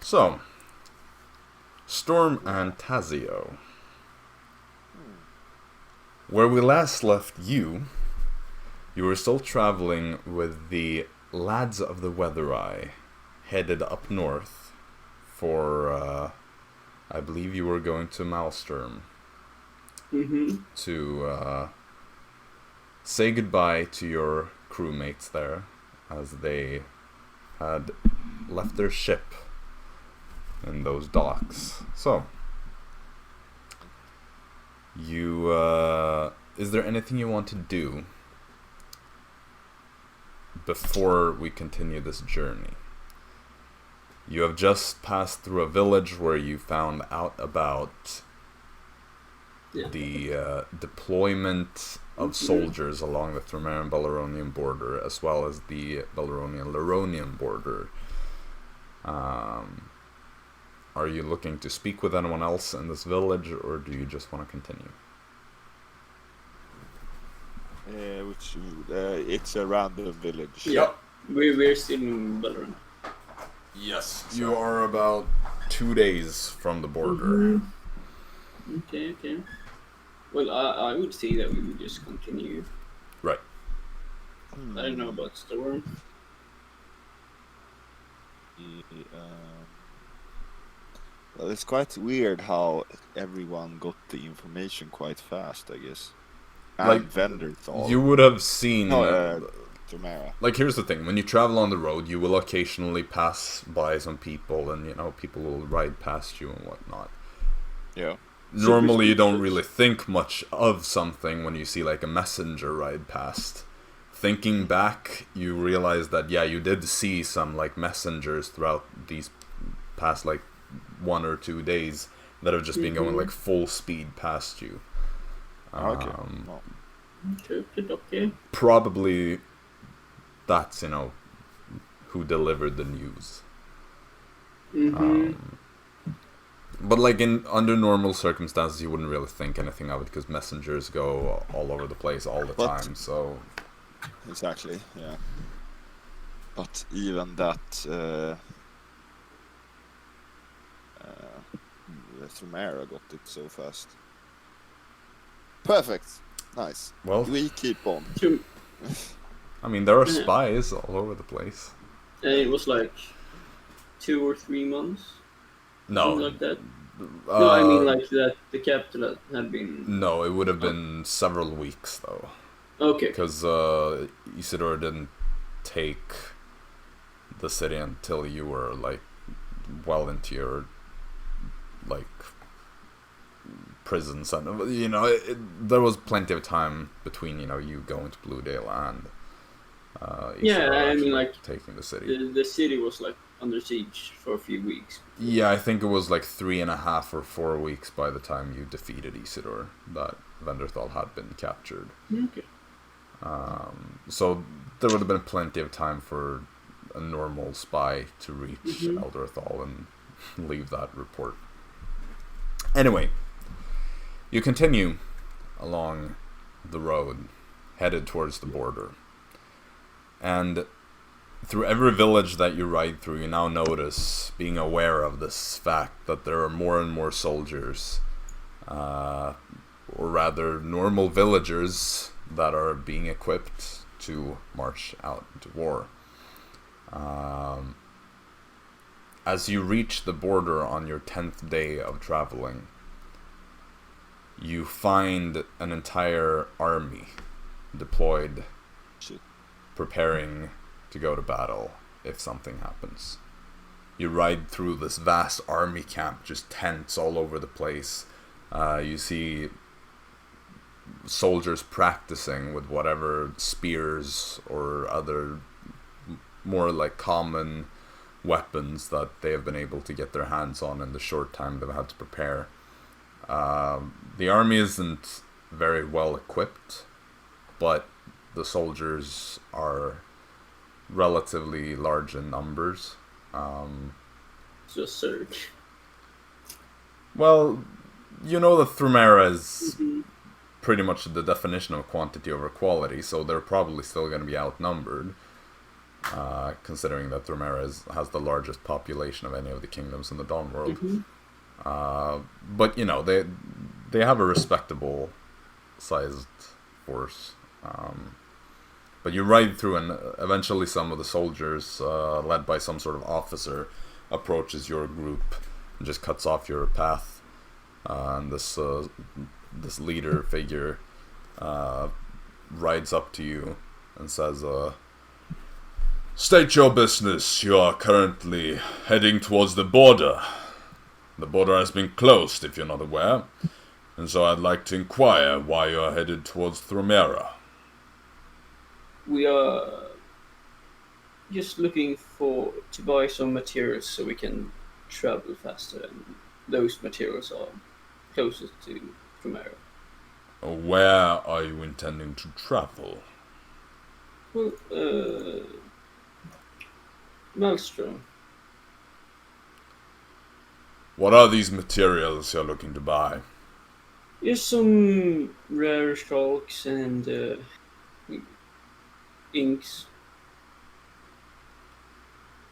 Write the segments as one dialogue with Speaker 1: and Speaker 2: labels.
Speaker 1: So, Storm and Tazio. Where we last left you, you were still traveling with the Lads of the Weather Eye, headed up north for, I believe you were going to Maelstrom. To say goodbye to your crewmates there, as they had left their ship in those docks. So, you, is there anything you want to do before we continue this journey? You have just passed through a village where you found out about the deployment of soldiers along the Thrumerian-Belaronian border, as well as the Belaronian-Laronian border. Are you looking to speak with anyone else in this village, or do you just want to continue?
Speaker 2: It's a random village.
Speaker 3: Yeah, we're still in Belarus.
Speaker 1: Yes, you are about 2 days from the border.
Speaker 3: Okay. Well, I would say that we would just continue.
Speaker 1: Right.
Speaker 3: I don't know about Storm.
Speaker 2: Well, it's quite weird how everyone got the information quite fast, I guess. And
Speaker 1: Like,
Speaker 2: vendors all.
Speaker 1: You would have seen...
Speaker 2: Tamara.
Speaker 1: Like, here's the thing. When you travel on the road, you will occasionally pass by some people, and, people will ride past you and whatnot.
Speaker 2: Yeah.
Speaker 1: Normally, you don't really think much of something when you see, like, a messenger ride past. Thinking back, you realize that, yeah, you did see some, like, messengers throughout these past, like, 1 or 2 days that have just been going, like, full speed past you.
Speaker 2: Okay.
Speaker 3: Okay.
Speaker 1: Probably that's, who delivered the news. But like under normal circumstances, you wouldn't really think anything of it because messengers go all over the place all the time. So
Speaker 2: exactly, yeah. But even that, Thumera got it so fast. Perfect, nice.
Speaker 1: Well,
Speaker 2: we keep on.
Speaker 1: I mean, there are spies all over the place.
Speaker 3: And it was like 2 or 3 months.
Speaker 1: No.
Speaker 3: Something like that. No, I mean like that the capital had been...
Speaker 1: No, it would have been several weeks though.
Speaker 3: Okay.
Speaker 1: Because Isidore didn't take the city until you were like well into your like prison sentence. There was plenty of time between you going to Bluedale and
Speaker 3: yeah, I mean like
Speaker 1: taking the city.
Speaker 3: The city was like under siege for a few weeks.
Speaker 1: Yeah, I think it was like 3.5 or 4 weeks by the time you defeated Isidore that Venderthal had been captured.
Speaker 3: Okay.
Speaker 1: So there would have been plenty of time for a normal spy to reach Elderthal and leave that report. Anyway, you continue along the road, headed towards the border. And through every village that you ride through, you now notice, being aware of this fact, that there are more and more soldiers, or rather normal villagers, that are being equipped to march out into war. As you reach the border on your 10th day of traveling, you find an entire army deployed, preparing to go to battle if something happens. You ride through this vast army camp, just tents all over the place. You see soldiers practicing with whatever spears or other more like common weapons that they have been able to get their hands on in the short time they've had to prepare. The army isn't very well equipped, but the soldiers are relatively large in numbers.
Speaker 3: Just Serge.
Speaker 1: Well, that Thrumera is pretty much the definition of quantity over quality, so they're probably still going to be outnumbered. considering that Thramera has the largest population of any of the kingdoms in the Dawn world. But you know, they have a respectable sized force. But you ride through, and eventually some of the soldiers, led by some sort of officer, approaches your group and just cuts off your path. And this leader figure rides up to you and says, "State your business. You are currently heading towards the border. The border has been closed, if you're not aware. And so I'd like to inquire why you are headed towards Thramera."
Speaker 3: We are just looking to buy some materials so we can travel faster, and those materials are closest to Thramera.
Speaker 1: Where are you intending to travel?
Speaker 3: Well, Maelstrom.
Speaker 1: What are these materials you're looking to buy?
Speaker 3: Just some rare stalks and inks.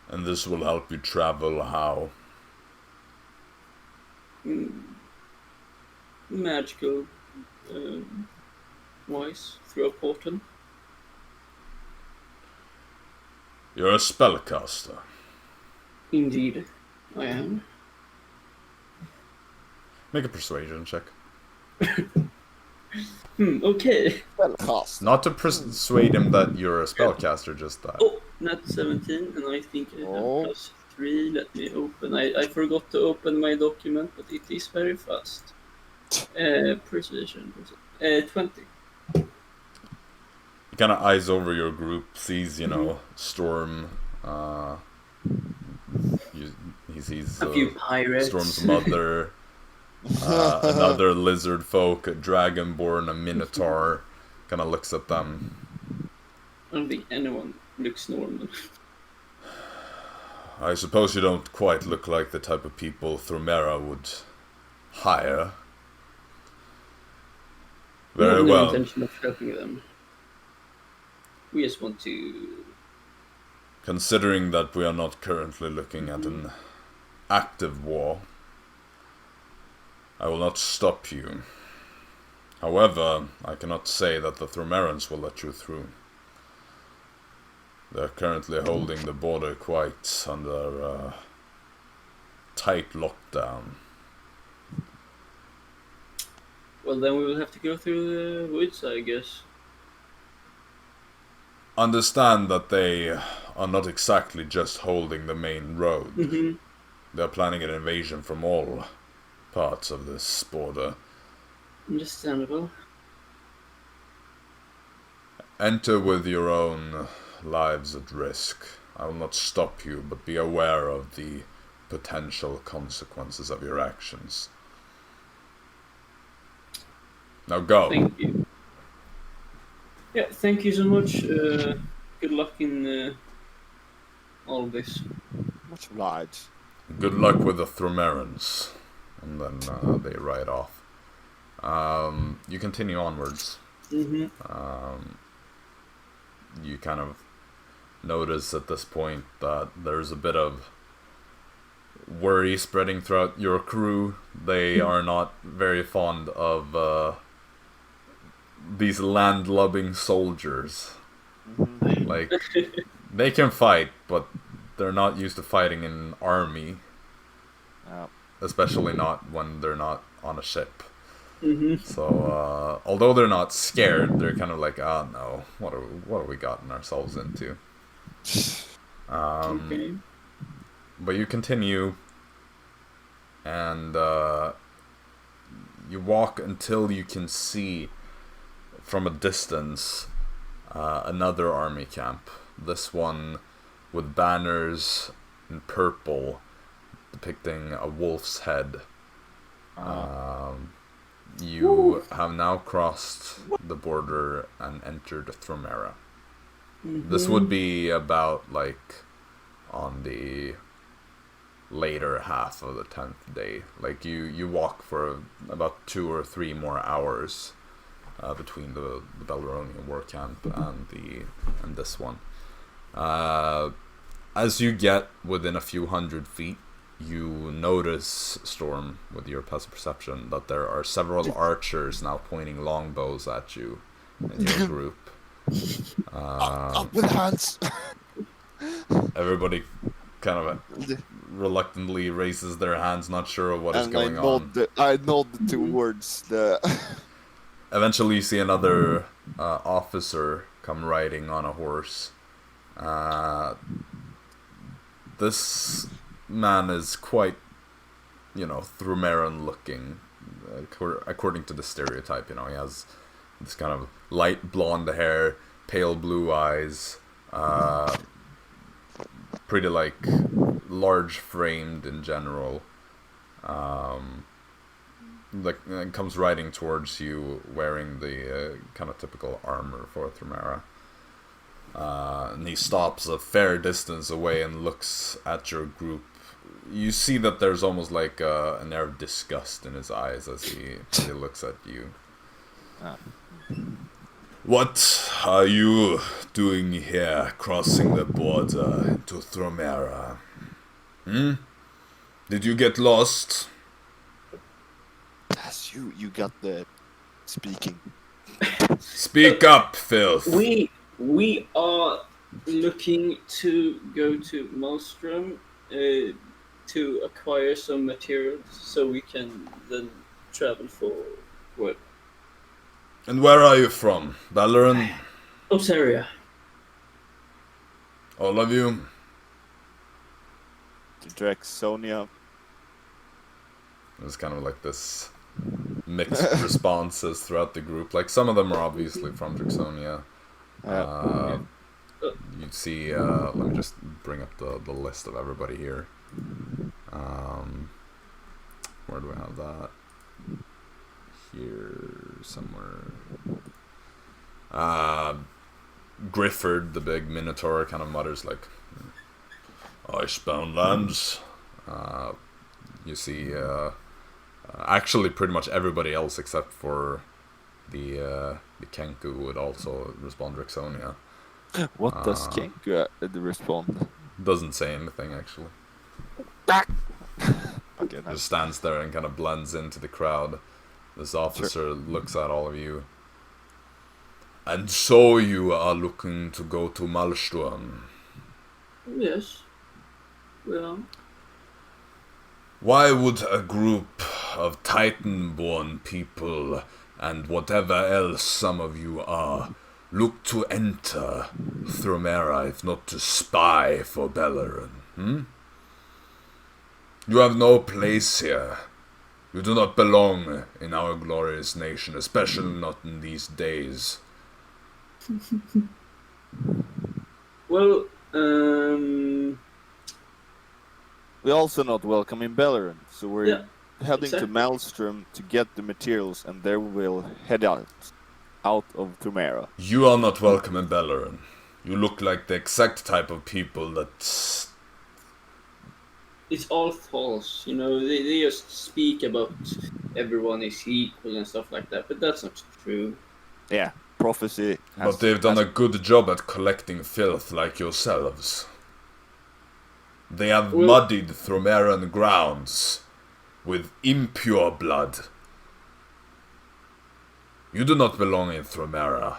Speaker 1: And this will help you travel how?
Speaker 3: Magical wise through a portal.
Speaker 1: You're a spellcaster.
Speaker 3: Indeed, I am.
Speaker 1: Make a persuasion check.
Speaker 3: Okay.
Speaker 2: Spellcast.
Speaker 1: Not to persuade him that you're a spellcaster, just that.
Speaker 3: Oh, not 17, and I think I have +3. Let me open. I forgot to open my document, but it is very fast. Persuasion. 20.
Speaker 1: He kind of eyes over your group, sees, you know, Storm. He sees
Speaker 3: a few pirates.
Speaker 1: Storm's mother, another Lizardfolk, a Dragonborn, a Minotaur. Kind of looks at them.
Speaker 3: I don't think anyone looks normal.
Speaker 1: I suppose you don't quite look like the type of people Thramera would hire. Very
Speaker 3: we have no
Speaker 1: well.
Speaker 3: intention of helping them. We just want to...
Speaker 1: Considering that we are not currently looking at an active war, I will not stop you. However, I cannot say that the Thramerans will let you through. They are currently holding the border quite under tight lockdown.
Speaker 3: Well, then we will have to go through the woods, I guess.
Speaker 1: Understand that they are not exactly just holding the main road. They are planning an invasion from all parts of this border.
Speaker 3: Understandable.
Speaker 1: Enter with your own lives at risk. I will not stop you, but be aware of the potential consequences of your actions. Now go.
Speaker 3: Thank you. Yeah, thank you so much. Good luck in all this.
Speaker 2: Much obliged.
Speaker 1: Good luck with the Thramerans. And then they ride off. You continue onwards. You kind of notice at this point that there's a bit of worry spreading throughout your crew. They are not very fond of these land-lubbing soldiers. Like, they can fight, but they're not used to fighting in an army. Especially not when they're not on a ship. So, although they're not scared, they're kind of like, no, what have we gotten ourselves into?
Speaker 3: Okay.
Speaker 1: But you continue, and you walk until you can see from a distance another army camp. This one with banners in purple depicting a wolf's head. You have now crossed the border and entered Thramera. This would be about like on the later half of the 10th day. Like you walk for about 2 or 3 more hours between the Belronian war camp and this one. As you get within a few hundred feet, you notice, Storm, with your passive perception, that there are several archers now pointing longbows at you in your group.
Speaker 2: Up with hands.
Speaker 1: Everybody kind of reluctantly raises their hands, not sure of what is going on.
Speaker 2: I nod towards the.
Speaker 1: Eventually, you see another officer come riding on a horse. This man is quite, Thrumeran looking, according to the stereotype. He has this kind of light blonde hair, pale blue eyes, pretty large framed in general. And comes riding towards you wearing the kind of typical armor for Thumera. And he stops a fair distance away and looks at your group. You see that there's almost like an air of disgust in his eyes as he looks at you. What are you doing here, crossing the border to Thumera? Did you get lost?
Speaker 2: That's you got the speaking.
Speaker 1: Speak up, filth.
Speaker 3: We are looking to go to Maelstrom to acquire some materials so we can then travel forward.
Speaker 1: And where are you from? Balaran?
Speaker 3: Osaria.
Speaker 1: All of you?
Speaker 2: Jaxsonia.
Speaker 1: There's kind of like this mixed responses throughout the group. Like, some of them are obviously from Jaxsonia. You see, let me just bring up the list of everybody here. Where do I have that? Here somewhere. Grifford, the big minotaur, kind of mutters like, "Icebound lands." You see, actually, pretty much everybody else except for the Kenku would also respond Rexonia.
Speaker 2: What does Kenku respond?
Speaker 1: Doesn't say anything, actually.
Speaker 2: Okay, nice.
Speaker 1: Just stands there and kind of blends into the crowd. This officer looks at all of you. And so you are looking to go to Maelstrom?
Speaker 3: Yes. Well.
Speaker 1: Why would a group of Titan-born people, and whatever else some of you are, look to enter Thumera if not to spy for Balaran? You have no place here. You do not belong in our glorious nation, especially not in these days.
Speaker 3: Well,
Speaker 2: we're also not welcome in Balaran, so we're heading
Speaker 3: exactly.
Speaker 2: to Maelstrom to get the materials, and there we'll head out of Thumera.
Speaker 1: You are not welcome in Balaran. You look like the exact type of people that...
Speaker 3: It's all false, they just speak about everyone is equal and stuff like that, but that's not true.
Speaker 2: Yeah, prophecy.
Speaker 1: But they've done a good job at collecting filth like yourselves. They have muddied Thumeran grounds with impure blood. You do not belong in Thumera.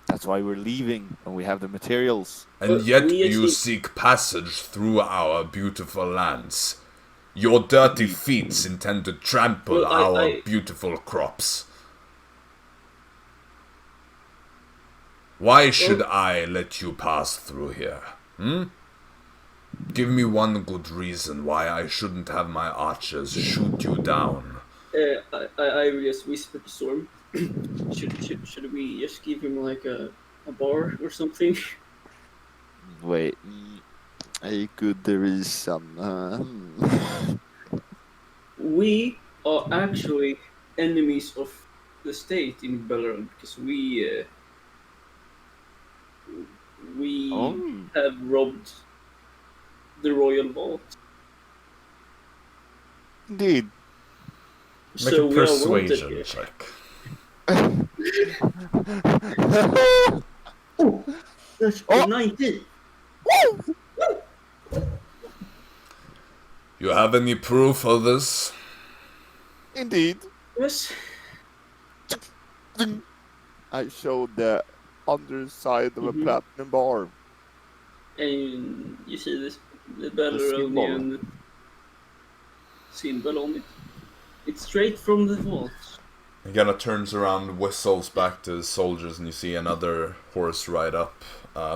Speaker 2: That's why we're leaving, and we have the materials.
Speaker 1: And yet you seek passage through our beautiful lands. Your dirty feet intend to trample our beautiful crops. Why should I let you pass through here? Give me one good reason why I shouldn't have my archers shoot you down.
Speaker 3: I just whispered to Storm. Should we just give him like a bar or something?
Speaker 2: Wait, a good reason.
Speaker 3: We are actually enemies of the state in Balaran because we have robbed the royal vault.
Speaker 2: Indeed.
Speaker 1: Make a persuasion check.
Speaker 3: Oh, that's 90.
Speaker 1: You have any proof of this?
Speaker 2: Indeed.
Speaker 3: Yes.
Speaker 2: I showed the underside of a
Speaker 3: Mhm.
Speaker 2: platinum bar.
Speaker 3: And you see this the
Speaker 2: symbol.
Speaker 3: Belarusian symbol on it. It's straight from the vault.
Speaker 1: He kind of turns around, whistles back to his soldiers, and you see another horse ride up.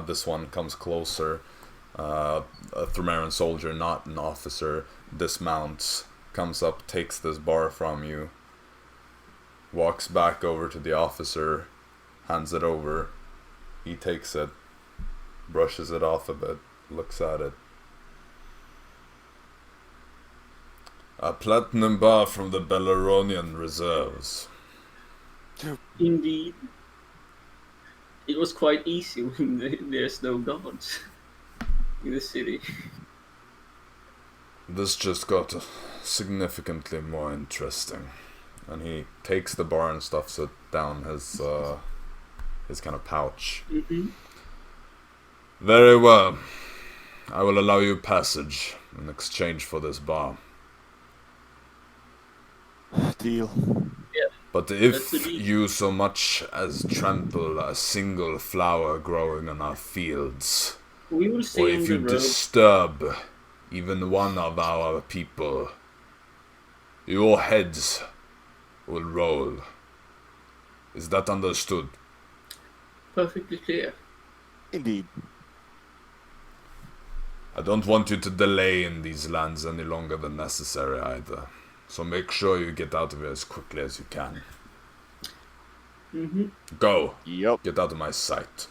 Speaker 1: This one comes closer. A Thromaran soldier, not an officer, dismounts, comes up, takes this bar from you, walks back over to the officer, hands it over. He takes it, brushes it off a bit, looks at it. A platinum bar from the Belarusian reserves.
Speaker 3: Indeed. It was quite easy when there's no guards in the city.
Speaker 1: This just got significantly more interesting. And he takes the bar and stuffs it down his kind of pouch.
Speaker 3: Mm-hmm.
Speaker 1: Very well. I will allow you passage in exchange for this bar.
Speaker 2: Deal.
Speaker 1: But
Speaker 3: That's
Speaker 1: if
Speaker 3: the deal.
Speaker 1: you so much as trample a single flower growing on our fields,
Speaker 3: We will
Speaker 1: or
Speaker 3: stay on
Speaker 1: if
Speaker 3: the
Speaker 1: you
Speaker 3: road.
Speaker 1: disturb even one of our people, your heads will roll. Is that understood?
Speaker 3: Perfectly clear.
Speaker 2: Indeed.
Speaker 1: I don't want you to delay in these lands any longer than necessary either. So make sure you get out of here as quickly as you can.
Speaker 3: Mm-hmm.
Speaker 1: Go!
Speaker 2: Yep.
Speaker 1: Get out of my sight.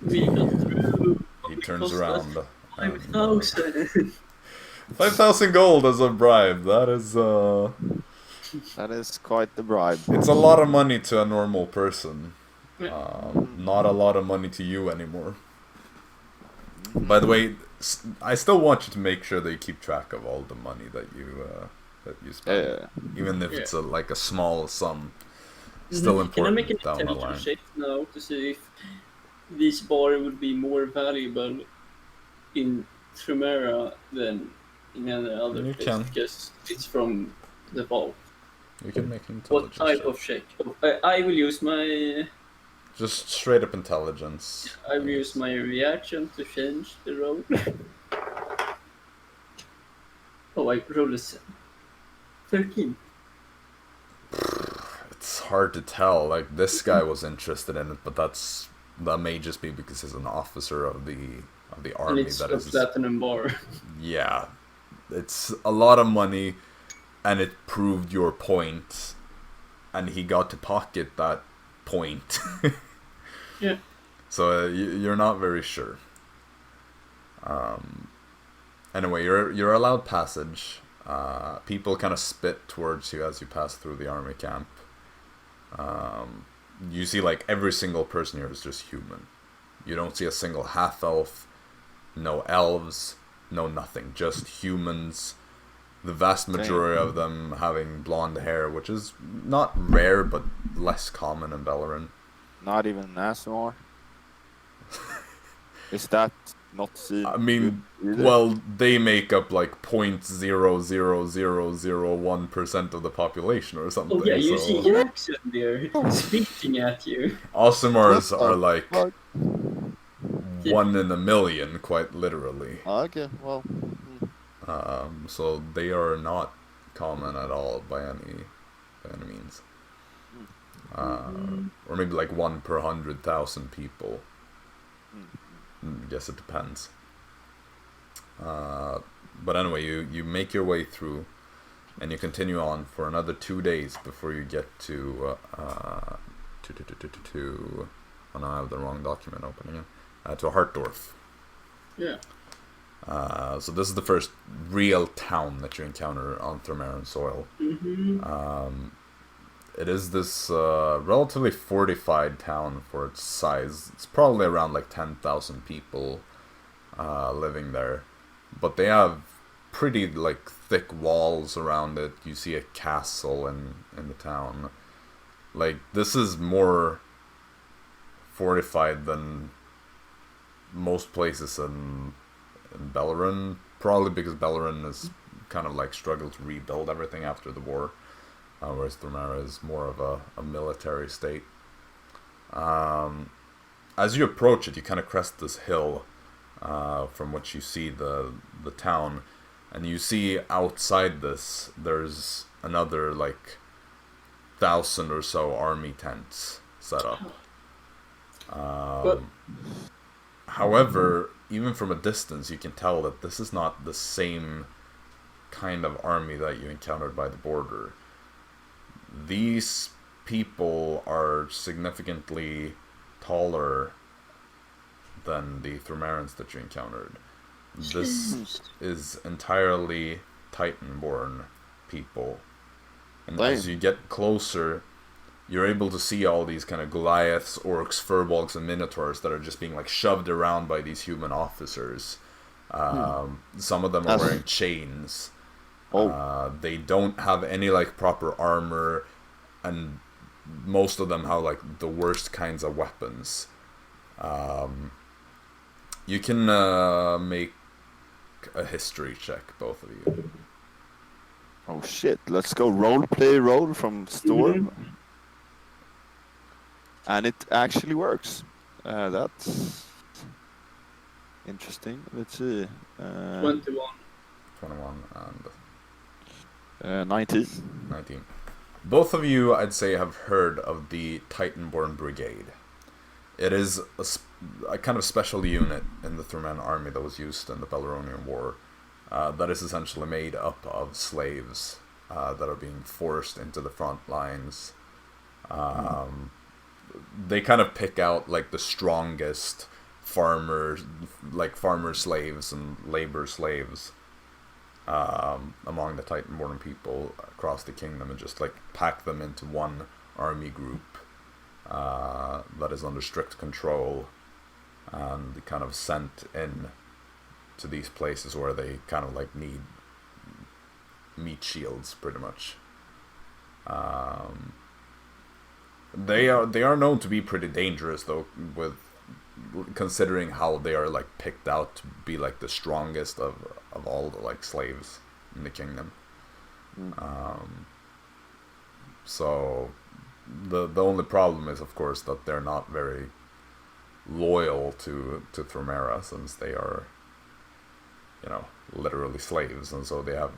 Speaker 3: We got through.
Speaker 1: He
Speaker 3: It
Speaker 1: turns
Speaker 3: cost us
Speaker 1: around. and,
Speaker 3: 5,000.
Speaker 1: 5,000 gold as a bribe. That is,
Speaker 2: That is quite the bribe.
Speaker 1: it's a lot of money to a normal person. Not a lot of money to you anymore. By the way, I still want you to make sure that you keep track of all the money that you spend.
Speaker 2: Yeah.
Speaker 1: Even if
Speaker 3: Yeah.
Speaker 1: it's like a small sum. Still
Speaker 3: Can I make an
Speaker 1: important down the line.
Speaker 3: intelligence check now to see if this bar would be more valuable in Tremera than in any other
Speaker 1: You
Speaker 3: place?
Speaker 1: can.
Speaker 3: Because it's from the vault.
Speaker 1: You can make an
Speaker 3: What
Speaker 1: intelligence
Speaker 3: type
Speaker 1: check.
Speaker 3: of check? I will use my
Speaker 1: Just straight up intelligence.
Speaker 3: I will use my reaction to change the roll. Oh, I rolled a 13.
Speaker 1: It's hard to tell. Like, this guy was interested in it, but that may just be because he's an officer of the
Speaker 3: And
Speaker 1: army.
Speaker 3: it's
Speaker 1: That
Speaker 3: a
Speaker 1: is,
Speaker 3: platinum bar.
Speaker 1: yeah, it's a lot of money, and it proved your point, and he got to pocket that point.
Speaker 3: Yeah.
Speaker 1: So you're not very sure. Anyway, you're allowed passage. People kind of spit towards you as you pass through the army camp. You see, like, every single person here is just human. You don't see a single half-elf, no elves, no nothing. Just humans. The vast majority of them having blonde hair, which is not rare, but less common in Beleren.
Speaker 2: Not even an Aasimar. Is that not seen?
Speaker 1: I mean,
Speaker 2: good either?
Speaker 1: well, they make up like 0.00001% of the population or something.
Speaker 3: Oh yeah, you
Speaker 1: so
Speaker 3: see Jaxson there speaking at you.
Speaker 1: Aasimars
Speaker 2: What the
Speaker 1: are like
Speaker 2: fuck?
Speaker 1: 1 in a million, quite literally.
Speaker 2: Okay, well.
Speaker 1: So they are not common at all by any means. Or maybe like 1 per 100,000 people. Guess it depends. But anyway, you make your way through, and you continue on for another 2 days before you get to oh no, I have the wrong document open again. To Hartdorf.
Speaker 3: Yeah.
Speaker 1: So this is the first real town that you encounter on Thromaran soil.
Speaker 3: Mm-hmm.
Speaker 1: It is this relatively fortified town for its size. It's probably around like 10,000 people living there. But they have pretty like thick walls around it. You see a castle in the town. Like, this is more fortified than most places in Beleren, probably because Beleren has kind of like struggled to rebuild everything after the war, whereas Thramera is more of a military state. As you approach it, you kind of crest this hill from which you see the town, and you see outside this there's another like 1,000 or so army tents set up. However, even from a distance, you can tell that this is not the same kind of army that you encountered by the border. These people are significantly taller than the Thramerans that you encountered. This is entirely Titan-born people. And as you get closer, you're able to see all these kind of Goliaths, orcs, furbolgs, and minotaurs that are just being like shoved around by these human officers. Some of them are wearing chains. They don't have any like proper armor, and most of them have like the worst kinds of weapons. You can make a history check, both of you.
Speaker 2: Oh shit, let's go roll from Storm. And it actually works. That's interesting. Let's see.
Speaker 3: 21.
Speaker 1: 21 and
Speaker 2: 19.
Speaker 1: 19. Both of you, I'd say, have heard of the Titanborn Brigade. It is a kind of special unit in the Thraman army that was used in the Belaronian War. That is essentially made up of slaves that are being forced into the front lines. They kind of pick out like the strongest farmer slaves and labor slaves among the Titanborn people across the kingdom, and just like pack them into one army group that is under strict control, and kind of sent in to these places where they kind of like need meat shields, pretty much. They are known to be pretty dangerous, though, with considering how they are like picked out to be like the strongest of all the like slaves in the kingdom. So the only problem is, of course, that they're not very loyal to Thramera, since they are, you know, literally slaves, and so they have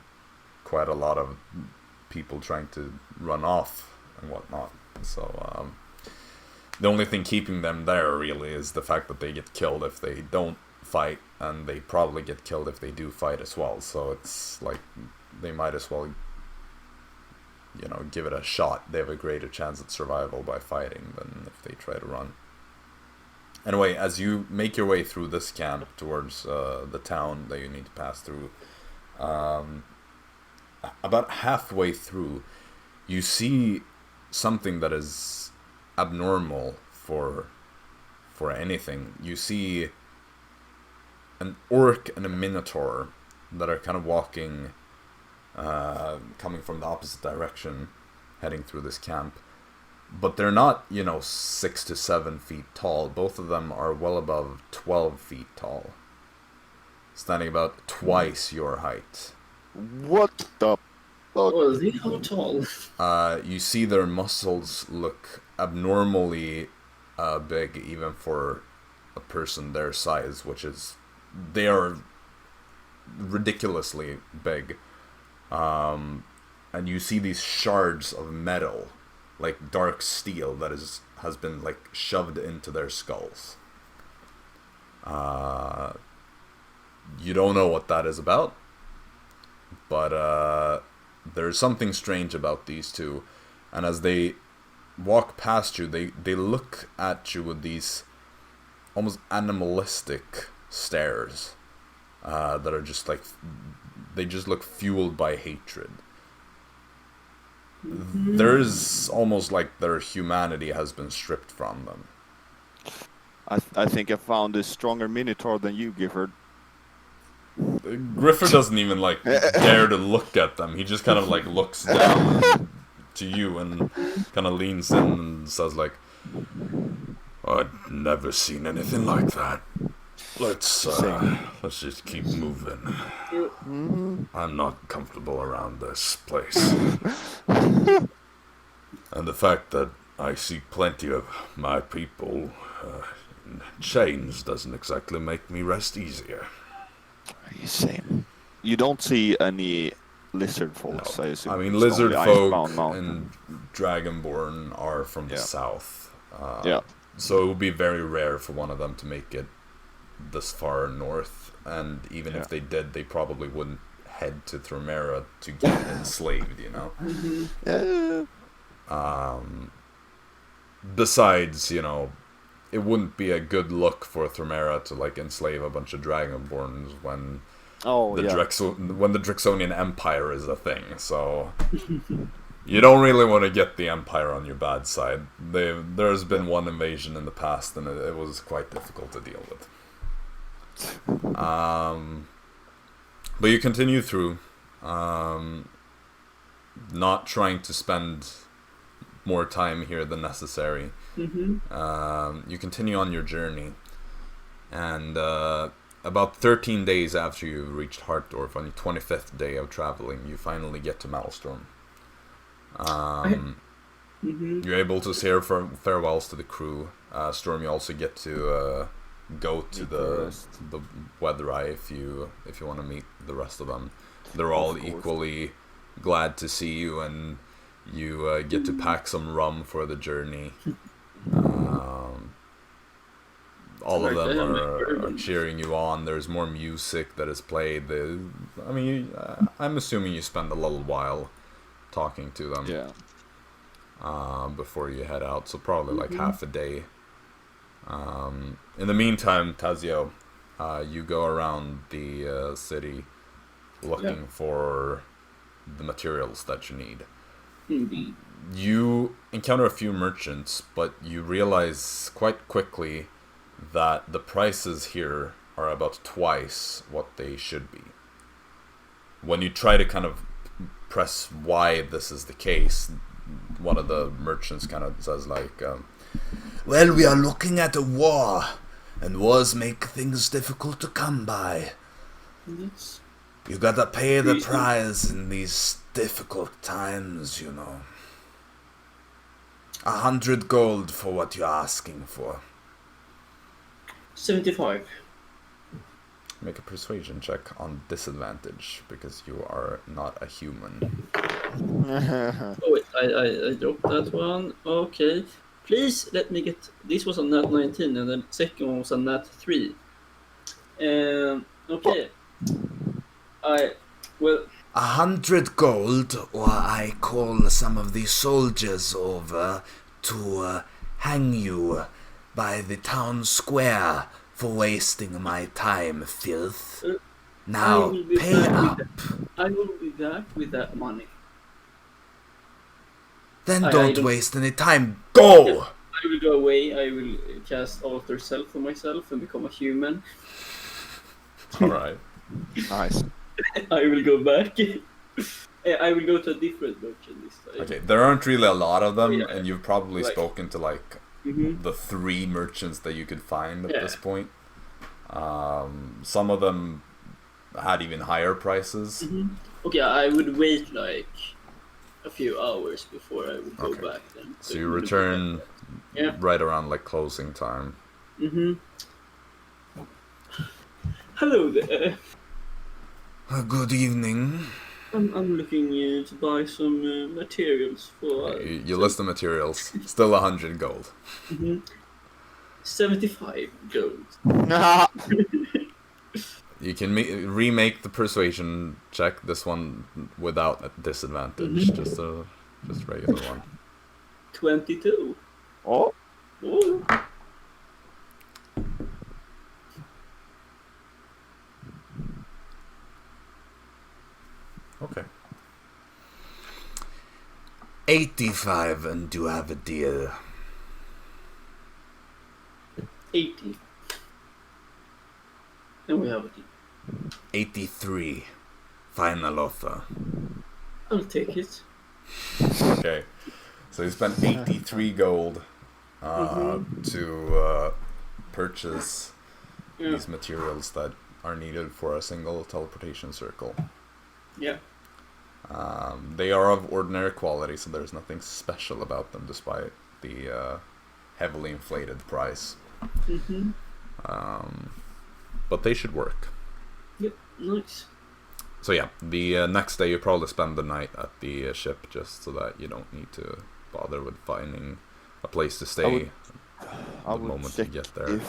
Speaker 1: quite a lot of people trying to run off and whatnot. So the only thing keeping them there really is the fact that they get killed if they don't fight, and they probably get killed if they do fight as well. So it's like they might as well, you know, give it a shot. They have a greater chance at survival by fighting than if they try to run. Anyway, as you make your way through this camp towards the town that you need to pass through, about halfway through, you see something that is abnormal for anything. You see an orc and a minotaur that are kind of walking, coming from the opposite direction, heading through this camp. But they're not, 6 to 7 feet tall. Both of them are well above 12 feet tall, standing about twice your height.
Speaker 2: What the fuck?
Speaker 3: Oh, they are tall.
Speaker 1: You see their muscles look abnormally big, even for a person their size, they are ridiculously big. And you see these shards of metal, like dark steel, that has been like shoved into their skulls. You don't know what that is about, but there's something strange about these two. And as they walk past you, they look at you with these almost animalistic stares that are just like, they just look fueled by hatred. There's almost like their humanity has been stripped from them.
Speaker 2: I think I found a stronger minotaur than you, Gifford.
Speaker 1: Griffer doesn't even like dare to look at them. He just kind of like looks down to you and kind of leans in and says like, "I've never seen anything like that." Let's just keep moving. I'm not comfortable around this place. And the fact that I see plenty of my people in chains doesn't exactly make me rest easier.
Speaker 2: Same. You don't see any Lizardfolk,
Speaker 1: No.
Speaker 2: I assume.
Speaker 1: I mean,
Speaker 2: It's only Icebound
Speaker 1: Lizardfolk
Speaker 2: Mountain.
Speaker 1: and Dragonborn are from the
Speaker 2: Yeah.
Speaker 1: south.
Speaker 2: Yeah.
Speaker 1: So it would be very rare for one of them to make it this far north. And even if they did, they probably wouldn't head to Thromera to get enslaved, you know?
Speaker 2: Yeah.
Speaker 1: Besides, you know, it wouldn't be a good look for Thromera to like enslave a bunch of Dragonborns when the Drixonian Empire is a thing. So you don't really want to get the Empire on your bad side. There's been one invasion in the past, and it was quite difficult to deal with. But you continue through, not trying to spend more time here than necessary. You continue on your journey, and about 13 days after you reached Hartdorf, on your 25th day of traveling, you finally get to Maelstrom. You're able to say farewells to the crew. Storm, you also get to go to the Weather Eye if you want to meet the rest of them. They're all equally glad to see you, and you get to pack some rum for the journey. All of them are cheering you on. There's more music that is played. I'm assuming you spend a little while talking to them.
Speaker 2: Yeah.
Speaker 1: Before you head out, so probably like half a day. In the meantime, Tazio, you go around the city looking for the materials that you need.
Speaker 3: Indeed.
Speaker 1: You encounter a few merchants, but you realize quite quickly that the prices here are about twice what they should be. When you try to kind of press why this is the case, one of the merchants kind of says like, well, we are looking at a war, and wars make things difficult to come by. You gotta pay the price in these difficult times, you know. 100 gold for what you're asking for.
Speaker 3: 75.
Speaker 1: Make a persuasion check on disadvantage, because you are not a human.
Speaker 3: Oh wait, I dropped that one. Okay. Please let me get... This was a nat 19 and the second one was a nat 3. Okay.
Speaker 1: 100 gold, or I call some of the soldiers over to hang you by the town square for wasting my time, filth. Now, pay up.
Speaker 3: I will be back with that money.
Speaker 1: Then don't waste any time. Go!
Speaker 3: I will go away. I will cast Alter Self on myself and become a human.
Speaker 1: Alright.
Speaker 2: Nice.
Speaker 3: I will go back. I will go to a different merchant this time.
Speaker 1: Okay, there aren't really a lot of them, and you've probably spoken to like
Speaker 3: Mm-hmm.
Speaker 1: the 3 merchants that you could find at this point. Some of them had even higher prices.
Speaker 3: Mm-hmm. Okay, I would wait like a few hours before I would go back then.
Speaker 1: So you return right around like closing time.
Speaker 3: Mm-hmm. Hello there.
Speaker 1: Good evening.
Speaker 3: I'm looking to buy some materials for...
Speaker 1: You list the materials. Still 100 gold.
Speaker 3: Mm-hmm. 75 gold.
Speaker 1: You can remake the persuasion check. This one without a disadvantage. Just regular one.
Speaker 3: 22.
Speaker 2: Oh.
Speaker 3: Oh.
Speaker 1: Okay. 85, and you have a deal.
Speaker 3: 80. And we have a deal.
Speaker 1: 83. Final offer.
Speaker 3: I'll take it.
Speaker 1: Okay. So you spent 83 gold to purchase these materials that are needed for a single teleportation circle.
Speaker 3: Yeah.
Speaker 1: They are of ordinary quality, so there's nothing special about them, despite the heavily inflated price.
Speaker 3: Mm-hmm.
Speaker 1: But they should work.
Speaker 3: Yep, nice.
Speaker 1: So yeah, the next day you probably spend the night at the ship, just so that you don't need to bother with finding a place to stay the moment you get there.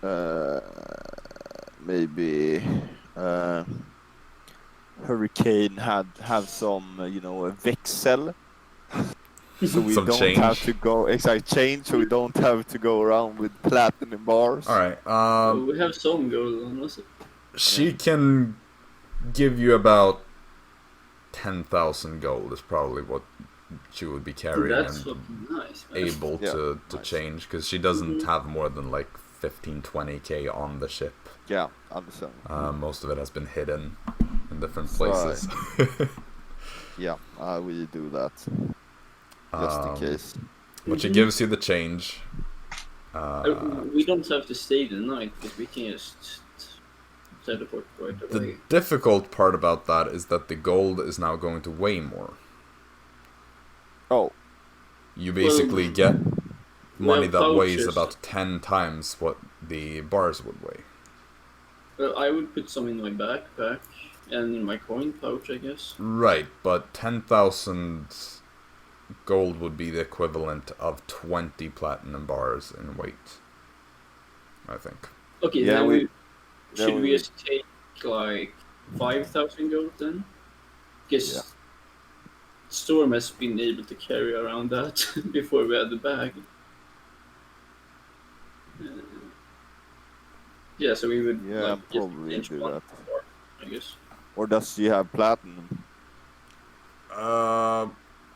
Speaker 2: If maybe Hurricane have some a vexel, so we
Speaker 1: Some
Speaker 2: don't
Speaker 1: change.
Speaker 2: have to go change, so we don't have to go around with platinum bars.
Speaker 1: All right.
Speaker 3: We have some gold on us.
Speaker 1: She can give you about 10,000 gold. Is probably what she would be carrying
Speaker 3: That's
Speaker 1: and
Speaker 3: fucking nice, man.
Speaker 1: able to
Speaker 2: nice.
Speaker 1: change, because she doesn't have more than like 15-20k on the ship.
Speaker 2: Yeah, understand.
Speaker 1: Most of it has been hidden in different places.
Speaker 2: Yeah, I will do that just in case.
Speaker 1: But she gives you the change.
Speaker 3: We don't have to stay the night, because we can just teleport right away.
Speaker 1: The difficult part about that is that the gold is now going to weigh more.
Speaker 2: Oh,
Speaker 1: You basically get money that weighs
Speaker 3: pouches.
Speaker 1: about 10 times what the bars would weigh.
Speaker 3: Well, I would put some in my backpack and in my coin pouch, I guess.
Speaker 1: Right, but 10,000 gold would be the equivalent of 20 platinum bars in weight, I think.
Speaker 3: Okay,
Speaker 2: Yeah,
Speaker 3: then should
Speaker 2: we-
Speaker 3: we just take like 5,000 gold then? Because
Speaker 2: Yeah.
Speaker 3: Storm has been able to carry around that before we had the bag. Yeah, so we would
Speaker 2: Yeah,
Speaker 3: like just
Speaker 2: probably
Speaker 3: change
Speaker 2: do
Speaker 3: one
Speaker 2: that.
Speaker 3: bar, I guess.
Speaker 2: or does she have platinum?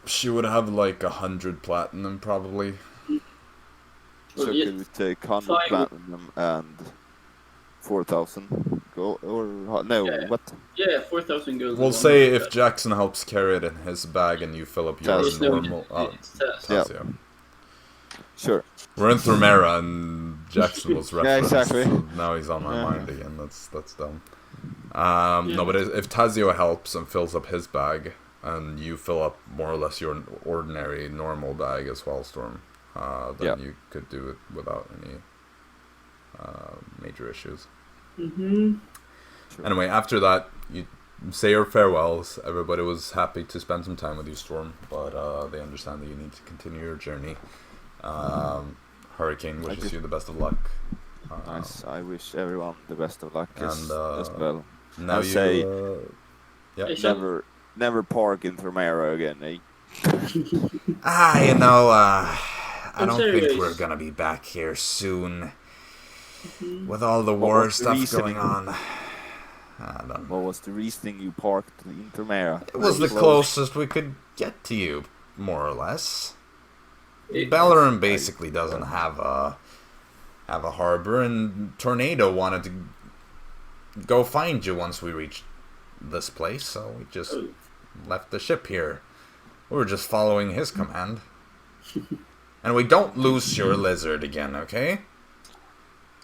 Speaker 1: She would have like 100 platinum probably.
Speaker 2: So
Speaker 3: Well, yeah,
Speaker 2: could we take 100
Speaker 3: five-
Speaker 2: platinum and 4,000 gold? Or no,
Speaker 3: Yeah.
Speaker 2: what?
Speaker 3: Yeah, 4,000 gold.
Speaker 1: We'll
Speaker 3: is
Speaker 1: say
Speaker 3: one
Speaker 1: if
Speaker 3: of
Speaker 1: Jaxson helps carry it in his bag and you fill up
Speaker 2: Tazio.
Speaker 1: yours
Speaker 3: There's no
Speaker 1: normal.
Speaker 3: it's test.
Speaker 2: Yeah.
Speaker 1: Tazio.
Speaker 2: Sure.
Speaker 1: We're in Thrumera and Jaxson was referenced.
Speaker 2: exactly.
Speaker 1: So now he's on my
Speaker 2: Yeah.
Speaker 1: mind again. That's dumb. No, but if Tazio helps and fills up his bag, and you fill up more or less your ordinary normal bag as well, Storm, then you could do it without any major issues.
Speaker 3: Mm-hmm.
Speaker 2: Sure.
Speaker 1: Anyway, after that, you say your farewells. Everybody was happy to spend some time with you, Storm, but they understand that you need to continue your journey. Hurricane wishes you the best of luck.
Speaker 2: Nice. I wish everyone the best of luck as
Speaker 1: and,
Speaker 2: well.
Speaker 1: Now
Speaker 2: I'll
Speaker 1: you
Speaker 2: say-
Speaker 1: yeah.
Speaker 3: Hey, Sean.
Speaker 2: Never park in Thrumera again, eh?
Speaker 1: I
Speaker 3: I'm
Speaker 1: don't
Speaker 3: serious.
Speaker 1: think we're gonna be back here soon.
Speaker 3: Mm-hmm.
Speaker 1: With all the
Speaker 2: What
Speaker 1: war
Speaker 2: was the
Speaker 1: stuff
Speaker 2: reasoning?
Speaker 1: going on. I don't know.
Speaker 2: What was the reasoning you parked in Thrumera?
Speaker 1: It was the
Speaker 2: Close.
Speaker 1: closest we could get to you, more or less.
Speaker 3: It-
Speaker 1: Bellerin basically doesn't have a harbor, and Tornado wanted to go find you once we reached this place, so we just
Speaker 3: Oh.
Speaker 1: left the ship here. We were just following his command. And we don't lose your lizard again, okay?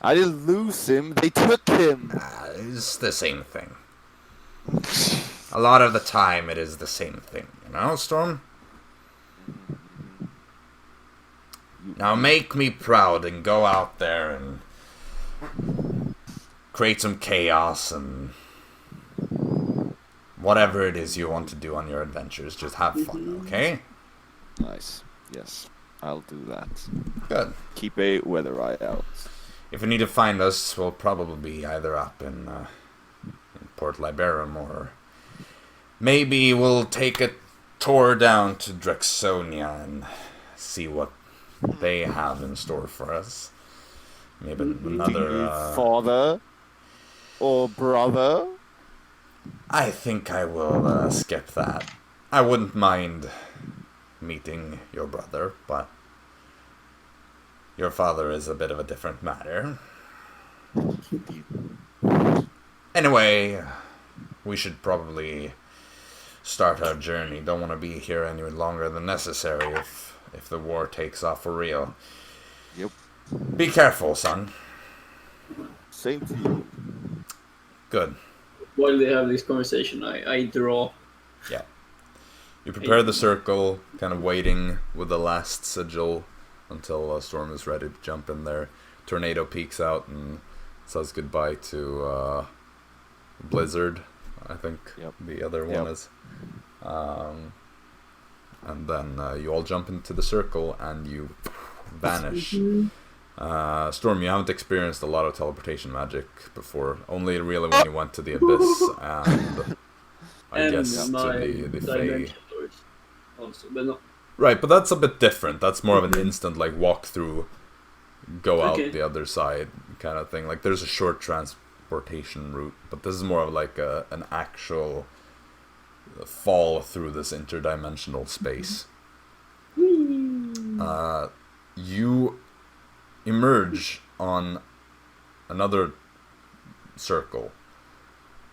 Speaker 2: I didn't lose him. They took him.
Speaker 1: It's the same thing. A lot of the time, it is the same thing, you know, Storm? Now make me proud and go out there and create some chaos and whatever it is you want to do on your adventures. Just have fun, okay?
Speaker 2: Nice. Yes, I'll do that.
Speaker 1: Good.
Speaker 2: Keep a weather eye out.
Speaker 1: If you need to find us, we'll probably be either up in Port Liberum, or maybe we'll take a tour down to Drexonia and see what they have in store for us. Maybe another...
Speaker 2: Father or brother?
Speaker 1: I think I will skip that. I wouldn't mind meeting your brother, but your father is a bit of a different matter. Anyway, we should probably start our journey. Don't want to be here any longer than necessary if the war takes off for real.
Speaker 2: Yep.
Speaker 1: Be careful, son.
Speaker 2: Same to you.
Speaker 1: Good.
Speaker 3: While they have this conversation, I draw.
Speaker 1: Yeah. You prepare the circle, kind of waiting with the last sigil until Storm is ready to jump in there. Tornado peeks out and says goodbye to Blizzard, I think the other one is. And then you all jump into the circle and you vanish. Storm, you haven't experienced a lot of teleportation magic before. Only really when you went to the Abyss and I guess to the Fae.
Speaker 3: Also, but not...
Speaker 1: Right, but that's a bit different. That's more of an instant like walk through, go out the other side kind of thing. Like there's a short transportation route, but this is more of like an actual fall through this interdimensional space. You emerge on another circle.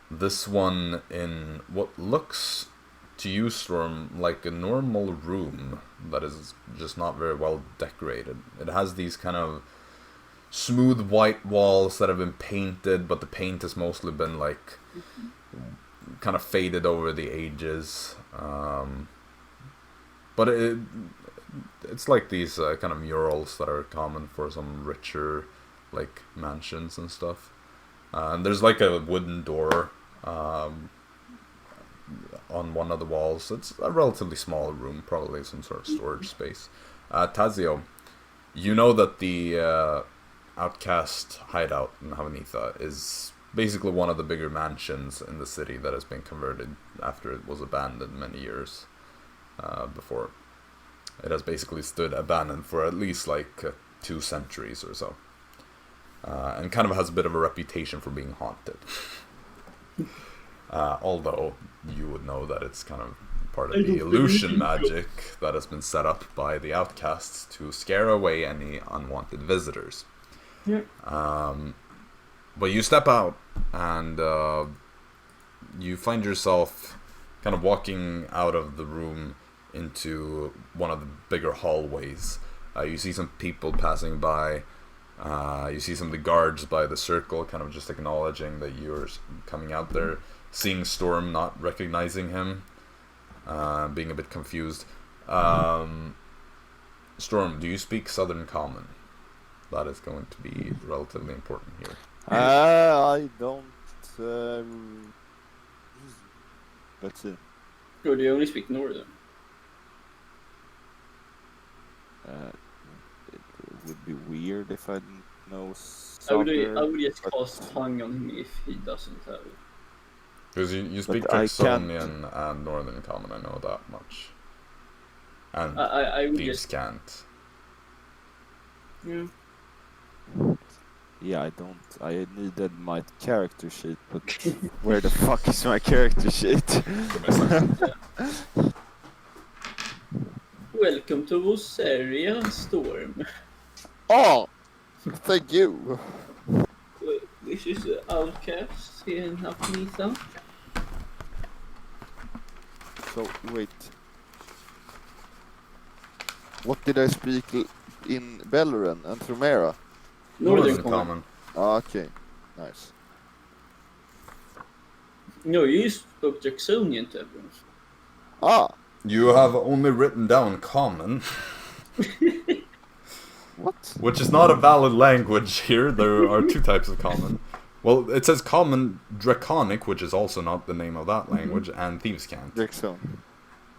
Speaker 1: This one in what looks to you, Storm, like a normal room that is just not very well decorated. It has these kind of smooth white walls that have been painted, but the paint has mostly been like kind of faded over the ages. But it's like these kind of murals that are common for some richer like mansions and stuff. And there's like a wooden door on one of the walls. It's a relatively small room, probably some sort of storage space. Tazio, you know that the outcast hideout in Havanitha is basically one of the bigger mansions in the city that has been converted after it was abandoned many years before. It has basically stood abandoned for at least like 2 centuries or so. And kind of has a bit of a reputation for being haunted. Although you would know that it's kind of part of the illusion magic that has been set up by the outcasts to scare away any unwanted visitors.
Speaker 3: Yeah.
Speaker 1: But you step out and you find yourself kind of walking out of the room into one of the bigger hallways. You see some people passing by. You see some of the guards by the circle kind of just acknowledging that you're coming out there. Seeing Storm, not recognizing him, being a bit confused. Storm, do you speak Southern Common? That is going to be relatively important here.
Speaker 2: I don't. Let's see.
Speaker 3: Or do you only speak Northern?
Speaker 2: It would be weird if I didn't know
Speaker 3: I would just cast tongue on him if he doesn't have it.
Speaker 1: Because you speak Jaxsonian and Northern Common, I know that much. And
Speaker 3: I would
Speaker 1: thieves
Speaker 3: just...
Speaker 1: can't.
Speaker 3: Yeah.
Speaker 2: Yeah, I don't. I needed my character sheet, but where the fuck is my character sheet?
Speaker 3: Welcome to Rosaria, Storm.
Speaker 2: Oh! Thank you!
Speaker 3: This is the outcast here in Havanitha.
Speaker 2: So, wait. What did I speak in Beleren and Trumera?
Speaker 3: Northern Common.
Speaker 2: Okay, nice.
Speaker 3: No, you spoke Jacksonian to everyone.
Speaker 2: Ah!
Speaker 1: You have only written down Common.
Speaker 2: What?
Speaker 1: Which is not a valid language here. There are 2 types of Common. Well, it says Common Draconic, which is also not the name of that language, and Thievescant.
Speaker 2: Jaxson.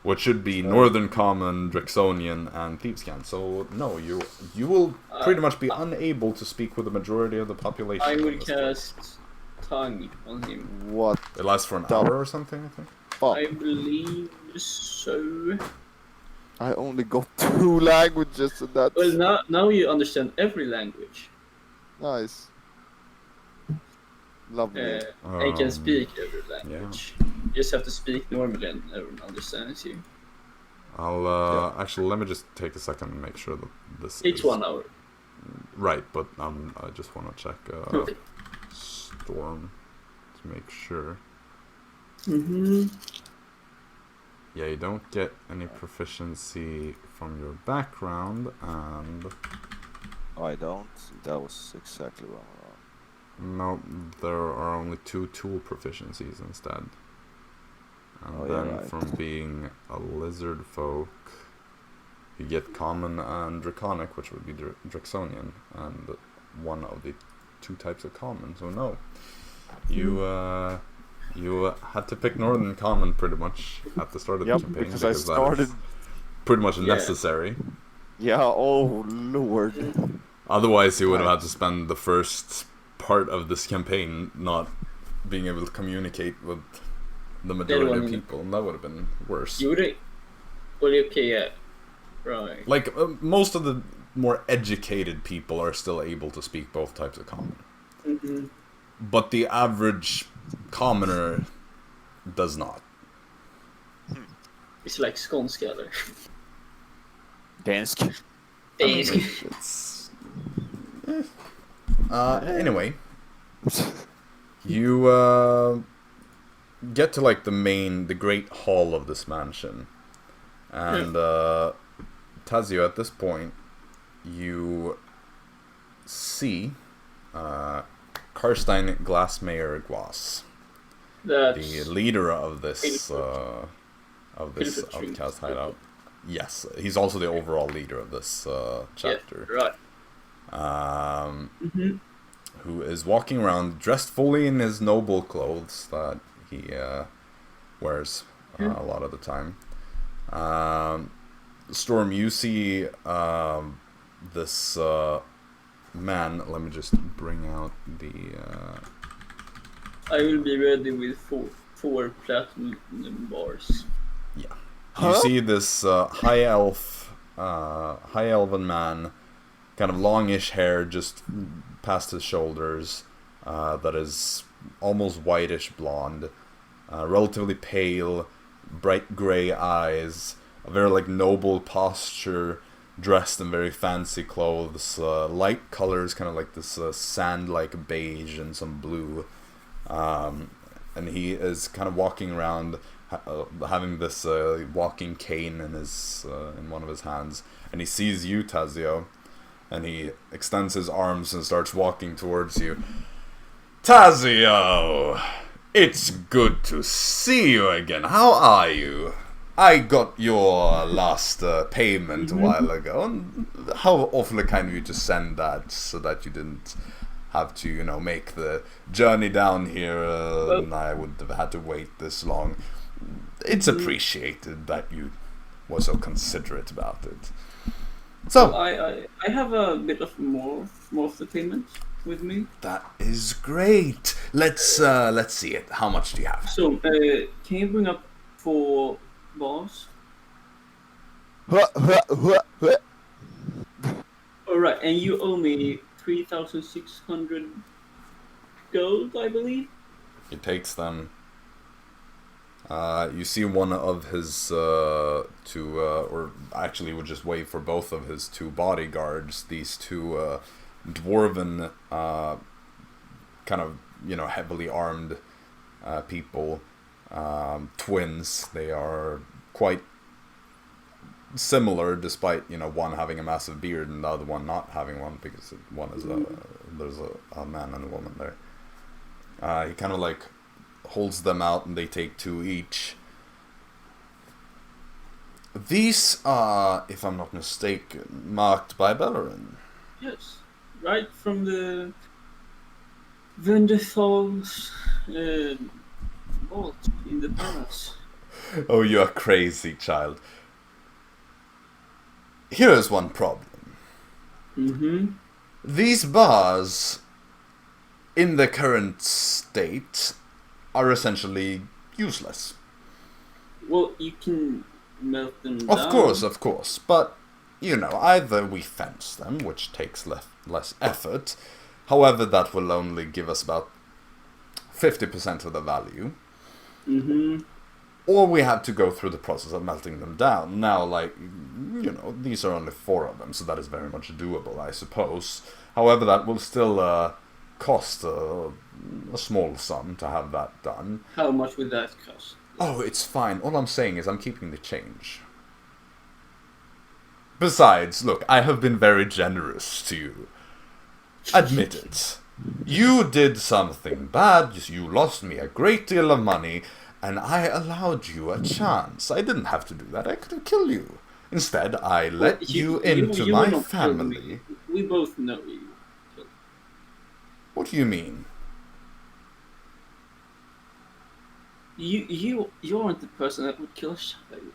Speaker 1: Which should be Northern Common, Draxonian, and Thievescant. So, no, you will pretty much be unable to speak with the majority of the population.
Speaker 3: I would cast tongue on him.
Speaker 2: What?
Speaker 1: It lasts for an hour or something, I think.
Speaker 2: Oh.
Speaker 3: I believe so.
Speaker 2: I only got 2 languages and that's...
Speaker 3: Well, now you understand every language.
Speaker 2: Nice. Lovely.
Speaker 3: And you can speak every language. You just have to speak normally and everyone understands you.
Speaker 1: I'll actually let me just take a second and make sure that this
Speaker 3: It's
Speaker 1: is
Speaker 3: 1 hour.
Speaker 1: right. But I just want to check Storm to make sure. Yeah, you don't get any proficiency from your background, and
Speaker 2: I don't. That was exactly wrong.
Speaker 1: No, there are only 2 tool proficiencies instead. And then
Speaker 2: right.
Speaker 1: from being a Lizardfolk, you get Common and Draconic, which would be Draxonian, and one of the 2 types of Common. So no, you had to pick Northern Common pretty much at the start of the campaign
Speaker 2: because I started
Speaker 1: that is pretty much necessary.
Speaker 2: Yeah, oh lord.
Speaker 1: Otherwise, you would have had to spend the first part of this campaign not being able to communicate with the majority of people, and that would have been worse.
Speaker 3: You would. Well, okay, yeah, right.
Speaker 1: Like most of the more educated people are still able to speak both types of Common, but the average commoner does not.
Speaker 3: It's like skånska eller?
Speaker 2: Dansk.
Speaker 3: Dansk.
Speaker 1: Anyway, you get to like the great hall of this mansion, and Tazio, at this point, you see Karstein Glassmayer Guas, the leader of this outcast hideout. Yes, he's also the overall leader of this chapter.
Speaker 3: Yeah,
Speaker 1: right. Who is walking around dressed fully in his noble clothes that he wears a lot of the time. Storm, you see this man. Let me just bring out the.
Speaker 3: I will be ready with four platinum bars.
Speaker 1: Yeah. You see this high elven man, kind of longish hair just past his shoulders, that is almost whitish blonde, relatively pale, bright grey eyes, a very like noble posture, dressed in very fancy clothes, light colors, kind of like this sand-like beige and some blue, and he is kind of walking around. Having this walking cane in in one of his hands, and he sees you, Tazio, and he extends his arms and starts walking towards you. Tazio, it's good to see you again. How are you? I got your last payment a while ago, and how awfully kind of you to send that so that you didn't have to, make the journey down here, and I wouldn't have had to wait this long. It's appreciated that you were so considerate about it. So
Speaker 3: I have a bit of more of the payment with me.
Speaker 1: That is great. Let's see it. How much do you have?
Speaker 3: So can you bring up 4 bars? All right, and you owe me 3,600 gold, I believe.
Speaker 1: He takes them. You see one of his two, or actually would just wait for both of his 2 bodyguards, these 2 dwarven, kind of, heavily armed people, twins. They are quite similar, despite, one having a massive beard and the other one not having one, because one is there's a man and a woman there. He kind of like holds them out, and they take 2 each. These are, if I'm not mistaken, marked by Barbarian.
Speaker 3: Yes, right from the Wonderfalls vault in the palace.
Speaker 1: Oh, you are crazy, child. Here is one problem. These bars, in the current state, are essentially useless.
Speaker 3: Well, you can melt them down.
Speaker 1: Of course, but, either we fence them, which takes less effort, however, that will only give us about 50% of the value, or we have to go through the process of melting them down. Now, these are only 4 of them, so that is very much doable, I suppose. However, that will still cost a small sum to have that done.
Speaker 3: How much would that cost?
Speaker 1: Oh, it's fine. All I'm saying is I'm keeping the change. Besides, look, I have been very generous to you. Admit it. You did something bad, you lost me a great deal of money, and I allowed you a chance. I didn't have to do that, I could have killed you. Instead, I let you into
Speaker 3: you
Speaker 1: my
Speaker 3: will not kill me.
Speaker 1: family.
Speaker 3: We both know you.
Speaker 1: What do you mean?
Speaker 3: You aren't the person that would kill a child.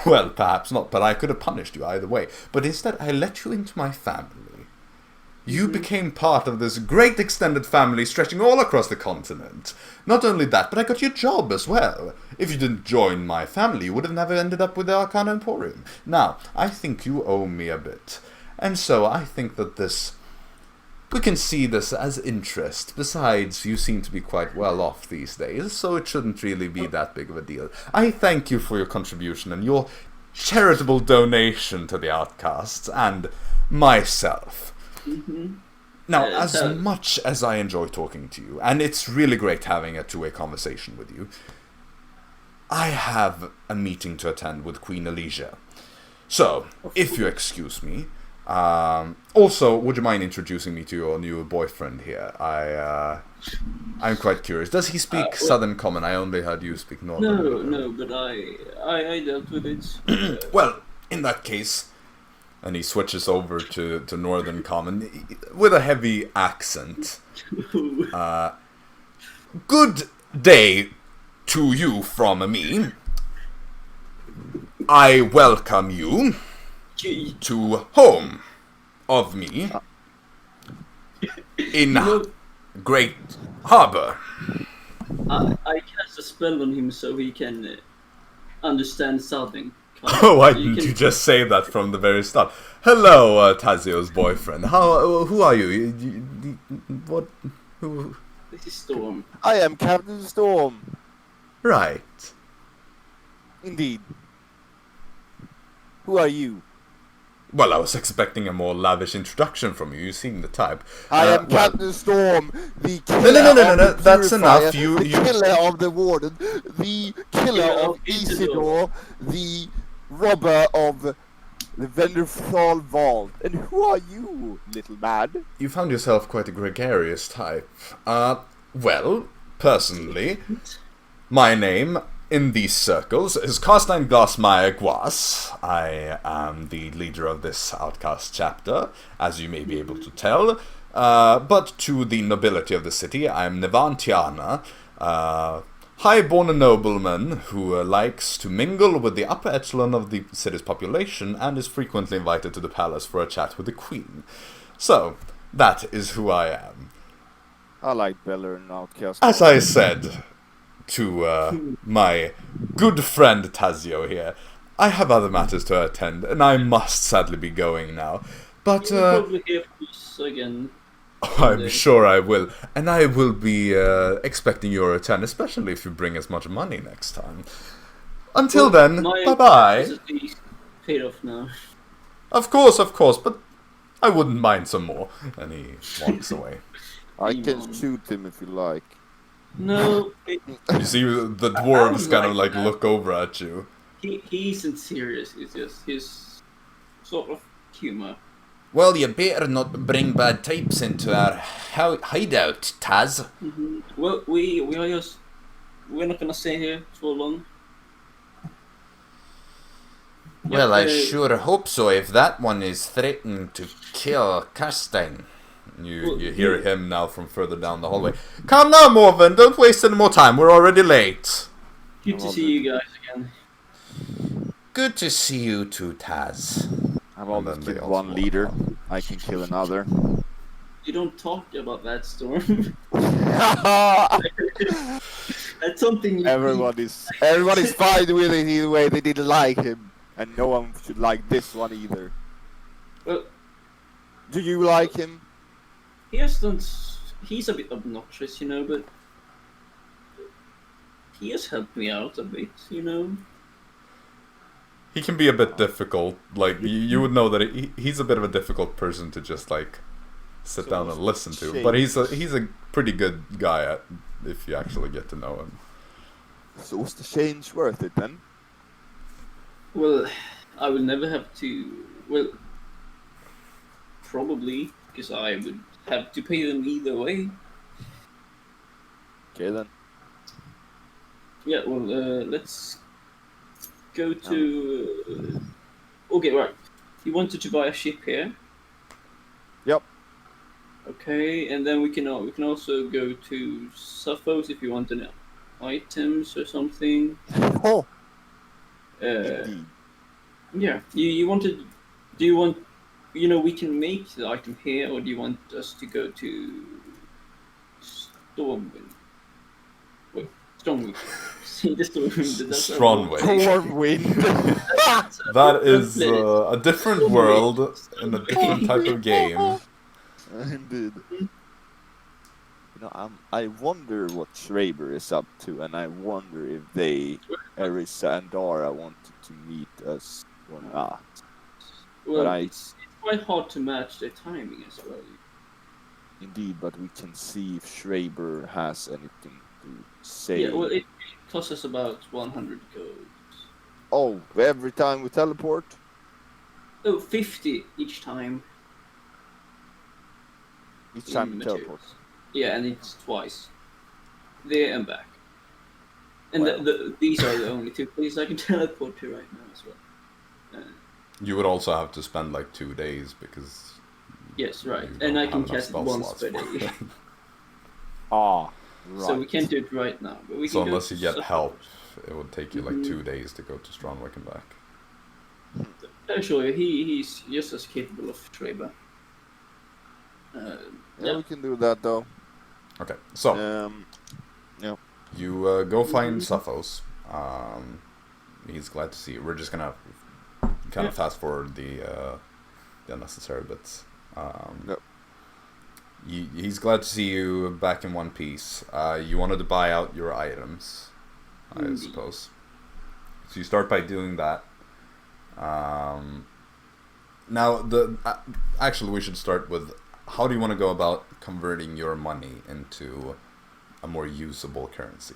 Speaker 1: Well, perhaps not, but I could have punished you either way. But instead, I let you into my family. You became part of this great extended family stretching all across the continent. Not only that, but I got you a job as well. If you didn't join my family, you would have never ended up with the Arcana Emporium. Now, I think you owe me a bit. And so I think that we can see this as interest. Besides, you seem to be quite well off these days, so it shouldn't really be that big of a deal. I thank you for your contribution and your charitable donation to the Outcasts and myself. Now, as much as I enjoy talking to you, and it's really great having a two-way conversation with you, I have a meeting to attend with Queen Alicia. So, if you excuse me, also, would you mind introducing me to your new boyfriend here? I'm quite curious. Does he speak Southern Common? I only heard you speak Northern.
Speaker 3: No, but I dealt with it.
Speaker 1: Well, in that case, and he switches over to Northern Common with a heavy accent. Good day to you from me. I welcome you to home of me in Great Harbor.
Speaker 3: I cast a spell on him so he can understand Southern.
Speaker 1: Oh, why didn't you just say that from the very start? Hello, Tazio's boyfriend. Who are you? What? Who?
Speaker 3: This is Storm.
Speaker 2: I am Captain Storm.
Speaker 1: Right.
Speaker 2: Indeed. Who are you?
Speaker 1: Well, I was expecting a more lavish introduction from you. You seem the type.
Speaker 2: I am
Speaker 1: well,
Speaker 2: Captain Storm, the killer
Speaker 1: No. That's enough.
Speaker 2: the killer of the Warden, the killer of Isidore, the robber of the Venderfall Vault. And who are you, little man?
Speaker 1: You found yourself quite a gregarious type. Well, personally, my name in these circles is Carstein Glasmeyer Guas. I am the leader of this outcast chapter, as you may be able to tell. But to the nobility of the city, I am Nevantiana, high-born nobleman who likes to mingle with the upper echelon of the city's population and is frequently invited to the palace for a chat with the queen. So, that is who I am.
Speaker 2: I like Beller and Outcast.
Speaker 1: As I said to my good friend Tazio here, I have other matters to attend, and I must sadly be going now. But
Speaker 3: You'll probably hear from us again.
Speaker 1: I'm sure I will, and I will be expecting your return, especially if you bring us much money next time. Until then, bye-bye.
Speaker 3: Paid off now.
Speaker 1: Of course, but I wouldn't mind some more. And he walks away.
Speaker 2: I can shoot him if you like.
Speaker 3: No.
Speaker 1: You see the dwarves kind of like look over at you.
Speaker 3: He isn't serious. It's just his sort of humor.
Speaker 4: Well, you better not bring bad types into our hideout, Taz.
Speaker 3: Well, we're not gonna stay here for long.
Speaker 4: Well, I sure hope so, if that one is threatening to kill Carstein.
Speaker 1: You hear him now from further down the hallway. Come now, Morven, don't waste any more time, we're already late.
Speaker 3: Good to see you guys again.
Speaker 4: Good to see you too, Taz.
Speaker 2: I've almost killed one leader. I can kill another.
Speaker 3: You don't talk about that, Storm. That's something.
Speaker 2: Everybody's fine with it either way. They didn't like him, and no one should like this one either.
Speaker 3: Well,
Speaker 2: do you like him?
Speaker 3: He's a bit obnoxious, but he has helped me out a bit,
Speaker 1: He can be a bit difficult. Like, you would know that he's a bit of a difficult person to just, like, sit down and listen to. But he's a pretty good guy if you actually get to know him.
Speaker 2: So was the change worth it, then?
Speaker 3: Well, I will never have to... Well, probably. because I would have to pay them either way.
Speaker 2: Okay then.
Speaker 3: Yeah, well, let's go to... okay, right. You wanted to buy a ship here.
Speaker 2: Yep.
Speaker 3: Okay, and then we can also go to Suffos if you want any items or something.
Speaker 2: Oh.
Speaker 3: Uh,
Speaker 2: Indeed.
Speaker 3: yeah, you wanted... do you want... we can make the item here, or do you want us to go to Stormwind? Wait, Stormwind. See the Stormwind.
Speaker 4: Strongwind.
Speaker 2: Stormwind.
Speaker 4: That is a different world in a different type of game.
Speaker 2: Indeed. I wonder what Schreiber is up to, and I wonder if Arisa and Dara wanted to meet us or not.
Speaker 3: Well,
Speaker 2: But
Speaker 3: it's quite hard to match their timing as well.
Speaker 2: Indeed, but we can see if Schreiber has anything to say.
Speaker 3: Yeah, well, it costs us about 100 gold.
Speaker 2: Oh, every time we teleport?
Speaker 3: Oh, 50 each time.
Speaker 2: Each time we
Speaker 3: materials.
Speaker 2: teleport.
Speaker 3: Yeah, and it's twice. There and back. And
Speaker 2: Well.
Speaker 3: these are the only two places I can teleport to right now as well.
Speaker 1: You would also have to spend like 2 days because.
Speaker 3: Yes, right.
Speaker 1: you
Speaker 3: And
Speaker 1: don't
Speaker 3: I
Speaker 1: have
Speaker 3: can
Speaker 1: enough
Speaker 3: cast it
Speaker 1: spell
Speaker 3: once
Speaker 1: slots
Speaker 3: per
Speaker 1: for
Speaker 3: day.
Speaker 1: it.
Speaker 2: Ah, right.
Speaker 3: So we can't do it right now. But we
Speaker 1: So
Speaker 3: can go
Speaker 1: unless
Speaker 3: to
Speaker 1: you get
Speaker 3: Suffos.
Speaker 1: help, it would take you like
Speaker 3: Mhm.
Speaker 1: 2 days to go to Strongwick and back.
Speaker 3: Actually, he's just as capable of Schreiber.
Speaker 2: Yeah, we can do that though.
Speaker 1: Okay, so
Speaker 2: Yeah.
Speaker 1: you go find Suffos. He's glad to see you. We're just gonna kind of fast forward the unnecessary bits.
Speaker 2: Yep.
Speaker 1: He's glad to see you back in one piece. You wanted to buy out your items, I
Speaker 3: Indeed.
Speaker 1: suppose. So you start by doing that. Now, actually, we should start with how do you want to go about converting your money into a more usable currency?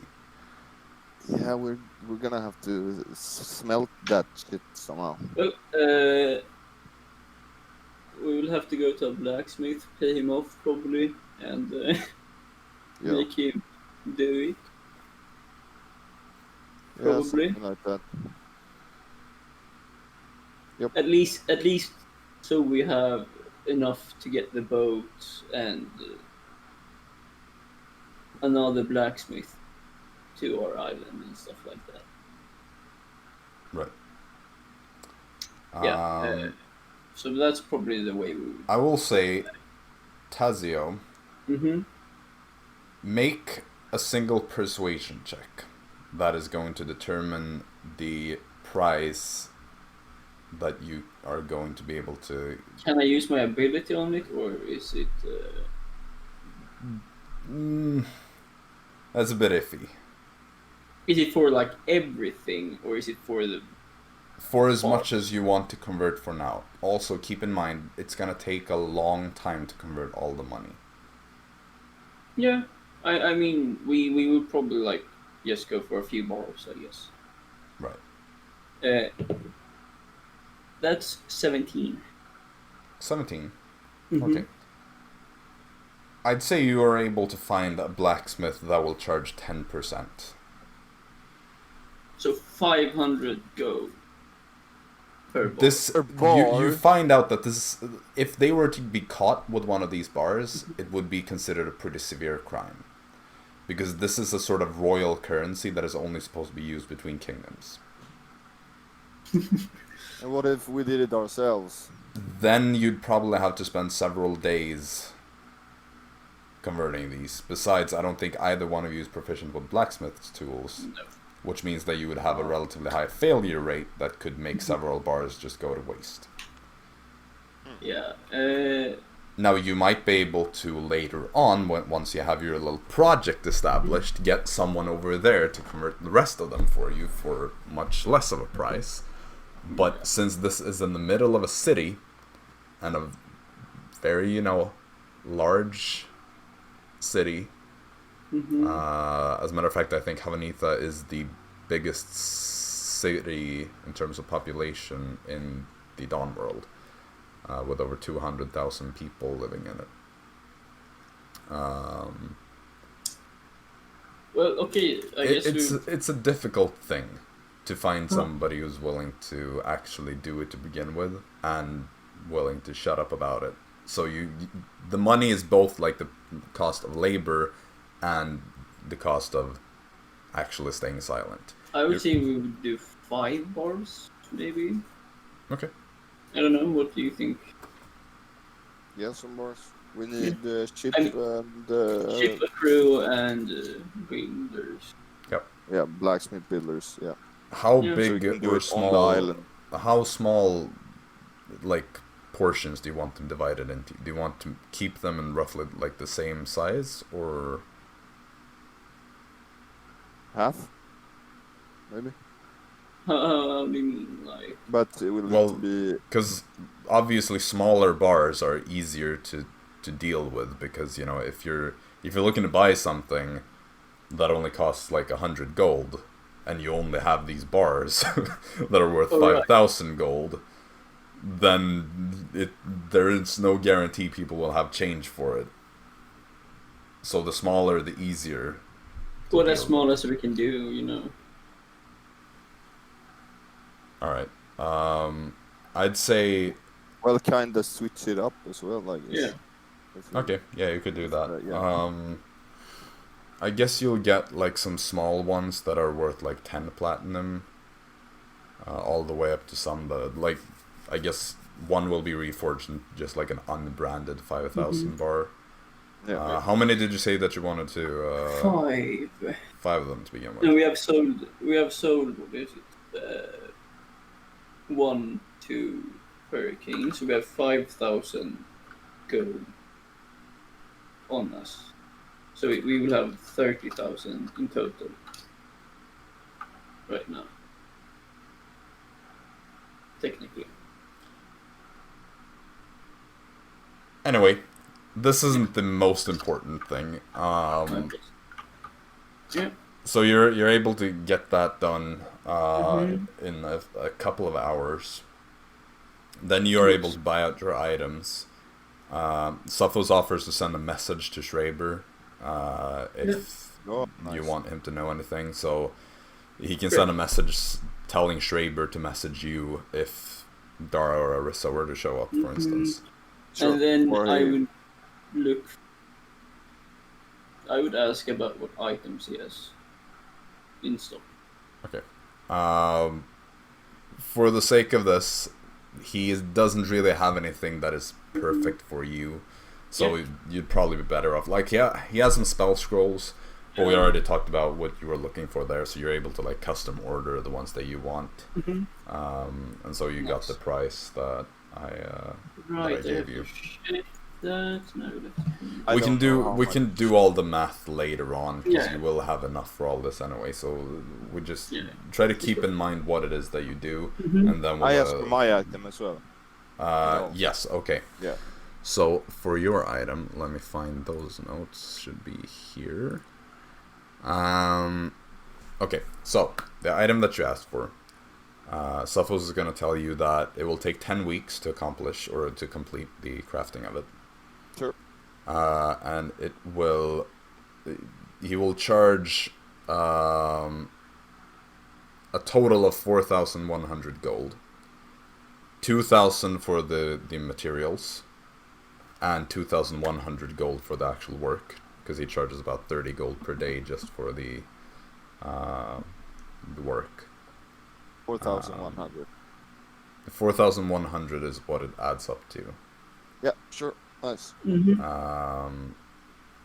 Speaker 2: Yeah, we're gonna have to smelt that shit somehow.
Speaker 3: Well, we will have to go to a blacksmith, pay him off probably, and
Speaker 2: Yeah.
Speaker 3: make him do it.
Speaker 2: Yeah,
Speaker 3: Probably.
Speaker 2: something like that.
Speaker 3: At least, so we have enough to get the boat and another blacksmith to our island and stuff like that.
Speaker 1: Right.
Speaker 3: Yeah. So that's probably the way we would.
Speaker 1: I will say, Tazio,
Speaker 3: Mm-hmm.
Speaker 1: make a single persuasion check. That is going to determine the price that you are going to be able to.
Speaker 3: Can I use my ability on it, or is it?
Speaker 1: That's a bit iffy.
Speaker 3: Is it for like everything, or is it for the?
Speaker 1: For as much as you want to convert for now. Also, keep in mind, it's going to take a long time to convert all the money.
Speaker 3: Yeah, I mean, we would probably like just go for a few bars, I guess.
Speaker 1: Right.
Speaker 3: That's 17.
Speaker 1: 17.
Speaker 3: Mhm.
Speaker 1: Okay. I'd say you are able to find a blacksmith that will charge 10%.
Speaker 3: So 500 gold per bar.
Speaker 1: This you find out that this, if they were to be caught with one of these bars, it would be considered a pretty severe crime, because this is a sort of royal currency that is only supposed to be used between kingdoms.
Speaker 2: And what if we did it ourselves?
Speaker 1: Then you'd probably have to spend several days converting these. Besides, I don't think either one of you is proficient with blacksmith's tools.
Speaker 3: No.
Speaker 1: Which means that you would have a relatively high failure rate that could make several bars just go to waste.
Speaker 3: Yeah.
Speaker 1: Now, you might be able to later on, once you have your little project established, get someone over there to convert the rest of them for you for much less of a price. But since this is in the middle of a city, and a very, large city, as a matter of fact, I think Havanitha is the biggest city in terms of population in the Dawn world. with over 200,000 people living in it.
Speaker 3: Well, okay, I guess
Speaker 1: It's a difficult thing to find somebody who's willing to actually do it to begin with and willing to shut up about it. So the money is both like the cost of labor and the cost of actually staying silent.
Speaker 3: I would say we would do 5 bars, maybe.
Speaker 1: Okay.
Speaker 3: I don't know. What do you think?
Speaker 2: Yeah, some bars. We need ship
Speaker 3: I mean,
Speaker 2: and
Speaker 3: ship, a crew, and builders.
Speaker 2: yeah, blacksmith builders. Yeah.
Speaker 1: How
Speaker 3: Yeah.
Speaker 2: So we
Speaker 1: big
Speaker 2: can do
Speaker 1: or
Speaker 2: it on the
Speaker 1: small?
Speaker 2: island.
Speaker 1: How small, like, portions do you want them divided into? Do you want to keep them in roughly like the same size, or
Speaker 2: Half, maybe.
Speaker 3: How do you mean, like?
Speaker 2: But it will
Speaker 1: Well,
Speaker 2: need to be.
Speaker 1: because obviously smaller bars are easier to deal with, because you know if you're looking to buy something that only costs like 100 gold, and you only have these bars that are worth 5,000 gold, then there is no guarantee people will have change for it. So the smaller, the easier.
Speaker 3: What as small as we can do, you know.
Speaker 1: All right. I'd say.
Speaker 2: Well, kind of switch it up as well, like.
Speaker 3: Yeah.
Speaker 1: Okay. Yeah, you could do that.
Speaker 2: Yeah.
Speaker 1: I guess you'll get like some small ones that are worth like 10 platinum, all the way up to some that like, I guess one will be reforged in just like an unbranded 5,000 bar.
Speaker 2: Yeah.
Speaker 1: How many did you say that you wanted to?
Speaker 3: 5.
Speaker 1: 5 of them to begin with.
Speaker 3: No, we have sold. What is it? 1 to Hurricane, so we have 5,000 gold on us. So we will have 30,000 in total right now. Technically.
Speaker 1: Anyway, this isn't the most important thing.
Speaker 3: Yeah.
Speaker 1: So you're able to get that done in a couple of hours. Then you're able to buy out your items. Suffos offers to send a message to Schreiber if you want him to know anything. So he can send a message telling Schreiber to message you if Dara or Arisa were to show up, for instance.
Speaker 2: Sure.
Speaker 3: And then
Speaker 2: Or
Speaker 3: I
Speaker 2: he-
Speaker 3: would ask about what items he has in stock.
Speaker 1: Okay. For the sake of this, he doesn't really have anything that is perfect for you, so you'd probably be better off. Like, yeah, he has some spell scrolls, but we already talked about what you were looking for there, so you're able to like custom order the ones that you want. And so you got the price that I gave you.
Speaker 3: That no,
Speaker 2: I
Speaker 1: We can
Speaker 2: don't know how
Speaker 1: we
Speaker 2: much-
Speaker 1: can do all the math later on, because
Speaker 3: Yeah.
Speaker 1: you will have enough for all this anyway. So we just
Speaker 3: Yeah.
Speaker 1: try to keep in mind what it is that you do, and then we'll.
Speaker 2: I asked for my item as well.
Speaker 1: Yes. Okay.
Speaker 2: Yeah.
Speaker 1: So for your item, let me find those notes. Should be here. Okay. So the item that you asked for, Suffos is going to tell you that it will take 10 weeks to accomplish or to complete the crafting of it.
Speaker 2: Sure.
Speaker 1: And he will charge a total of 4,100 gold, 2,000 for the materials, and 2,100 gold for the actual work, because he charges about 30 gold per day just for the work.
Speaker 2: 4,100.
Speaker 1: 4,100 is what it adds up to.
Speaker 2: Yeah, sure. Nice.
Speaker 1: And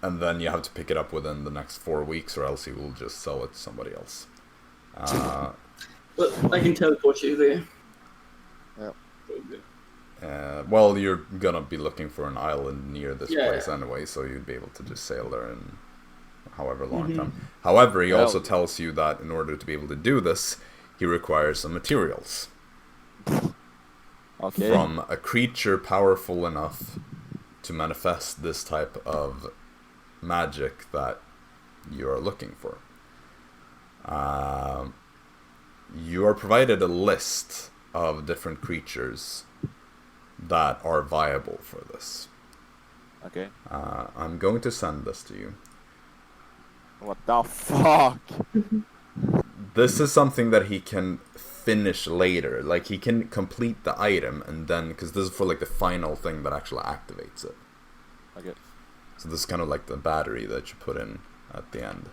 Speaker 1: then you have to pick it up within the next 4 weeks, or else he will just sell it to somebody else.
Speaker 3: But I can teleport you there.
Speaker 2: Yeah.
Speaker 1: Well, you're gonna be looking for an island near this
Speaker 3: Yeah,
Speaker 1: place
Speaker 3: yeah.
Speaker 1: anyway, so you'd be able to just sail there in however long time. However, he also tells you that in order to be able to do this, he requires some materials
Speaker 2: Okay.
Speaker 1: from a creature powerful enough to manifest this type of magic that you are looking for. You are provided a list of different creatures that are viable for this.
Speaker 2: Okay.
Speaker 1: I'm going to send this to you.
Speaker 2: What the fuck?
Speaker 1: This is something that he can finish later. Like, he can complete the item and then, because this is for like the final thing that actually activates it.
Speaker 2: Okay.
Speaker 1: So this is kind of like the battery that you put in at the end.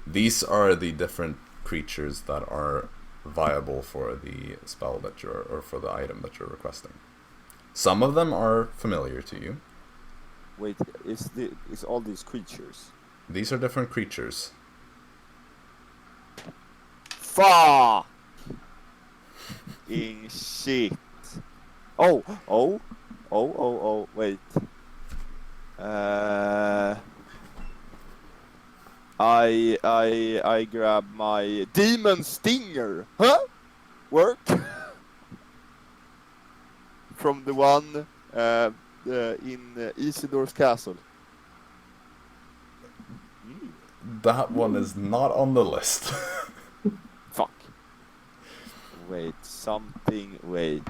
Speaker 1: These are the different creatures that are viable for the spell that you're, or for the item that you're requesting. Some of them are familiar to you.
Speaker 2: Wait, is all these creatures?
Speaker 1: These are different creatures.
Speaker 2: Fuck! Shit. Oh, wait. I grab my demon stinger. Huh? Work? From the one in Isildur's castle.
Speaker 1: That one is not on the list.
Speaker 2: Fuck. Wait, something. Wait.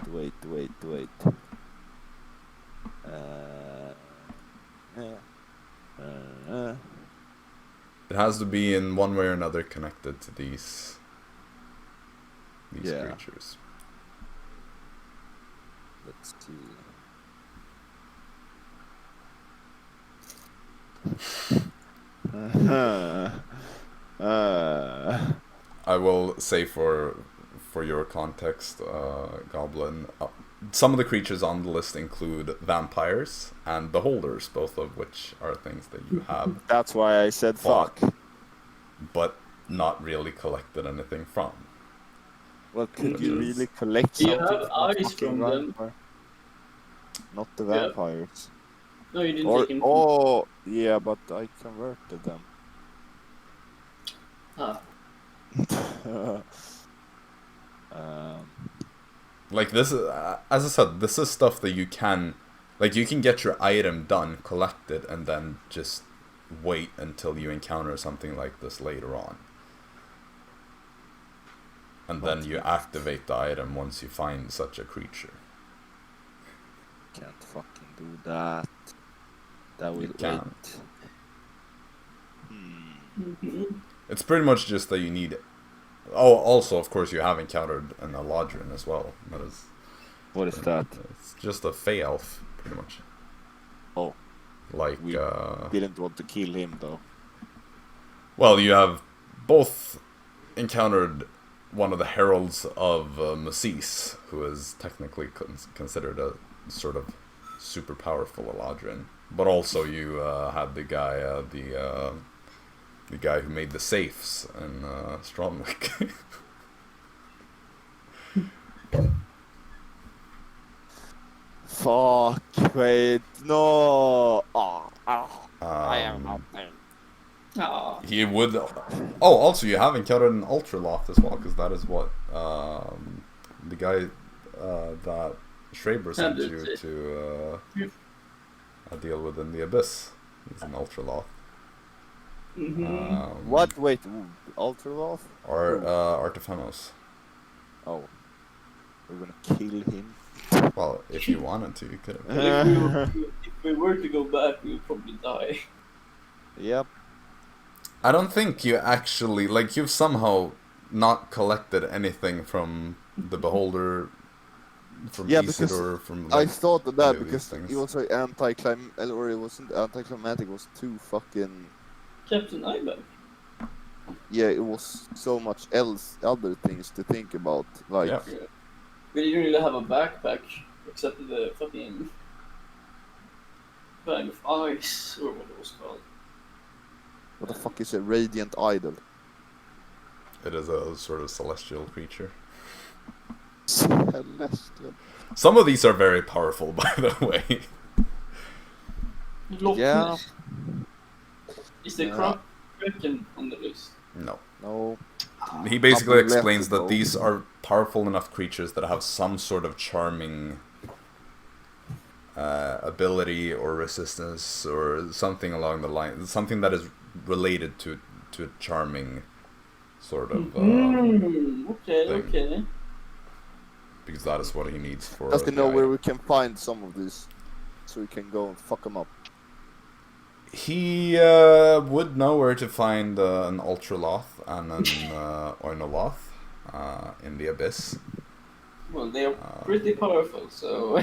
Speaker 1: It has to be in one way or another connected to these
Speaker 2: Yeah.
Speaker 1: creatures.
Speaker 2: Let's see.
Speaker 1: I will say for your context, Goblin, some of the creatures on the list include vampires and beholders, both of which are things that you have,
Speaker 2: That's why I said fuck.
Speaker 1: but not really collected anything from.
Speaker 2: Well, could
Speaker 1: Which
Speaker 2: you
Speaker 1: is-
Speaker 2: really collect
Speaker 3: You
Speaker 2: something
Speaker 3: have
Speaker 2: from a
Speaker 3: eyes
Speaker 2: fucking
Speaker 3: from them.
Speaker 2: vampire? Not the
Speaker 3: Yeah.
Speaker 2: vampires.
Speaker 3: No, you didn't
Speaker 2: Or
Speaker 3: take him.
Speaker 2: yeah, but I converted them.
Speaker 3: Ah,
Speaker 1: Like this, as I said, this is stuff that you can get your item done, collected, and then just wait until you encounter something like this later on. And then you activate the item once you find such a creature.
Speaker 2: Can't fucking do that. That will
Speaker 1: can.
Speaker 2: wait.
Speaker 1: It's pretty much just that you need... Oh, also, of course, you have encountered an Eladrin as well. That is...
Speaker 2: What is that?
Speaker 1: It's just a Fey Elf, pretty much.
Speaker 2: Oh.
Speaker 1: Like,
Speaker 2: We didn't want to kill him though.
Speaker 1: Well, you have both encountered one of the heralds of Masis, who is technically considered a sort of super powerful Eladrin. But also you had the guy, the guy who made the safes in Stromwick.
Speaker 2: Fuck, wait, no! I am out there.
Speaker 3: ah.
Speaker 1: He would... Oh, also you have encountered an Ultraloth as well, because that is what the guy that Schraber sent you to deal with in the Abyss. He's an Ultraloth.
Speaker 2: What? Wait, Ultraloth?
Speaker 1: Or Artefemos.
Speaker 2: Oh. We're gonna kill him.
Speaker 1: Well, if you wanted to, you could have.
Speaker 3: If we were to go back, we would probably die.
Speaker 2: Yep.
Speaker 1: I don't think you actually... Like, you've somehow not collected anything from the Beholder, from
Speaker 2: Yeah,
Speaker 1: Isidore, from...
Speaker 2: I
Speaker 1: Like,
Speaker 2: thought of
Speaker 1: any
Speaker 2: that
Speaker 1: of
Speaker 2: because
Speaker 1: these
Speaker 2: it
Speaker 1: things.
Speaker 2: was like anticlimactic, or it wasn't anticlimactic, it was too fucking...
Speaker 3: Captain Ivan.
Speaker 2: Yeah, it was so much other things to think about, like...
Speaker 1: Yeah.
Speaker 3: Yeah. We didn't really have a backpack, except the fucking bag of ice, or what it was called.
Speaker 2: What the fuck is a radiant idol?
Speaker 1: It is a sort of celestial creature.
Speaker 2: Celestial.
Speaker 1: Some of these are very powerful, by the way.
Speaker 3: Loch
Speaker 2: Yeah.
Speaker 3: Ness. Is the Kraken on the list?
Speaker 1: No.
Speaker 2: No.
Speaker 1: He basically
Speaker 2: Upper left
Speaker 1: explains that
Speaker 2: though.
Speaker 1: these are powerful enough creatures that have some sort of charming ability or resistance or something along the line, something that is related to a charming sort of
Speaker 3: Okay,
Speaker 1: thing.
Speaker 3: okay.
Speaker 1: because that is what he needs for.
Speaker 2: Just to know
Speaker 1: the
Speaker 2: where we can find some of this, so we can go and fuck them up.
Speaker 1: He would know where to find an Ultraloth and an Oinoloth in the Abyss.
Speaker 3: Well, they are pretty powerful, so...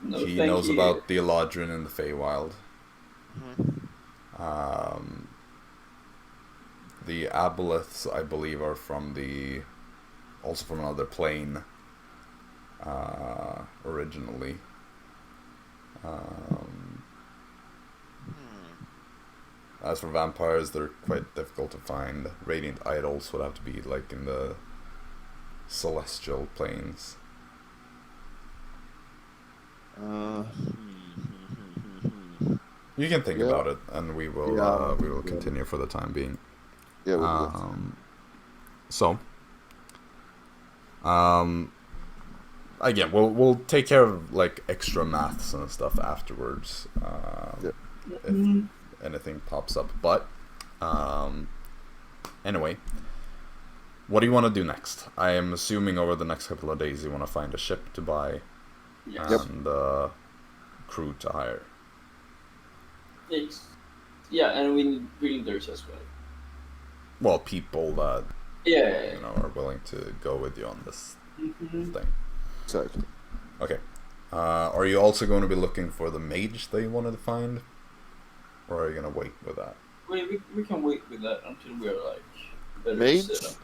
Speaker 3: no,
Speaker 1: He knows about the Eladrin in the Feywild. The Aboleths, I believe, are also from another plane, originally. As for vampires, they're quite difficult to find. Radiant idols would have to be like in the celestial planes. You can think about it, and we will continue for the time being. Again, we'll take care of like extra maths and stuff afterwards. If anything pops up, but anyway, what do you want to do next? I am assuming over the next couple of days you want to find a ship to buy and crew to hire.
Speaker 3: Yeah, and we need builders as well.
Speaker 1: Well, people that are willing to go with you on this thing.
Speaker 2: Exactly.
Speaker 1: Okay. Are you also going to be looking for the mage that you wanted to find? Or are you going to wait with that?
Speaker 3: We can wait with that until we're like better
Speaker 2: mage?
Speaker 3: set up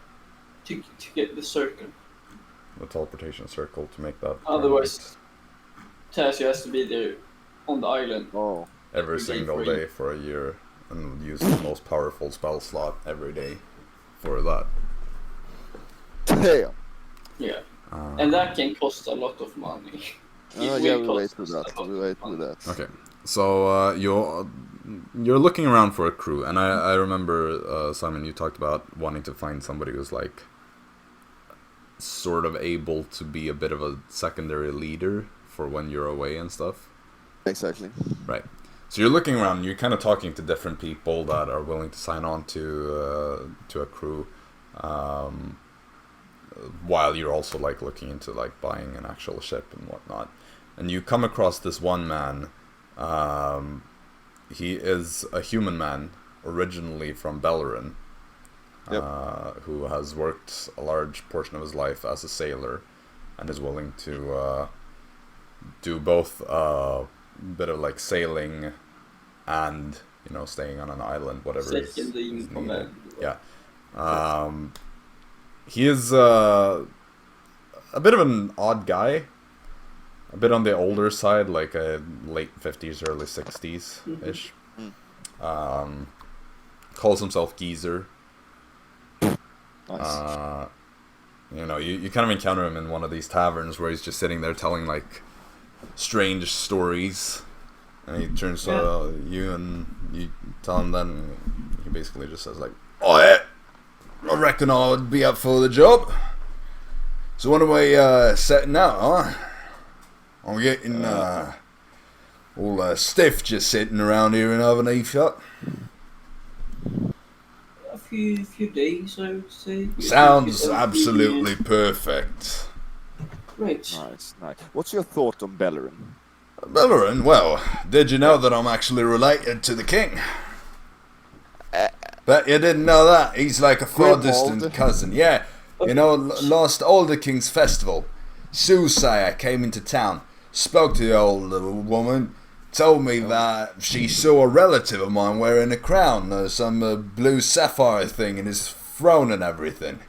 Speaker 3: to get the circle.
Speaker 1: The teleportation circle to make that.
Speaker 3: Otherwise, Tazio has to be there on the island.
Speaker 2: Oh.
Speaker 1: Every single day for a year, and use the most powerful spell slot every day for that.
Speaker 2: Damn.
Speaker 3: Yeah. And that can cost a lot of money.
Speaker 2: We wait with that.
Speaker 1: Okay, so you're looking around for a crew, and I remember Simon, you talked about wanting to find somebody who's like sort of able to be a bit of a secondary leader for when you're away and stuff.
Speaker 2: Exactly.
Speaker 1: Right. So you're looking around, you're kind of talking to different people that are willing to sign on to a crew, while you're also like looking into like buying an actual ship and whatnot. And you come across this one man. He is a human man, originally from Beleren, who has worked a large portion of his life as a sailor, and is willing to do both bit of like sailing and staying on an island, whatever is needed. He is a bit of an odd guy, a bit on the older side, like a late 50s, early 60s ish. Calls himself Geezer.
Speaker 2: Nice.
Speaker 1: You kind of encounter him in one of these taverns where he's just sitting there telling like strange stories, and he turns to you and you tell him. Then he basically just says like, "Oh yeah, I reckon I would be up for the job. So when are we setting out, huh? I'm getting all stiff just sitting around here and having a shot."
Speaker 3: A few days, I would say.
Speaker 1: Sounds absolutely perfect.
Speaker 3: Right.
Speaker 2: Nice. What's your thought on Beleren?
Speaker 1: Beleren, well, did you know that I'm actually related to the king? Bet you didn't know that. He's like a far distant cousin. Yeah, last Older King's festival, Soothsayer came into town, spoke to the old woman, told me that she saw a relative of mine wearing a crown, some blue sapphire thing in his throne and everything.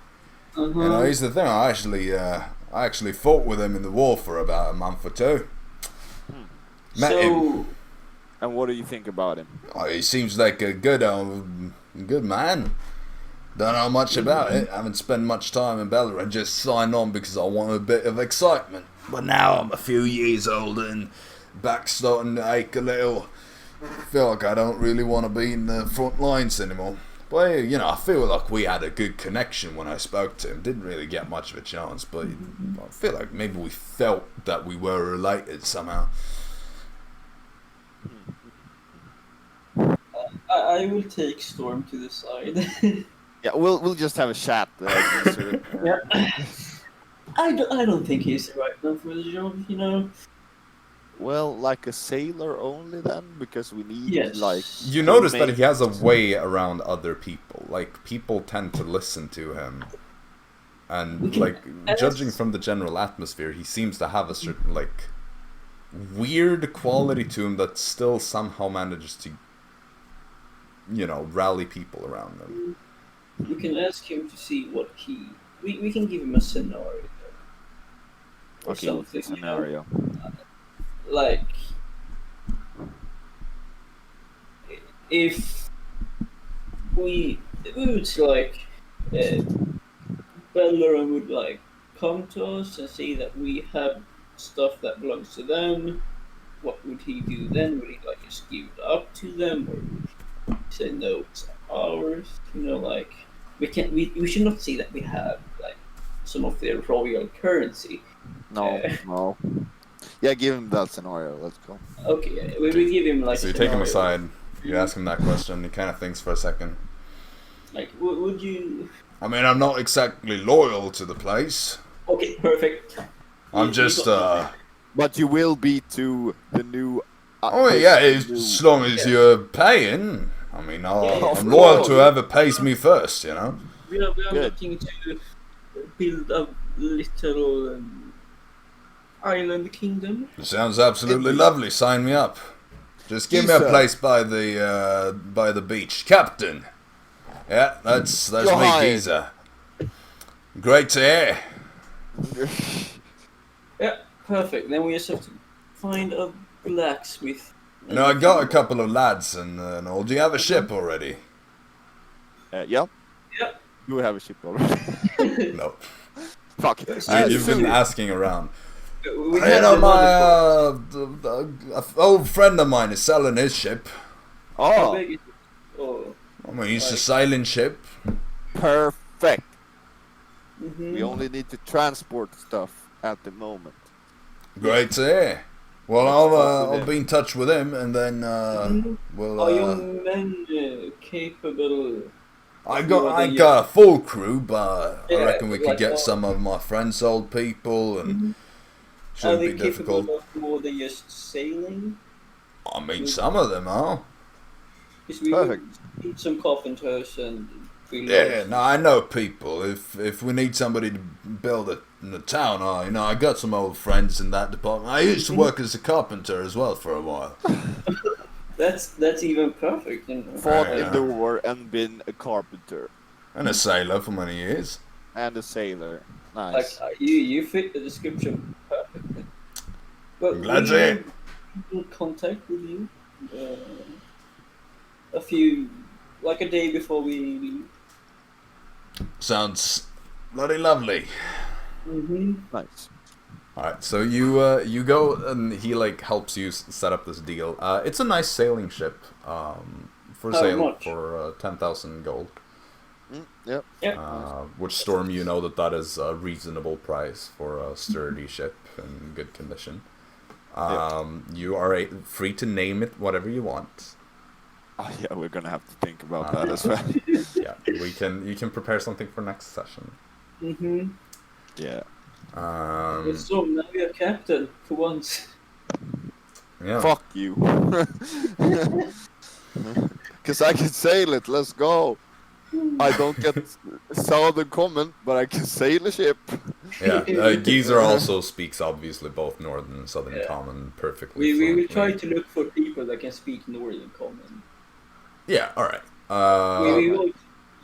Speaker 1: Here's the thing, I actually fought with him in the war for about a month or two. Met him.
Speaker 2: And what do you think about him?
Speaker 1: Oh, he seems like a good man. Don't know much about it. Haven't spent much time in Beleren. Just signed on because I want a bit of excitement. But now I'm a few years older and back's starting to ache a little. Feel like I don't really want to be in the front lines anymore. But I feel like we had a good connection when I spoke to him. Didn't really get much of a chance, but I feel like maybe we felt that we were related somehow.
Speaker 3: I will take Storm to the side.
Speaker 2: Yeah, we'll just have a chat.
Speaker 3: I don't think he's the right man for the job, you know?
Speaker 2: Well, like a sailor only then, because we need
Speaker 3: Yes.
Speaker 2: like.
Speaker 1: You notice that he has a way around other people. Like, people tend to listen to him. And, like, judging from the general atmosphere, he seems to have a certain, like, weird quality to him that still somehow manages to, you know, rally people around him.
Speaker 3: We can ask him to see what he... We can give him a scenario. Or
Speaker 2: Okay,
Speaker 3: something,
Speaker 2: what's the scenario?
Speaker 3: You know? Like... If we would, like... Bellerin would, like, come to us and say that we have stuff that belongs to them, what would he do then? Would he, like, just give it up to them, or would he say no, it's ours? You know, like, we should not say that we have, like, some of their royal currency.
Speaker 2: No. Yeah, give him that scenario. Let's go.
Speaker 3: Okay, yeah, we give him, like,
Speaker 1: So you
Speaker 3: a
Speaker 1: take him
Speaker 3: scenario.
Speaker 1: aside, you ask him that question, he kind of thinks for a second.
Speaker 3: Like, would you...
Speaker 1: I mean, I'm not exactly loyal to the place.
Speaker 3: Okay, perfect.
Speaker 1: I'm just,
Speaker 2: But you will be to the new.
Speaker 1: Oh yeah, as long as you're paying. I mean, I'm loyal to whoever pays me first, you know?
Speaker 3: We are
Speaker 2: Good.
Speaker 3: looking to build a little island kingdom.
Speaker 1: Sounds absolutely lovely. Sign me up. Just give me a
Speaker 2: Geezer.
Speaker 1: place by the beach, Captain. Yeah, that's
Speaker 2: You're
Speaker 1: me,
Speaker 2: hired.
Speaker 1: Geezer. Great to hear.
Speaker 3: Yeah, perfect. Then we just have to find a blacksmith.
Speaker 1: You know, I got a couple of lads and all. Do you have a ship already?
Speaker 2: Yeah.
Speaker 3: Yeah.
Speaker 2: You have a ship already.
Speaker 1: No.
Speaker 2: Fuck.
Speaker 1: You've been asking around.
Speaker 3: We
Speaker 1: You
Speaker 3: have
Speaker 1: know,
Speaker 3: the
Speaker 1: my old friend of mine is selling his ship.
Speaker 3: How
Speaker 2: Oh,
Speaker 3: big is it? Oh.
Speaker 1: I mean, it's a sailing ship.
Speaker 2: perfect.
Speaker 3: Mm-hmm.
Speaker 2: We only need to transport stuff at the moment.
Speaker 1: Great to hear. Well, I'll be in touch with him, and then we'll.
Speaker 3: Are young men capable?
Speaker 1: I got a full crew, but I
Speaker 3: Yeah,
Speaker 1: reckon we could
Speaker 3: like
Speaker 1: get
Speaker 3: all-
Speaker 1: some of my friends, old people, and
Speaker 3: Are
Speaker 1: shouldn't
Speaker 3: they
Speaker 1: be
Speaker 3: capable
Speaker 1: difficult.
Speaker 3: of more than just sailing?
Speaker 1: I mean, some of them are.
Speaker 3: Because we
Speaker 2: Perfect.
Speaker 3: need some carpenters and
Speaker 1: Yeah, no, I know people. If we need somebody to build it in the town, I got some old friends in that department. I used to work as a carpenter as well for a while.
Speaker 3: That's even perfect. You know?
Speaker 2: Fought
Speaker 1: Yeah.
Speaker 2: in the war and been a carpenter
Speaker 1: And a sailor for many years.
Speaker 2: and a sailor.
Speaker 3: Like
Speaker 2: Nice.
Speaker 3: you fit the description perfectly. But
Speaker 1: I'm glad
Speaker 3: we
Speaker 1: to hear.
Speaker 3: in contact with you a few, like a day before we leave.
Speaker 1: Sounds bloody lovely.
Speaker 3: Mm-hmm.
Speaker 2: Nice.
Speaker 1: Alright, so you go and he like helps you set up this deal. It's a nice sailing ship. For
Speaker 3: How
Speaker 1: sale
Speaker 3: much?
Speaker 1: for 10,000 gold.
Speaker 2: Yep.
Speaker 3: Yeah.
Speaker 1: Which Storm, you know that is a reasonable price for a sturdy ship in good condition. You are free to name it whatever you want.
Speaker 2: Oh, yeah, we're gonna have to think about that as well.
Speaker 1: Yeah, you can prepare something for next session.
Speaker 3: Mm-hmm.
Speaker 2: Yeah.
Speaker 3: So now we are captain for once.
Speaker 1: Yeah.
Speaker 2: Fuck you. Cause I can sail it. Let's go. I don't get southern common, but I can sail a ship.
Speaker 1: Yeah, Geezer also speaks obviously both Northern and Southern Common perfectly.
Speaker 3: We will
Speaker 1: fluently.
Speaker 3: try to look for people that can speak Northern Common.
Speaker 1: Yeah, alright.
Speaker 3: We will,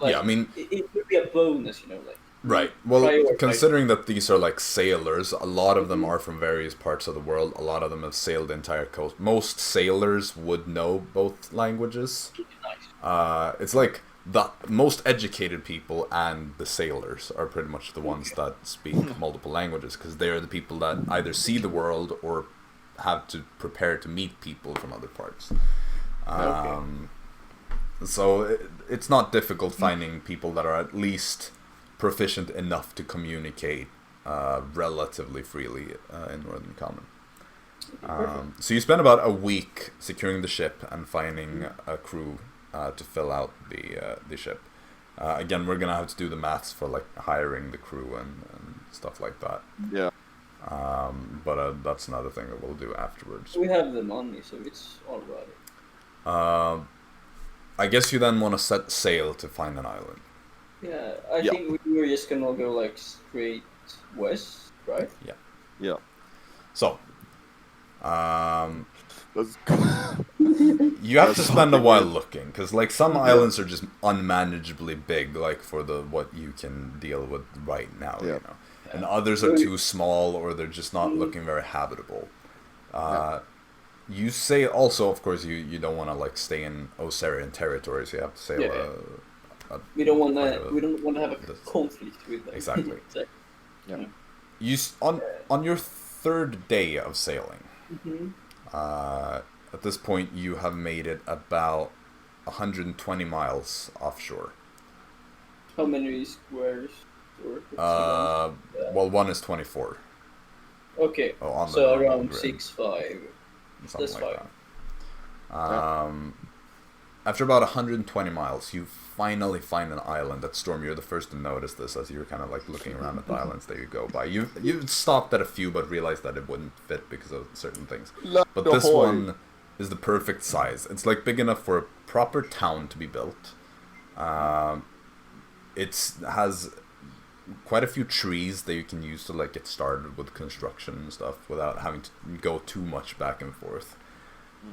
Speaker 3: like,
Speaker 1: yeah, I mean,
Speaker 3: it would be a bonus, you know, like.
Speaker 1: right. Well,
Speaker 3: prioritize.
Speaker 1: considering that these are like sailors, a lot of them are from various parts of the world. A lot of them have sailed the entire coast. Most sailors would know both languages.
Speaker 3: Nice.
Speaker 1: It's like the most educated people and the sailors are pretty much the ones that speak multiple languages, because they are the people that either see the world or have to prepare to meet people from other parts. So it's not difficult finding people that are at least proficient enough to communicate relatively freely in Northern Common. So you spend about a week securing the ship and finding a crew to fill out the ship. Again, we're gonna have to do the maths for like hiring the crew and stuff like that.
Speaker 2: Yeah.
Speaker 1: But that's another thing that we'll do afterwards.
Speaker 3: We have the money, so it's alright.
Speaker 1: I guess you then want to set sail to find an island.
Speaker 3: Yeah, I think we were just gonna go like straight west, right?
Speaker 2: Yeah.
Speaker 1: So,
Speaker 2: Let's go.
Speaker 1: you have to spend a while looking, because like some islands are just unmanageably big, like for what you can deal with right now, you know, and others are too small or they're just not looking very habitable. You say also, of course, you don't want to like stay in Osirian territory, so you have to sail.
Speaker 3: We don't want to have a conflict with them.
Speaker 1: Exactly.
Speaker 2: Yeah.
Speaker 1: You on your third day of sailing. At this point, you have made it about 120 miles offshore.
Speaker 3: How many squares?
Speaker 1: Well, one is 24.
Speaker 3: Okay,
Speaker 1: on
Speaker 3: so
Speaker 1: the
Speaker 3: around
Speaker 1: grid.
Speaker 3: 6'5".
Speaker 1: Something
Speaker 3: That's
Speaker 1: like
Speaker 3: fine.
Speaker 1: that. After about 120 miles, you finally find an island at Storm. You're the first to notice this as you're kind of like looking around at the islands that you go by. You've stopped at a few, but realized that it wouldn't fit because of certain things. But this one is the perfect size. It's like big enough for a proper town to be built. It has quite a few trees that you can use to like get started with construction and stuff without having to go too much back and forth.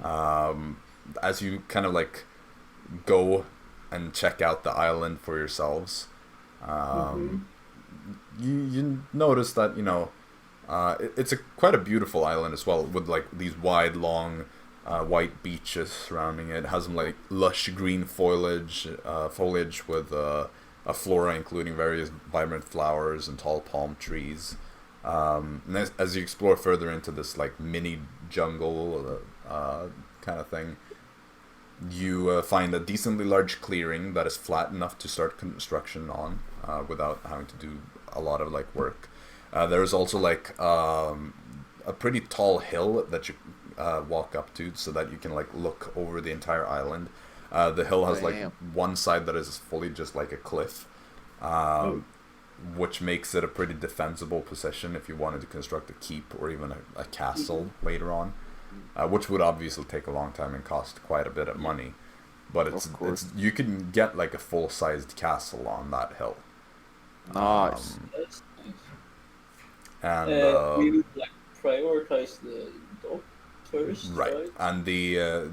Speaker 1: As you kind of like go and check out the island for yourselves, you notice that it's quite a beautiful island as well, with like these wide, long, white beaches surrounding it. It has some like lush green foliage with a flora including various vibrant flowers and tall palm trees. And as you explore further into this like mini jungle kind of thing, you find a decently large clearing that is flat enough to start construction on without having to do a lot of like work. There's also like a pretty tall hill that you walk up to so that you can like look over the entire island. The hill has like one side that is fully just like a cliff, which makes it a pretty defensible position if you wanted to construct a keep or even a castle later on, which would obviously take a long time and cost quite a bit of money. But it's you can get like a full-sized castle on that hill.
Speaker 2: Nice.
Speaker 3: That's nice.
Speaker 1: And
Speaker 3: we would like prioritize the dock first, right?
Speaker 1: And the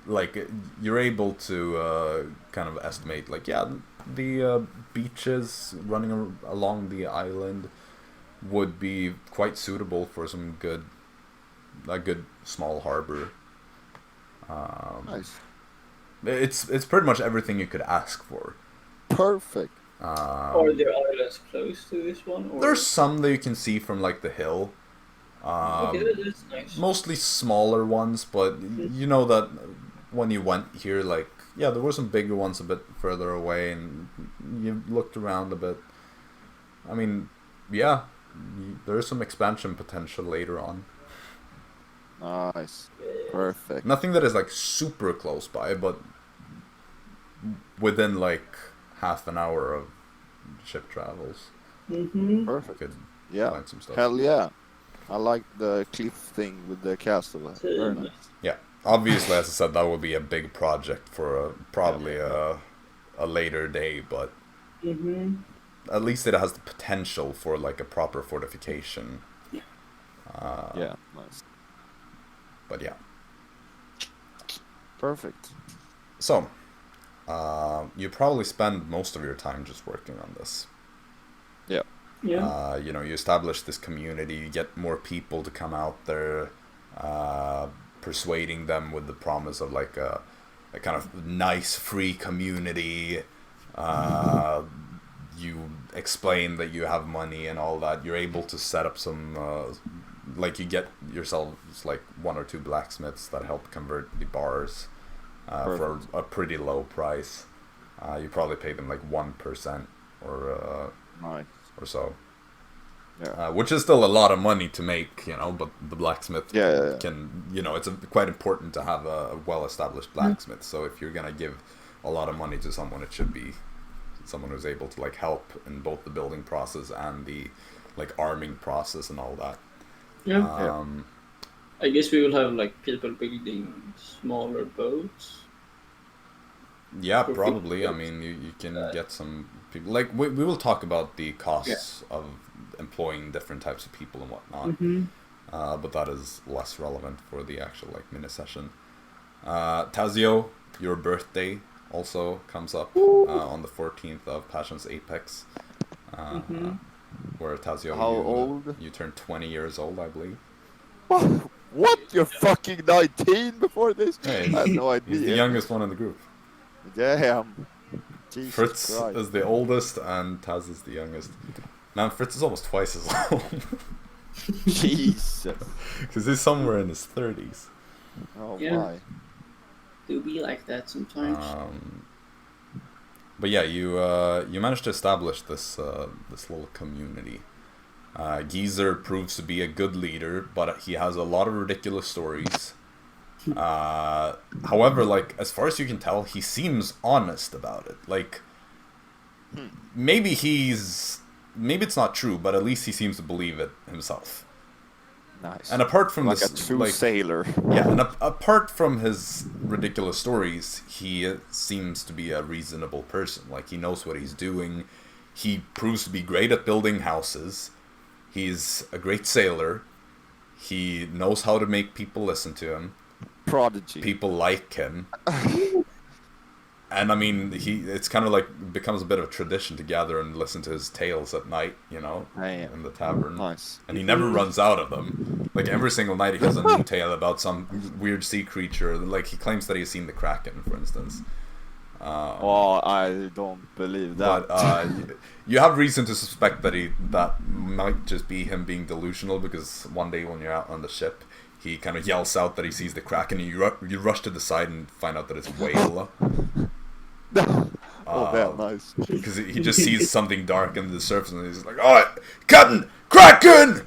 Speaker 1: like you're able to kind of estimate like the beaches running along the island would be quite suitable for a good small harbor.
Speaker 2: Nice.
Speaker 1: It's pretty much everything you could ask for.
Speaker 2: Perfect.
Speaker 3: Are there islands close to this one? Or?
Speaker 1: There's some that you can see from like the hill.
Speaker 3: Okay, that's nice.
Speaker 1: Mostly smaller ones, but you know that when you went here, like there were some bigger ones a bit further away, and you looked around a bit. I mean, there's some expansion potential later on.
Speaker 2: Nice. Perfect.
Speaker 1: Nothing that is like super close by, but within like half an hour of ship travels.
Speaker 2: Perfect.
Speaker 1: Could
Speaker 2: Yeah.
Speaker 1: find some stuff.
Speaker 2: Hell yeah. I like the cliff thing with the castle. Very nice.
Speaker 1: Yeah. Obviously, as I said, that would be a big project for probably a later day, but at least it has the potential for like a proper fortification.
Speaker 2: Yeah, nice.
Speaker 1: But yeah.
Speaker 2: Perfect.
Speaker 1: So, you probably spend most of your time just working on this.
Speaker 2: Yeah.
Speaker 3: Yeah.
Speaker 1: You establish this community, you get more people to come out there, persuading them with the promise of like a kind of nice free community. You explain that you have money and all that. You're able to set up some like you get yourselves like one or two blacksmiths that help convert the bars for a pretty low price. You probably pay them like 1% or
Speaker 2: Nice.
Speaker 1: or so.
Speaker 2: Yeah.
Speaker 1: Which is still a lot of money to make, but the blacksmith
Speaker 2: Yeah.
Speaker 1: can, it's quite important to have a well-established blacksmith. So if you're gonna give a lot of money to someone, it should be someone who's able to like help in both the building process and the like arming process and all that.
Speaker 3: Yeah. I guess we will have like people building smaller boats.
Speaker 1: Yeah, probably. I mean, you can get some people. Like, we will talk about the costs of employing different types of people and whatnot. But that is less relevant for the actual, like, mini session. Tazio, your birthday also comes up on the 14th of Passion's Apex. Where Tazio,
Speaker 2: How old?
Speaker 1: You turned 20 years old, I believe.
Speaker 2: What? You're fucking 19 before this?
Speaker 1: Hey,
Speaker 2: I have no idea.
Speaker 1: He's the youngest one in the group.
Speaker 2: Damn. Jesus
Speaker 1: Fritz
Speaker 2: Christ.
Speaker 1: is the oldest and Taz is the youngest. Man, Fritz is almost twice as old.
Speaker 2: Jesus.
Speaker 1: Because he's somewhere in his 30s.
Speaker 2: Oh
Speaker 3: Yeah. Do be like that sometimes.
Speaker 1: But yeah, you managed to establish this this little community. Geezer proves to be a good leader, but he has a lot of ridiculous stories. However, like, as far as you can tell, he seems honest about it. Like, maybe it's not true, but at least he seems to believe it himself.
Speaker 2: Nice.
Speaker 1: And apart from
Speaker 2: like
Speaker 1: this,
Speaker 2: a true
Speaker 1: like,
Speaker 2: sailor.
Speaker 1: yeah, and apart from his ridiculous stories, he seems to be a reasonable person. Like, he knows what he's doing. He proves to be great at building houses. He's a great sailor. He knows how to make people listen to him.
Speaker 2: Prodigy.
Speaker 1: People like him. And I mean, it's kind of like becomes a bit of a tradition to gather and listen to his tales at night, you know, in the tavern.
Speaker 2: Nice.
Speaker 1: And he never runs out of them. Like, every single night he has a new tale about some weird sea creature. Like, he claims that he's seen the Kraken, for instance.
Speaker 2: Oh, I don't believe that.
Speaker 1: But you have reason to suspect that might just be him being delusional, because one day when you're out on the ship, he kind of yells out that he sees the Kraken, and you rush to the side and find out that it's a whale.
Speaker 2: Oh, damn, nice.
Speaker 1: Because he just sees something dark under the surface, and he's like, "Oh, Captain Kraken!"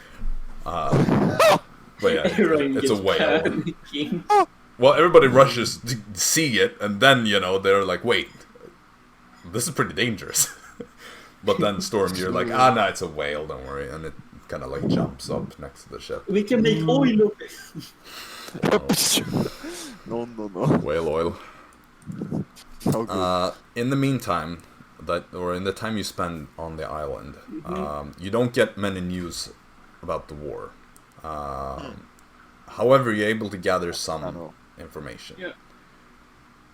Speaker 1: But yeah, it's a whale. Well, everybody rushes to see it, and then, you know, they're like, "Wait, this is pretty dangerous." But then Storm, you're like, "Ah, no, it's a whale. Don't worry," and it kind of like jumps up next to the ship.
Speaker 3: We can make oil of it.
Speaker 2: No.
Speaker 1: Whale oil.
Speaker 2: Okay.
Speaker 1: In the meantime, in the time you spend on the island, you don't get many news about the war. However, you're able to gather some information.
Speaker 3: Yeah.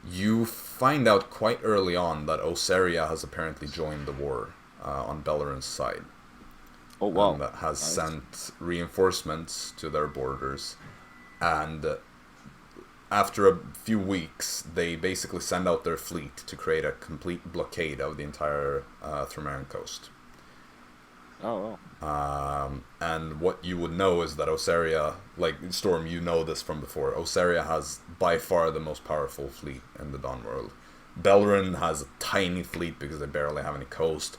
Speaker 1: You find out quite early on that Oseria has apparently joined the war on Bellerin's side.
Speaker 2: Oh, wow.
Speaker 1: And that has sent reinforcements to their borders. And after a few weeks, they basically send out their fleet to create a complete blockade of the entire Thramaran coast.
Speaker 2: Oh,
Speaker 1: And what you would know is that Oseria, like, Storm, you know this from before, Oseria has by far the most powerful fleet in the Dawn World. Bellerin has a tiny fleet because they barely have any coast.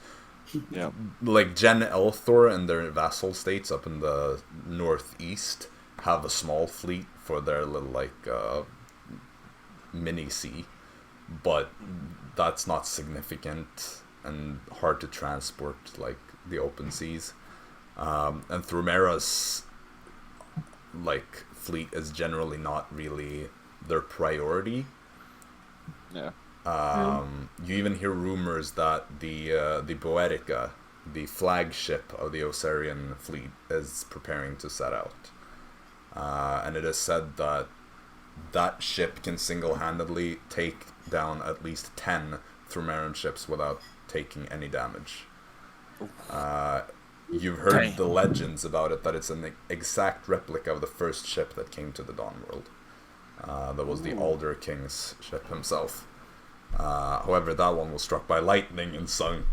Speaker 2: Yeah.
Speaker 1: Like, Gen Elthor and their vassal states up in the northeast have a small fleet for their little, like, mini-sea. But that's not significant and hard to transport, like, the open seas. And Thrumera's, like, fleet is generally not really their priority.
Speaker 2: Yeah.
Speaker 1: You even hear rumors that the Boetica, the flagship of the Oserian fleet, is preparing to set out. And it is said that that ship can single-handedly take down at least 10 Thramaran ships without taking any damage. You've heard the legends about it, that it's an exact replica of the first ship that came to the Dawn World. That was the Alder King's ship himself. However, that one was struck by lightning and sunk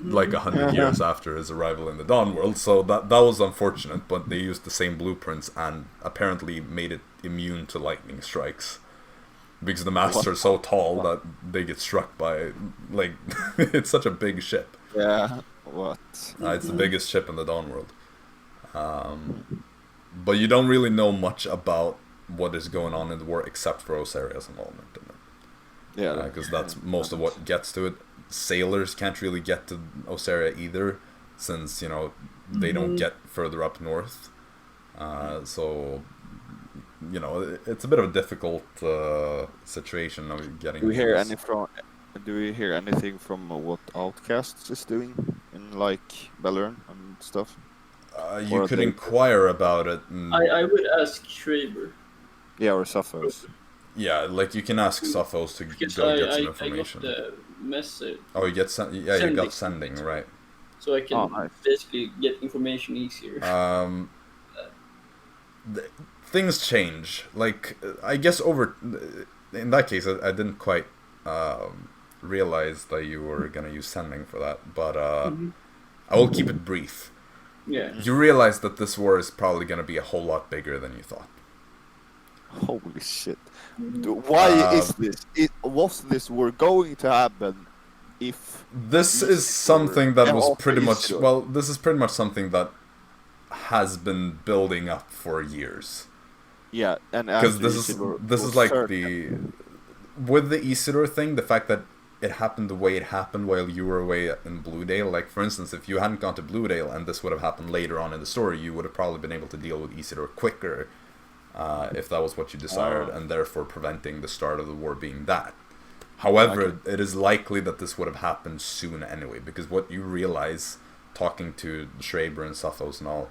Speaker 1: like 100 years after his arrival in the Dawn World. So that was unfortunate, but they used the same blueprints and apparently made it immune to lightning strikes. Because the masts are so tall that they get struck by, like, it's such a big ship.
Speaker 2: Yeah, what?
Speaker 1: It's the biggest ship in the Dawn World. But you don't really know much about what is going on in the war except for Oseria's involvement in it.
Speaker 2: Yeah.
Speaker 1: Because that's most of what gets to it. Sailors can't really get to Oseria either, since, you know, they don't get further up north. So, you know, it's a bit of a difficult situation of getting.
Speaker 2: Do we hear anything from what Outcasts is doing in like Beleren and stuff?
Speaker 1: You could inquire about it. And,
Speaker 3: I would ask Schreiber.
Speaker 2: Yeah, or Sappho's.
Speaker 1: yeah, like you can ask Sappho's to
Speaker 3: Because
Speaker 1: go get some
Speaker 3: I
Speaker 1: information.
Speaker 3: got the message.
Speaker 1: Oh, you get you got sending, right?
Speaker 3: So I can basically get information easier.
Speaker 1: Things change. Like, I guess in that case, I didn't quite realize that you were gonna use sending for that, but I will keep it brief.
Speaker 3: Yeah.
Speaker 1: You realize that this war is probably gonna be a whole lot bigger than you thought.
Speaker 2: Holy shit! Why is this? Was this war going to happen? If
Speaker 1: this is something that was pretty much this is pretty much something that has been building up for years.
Speaker 2: Yeah, and
Speaker 1: because this is like with the Isidore thing, the fact that it happened the way it happened while you were away in Bluedale. Like, for instance, if you hadn't gone to Bluedale and this would have happened later on in the story, you would have probably been able to deal with Isidore quicker, if that was what you desired, and therefore preventing the start of the war being that. However, it is likely that this would have happened soon anyway, because what you realize, talking to Schreiber and Sappho's and all,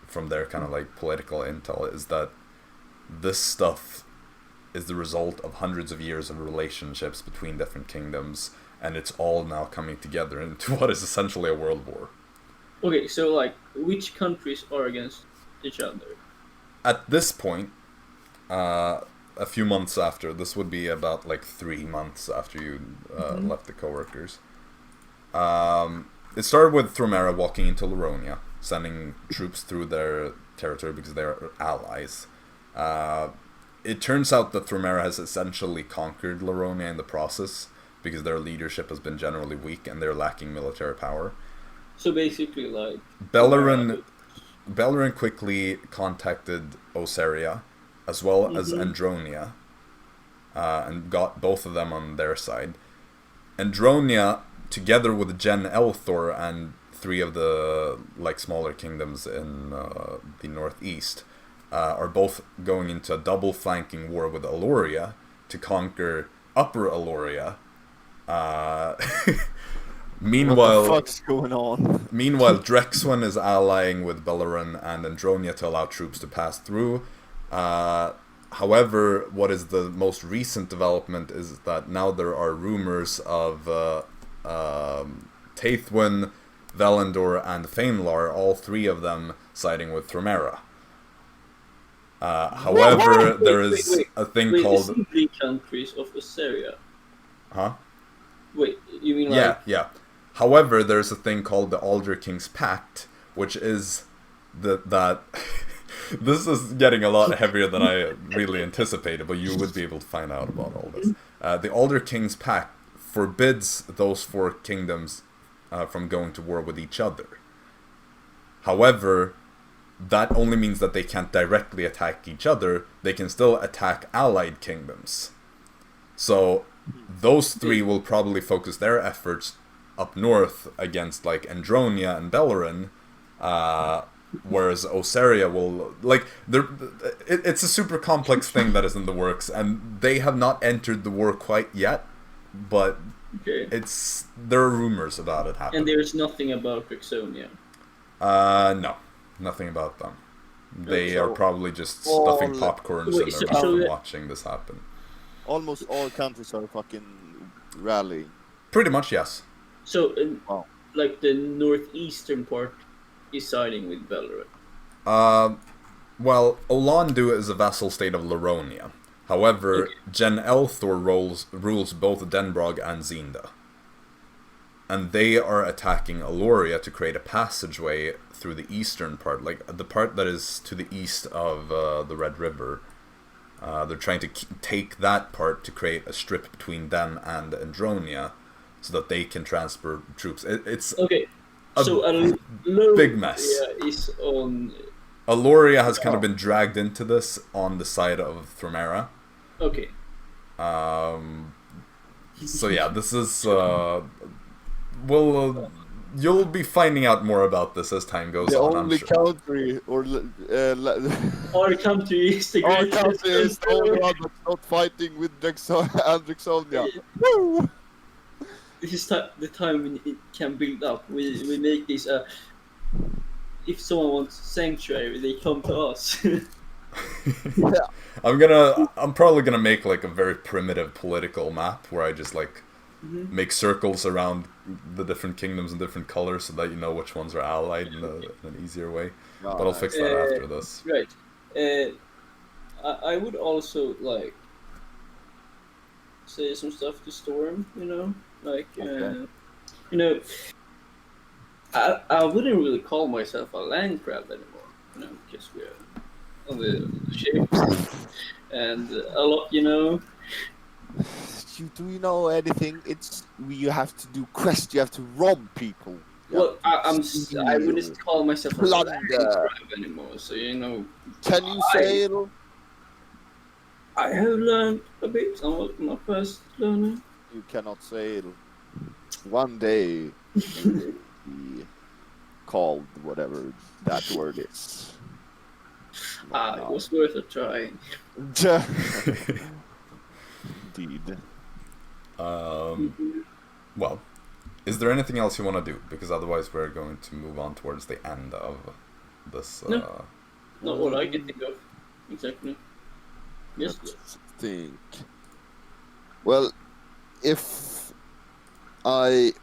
Speaker 1: from their kind of like political intel, is that this stuff is the result of hundreds of years of relationships between different kingdoms, and it's all now coming together into what is essentially a world war.
Speaker 3: Okay, so like, which countries are against each other?
Speaker 1: At this point, a few months after, this would be about like 3 months after you left the coworkers. It started with Thromera walking into Laronia, sending troops through their territory because they're allies. It turns out that Thromera has essentially conquered Laronia in the process, because their leadership has been generally weak and they're lacking military power.
Speaker 3: So basically, like,
Speaker 1: Beleren quickly contacted Oseria, as well as Andronia, and got both of them on their side. Andronia, together with Gen Elthor and 3 of the like smaller kingdoms in the northeast, are both going into a double flanking war with Aloria to conquer Upper Aloria. Meanwhile,
Speaker 2: what the fuck's going on?
Speaker 1: Meanwhile, Drexwan is allying with Beleren and Andronia to allow troops to pass through. However, what is the most recent development is that now there are rumors of Taithwin, Velendor, and Fainlar, all 3 of them siding with Thromera. However, there is a thing called...
Speaker 3: the 3 countries of Oseria.
Speaker 1: Huh?
Speaker 3: Wait, you mean like...
Speaker 1: Yeah. However, there's a thing called the Alder King's Pact, which is that... This is getting a lot heavier than I really anticipated, but you would be able to find out about all this. The Alder King's Pact forbids those 4 kingdoms from going to war with each other. However, that only means that they can't directly attack each other. They can still attack allied kingdoms. So those 3 will probably focus their efforts up north against like Andronia and Beleren, whereas Oseria will like it's a super complex thing that is in the works, and they have not entered the war quite yet, but there are rumors about it happening.
Speaker 3: And there's nothing about Rexonia.
Speaker 1: No, nothing about them. They are probably just stuffing popcorns in their mouth and watching this happen.
Speaker 2: Almost all countries are fucking rallying.
Speaker 1: Pretty much, yes.
Speaker 3: So, like the northeastern part is siding with Beleren.
Speaker 1: Well, Olandu is a vassal state of Laronia. However, Gen Elthor rules both Denbrog and Zinda. And they are attacking Aloria to create a passageway through the eastern part, like the part that is to the east of the Red River. They're trying to take that part to create a strip between them and Andronia, so that they can transfer troops. It's a big mess.
Speaker 3: Is on...
Speaker 1: Aloria has kind of been dragged into this on the side of Thromera.
Speaker 3: Okay.
Speaker 1: So yeah, this is you'll be finding out more about this as time goes
Speaker 2: The
Speaker 1: on.
Speaker 2: only
Speaker 1: I'm sure.
Speaker 2: country, or
Speaker 3: Our country is the
Speaker 2: our
Speaker 3: greatest
Speaker 2: country is the only one that's not fighting with Jaxsonia. Woo!
Speaker 3: This is the time when it can build up. We make this. If someone wants sanctuary, they come to us.
Speaker 2: Yeah.
Speaker 1: I'm probably gonna make like a very primitive political map where I just like make circles around the different kingdoms in different colors so that you know which ones are allied in an easier way. But I'll fix that after this.
Speaker 3: Right. I would also like say some stuff to Storm. Like
Speaker 2: Okay.
Speaker 3: I wouldn't really call myself a land crab anymore. Because we're on the ship and a lot.
Speaker 2: Do you know anything? You have to do quest. You have to rob people.
Speaker 3: Well, I wouldn't call myself a land
Speaker 2: Plunder.
Speaker 3: crab anymore. So
Speaker 2: Can you sail?
Speaker 3: I have learned a bit. I'm not first learner.
Speaker 2: You cannot sail. One day you will be called whatever that word is.
Speaker 3: It was worth a try.
Speaker 2: Indeed.
Speaker 1: Well, is there anything else you want to do? Because otherwise we're going to move on towards the end of this.
Speaker 3: No. Not what I can think of. Exactly. Yes.
Speaker 2: Let's think. Well, if I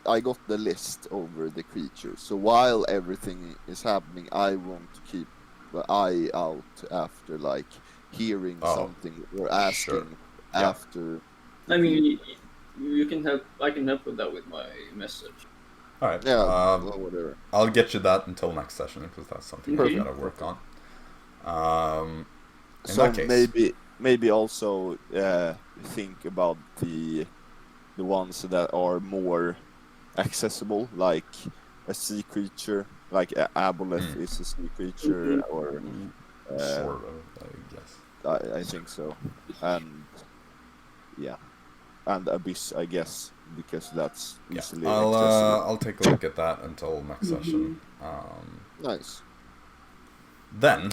Speaker 2: I got the list over the creatures. So while everything is happening, I want to keep the eye out after like hearing something or asking after.
Speaker 3: I mean, you can help. I can help with that with my message.
Speaker 1: All right.
Speaker 2: Yeah. Well, whatever.
Speaker 1: I'll get you that until next session because that's something we gotta work on. In
Speaker 2: So
Speaker 1: that case,
Speaker 2: maybe also think about the ones that are more accessible, like a sea creature, like Aboleth is a sea creature, or
Speaker 1: sort of, I guess.
Speaker 2: I think so, and and Abyss, I guess, because that's easily accessible.
Speaker 1: I'll take a look at that until next session.
Speaker 2: Nice.
Speaker 1: Then,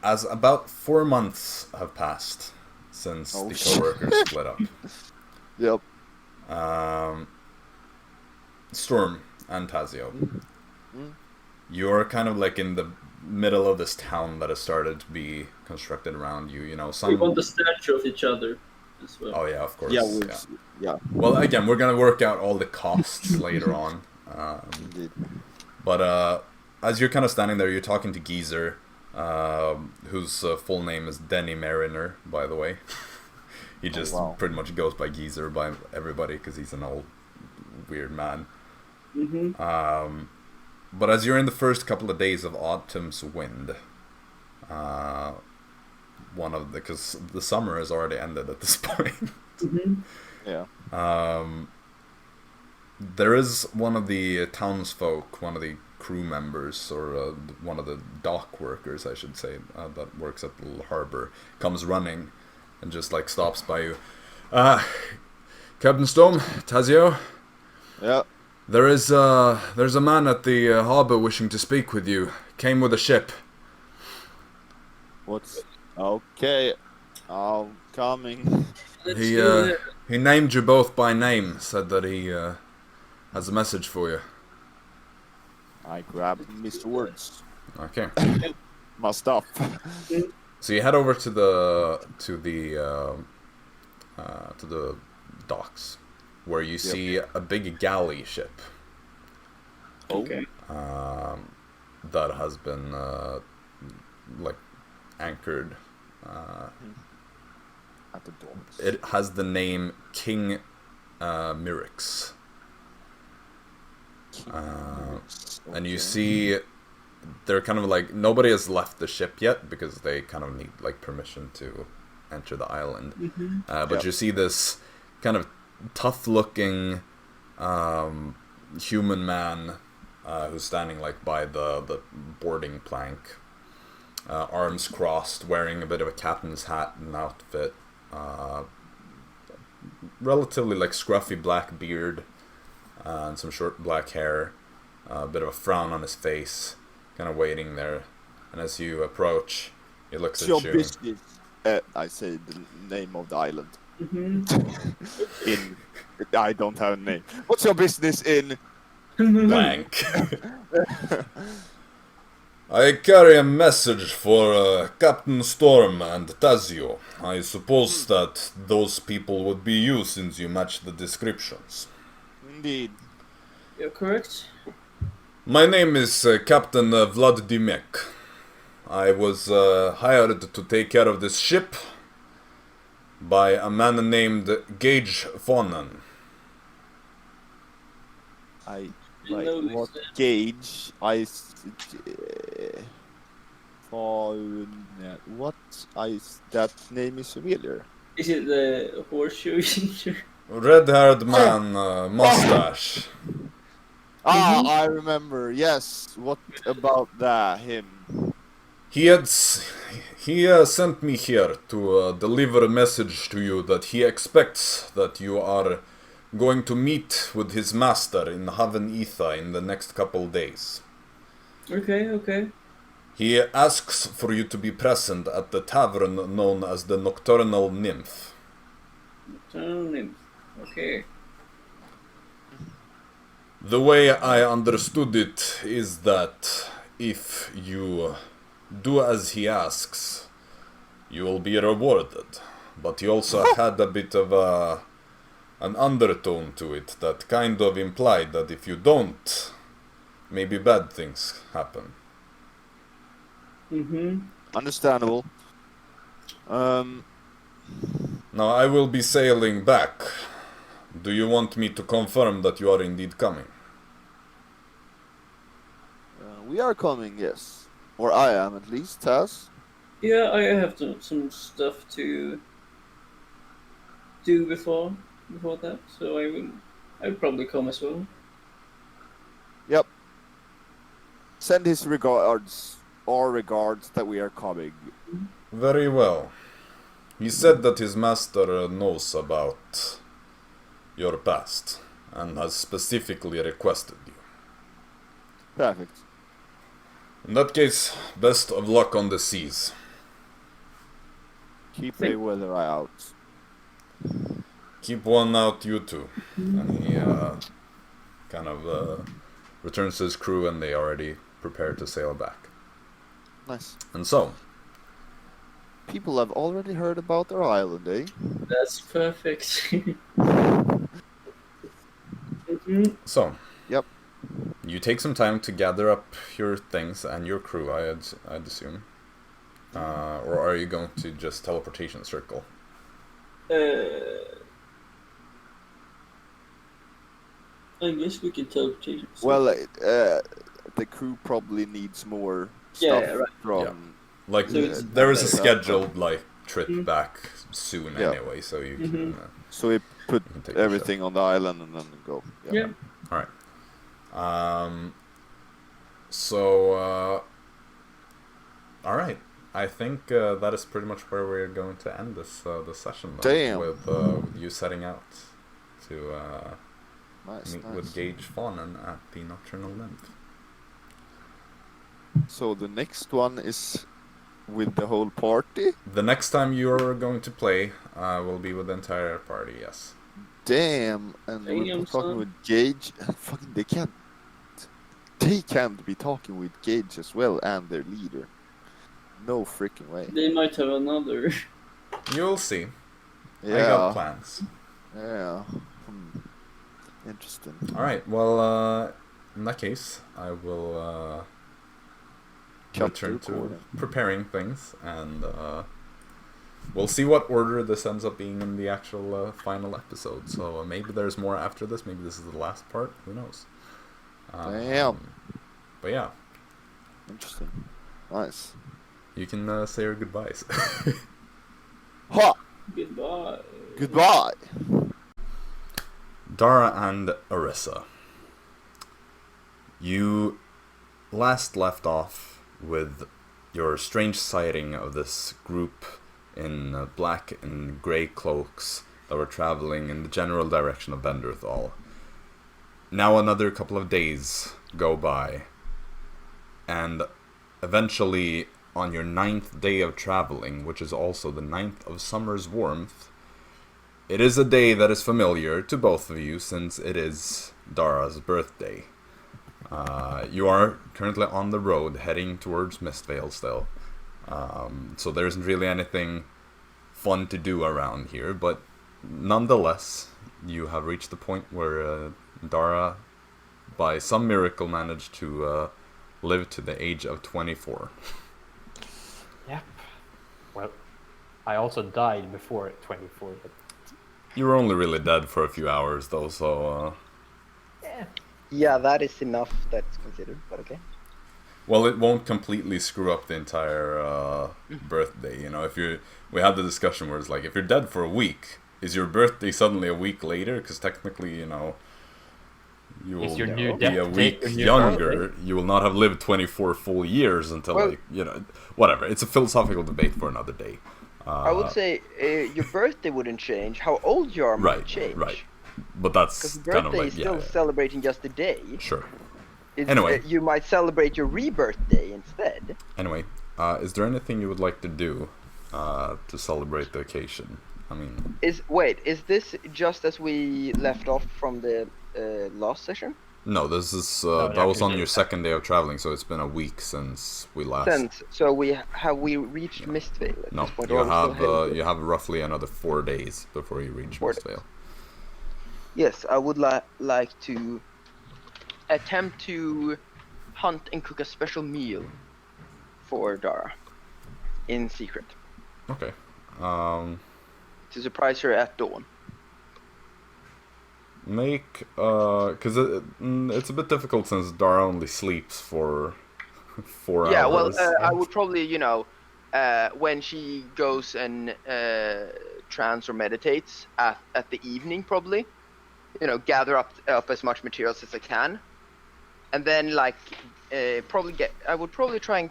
Speaker 1: as about 4 months have passed since the co-workers split up,
Speaker 2: Yep.
Speaker 1: Storm and Tazio, you're kind of like in the middle of this town that has started to be constructed around you.
Speaker 3: We want a statue of each other as well.
Speaker 1: Oh yeah, of course.
Speaker 2: Yeah.
Speaker 1: Well, again, we're gonna work out all the costs later on.
Speaker 2: Indeed.
Speaker 1: But as you're kind of standing there, you're talking to Geezer, whose full name is Denny Mariner, by the way. He just pretty much goes by Geezer by everybody because he's an old weird man. But as you're in the first couple of days of Autumn's Wind, because the summer has already ended at this point.
Speaker 2: Yeah.
Speaker 1: There is one of the townsfolk, one of the crew members, or one of the dock workers, I should say, that works at the little harbor, comes running and just like stops by you. Captain Storm, Tazio?
Speaker 2: Yeah.
Speaker 1: There's a man at the harbor wishing to speak with you. Came with a ship.
Speaker 2: Okay? I'm coming.
Speaker 1: He named you both by name. Said that he has a message for you.
Speaker 2: I grabbed Mr. Words.
Speaker 1: Okay.
Speaker 2: My stuff.
Speaker 1: So you head over to the docks, where you see a big galley ship.
Speaker 3: Okay.
Speaker 1: That has been anchored.
Speaker 2: At the doors.
Speaker 1: It has the name King Myrix. And you see they're kind of like, nobody has left the ship yet because they kind of need like permission to enter the island. But you see this kind of tough looking human man who's standing like by the boarding plank, arms crossed, wearing a bit of a captain's hat and outfit, Relatively like scruffy black beard and some short black hair, a bit of a frown on his face, kind of waiting there. And as you approach, he looks
Speaker 2: It's
Speaker 1: at
Speaker 2: your
Speaker 1: you.
Speaker 2: business. I say the name of the island. I don't have a name. What's your business in?
Speaker 1: Blank. I carry a message for Captain Storm and Tazio. I suppose that those people would be you since you match the descriptions.
Speaker 2: Indeed.
Speaker 3: You're correct.
Speaker 1: My name is Captain Vladimir. I was hired to take care of this ship by a man named Gage Fonan.
Speaker 2: What gauge? That name is familiar.
Speaker 3: Is it the horseshoe?
Speaker 1: Red-haired man, mustache.
Speaker 2: I remember. Yes. What about him?
Speaker 1: He sent me here to deliver a message to you that he expects that you are going to meet with his master in Haven Etha in the next couple days.
Speaker 3: Okay.
Speaker 1: He asks for you to be present at the tavern known as the Nocturnal Nymph.
Speaker 3: Nocturnal Nymph. Okay.
Speaker 1: The way I understood it is that if you do as he asks, you will be rewarded. But he also had a bit of an undertone to it that kind of implied that if you don't, maybe bad things happen.
Speaker 2: Understandable.
Speaker 1: Now I will be sailing back. Do you want me to confirm that you are indeed coming?
Speaker 2: We are coming, yes. Or I am, at least, Taz.
Speaker 3: Yeah, I have some stuff to do before that, so I'll probably come as well.
Speaker 2: Yep. Send his regards, or regards that we are coming.
Speaker 1: Very well. He said that his master knows about your past and has specifically requested you.
Speaker 2: Perfect.
Speaker 1: In that case, best of luck on the seas.
Speaker 2: Keep the weather eye out.
Speaker 1: Keep one out, you two. And he kind of returns to his crew, and they already prepare to sail back.
Speaker 2: Nice.
Speaker 1: And so,
Speaker 2: people have already heard about our island, eh?
Speaker 3: That's perfect.
Speaker 1: So,
Speaker 2: yep.
Speaker 1: You take some time to gather up your things and your crew, I'd assume. Or are you going to just teleportation circle?
Speaker 3: I guess we can teleportation circle.
Speaker 2: Well, the crew probably needs more stuff from...
Speaker 1: Yeah. Like, so there is a scheduled, trip back soon anyway, so you can...
Speaker 2: so we put everything on the island and then go.
Speaker 3: Yeah.
Speaker 1: Alright. Alright. I think that is pretty much where we're going to end this session, though.
Speaker 2: Damn.
Speaker 1: With you setting out to meet
Speaker 2: nice.
Speaker 1: with Gage Fawnen at the Nocturnal Nymph.
Speaker 2: So the next one is with the whole party?
Speaker 1: The next time you're going to play will be with the entire party, yes.
Speaker 2: Damn, and we're talking with Gage. Fucking, they can't be talking with Gage as well, and their leader. No freaking way.
Speaker 3: They might have another.
Speaker 1: You'll see.
Speaker 2: Yeah.
Speaker 1: I got plans.
Speaker 2: Yeah. Interesting.
Speaker 1: Alright, well, in that case, I will return to preparing things, and we'll see what order this ends up being in the actual final episode. So maybe there's more after this, maybe this is the last part, who knows.
Speaker 2: Damn.
Speaker 1: But yeah.
Speaker 2: Interesting. Nice.
Speaker 1: You can say your goodbyes.
Speaker 2: Ha!
Speaker 3: Goodbye.
Speaker 2: Goodbye.
Speaker 1: Dara and Arisa. You last left off with your strange sighting of this group in black and grey cloaks that were traveling in the general direction of Benderthal. Now another couple of days go by, and eventually on your 9th day of traveling, which is also the 9th of summer's warmth, it is a day that is familiar to both of you since it is Dara's birthday. You are currently on the road heading towards Mistvale still. So there isn't really anything fun to do around here, but nonetheless, you have reached the point where Dara, by some miracle, managed to live to the age of 24.
Speaker 5: Yep. Well, I also died before 24, but...
Speaker 1: You were only really dead for a few hours, though, so...
Speaker 6: Yeah, that is enough that's considered, but okay.
Speaker 1: Well, it won't completely screw up the entire birthday, you know. We had the discussion where it's like, if you're dead for a week, is your birthday suddenly a week later? Because technically, you know, you will be a week younger. You will not have lived 24 full years until, like, you know, whatever. It's a philosophical debate for another day.
Speaker 6: I would say your birthday wouldn't change. How old you are might change.
Speaker 1: Right. But that's
Speaker 6: because
Speaker 1: kind of
Speaker 6: birthday
Speaker 1: like,
Speaker 6: is still celebrating just a day.
Speaker 1: Sure.
Speaker 6: Anyway, you might celebrate your rebirth day instead.
Speaker 1: Anyway, is there anything you would like to do to celebrate the occasion? I mean, is
Speaker 6: this just as we left off from the last session?
Speaker 1: No, this is that was on your 2nd day of traveling, so it's been a week since we last.
Speaker 6: So we reached Mistvale at this point?
Speaker 1: You have roughly another 4 days before you reach Mistvale.
Speaker 6: Yes, I would like to attempt to hunt and cook a special meal for Dara in secret.
Speaker 1: Okay.
Speaker 6: To surprise her at dawn.
Speaker 1: Make because it's a bit difficult since Dara only sleeps for 4 hours.
Speaker 6: Yeah, well, I would probably, when she goes and trance or meditates at the evening, probably, gather up as much materials as I can, and then I would probably try and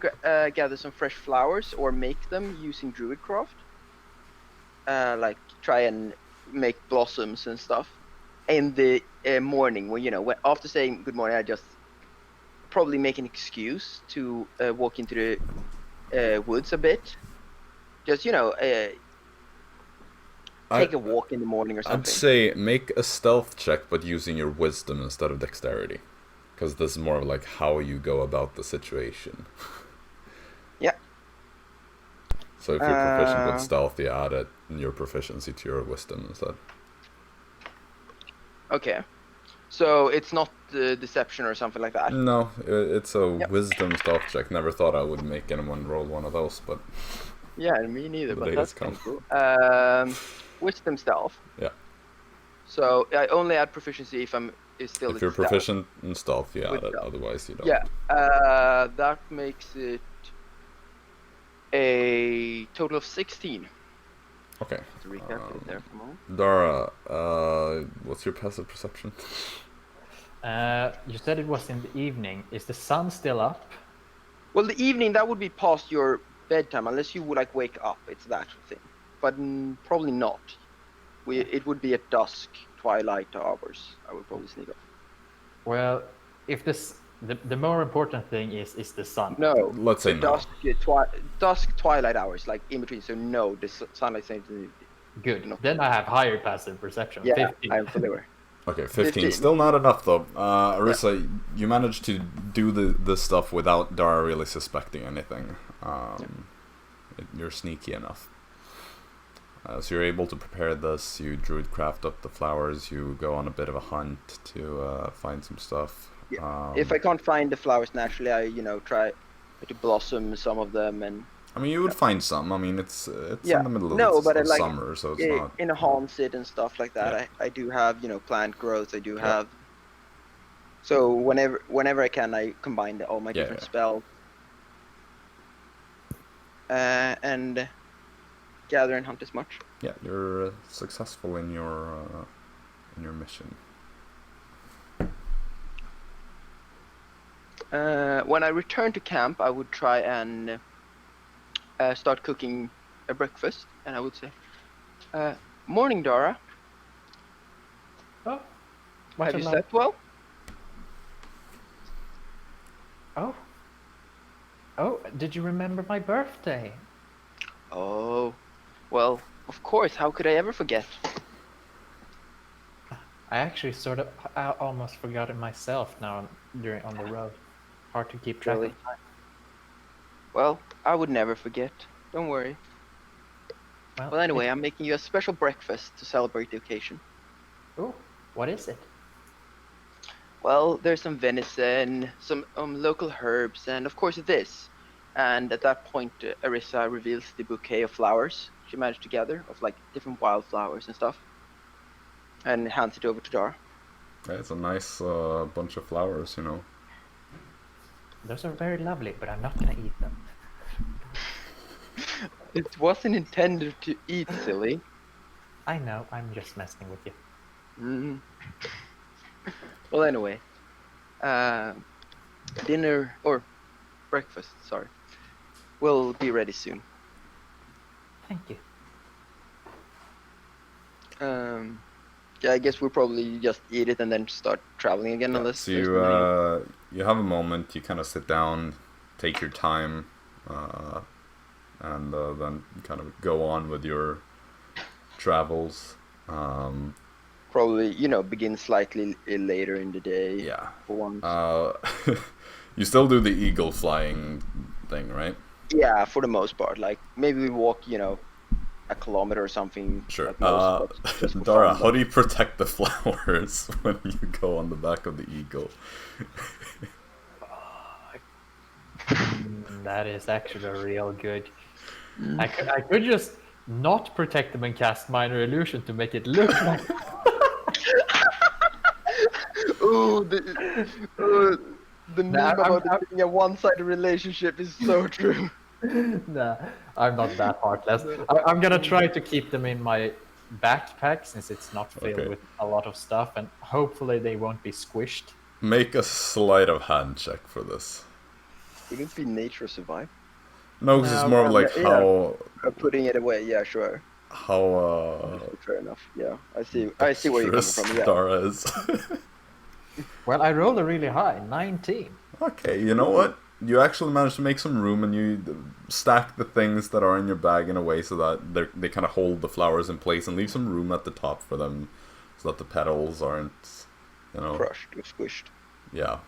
Speaker 6: gather some fresh flowers or make them using Druid craft. Try and make blossoms and stuff. In the morning, when after saying good morning, I just probably make an excuse to walk into the woods a bit. Just take a walk in the morning or something.
Speaker 1: I'd say make a stealth check, but using your wisdom instead of dexterity, because this is more of like how you go about the situation.
Speaker 6: Yeah.
Speaker 1: So if you're proficient with stealth, you add your proficiency to your wisdom instead.
Speaker 6: Okay, so it's not deception or something like that?
Speaker 1: No, it's a wisdom stealth check. Never thought I would make anyone roll one of those, but...
Speaker 6: Yeah, me neither, but that's kind of cool. Wisdom stealth.
Speaker 1: Yeah.
Speaker 6: So I only add proficiency if if
Speaker 1: you're proficient in stealth, you add it, otherwise you don't.
Speaker 6: Yeah, that makes it a total of 16.
Speaker 1: Okay.
Speaker 6: To recap it there for a moment.
Speaker 1: Dara, what's your passive perception?
Speaker 5: You said it was in the evening. Is the sun still up?
Speaker 6: Well, the evening, that would be past your bedtime, unless you would wake up. It's that thing. But probably not. It would be at dusk, twilight hours. I would probably sneak up.
Speaker 5: Well, if the more important thing is the sun.
Speaker 6: No.
Speaker 1: Let's say no.
Speaker 6: Dusk, twilight hours, in between. So no, the sunlight seems to be...
Speaker 5: Good. No. Then I have higher passive perception.
Speaker 6: Yeah,
Speaker 5: 15.
Speaker 6: I'm familiar.
Speaker 1: Okay, 15. Still not enough though. Arisa, you managed to do the stuff without Dara really suspecting anything. You're sneaky enough. So you're able to prepare this. You druid craft up the flowers. You go on a bit of a hunt to find some stuff.
Speaker 6: Yeah. If I can't find the flowers naturally, I try to blossom some of them and.
Speaker 1: I mean, you would find some. I mean, it's in the middle of summer, so it's not
Speaker 6: in a homestead and stuff like that. Yeah. I do have plant growth. I do have. So whenever I can, I combine all my different spells. And gather and hunt as much.
Speaker 1: Yeah, you're successful in your mission.
Speaker 6: When I return to camp, I would try and start cooking a breakfast and I would say, "Morning, Dara.
Speaker 5: Oh, what
Speaker 6: Have you
Speaker 5: am I-
Speaker 6: slept well?"
Speaker 5: Oh, did you remember my birthday?
Speaker 6: Oh, well, of course. How could I ever forget?
Speaker 5: I actually I almost forgot it myself now on the road. Hard to keep track
Speaker 6: Really?
Speaker 5: of time.
Speaker 6: Well, I would never forget. Don't worry. Well, anyway, I'm making you a special breakfast to celebrate the occasion.
Speaker 5: Oh, what is it?
Speaker 6: Well, there's some venison, some local herbs, and of course this. And at that point, Arisa reveals the bouquet of flowers she managed to gather, of like different wildflowers and stuff, and hands it over to Dara.
Speaker 1: Yeah, it's a nice bunch of flowers, you know.
Speaker 5: Those are very lovely, but I'm not gonna eat them.
Speaker 6: It wasn't intended to eat, silly.
Speaker 5: I know, I'm just messing with you.
Speaker 6: Mm. Well, anyway, dinner or breakfast, sorry, will be ready soon.
Speaker 5: Thank you.
Speaker 6: Yeah, I guess we'll probably just eat it and then start traveling again,
Speaker 1: Yeah,
Speaker 6: unless
Speaker 1: so
Speaker 6: there's
Speaker 1: you
Speaker 6: something-
Speaker 1: you have a moment. You kind of sit down, take your time, and then kind of go on with your travels.
Speaker 6: Probably, begin slightly later in the day.
Speaker 1: Yeah.
Speaker 6: For once.
Speaker 1: You still do the eagle flying thing, right?
Speaker 6: Yeah, for the most part. Like maybe we walk, a kilometer or something.
Speaker 1: Sure.
Speaker 6: at most, but just for
Speaker 1: Dara,
Speaker 6: fun,
Speaker 1: how do you protect the flowers when you go on the back of the eagle?
Speaker 5: That is actually real good. I could just not protect them and cast minor illusion to make it look like.
Speaker 6: Ooh, the meme about it being a one-sided relationship is so true.
Speaker 5: Nah, I'm not that heartless. I'm gonna try to keep them in my backpack since it's not filled
Speaker 1: Okay.
Speaker 5: with a lot of stuff, and hopefully they won't be squished.
Speaker 1: Make a sleight of hand check for this.
Speaker 6: Would it be nature or survive?
Speaker 1: No, because it's more of like
Speaker 6: yeah.
Speaker 1: how
Speaker 6: Putting it away, yeah, sure. Fair enough. Yeah, I see where you're coming from. Yeah.
Speaker 1: Dara is.
Speaker 5: Well, I rolled a really high, 19.
Speaker 1: Okay, you know what? You actually managed to make some room, and you stack the things that are in your bag in a way so that they kind of hold the flowers in place, and leave some room at the top for them, so that the petals aren't,
Speaker 6: crushed or squished.
Speaker 1: Yeah.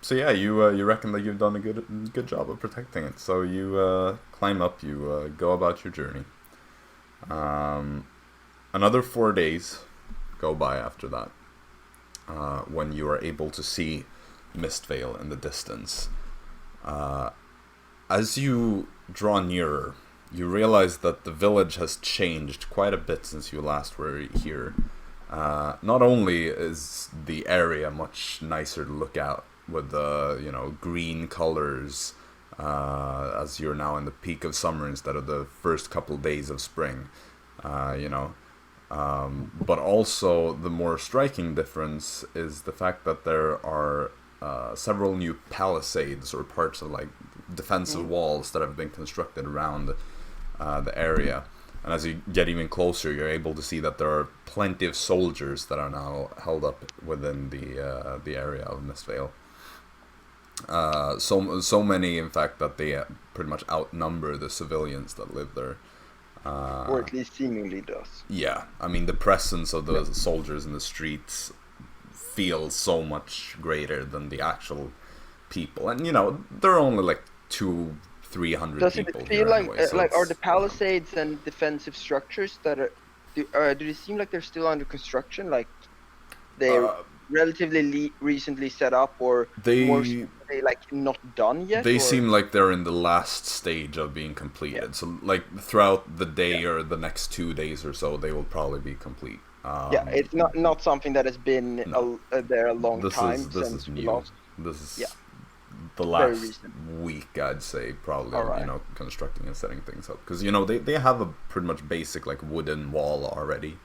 Speaker 1: So yeah, you reckon that you've done a good job of protecting it. So you climb up, you go about your journey. Another 4 days go by after that, when you are able to see Mistvale in the distance. As you draw nearer, you realize that the village has changed quite a bit since you last were here. Not only is the area much nicer to look at with the green colors, as you're now in the peak of summer instead of the first couple days of spring, but also the more striking difference is the fact that there are several new palisades or parts of like defensive walls that have been constructed around the area. And as you get even closer, you're able to see that there are plenty of soldiers that are now held up within the area of Mistvale. So many, in fact, that they pretty much outnumber the civilians that live there.
Speaker 6: Or at least seemingly does.
Speaker 1: Yeah, I mean, the presence of the soldiers in the streets feels so much greater than the actual people. And, there are only like 200-300
Speaker 6: Does
Speaker 1: people
Speaker 6: it
Speaker 1: here
Speaker 6: feel like
Speaker 1: anyway, so
Speaker 6: are
Speaker 1: it's,
Speaker 6: the palisades and defensive structures that are do they seem like they're still under construction, like they're relatively recently set up, or more so they like not done yet?
Speaker 1: They
Speaker 6: or?
Speaker 1: seem like they're in the last stage of being completed.
Speaker 6: Yeah.
Speaker 1: So like throughout the day or the next 2 days or so, they will probably be complete.
Speaker 6: Yeah, it's not something that has been there a long time
Speaker 1: This
Speaker 6: since
Speaker 1: is
Speaker 6: we
Speaker 1: new.
Speaker 6: lost.
Speaker 1: This is
Speaker 6: Yeah.
Speaker 1: the
Speaker 6: Very
Speaker 1: last
Speaker 6: recent.
Speaker 1: week, I'd say, probably.
Speaker 6: Alright.
Speaker 1: Constructing and setting things up, because they have a pretty much basic like wooden wall already,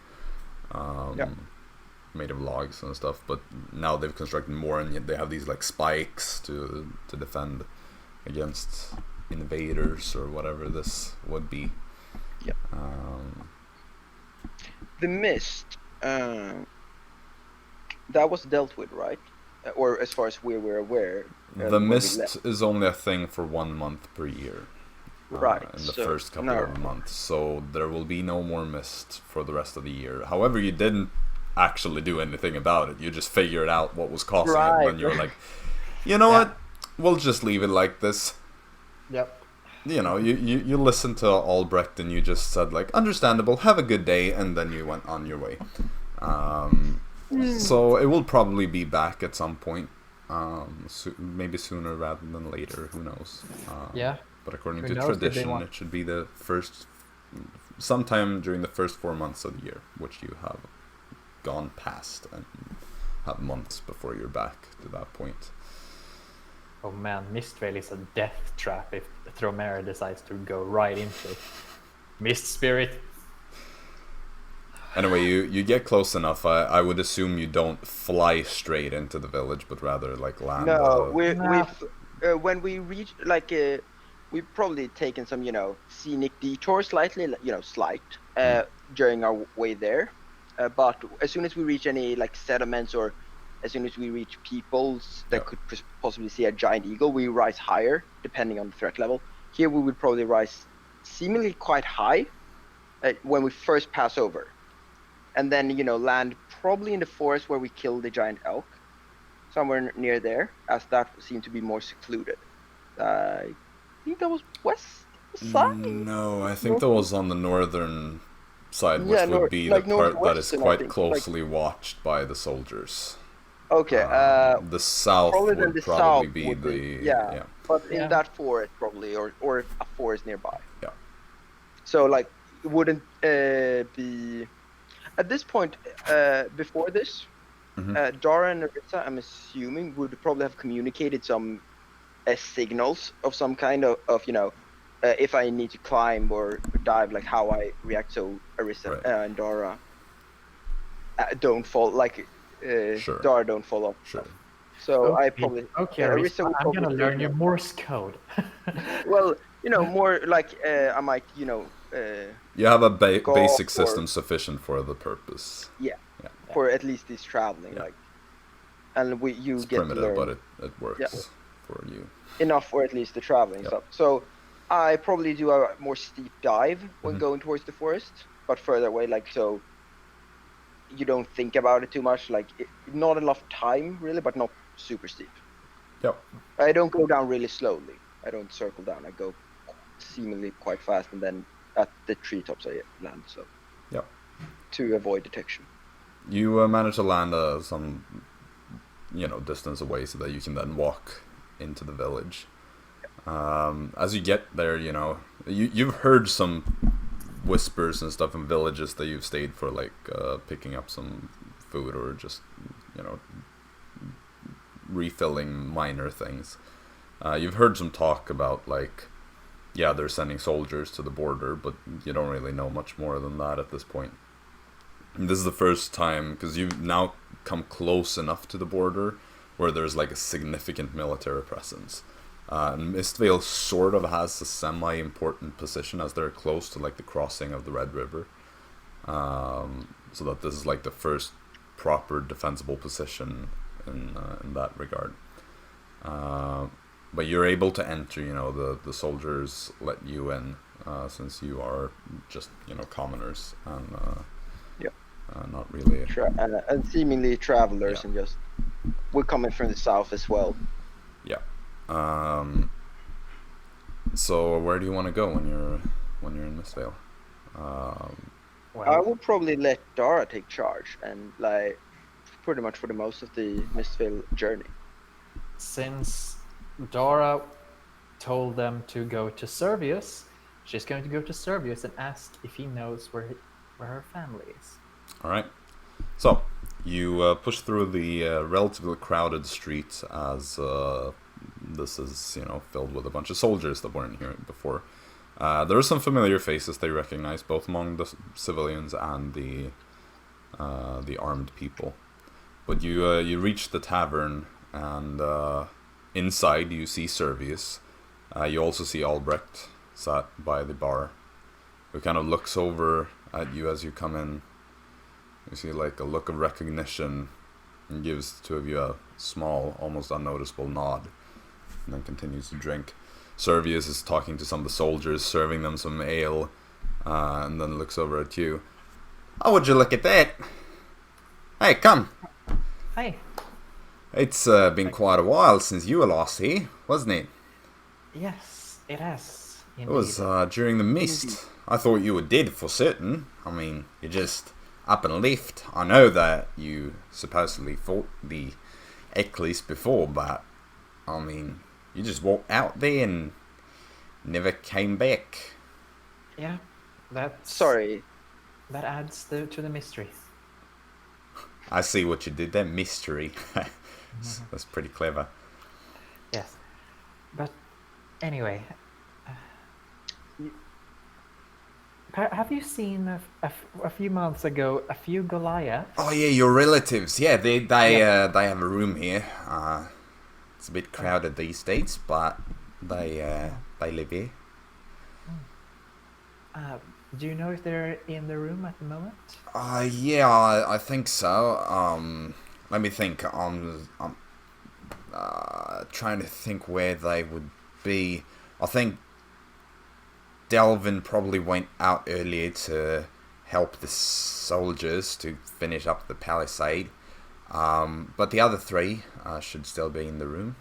Speaker 1: made of logs and stuff. But now they've constructed more, and they have these like spikes to defend against invaders or whatever this would be.
Speaker 6: Yep. The mist, that was dealt with, right? Or as far as we were aware.
Speaker 1: The
Speaker 6: when we
Speaker 1: mist
Speaker 6: left.
Speaker 1: is only a thing for 1 month per year.
Speaker 6: Right.
Speaker 1: In the
Speaker 6: so,
Speaker 1: first couple
Speaker 6: no.
Speaker 1: of months, so there will be no more mist for the rest of the year. However, you didn't actually do anything about it. You just figured out what was causing it, and then you're like, you know what? We'll just leave it like this.
Speaker 5: Yep.
Speaker 1: You know, you listened to Albrecht and you just said like, understandable, have a good day, and then you went on your way. So it will probably be back at some point. Maybe sooner rather than later. Who knows?
Speaker 5: Yeah.
Speaker 1: But according
Speaker 5: Who
Speaker 1: to
Speaker 5: knows if they
Speaker 1: tradition,
Speaker 5: want-
Speaker 1: it should be sometime during the first 4 months of the year, which you have gone past and have months before you're back to that point.
Speaker 5: Oh man, Mistvale is a death trap if Thromer decides to go right into it. Mist Spirit.
Speaker 1: Anyway, you get close enough. I would assume you don't fly straight into the village, but rather like land.
Speaker 6: No,
Speaker 5: Nah.
Speaker 6: when we reach we've probably taken some scenic detours slightly, slight during our way there. But as soon as we reach any settlements or as soon as we reach peoples that could possibly see a giant eagle, we rise higher depending on the threat level. Here we would probably rise seemingly quite high when we first pass over, and then land probably in the forest where we killed the giant elk, somewhere near there, as that seemed to be more secluded. I think that was west side.
Speaker 1: No, I think that was on the northern side, which
Speaker 6: Yeah,
Speaker 1: would be the part that is
Speaker 6: northwestern, I
Speaker 1: quite
Speaker 6: think,
Speaker 1: closely watched by the soldiers.
Speaker 6: Okay,
Speaker 1: The south
Speaker 6: probably then
Speaker 1: would
Speaker 6: the
Speaker 1: probably
Speaker 6: south
Speaker 1: be
Speaker 6: would
Speaker 1: the
Speaker 6: be- yeah. but in
Speaker 5: Yeah.
Speaker 6: that forest probably, or a forest nearby.
Speaker 1: Yeah.
Speaker 6: So it wouldn't be at this point. Before this,
Speaker 1: Mhm.
Speaker 6: Dara and Arisa, I'm assuming, would probably have communicated some signals of some kind of if I need to climb or dive, like how I react. So Arisa
Speaker 1: Right.
Speaker 6: and Dara don't fall
Speaker 1: Sure.
Speaker 6: Dara don't fall off.
Speaker 1: Sure.
Speaker 6: So I probably
Speaker 5: Okay,
Speaker 6: Arisa
Speaker 5: Arisa,
Speaker 6: would
Speaker 5: I'm gonna
Speaker 6: probably
Speaker 5: learn
Speaker 6: say
Speaker 5: your
Speaker 6: no.
Speaker 5: Morse code.
Speaker 6: Well, more like I might,
Speaker 1: You have a
Speaker 6: Go
Speaker 1: basic
Speaker 6: for-
Speaker 1: system sufficient for the purpose.
Speaker 6: for at least this traveling,
Speaker 1: Yeah.
Speaker 6: and you
Speaker 1: It's
Speaker 6: get to
Speaker 1: primitive,
Speaker 6: learn
Speaker 1: but it works for you.
Speaker 6: enough for at least the traveling
Speaker 1: Yeah.
Speaker 6: stuff. So I probably do a more steep dive when
Speaker 1: Mhm.
Speaker 6: going towards the forest, but further away, so you don't think about it too much. Not enough time really, but not super steep.
Speaker 1: Yep.
Speaker 6: I don't go down really slowly. I don't circle down. I go seemingly quite fast, and then at the treetops I land. So
Speaker 1: Yep.
Speaker 6: to avoid detection.
Speaker 1: You manage to land some, distance away so that you can then walk into the village. As you get there, you've heard some whispers and stuff in villages that you've stayed for, picking up some food or just, refilling minor things. You've heard some talk about, they're sending soldiers to the border, but you don't really know much more than that at this point. And this is the first time, because you've now come close enough to the border where there's a significant military presence. And Mistvale sort of has a semi-important position as they're close to the crossing of the Red River. So that this is the first proper defensible position in that regard. But you're able to enter, the soldiers let you in, since you are just, commoners and not really.
Speaker 6: And seemingly travelers,
Speaker 1: Yeah.
Speaker 6: and just we're coming from the south as well.
Speaker 1: Yeah. So where do you want to go when you're in Mistvale?
Speaker 6: I will probably let Dara take charge and pretty much for the most of the Mistvale journey.
Speaker 5: Since Dara told them to go to Servius, she's going to go to Servius and ask if he knows where her family is.
Speaker 1: All right. So you push through the relatively crowded streets as this is filled with a bunch of soldiers that weren't here before. There are some familiar faces they recognize, both among the civilians and the armed people. But you reach the tavern, and inside you see Servius. You also see Albrecht sat by the bar, who kind of looks over at you as you come in. You see like a look of recognition and gives the two of you a small, almost unnoticeable nod, and then continues to drink. Servius is talking to some of the soldiers, serving them some ale, and then looks over at you. Oh, would you look at that? Hey, come.
Speaker 5: Hi.
Speaker 1: It's been quite a while since you were last here, wasn't it?
Speaker 5: Yes, it has.
Speaker 1: It was during the mist. I thought you were dead for certain. I mean, you just up and left. I know that you supposedly fought the Eccles before, but I mean, you just walked out there and never came back.
Speaker 5: Yeah, that's...
Speaker 6: Sorry.
Speaker 5: That adds to the mystery.
Speaker 1: I see what you did there, mystery. That's pretty clever.
Speaker 5: Yes. But anyway, have you seen a few months ago a few Goliaths?
Speaker 1: Oh yeah, your relatives. Yeah, they have a room here. It's a bit crowded these days, but they live here.
Speaker 5: Do you know if they're in the room at the moment?
Speaker 1: Yeah, I think so. Let me think. I'm trying to think where they would be. I think Delvin probably went out earlier to help the soldiers to finish up the palisade. But the other three should still be in the room.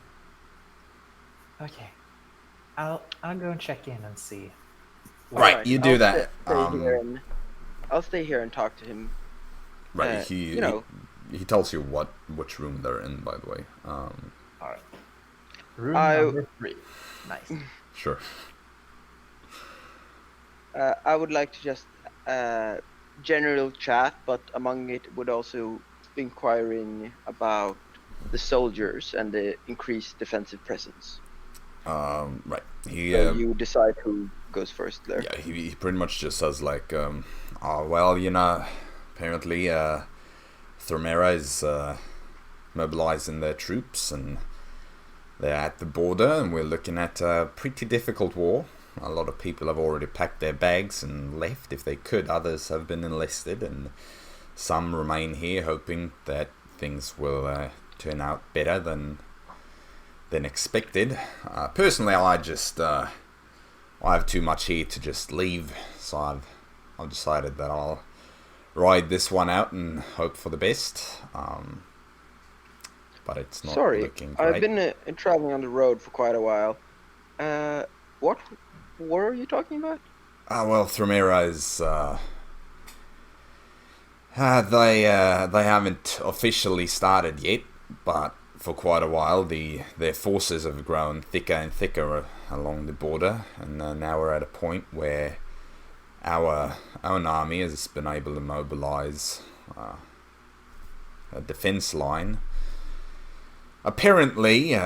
Speaker 5: Okay. I'll go and check in and see.
Speaker 1: Right, you do that.
Speaker 6: I'll stay here and talk to him.
Speaker 1: Right, he tells you which room they're in, by the way.
Speaker 5: Alright. Room number 3. Nice.
Speaker 1: Sure.
Speaker 6: I would like to just general chat, but among it would also be inquiring about the soldiers and the increased defensive presence.
Speaker 1: Right.
Speaker 6: So you decide who goes first there.
Speaker 1: Yeah, he pretty much just says like, well, you know, apparently Thromera is mobilizing their troops and they're at the border and we're looking at a pretty difficult war. A lot of people have already packed their bags and left if they could. Others have been enlisted and some remain here hoping that things will turn out better than expected. Personally, I have too much here to just leave, so I've decided that I'll ride this one out and hope for the best. But it's not looking great.
Speaker 6: I've been traveling on the road for quite a while. What war are you talking about?
Speaker 1: Well, Thromera is they haven't officially started yet, but for quite a while their forces have grown thicker and thicker along the border, and now we're at a point where our own army has been able to mobilize a defense line. Apparently,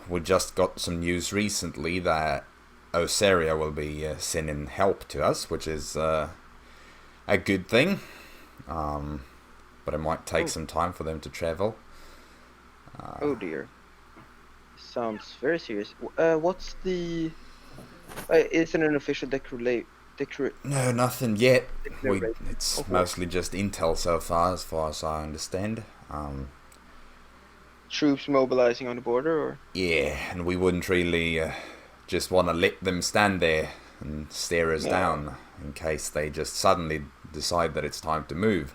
Speaker 1: we just got some news recently that Osaria will be sending help to us, which is a good thing, but it might take some time for them to travel.
Speaker 6: Oh dear. Sounds very serious. What's the... isn't an official
Speaker 1: No, nothing yet. It's mostly just intel so far as I understand.
Speaker 6: Troops mobilizing on the border, or?
Speaker 1: Yeah, and we wouldn't really just want to let them stand there and stare us down in case they just suddenly decide that it's time to move.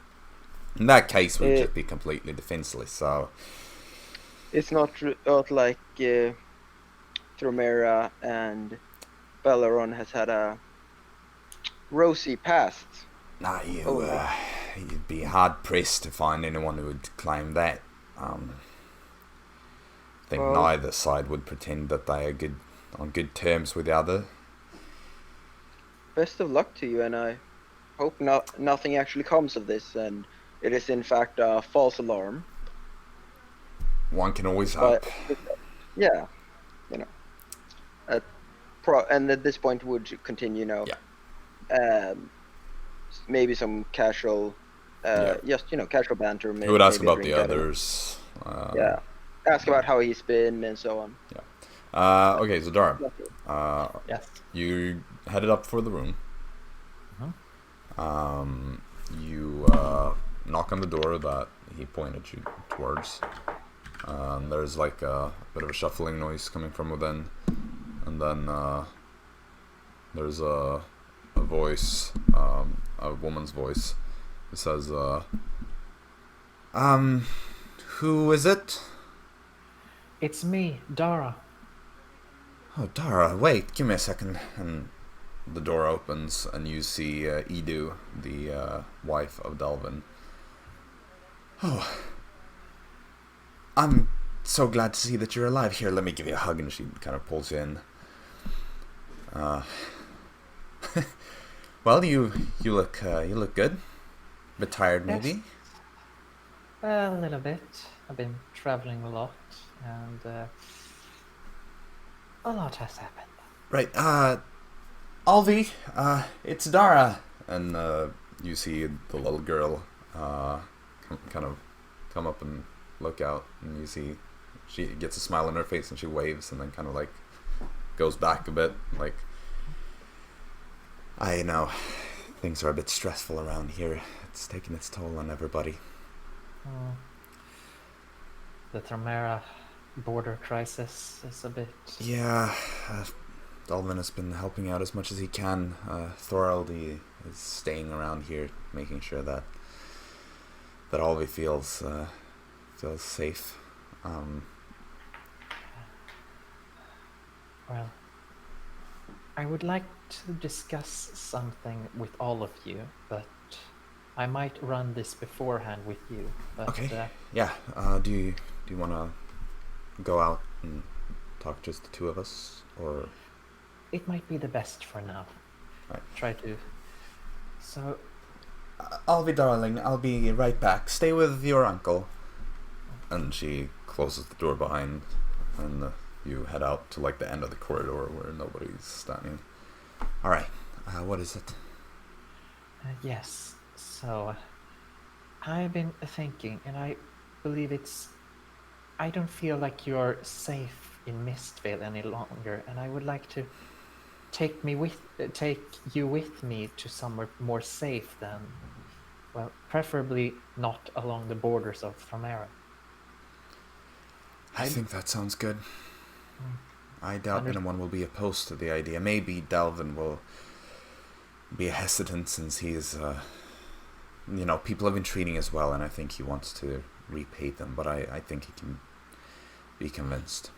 Speaker 1: In that case, we'd just be completely defenseless, so...
Speaker 6: It's not like Thromera and Belleron has had a rosy past.
Speaker 1: Nah, you'd be hard-pressed to find anyone who would claim that. I think neither side would pretend that they are on good terms with the other.
Speaker 6: Best of luck to you, and I hope nothing actually comes of this, and it is in fact a false alarm.
Speaker 1: One can always hope.
Speaker 6: Yeah, you know. And at this point would continue, maybe some casual, casual banter.
Speaker 1: He would ask about the others.
Speaker 6: Ask about how he's been and so on.
Speaker 1: Yeah. Okay, so Dara,
Speaker 5: Yes.
Speaker 1: You headed up for the room.
Speaker 5: Mhm.
Speaker 1: You knock on the door that he pointed you towards. There's like a bit of a shuffling noise coming from within, and then there's a voice, a woman's voice. It says, who is it?
Speaker 5: It's me, Dara.
Speaker 1: Oh, Dara, wait, give me a second. And the door opens, and you see Edu, the wife of Delvin. Oh, I'm so glad to see that you're alive. Here, let me give you a hug. And she kind of pulls you in. Well, you look good. A bit tired,
Speaker 5: Yes.
Speaker 1: maybe.
Speaker 5: A little bit. I've been traveling a lot, and a lot has happened.
Speaker 1: Right. Alvi, it's Dara. And you see the little girl kind of come up and look out, and you see she gets a smile on her face, and she waves, and then kind of like goes back a bit, like, I know things are a bit stressful around here. It's taking its toll on everybody.
Speaker 5: The Tromera border crisis is a bit...
Speaker 1: Yeah, Dalvin has been helping out as much as he can. Thoraldi is staying around here, making sure that Alvi feels safe.
Speaker 5: Well, I would like to discuss something with all of you, but I might run this beforehand with you. But,
Speaker 1: Okay. Yeah. Do you want to go out and talk just the two of us, or?
Speaker 5: It might be the best for now.
Speaker 1: Right.
Speaker 5: Try to. So.
Speaker 1: Alvi, darling, I'll be right back. Stay with your uncle. And she closes the door behind, and you head out to like the end of the corridor where nobody's standing. All right. What is it?
Speaker 5: Yes. So, I've been thinking, and I believe I don't feel like you're safe in Mistvale any longer, and I would like to take you with me to somewhere more safe than, well, preferably not along the borders of Tromera.
Speaker 1: I think that sounds good. I doubt
Speaker 5: Under-
Speaker 1: anyone will be opposed to the idea. Maybe Delvin will be hesitant since he's, people have been treating us well, and I think he wants to repay them, but I think he can be convinced.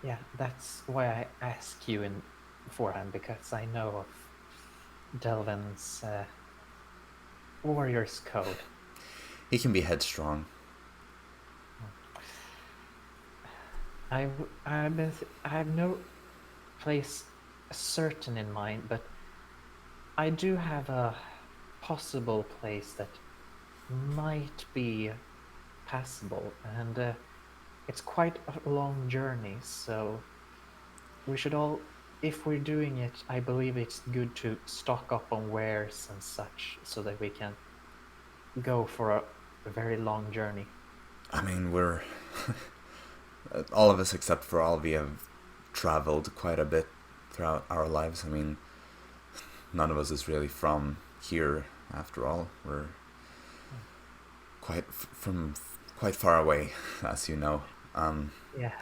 Speaker 5: Yeah, that's why I ask you in beforehand, because I know of Delvin's warrior's code.
Speaker 1: He can be headstrong.
Speaker 5: I have no place certain in mind, but I do have a possible place that might be passable, and it's quite a long journey, so we should all, if we're doing it, I believe it's good to stock up on wares and such, so that we can go for a very long journey.
Speaker 1: I mean, we're... all of us except for Alvi have traveled quite a bit throughout our lives. I mean, none of us is really from here, after all. We're quite far away, as you know.
Speaker 5: Yeah.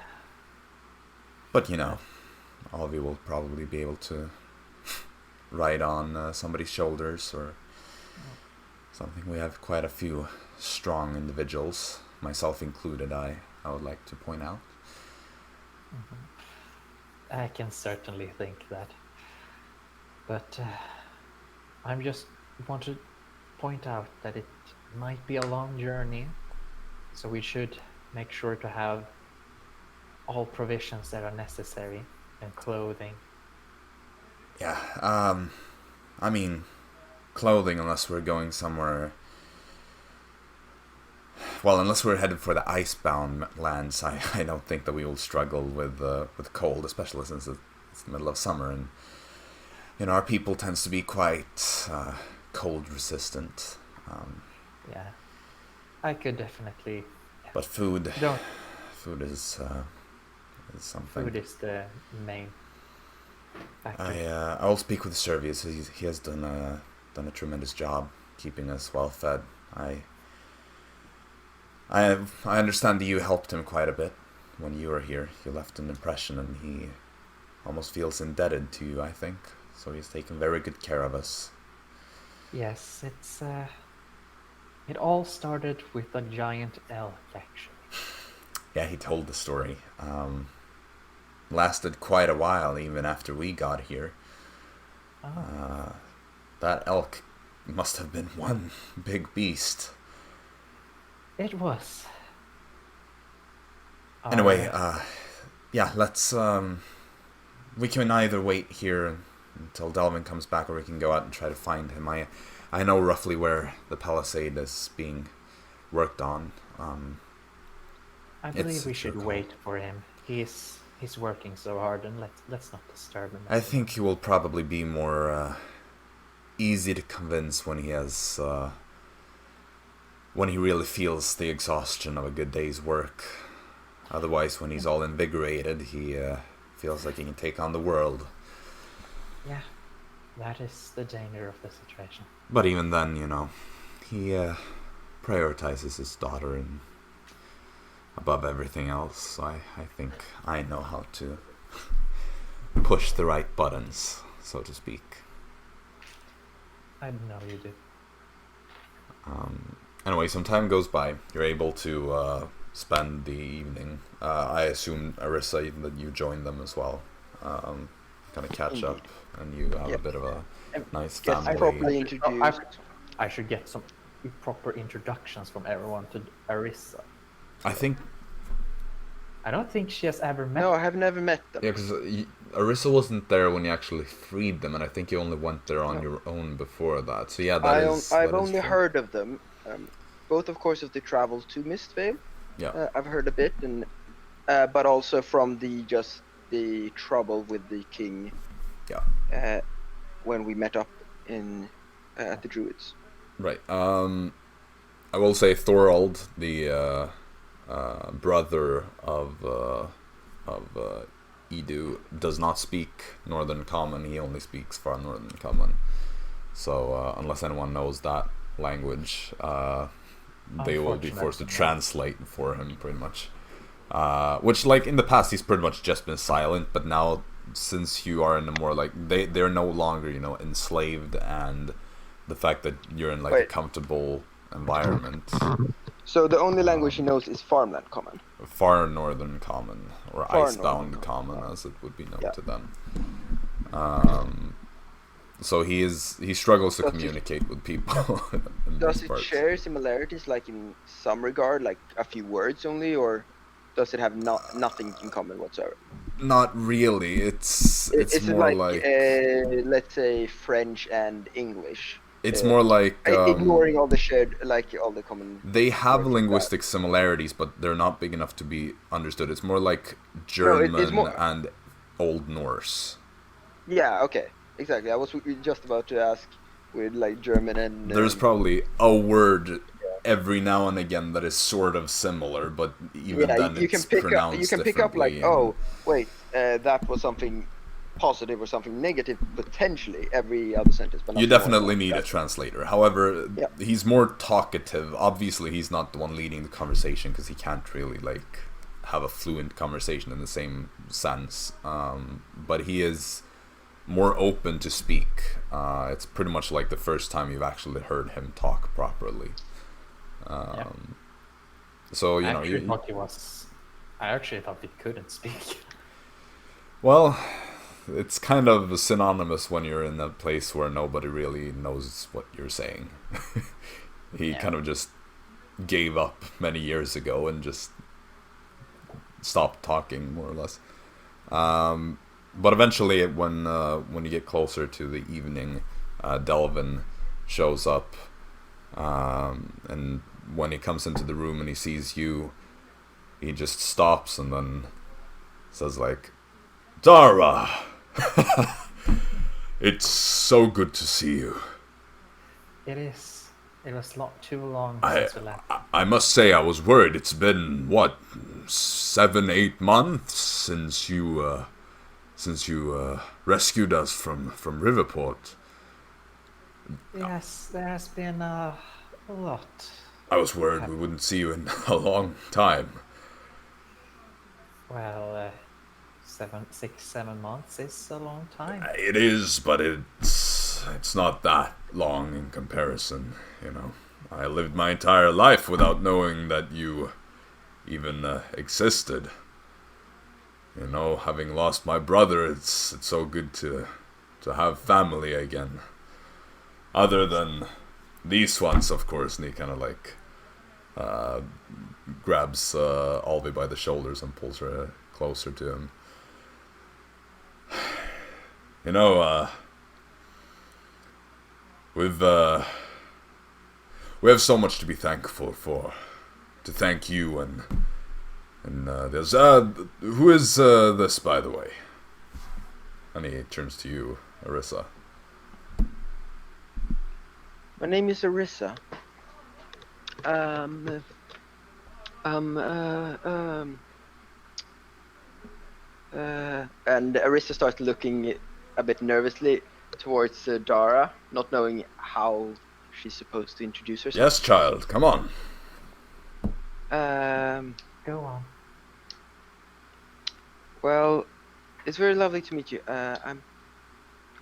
Speaker 1: But, Alvi will probably be able to ride on somebody's shoulders or something. We have quite a few strong individuals, myself included, I would like to point out.
Speaker 5: I can certainly think that. But I just want to point out that it might be a long journey, so we should make sure to have all provisions that are necessary, and clothing.
Speaker 1: Yeah, I mean, clothing, unless we're going somewhere... Well, unless we're headed for the icebound lands, I don't think that we will struggle with cold, especially since it's the middle of summer, and our people tends to be quite cold resistant.
Speaker 5: Yeah, I could definitely.
Speaker 1: But food
Speaker 5: Don't.
Speaker 1: is something.
Speaker 5: Food is the main. factory.
Speaker 1: I will speak with Servius. He has done a tremendous job keeping us well fed. I understand that you helped him quite a bit when you were here. You left an impression, and he almost feels indebted to you, I think. So he's taken very good care of us.
Speaker 5: Yes, it all started with a giant elk, actually.
Speaker 1: Yeah, he told the story. Lasted quite a while, even after we got here.
Speaker 5: Oh.
Speaker 1: That elk must have been one big beast.
Speaker 5: It was.
Speaker 1: Anyway, yeah, let's, we can either wait here until Delvin comes back, or we can go out and try to find him. I know roughly where the palisade is being worked on.
Speaker 5: I believe we should wait for him. He's working so hard, and let's not disturb him.
Speaker 1: I think he will probably be more easy to convince when he has when he really feels the exhaustion of a good day's work. Otherwise, when he's all invigorated, he feels like he can take on the world.
Speaker 5: Yeah, that is the danger of the situation.
Speaker 1: But even then, you know, he prioritizes his daughter and above everything else. So I think I know how to push the right buttons, so to speak.
Speaker 5: I know you do.
Speaker 1: Anyway, some time goes by. You're able to spend the evening. I assume, Arisa, that you joined them as well. Kind of catch up, and you have a bit of a nice family.
Speaker 6: Yes, properly introduced.
Speaker 5: I should get some proper introductions from everyone to Arisa. I don't think she has ever met.
Speaker 6: No, I have never met them.
Speaker 1: Yeah, because Arisa wasn't there when you actually freed them, and I think you only went there on your own before that. So yeah,
Speaker 6: I've only heard of them. Both, of course, of the travels to Mistvale.
Speaker 1: Yeah.
Speaker 6: I've heard a bit, and but also from the trouble with the king.
Speaker 1: Yeah.
Speaker 6: When we met up at the Druids.
Speaker 1: Right. I will say Thorold, the brother of Edu, does not speak Northern Common. He only speaks Far Northern Common. So unless anyone knows that language, they will be forced to translate for him, pretty much. Which, like, in the past, he's pretty much just been silent, but now, since you are in a more, like, they're no longer, you know, enslaved, and the fact that you're in, like, a comfortable environment.
Speaker 6: So the only language he knows is Farmland Common.
Speaker 1: Far Northern Common, or
Speaker 6: Far
Speaker 1: Icebound
Speaker 6: Northern
Speaker 1: Common, as it would be known to them. So he struggles to communicate with people.
Speaker 6: Does it share similarities, like in some regard, like a few words only, or does it have nothing in common whatsoever?
Speaker 1: Not really. It's more like
Speaker 6: let's say French and English.
Speaker 1: It's more like
Speaker 6: ignoring all the shared, like all the common.
Speaker 1: They have linguistic similarities, but they're not big enough to be understood. It's more like German and Old Norse.
Speaker 6: Yeah. Okay. Exactly. I was just about to ask with like German and.
Speaker 1: There's probably a word every now and again that is sort of similar, but even then it's pronounced
Speaker 6: you can pick up like, oh wait, that was something positive or something negative potentially every other sentence. But
Speaker 1: you definitely need a translator. However, he's more talkative. Obviously, he's not the one leading the conversation because he can't really like have a fluent conversation in the same sense. But he is more open to speak. It's pretty much like the first time you've actually heard him talk properly. So you know,
Speaker 5: I actually thought he couldn't speak.
Speaker 1: Well, it's kind of synonymous when you're in a place where nobody really knows what you're saying. He kind of just gave up many years ago and just stopped talking, more or less. But eventually, when you get closer to the evening, Delvin shows up, and when he comes into the room and he sees you, he just stops and then says like, "Dara, it's so good to see you."
Speaker 5: It is. It was not too long since we left.
Speaker 1: I must say I was worried. It's been, what, 7-8 months since you since you rescued us from Riverport.
Speaker 5: Yes, there has been a lot.
Speaker 1: I was worried we wouldn't see you in a long time.
Speaker 5: Well, 7 months is a long time.
Speaker 1: It is, but it's not that long in comparison, you know. I lived my entire life without knowing that you even existed. You know, having lost my brother, it's so good to have family again. Other than these ones, of course. And he kind of like grabs Alvi by the shoulders and pulls her closer to him. You know, we have so much to be thankful for. To thank you and there's who is this, by the way? And he turns to you, Arisa.
Speaker 6: My name is Arisa. And Arisa starts looking a bit nervously towards Dara, not knowing how she's supposed to introduce herself.
Speaker 1: Yes, child, come on.
Speaker 5: Go on.
Speaker 6: Well, it's very lovely to meet you.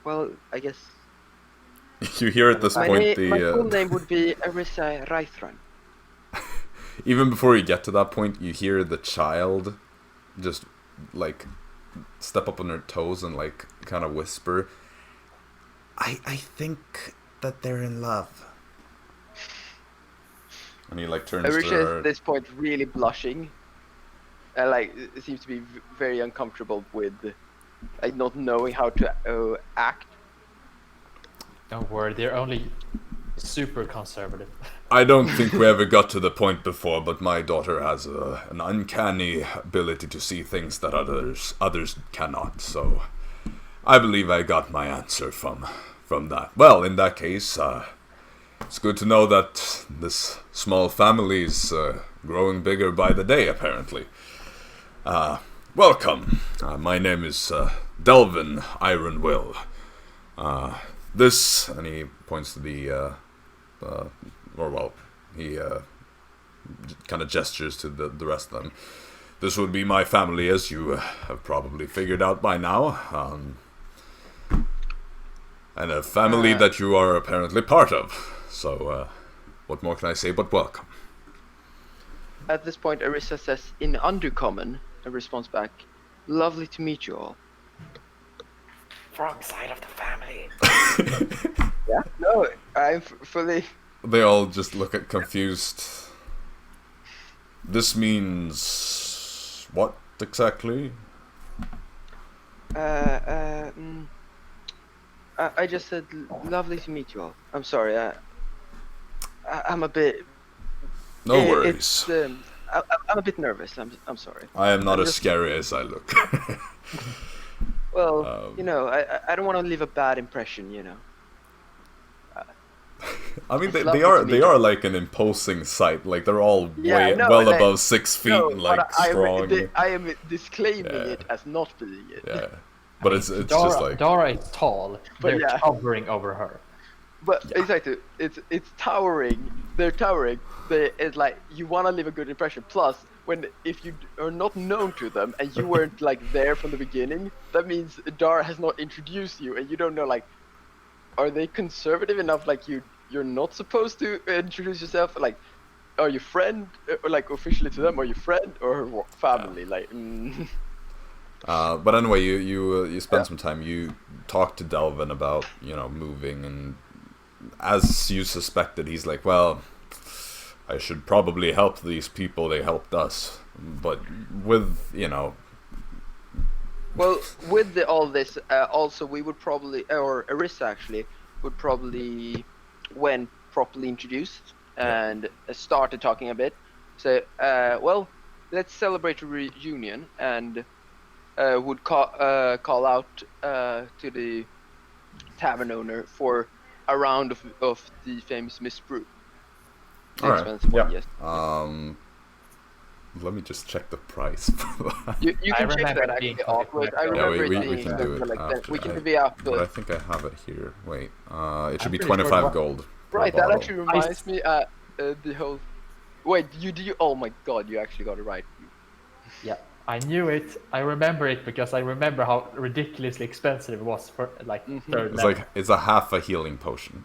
Speaker 6: Well, I guess
Speaker 1: You hear at this point
Speaker 6: my full name would be Arisa Raethran.
Speaker 1: even before you get to that point, you hear the child just like step up on her toes and like kind of whisper, I think that they're in love. And he like turns to
Speaker 6: Arisa
Speaker 1: her.
Speaker 6: is at this point really blushing. Like it seems to be very uncomfortable with like not knowing how to act.
Speaker 5: Don't worry, they're only super conservative.
Speaker 1: I don't think we ever got to the point before, but my daughter has an uncanny ability to see things that others cannot. So I believe I got my answer from that. Well, in that case, it's good to know that this small family is growing bigger by the day, apparently. Welcome. My name is Delvin Ironwill. This, and he points to he kind of gestures to the rest of them. This would be my family, as you have probably figured out by now. And a family that you are apparently part of. So, what more can I say but welcome?
Speaker 6: At this point, Arisa says in Undercommon a response back, "Lovely to meet you all."
Speaker 5: Wrong side of the family.
Speaker 6: Yeah, no, I'm fully.
Speaker 1: They all just look at confused. This means what exactly?
Speaker 6: I just said lovely to meet you all. I'm sorry. I'm a bit.
Speaker 1: No worries.
Speaker 6: I'm a bit nervous. I'm sorry.
Speaker 1: I am not
Speaker 6: I'm
Speaker 1: as
Speaker 6: just-
Speaker 1: scary as I look.
Speaker 6: Well, you know, I don't want to leave a bad impression. You know.
Speaker 1: I mean,
Speaker 6: It's
Speaker 1: they
Speaker 6: lovely
Speaker 1: are
Speaker 6: to meet
Speaker 1: they
Speaker 6: you.
Speaker 1: are like an imposing sight. Like they're all well
Speaker 6: like-
Speaker 1: above 6 feet
Speaker 6: No,
Speaker 1: and like
Speaker 6: but
Speaker 1: strong.
Speaker 6: I am disclaiming
Speaker 1: Yeah.
Speaker 6: it as not being it.
Speaker 1: Yeah, but it's
Speaker 5: Dara,
Speaker 1: just like
Speaker 5: Dara is tall.
Speaker 6: But
Speaker 5: They're
Speaker 6: yeah.
Speaker 5: towering over her.
Speaker 6: But exactly, it's towering. They're towering. It's like you want to leave a good impression. Plus, if you are not known to them and you weren't like there from the beginning, that means Dara has not introduced you, and you don't know like, are they conservative enough? Like you're not supposed to introduce yourself. Like, are you friend or like officially to them? Are you friend or family? Like.
Speaker 1: But anyway, you spend
Speaker 6: Yeah.
Speaker 1: some time. You talk to Delvin about moving, and as you suspected, he's like, well, I should probably help these people. They helped us, but with
Speaker 6: Well, with all this, also we would probably, or Arisa actually, would probably, when properly introduced and started talking a bit, say, well, let's celebrate a reunion, and would call out to the tavern owner for a round of the famous Miss Brew. The
Speaker 1: All right.
Speaker 6: expensive one,
Speaker 1: Yeah.
Speaker 6: yes.
Speaker 1: Let me just check the price for that.
Speaker 6: You
Speaker 5: I
Speaker 6: can check
Speaker 5: remember
Speaker 6: that
Speaker 5: it
Speaker 6: actually
Speaker 5: being quite
Speaker 6: afterwards. I
Speaker 5: expensive.
Speaker 1: Yeah,
Speaker 6: remember
Speaker 1: we
Speaker 6: it being
Speaker 1: can do it
Speaker 6: like that.
Speaker 1: after.
Speaker 6: We can do it after.
Speaker 1: But I think I have it here. Wait, it should be
Speaker 5: pretty sure
Speaker 1: 25
Speaker 5: what-
Speaker 1: gold per
Speaker 6: Right, that
Speaker 1: bottle.
Speaker 6: actually reminds me. The whole. Wait, you? Oh my god, you actually got it right.
Speaker 5: Yeah, I knew it. I remember it because I remember how ridiculously expensive it was for like third
Speaker 1: It's
Speaker 5: level.
Speaker 1: like it's a half a healing potion.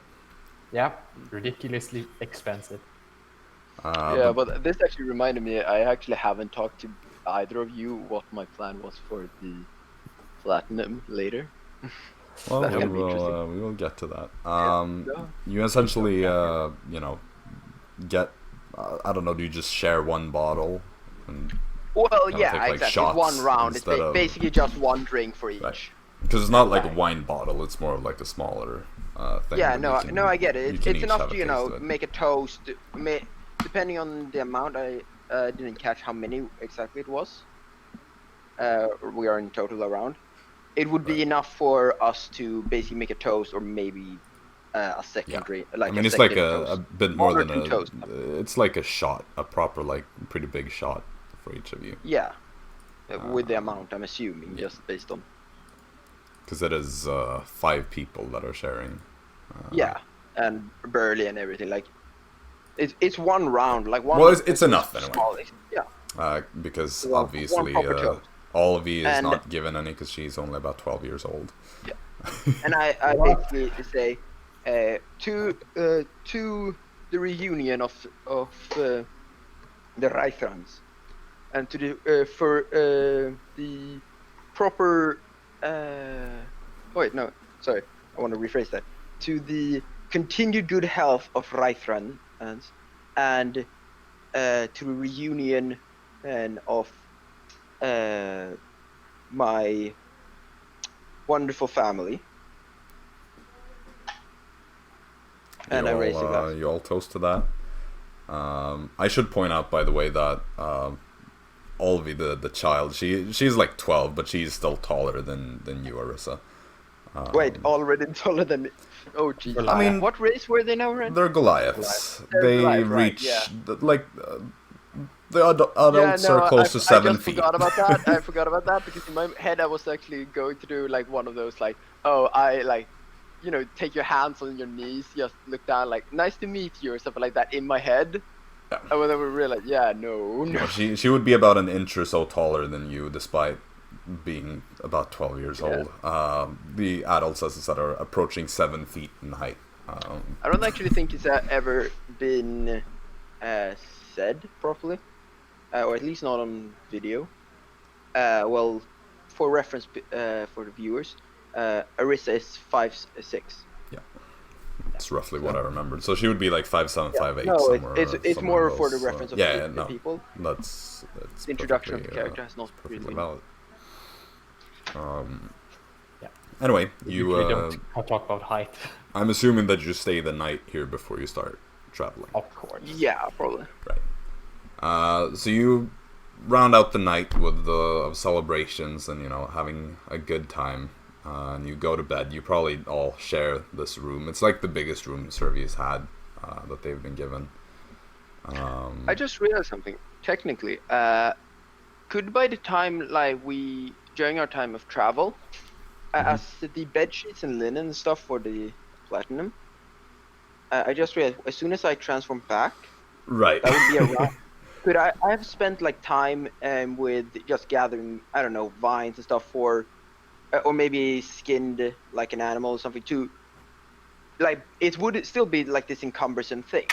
Speaker 5: Yeah, ridiculously expensive.
Speaker 6: Yeah, but this actually reminded me. I actually haven't talked to either of you what my plan was for the platinum later.
Speaker 1: Well,
Speaker 6: That's
Speaker 1: we
Speaker 6: gonna be interesting.
Speaker 1: will get to that.
Speaker 6: No.
Speaker 1: You essentially, get. I don't know. Do you just share one bottle? And,
Speaker 6: Well,
Speaker 1: Kinda
Speaker 6: yeah,
Speaker 1: take, like,
Speaker 6: exactly.
Speaker 1: shots
Speaker 6: It's one round. It's
Speaker 1: instead of-
Speaker 6: basically just one drink for each.
Speaker 1: Right. Because it's not like a
Speaker 6: Right.
Speaker 1: wine bottle; it's more of like a smaller thing.
Speaker 6: Yeah,
Speaker 1: that
Speaker 6: no,
Speaker 1: you can-
Speaker 6: no, I get
Speaker 1: you
Speaker 6: it.
Speaker 1: can
Speaker 6: It's
Speaker 1: each
Speaker 6: enough
Speaker 1: have
Speaker 6: to
Speaker 1: a taste of it.
Speaker 6: make a toast. Depending on the amount, I didn't catch how many exactly it was. We are in total around. It would be
Speaker 1: Right.
Speaker 6: enough for us to basically make a toast, or maybe a second
Speaker 1: Yeah.
Speaker 6: drink.
Speaker 1: I
Speaker 6: Like
Speaker 1: mean,
Speaker 6: a
Speaker 1: it's like
Speaker 6: second
Speaker 1: a
Speaker 6: toast.
Speaker 1: bit more
Speaker 6: One or
Speaker 1: than
Speaker 6: two toasts.
Speaker 1: It's like a shot, a proper, like, pretty big shot for each of you.
Speaker 6: Yeah, with the amount, I'm assuming, just based on.
Speaker 1: Because it is 5 people that are sharing.
Speaker 6: Yeah, and burly and everything. Like, it's one round. Like one.
Speaker 1: Well, it's enough anyway.
Speaker 6: small- Yeah.
Speaker 1: Because
Speaker 6: One
Speaker 1: obviously
Speaker 6: proper toast.
Speaker 1: Olivia is
Speaker 6: And-
Speaker 1: not given any because she's only about 12 years old.
Speaker 6: And I basically say to the reunion of the Raethrans, and to the for the proper wait, no, sorry, I want to rephrase that, to the continued good health of Raethran and to the reunion and of my wonderful family. And I raise a glass.
Speaker 1: You all toast to that. I should point out, by the way, that Olivia, the child, she's like 12, but she's still taller than you, Arisa.
Speaker 6: Wait, already taller than me. Oh, geez.
Speaker 1: I mean,
Speaker 6: what race were they now, Ren?
Speaker 1: They're Goliaths.
Speaker 6: They're
Speaker 1: They
Speaker 6: Goliath, right,
Speaker 1: reach
Speaker 6: yeah.
Speaker 1: the adults are close to 7
Speaker 6: just
Speaker 1: feet.
Speaker 6: forgot about that. I forgot about that because in my head I was actually going to do like one of those like, oh, I like, you know, take your hands on your knees, just look down, like, nice to meet you or something like that in my head.
Speaker 1: Yeah.
Speaker 6: And then we realized, yeah, no.
Speaker 1: Yeah, she would be about an inch or so taller than you, despite being about 12 years old. The adults, as I said, are approaching 7 feet in height.
Speaker 6: I don't actually think it's ever been said properly, or at least not on video. Well, for reference for the viewers, Arisa is 5'6".
Speaker 1: It's roughly what I remembered. So she would be like 5'7", 5'8".
Speaker 6: No,
Speaker 1: somewhere,
Speaker 6: it's
Speaker 1: somewhere
Speaker 6: more
Speaker 1: in
Speaker 6: for the
Speaker 1: those,
Speaker 6: reference of
Speaker 1: yeah,
Speaker 6: the
Speaker 1: no,
Speaker 6: people.
Speaker 1: That's
Speaker 6: The introduction of the
Speaker 1: perfectly,
Speaker 6: character has not
Speaker 1: perfectly
Speaker 6: really.
Speaker 1: valid.
Speaker 5: Yeah.
Speaker 1: Anyway,
Speaker 5: We
Speaker 1: you.
Speaker 5: usually don't talk about height.
Speaker 1: I'm assuming that you stay the night here before you start traveling.
Speaker 5: Of course.
Speaker 6: Yeah, probably.
Speaker 1: Right. So you round out the night with the celebrations and having a good time. And you go to bed. You probably all share this room. It's like the biggest room Servius had that they've been given.
Speaker 6: I just realized something. Technically, could by the time like during our time of travel, as the bed sheets and linen and stuff for the platinum, I just realized as soon as I transform back,
Speaker 1: Right.
Speaker 6: that would be around. Could I have spent like time with just gathering, I don't know, vines and stuff for, or maybe skinned like an animal or something too. Like it would still be like this encumbersome thing.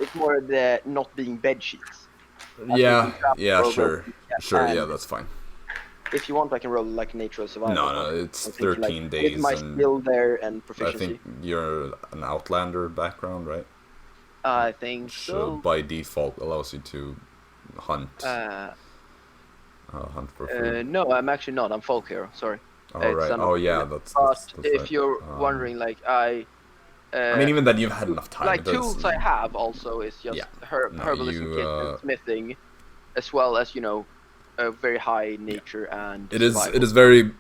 Speaker 6: It's more the not being bed sheets.
Speaker 1: Yeah,
Speaker 6: Roll
Speaker 1: sure. Yeah, that's fine.
Speaker 6: If you want, I can roll like natural survival.
Speaker 1: No, it's
Speaker 6: I think,
Speaker 1: 13
Speaker 6: like,
Speaker 1: days.
Speaker 6: With my
Speaker 1: and
Speaker 6: skill there and
Speaker 1: I
Speaker 6: proficiency.
Speaker 1: think you're an Outlander background, right?
Speaker 6: I think
Speaker 1: Which
Speaker 6: so.
Speaker 1: by default allows you to hunt for food.
Speaker 6: No, I'm actually not. I'm folk hero. Sorry.
Speaker 1: Oh, right.
Speaker 6: son
Speaker 1: Oh,
Speaker 6: of-
Speaker 1: yeah, that's
Speaker 6: But if
Speaker 1: right.
Speaker 6: you're wondering, like I
Speaker 1: mean, even then, you've had enough time.
Speaker 6: like
Speaker 1: It does-
Speaker 6: tools I have also is just
Speaker 1: Yeah. No,
Speaker 6: herbalism
Speaker 1: you,
Speaker 6: kit and smithing, as well as a very high nature and
Speaker 1: It is.
Speaker 6: survival.
Speaker 1: It is very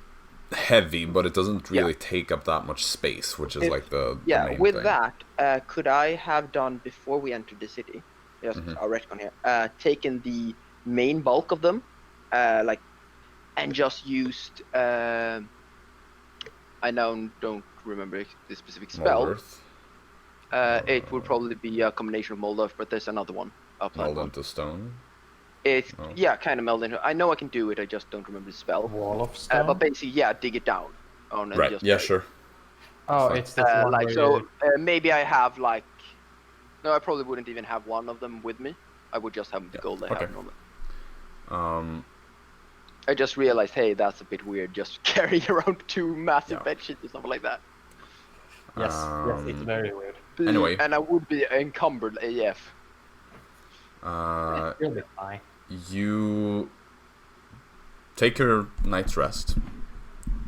Speaker 1: heavy, but it doesn't really take up that much space, which is like the main
Speaker 6: with
Speaker 1: thing.
Speaker 6: that, could I have done before we entered the city? Just a retcon here. Taken the main bulk of them, like, and just used. I now don't remember the specific spell.
Speaker 1: Mold Earth?
Speaker 6: It would probably be a combination of Mold Earth, but there's another one.
Speaker 1: Mold into stone?
Speaker 6: It's
Speaker 1: Oh.
Speaker 6: yeah, kind of meld into. I know I can do it. I just don't remember the spell.
Speaker 5: Wall of stone.
Speaker 6: But basically, yeah, dig it down. And
Speaker 1: Right,
Speaker 6: just,
Speaker 1: yeah, sure.
Speaker 5: Oh,
Speaker 1: Fine.
Speaker 5: it's this one
Speaker 6: like
Speaker 5: where
Speaker 6: so.
Speaker 5: you-
Speaker 6: Maybe I have like. No, I probably wouldn't even have one of them with me. I would just have the gold I
Speaker 1: okay.
Speaker 6: have normally.
Speaker 1: I
Speaker 6: I just realized, hey, that's a bit weird. Just carrying around 2 massive
Speaker 1: Yeah.
Speaker 6: bed sheets or something like that.
Speaker 5: Yes, it's very weird.
Speaker 1: Anyway.
Speaker 6: And I would be encumbered AF.
Speaker 5: You'll be fine.
Speaker 1: You take your night's rest.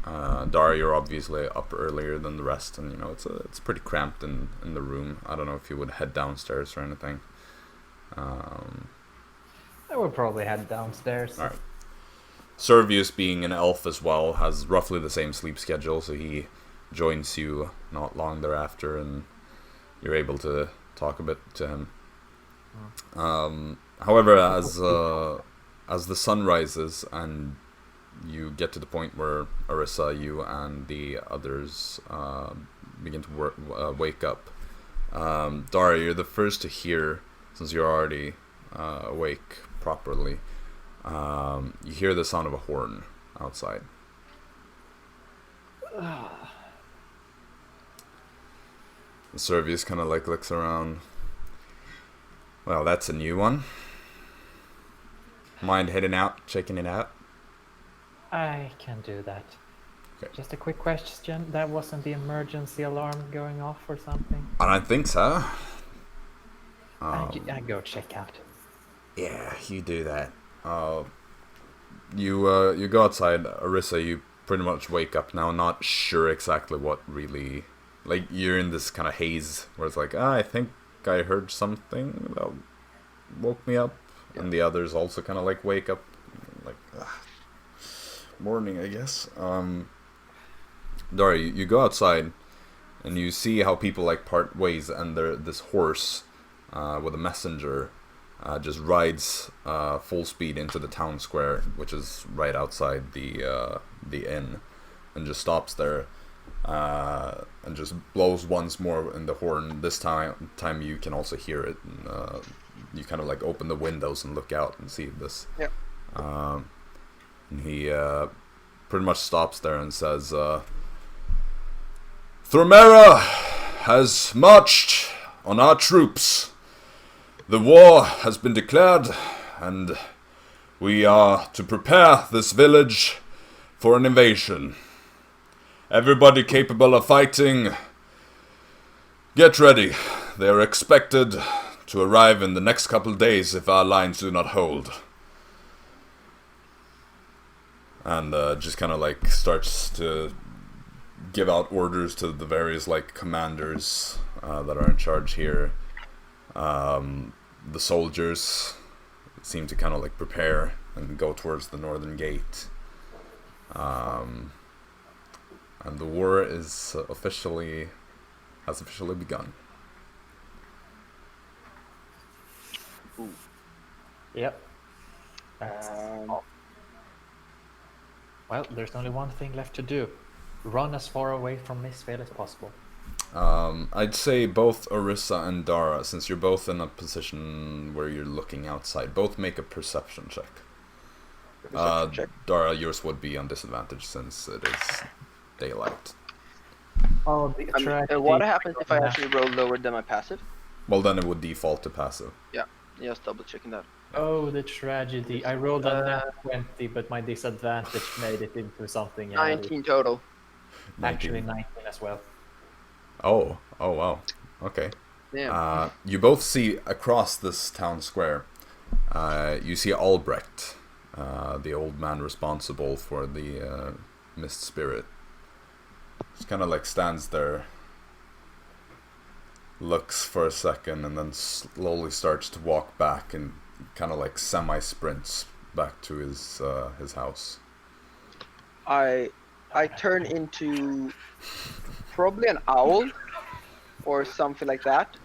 Speaker 1: Dara, you're obviously up earlier than the rest, and you know it's pretty cramped in the room. I don't know if you would head downstairs or anything.
Speaker 5: I would probably head downstairs.
Speaker 1: All right. Servius, being an elf as well, has roughly the same sleep schedule, so he joins you not long thereafter, and you're able to talk a bit to him. However, as the sun rises and you get to the point where Arisa, you and the others begin to wake up, Dara, you're the first to hear, since you're already awake properly. You hear the sound of a horn outside. Servius kind of like looks around. Well, that's a new one. Mind heading out, checking it out?
Speaker 5: I can do that.
Speaker 1: Okay.
Speaker 5: Just a quick question. That wasn't the emergency alarm going off or something?
Speaker 1: I don't think so.
Speaker 5: I go check out.
Speaker 1: Yeah, you do that. You go outside, Arisa. You pretty much wake up now, not sure exactly what really. Like, you're in this kind of haze where it's like, I think I heard something that woke me up, and the others also kind of like wake up, like morning, I guess. Dara, you go outside, and you see how people like part ways, and this horse with a messenger just rides full speed into the town square, which is right outside the inn, and just stops there. And just blows once more in the horn. This time you can also hear it. And, you kind of like open the windows and look out and see this.
Speaker 6: Yeah.
Speaker 1: And he pretty much stops there and says, Thromera has marched on our troops. The war has been declared, and we are to prepare this village for an invasion. Everybody capable of fighting, get ready. They are expected to arrive in the next couple of days if our lines do not hold. And just kind of like starts to give out orders to the various like commanders that are in charge here. The soldiers seem to kind of like prepare and go towards the northern gate. And the war is has officially begun.
Speaker 5: Yep. Well, there's only one thing left to do. Run as far away from Misfit as possible.
Speaker 1: I'd say both Arisa and Dara, since you're both in a position where you're looking outside, both make a perception check. Dara, yours would be on disadvantage since it is daylight.
Speaker 5: Oh, the tragedy.
Speaker 6: What happens if I actually roll lower than my passive?
Speaker 1: Well, then it would default to passive.
Speaker 6: Yeah, just double checking that.
Speaker 5: Oh, the tragedy. I rolled a nat 20, but my disadvantage made it into something.
Speaker 6: 19 total.
Speaker 5: Actually 19 as well.
Speaker 1: Oh wow. Okay.
Speaker 6: Yeah.
Speaker 1: You both see across this town square, you see Albrecht, the old man responsible for the mist spirit. Just kind of like stands there, looks for a second, and then slowly starts to walk back and kind of like semi-sprints back to his house.
Speaker 6: I turn into probably an owl or something like that,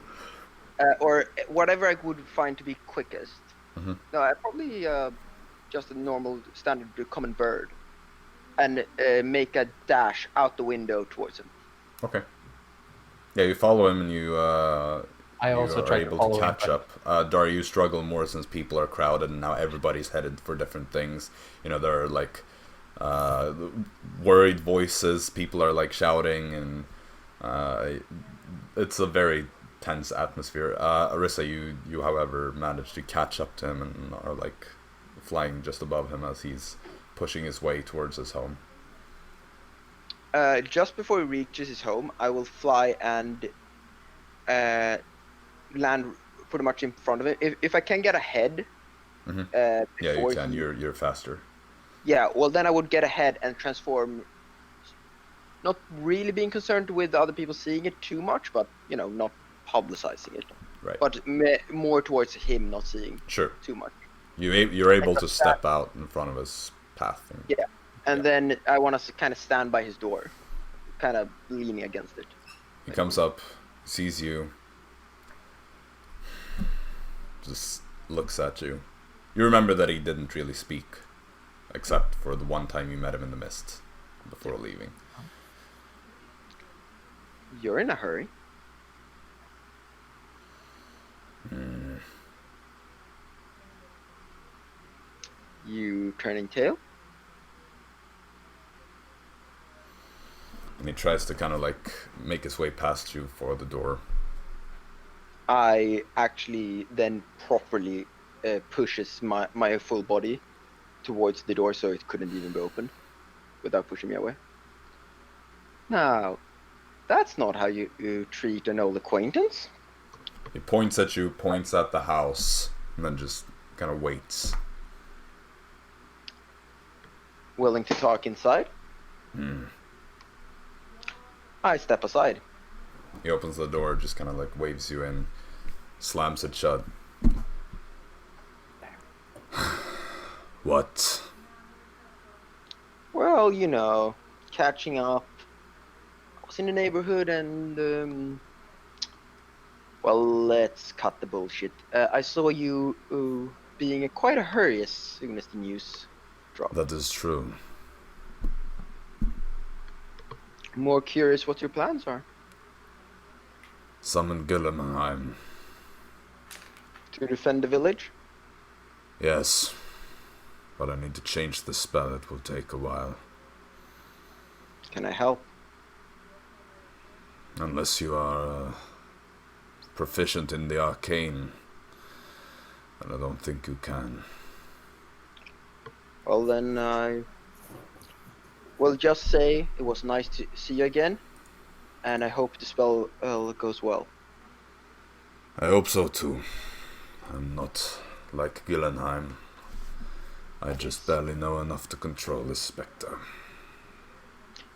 Speaker 6: or whatever I would find to be quickest. No, I probably just a normal standard common bird, and make a dash out the window towards him.
Speaker 1: Okay. Yeah, you follow him and you
Speaker 5: I also
Speaker 1: are
Speaker 5: try to
Speaker 1: able
Speaker 5: follow
Speaker 1: to
Speaker 5: him,
Speaker 1: catch up. Dara, you struggle more since people are crowded and now everybody's headed for different things. You know, there are like worried voices, people are like shouting, and it's a very tense atmosphere. Arisa, you however manage to catch up to him and are like flying just above him as he's pushing his way towards his home.
Speaker 6: Just before he reaches his home, I will fly and land pretty much in front of it. If I can get ahead,
Speaker 1: Yeah, you
Speaker 6: before
Speaker 1: can.
Speaker 6: he-
Speaker 1: You're faster.
Speaker 6: Yeah, well then I would get ahead and transform. Not really being concerned with other people seeing it too much, but you know, not publicizing it.
Speaker 1: Right.
Speaker 6: But more towards him not seeing
Speaker 1: Sure.
Speaker 6: too much.
Speaker 1: You're able to step out in front of his path.
Speaker 6: Yeah, and then I want to kind of stand by his door, kind of leaning against it.
Speaker 1: He comes up, sees you, just looks at you. You remember that he didn't really speak, except for the one time you met him in the mist before leaving.
Speaker 6: You're in a hurry. You turning tail?
Speaker 1: And he tries to kind of like make his way past you for the door.
Speaker 6: I actually then properly pushes my full body towards the door so it couldn't even be opened without pushing me away. Now, that's not how you treat an old acquaintance.
Speaker 1: He points at you, points at the house, and then just kind of waits.
Speaker 6: Willing to talk inside? I step aside.
Speaker 1: He opens the door, just kind of like waves you in, slams it shut. What?
Speaker 6: Well, you know, catching up. I was in the neighborhood and, well, let's cut the bullshit. I saw you being in quite a hurry as soon as the news dropped.
Speaker 1: That is true.
Speaker 6: More curious what your plans are.
Speaker 1: Summon Gillenheim.
Speaker 6: To defend the village?
Speaker 1: Yes. But I need to change the spell. It will take a while.
Speaker 6: Can I help?
Speaker 1: Unless you are proficient in the arcane. And I don't think you can.
Speaker 6: Well, then I will just say it was nice to see you again, and I hope the spell goes well.
Speaker 1: I hope so too. I'm not like Gillenheim. I just barely know enough to control this spectre.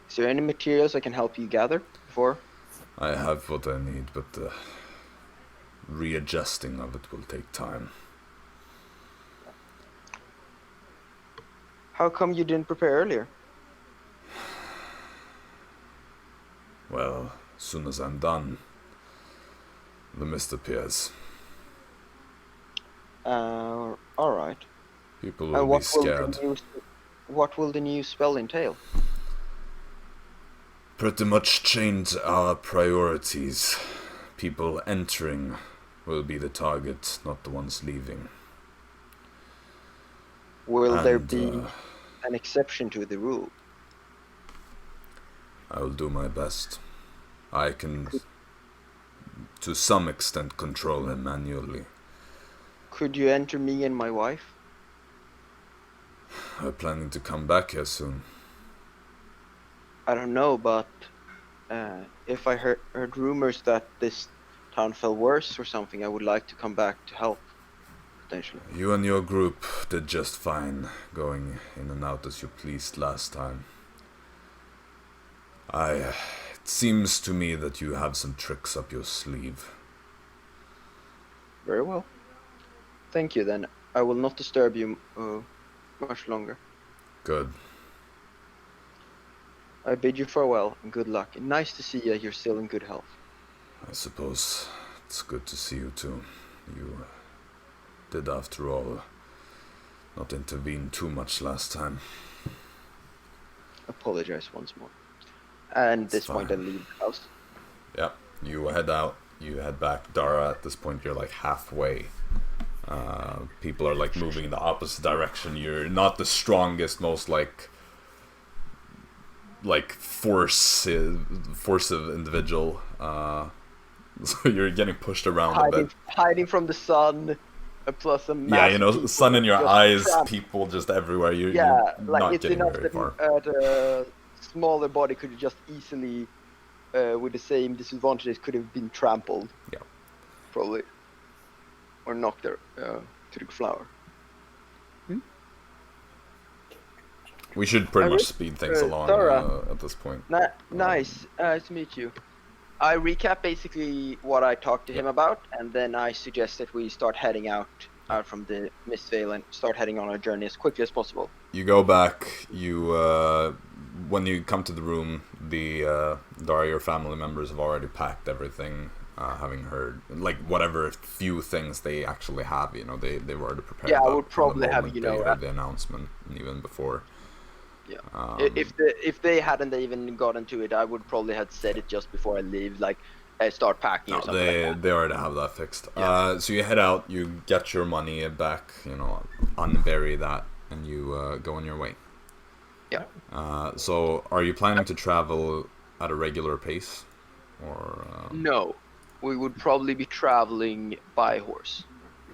Speaker 6: Is there any materials I can help you gather before?
Speaker 1: I have what I need, but the readjusting of it will take time.
Speaker 6: How come you didn't prepare earlier?
Speaker 1: Well, as soon as I'm done, the mist appears.
Speaker 6: Alright.
Speaker 1: People will be scared.
Speaker 6: What will the new spell entail?
Speaker 1: Pretty much change our priorities. People entering will be the target, not the ones leaving.
Speaker 6: Will there
Speaker 1: And,
Speaker 6: be an exception to the rule?
Speaker 1: I will do my best. I can, to some extent, control him manually.
Speaker 6: Could you enter me and my wife?
Speaker 1: I'm planning to come back here soon.
Speaker 6: I don't know, but if I heard rumors that this town fell worse or something, I would like to come back to help, potentially.
Speaker 1: You and your group did just fine, going in and out as you pleased last time. It seems to me that you have some tricks up your sleeve.
Speaker 6: Very well. Thank you, then. I will not disturb you much longer.
Speaker 1: Good.
Speaker 6: I bid you farewell and good luck. Nice to see you. You're still in good health.
Speaker 1: I suppose it's good to see you too. You did, after all, not intervene too much last time.
Speaker 6: Apologize once more. And at this point, I
Speaker 1: fine.
Speaker 6: leave the house.
Speaker 1: Yeah, you head out, you head back. Dara, at this point, you're like halfway. People are like moving in the opposite direction. You're not the strongest, most like forcive individual. So you're getting pushed around a bit.
Speaker 6: Hiding from the sun, plus a
Speaker 1: Yeah, you know, sun in your
Speaker 6: just
Speaker 1: eyes,
Speaker 6: trapped.
Speaker 1: people just everywhere. You're
Speaker 6: Like
Speaker 1: not
Speaker 6: it's
Speaker 1: getting
Speaker 6: enough
Speaker 1: very
Speaker 6: that
Speaker 1: far.
Speaker 6: a smaller body could just easily, with the same disadvantages, could have been trampled.
Speaker 1: Yeah.
Speaker 6: Probably. Or knocked to the floor.
Speaker 1: We should pretty much
Speaker 6: Arisa,
Speaker 1: speed things along
Speaker 6: Dara.
Speaker 1: at this point.
Speaker 6: Nice to meet you. I recap basically what I talked to him about, and then I suggest that we start heading out from the Mistvale and start heading on our journey as quickly as possible.
Speaker 1: You go back. When you come to the room, Dara, your family members have already packed everything. Having heard like whatever few things they actually have, you know, they've already prepared.
Speaker 6: Yeah, I
Speaker 1: that
Speaker 6: would
Speaker 1: from
Speaker 6: probably
Speaker 1: the
Speaker 6: have,
Speaker 1: moment
Speaker 6: you know,
Speaker 1: they heard the announcement, and even before.
Speaker 6: Yeah.
Speaker 1: Um,
Speaker 6: If they hadn't even gotten to it, I would probably have said it just before I leave, like start packing or
Speaker 1: No,
Speaker 6: something like that.
Speaker 1: they already have that fixed.
Speaker 6: Yeah.
Speaker 1: So you head out, you get your money back, you know, unbury that, and you go on your way.
Speaker 6: Yeah.
Speaker 1: So are you planning to travel at a regular pace, or?
Speaker 6: No, we would probably be traveling by horse,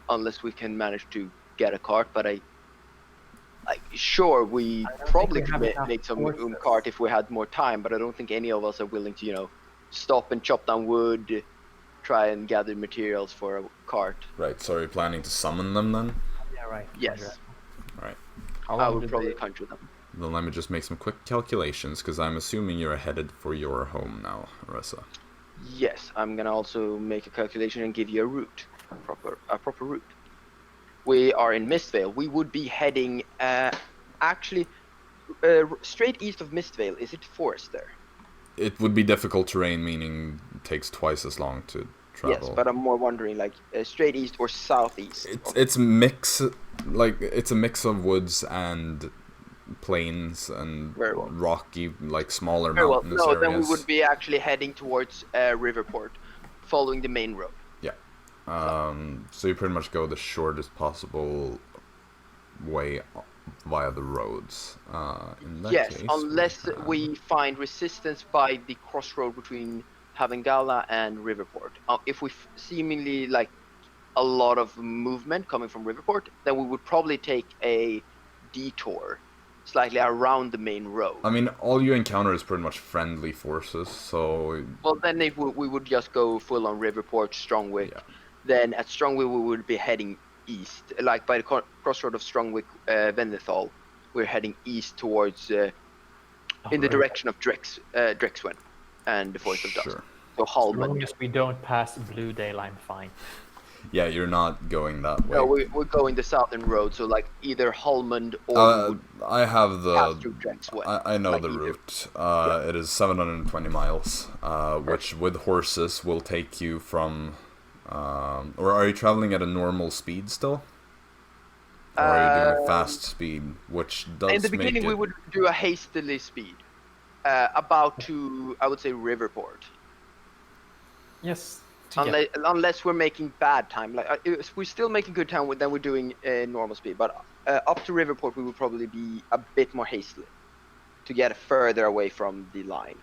Speaker 6: unless we can manage to get a cart. But sure, we
Speaker 5: I don't
Speaker 6: probably
Speaker 5: think we
Speaker 6: could
Speaker 5: have enough
Speaker 6: make some
Speaker 5: horses.
Speaker 6: cart if we had more time. But I don't think any of us are willing to, you know, stop and chop down wood, try and gather materials for a cart.
Speaker 1: Right. So are you planning to summon them then?
Speaker 5: Yeah, right.
Speaker 6: Yes,
Speaker 1: Right.
Speaker 5: How
Speaker 6: I
Speaker 5: long
Speaker 6: would
Speaker 5: do
Speaker 6: probably
Speaker 5: they-
Speaker 6: conjure them.
Speaker 1: Then let me just make some quick calculations, because I'm assuming you're headed for your home now, Arisa.
Speaker 6: Yes, I'm gonna also make a calculation and give you a route, a proper route. We are in Mistvale. We would be heading actually straight east of Mistvale. Is it forest there?
Speaker 1: It would be difficult terrain, meaning it takes twice as long to travel.
Speaker 6: Yes, but I'm more wondering like straight east or southeast.
Speaker 1: It's a mix of woods and plains and
Speaker 6: Very well.
Speaker 1: rocky, like smaller
Speaker 6: Very well.
Speaker 1: mountainous
Speaker 6: No,
Speaker 1: areas.
Speaker 6: then we would be actually heading towards Riverport, following the main road.
Speaker 1: So you pretty much go the shortest possible way via the roads. In that
Speaker 6: Yes,
Speaker 1: case,
Speaker 6: unless we find resistance by the crossroad between Havengala and Riverport. If we seemingly like a lot of movement coming from Riverport, then we would probably take a detour slightly around the main road.
Speaker 1: I mean, all you encounter is pretty much friendly forces, so
Speaker 6: Well, then if we would just go full on Riverport, Strongwick.
Speaker 1: Yeah.
Speaker 6: Then at Strongwick we would be heading east, like by the crossroad of Strongwick, Venethal. We're heading east towards in the direction of Drexwen and the Forest of Dust.
Speaker 1: sure.
Speaker 6: So
Speaker 5: As long
Speaker 6: Halmond.
Speaker 5: as we don't pass Blue Dale, I'm fine.
Speaker 1: Yeah, you're not going that way.
Speaker 6: No, we're going the southern road, so like either Halmond or we would
Speaker 1: I have
Speaker 6: pass
Speaker 1: the.
Speaker 6: through Drexwen.
Speaker 1: I know
Speaker 6: like
Speaker 1: the
Speaker 6: either.
Speaker 1: route. It is 720 miles, which with horses will take you from. Or are you traveling at a normal speed still? Or are you doing a fast speed, which does
Speaker 6: In the
Speaker 1: make
Speaker 6: beginning,
Speaker 1: it...
Speaker 6: we would do a hastily speed, about to I would say Riverport.
Speaker 5: Yes. to get-
Speaker 6: Unless we're making bad time, like if we're still making good time, then we're doing normal speed. But up to Riverport, we would probably be a bit more hastily to get further away from the line,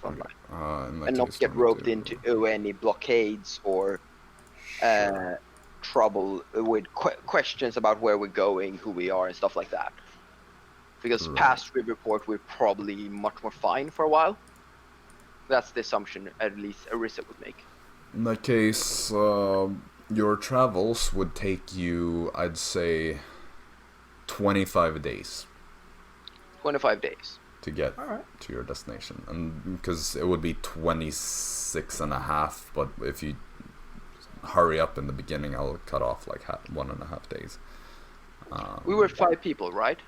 Speaker 6: front line,
Speaker 1: in that
Speaker 6: and not
Speaker 1: case,
Speaker 6: get
Speaker 1: let me
Speaker 6: roped
Speaker 1: do-
Speaker 6: into any blockades or trouble with questions about where we're going, who we are, and stuff like that. Because
Speaker 1: Right.
Speaker 6: past Riverport, we're probably much more fine for a while. That's the assumption at least Arisa would make.
Speaker 1: In that case, your travels would take you, I'd say, 25 days
Speaker 6: 25 days.
Speaker 1: to get
Speaker 5: Alright.
Speaker 1: to your destination. And because it would be 26 and a half, but if you hurry up in the beginning, I'll cut off like 1.5 days.
Speaker 6: We were 5 people, right?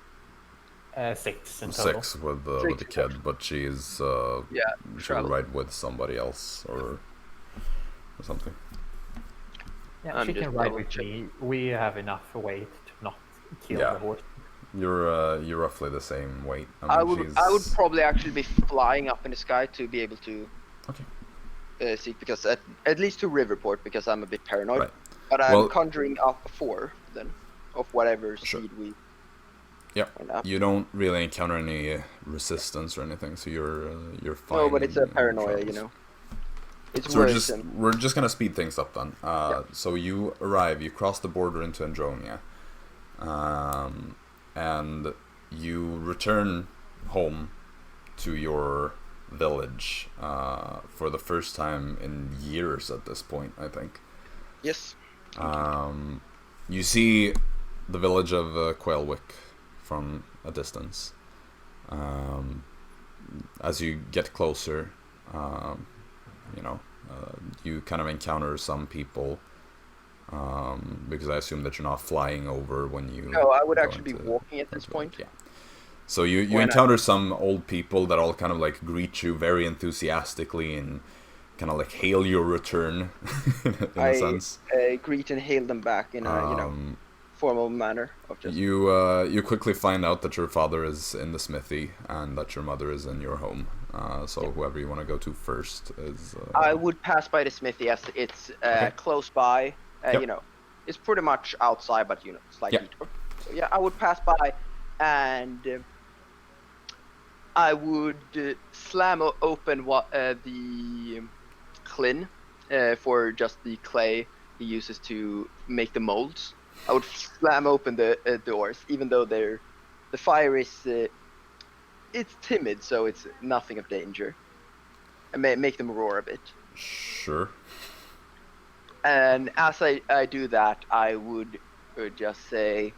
Speaker 5: 6 in total.
Speaker 1: 6 with the
Speaker 6: Six.
Speaker 1: kid, but she's
Speaker 6: Yeah,
Speaker 1: she'll
Speaker 6: travel.
Speaker 1: ride with somebody else or something.
Speaker 5: Yeah,
Speaker 6: I'm
Speaker 5: she
Speaker 6: just
Speaker 5: can ride
Speaker 6: double
Speaker 5: with
Speaker 6: check.
Speaker 5: me. We have enough weight to not kill
Speaker 1: Yeah.
Speaker 5: the horse.
Speaker 1: You're roughly the same weight.
Speaker 6: I
Speaker 1: mean,
Speaker 6: would probably actually be flying up in the sky to be able to
Speaker 1: Okay.
Speaker 6: see, because at least to Riverport, because I'm a bit paranoid.
Speaker 1: Right.
Speaker 6: But I'm
Speaker 1: Well-
Speaker 6: conjuring up 4 then of whatever
Speaker 1: Sure.
Speaker 6: speed we.
Speaker 1: Yeah.
Speaker 6: went up.
Speaker 1: You don't really encounter any resistance or anything, so you're fine.
Speaker 6: No, but it's a
Speaker 1: in your
Speaker 6: paranoia, you
Speaker 1: travels.
Speaker 6: know. It's
Speaker 1: So
Speaker 6: worrisome.
Speaker 1: we're just gonna speed things up then. So you arrive, you cross the border into Andronia, and you return home to your village for the first time in years at this point, I think.
Speaker 6: Yes.
Speaker 1: You see the village of Quailwick from a distance. As you get closer, you kind of encounter some people, because I assume that you're not flying over when you.
Speaker 6: No, I would
Speaker 1: go
Speaker 6: actually be
Speaker 1: into-
Speaker 6: walking at this
Speaker 1: into
Speaker 6: point.
Speaker 1: it, Yeah. So you
Speaker 6: When I-
Speaker 1: encounter some old people that all kind of like greet you very enthusiastically and kind of like hail your return in a sense.
Speaker 6: I greet and hail them back in a formal manner of just.
Speaker 1: You quickly find out that your father is in the smithy and that your mother is in your home. So whoever you want to go to first is.
Speaker 6: I would pass by the smithy as it's close by.
Speaker 1: Yep.
Speaker 6: It's pretty much outside, but slightly.
Speaker 1: Yeah.
Speaker 6: So yeah, I would pass by, and I would slam open the clin for just the clay he uses to make the molds. I would slam open the doors, even though the fire is it's timid, so it's nothing of danger, and make them roar a bit.
Speaker 1: Sure.
Speaker 6: And as I do that, I would just say,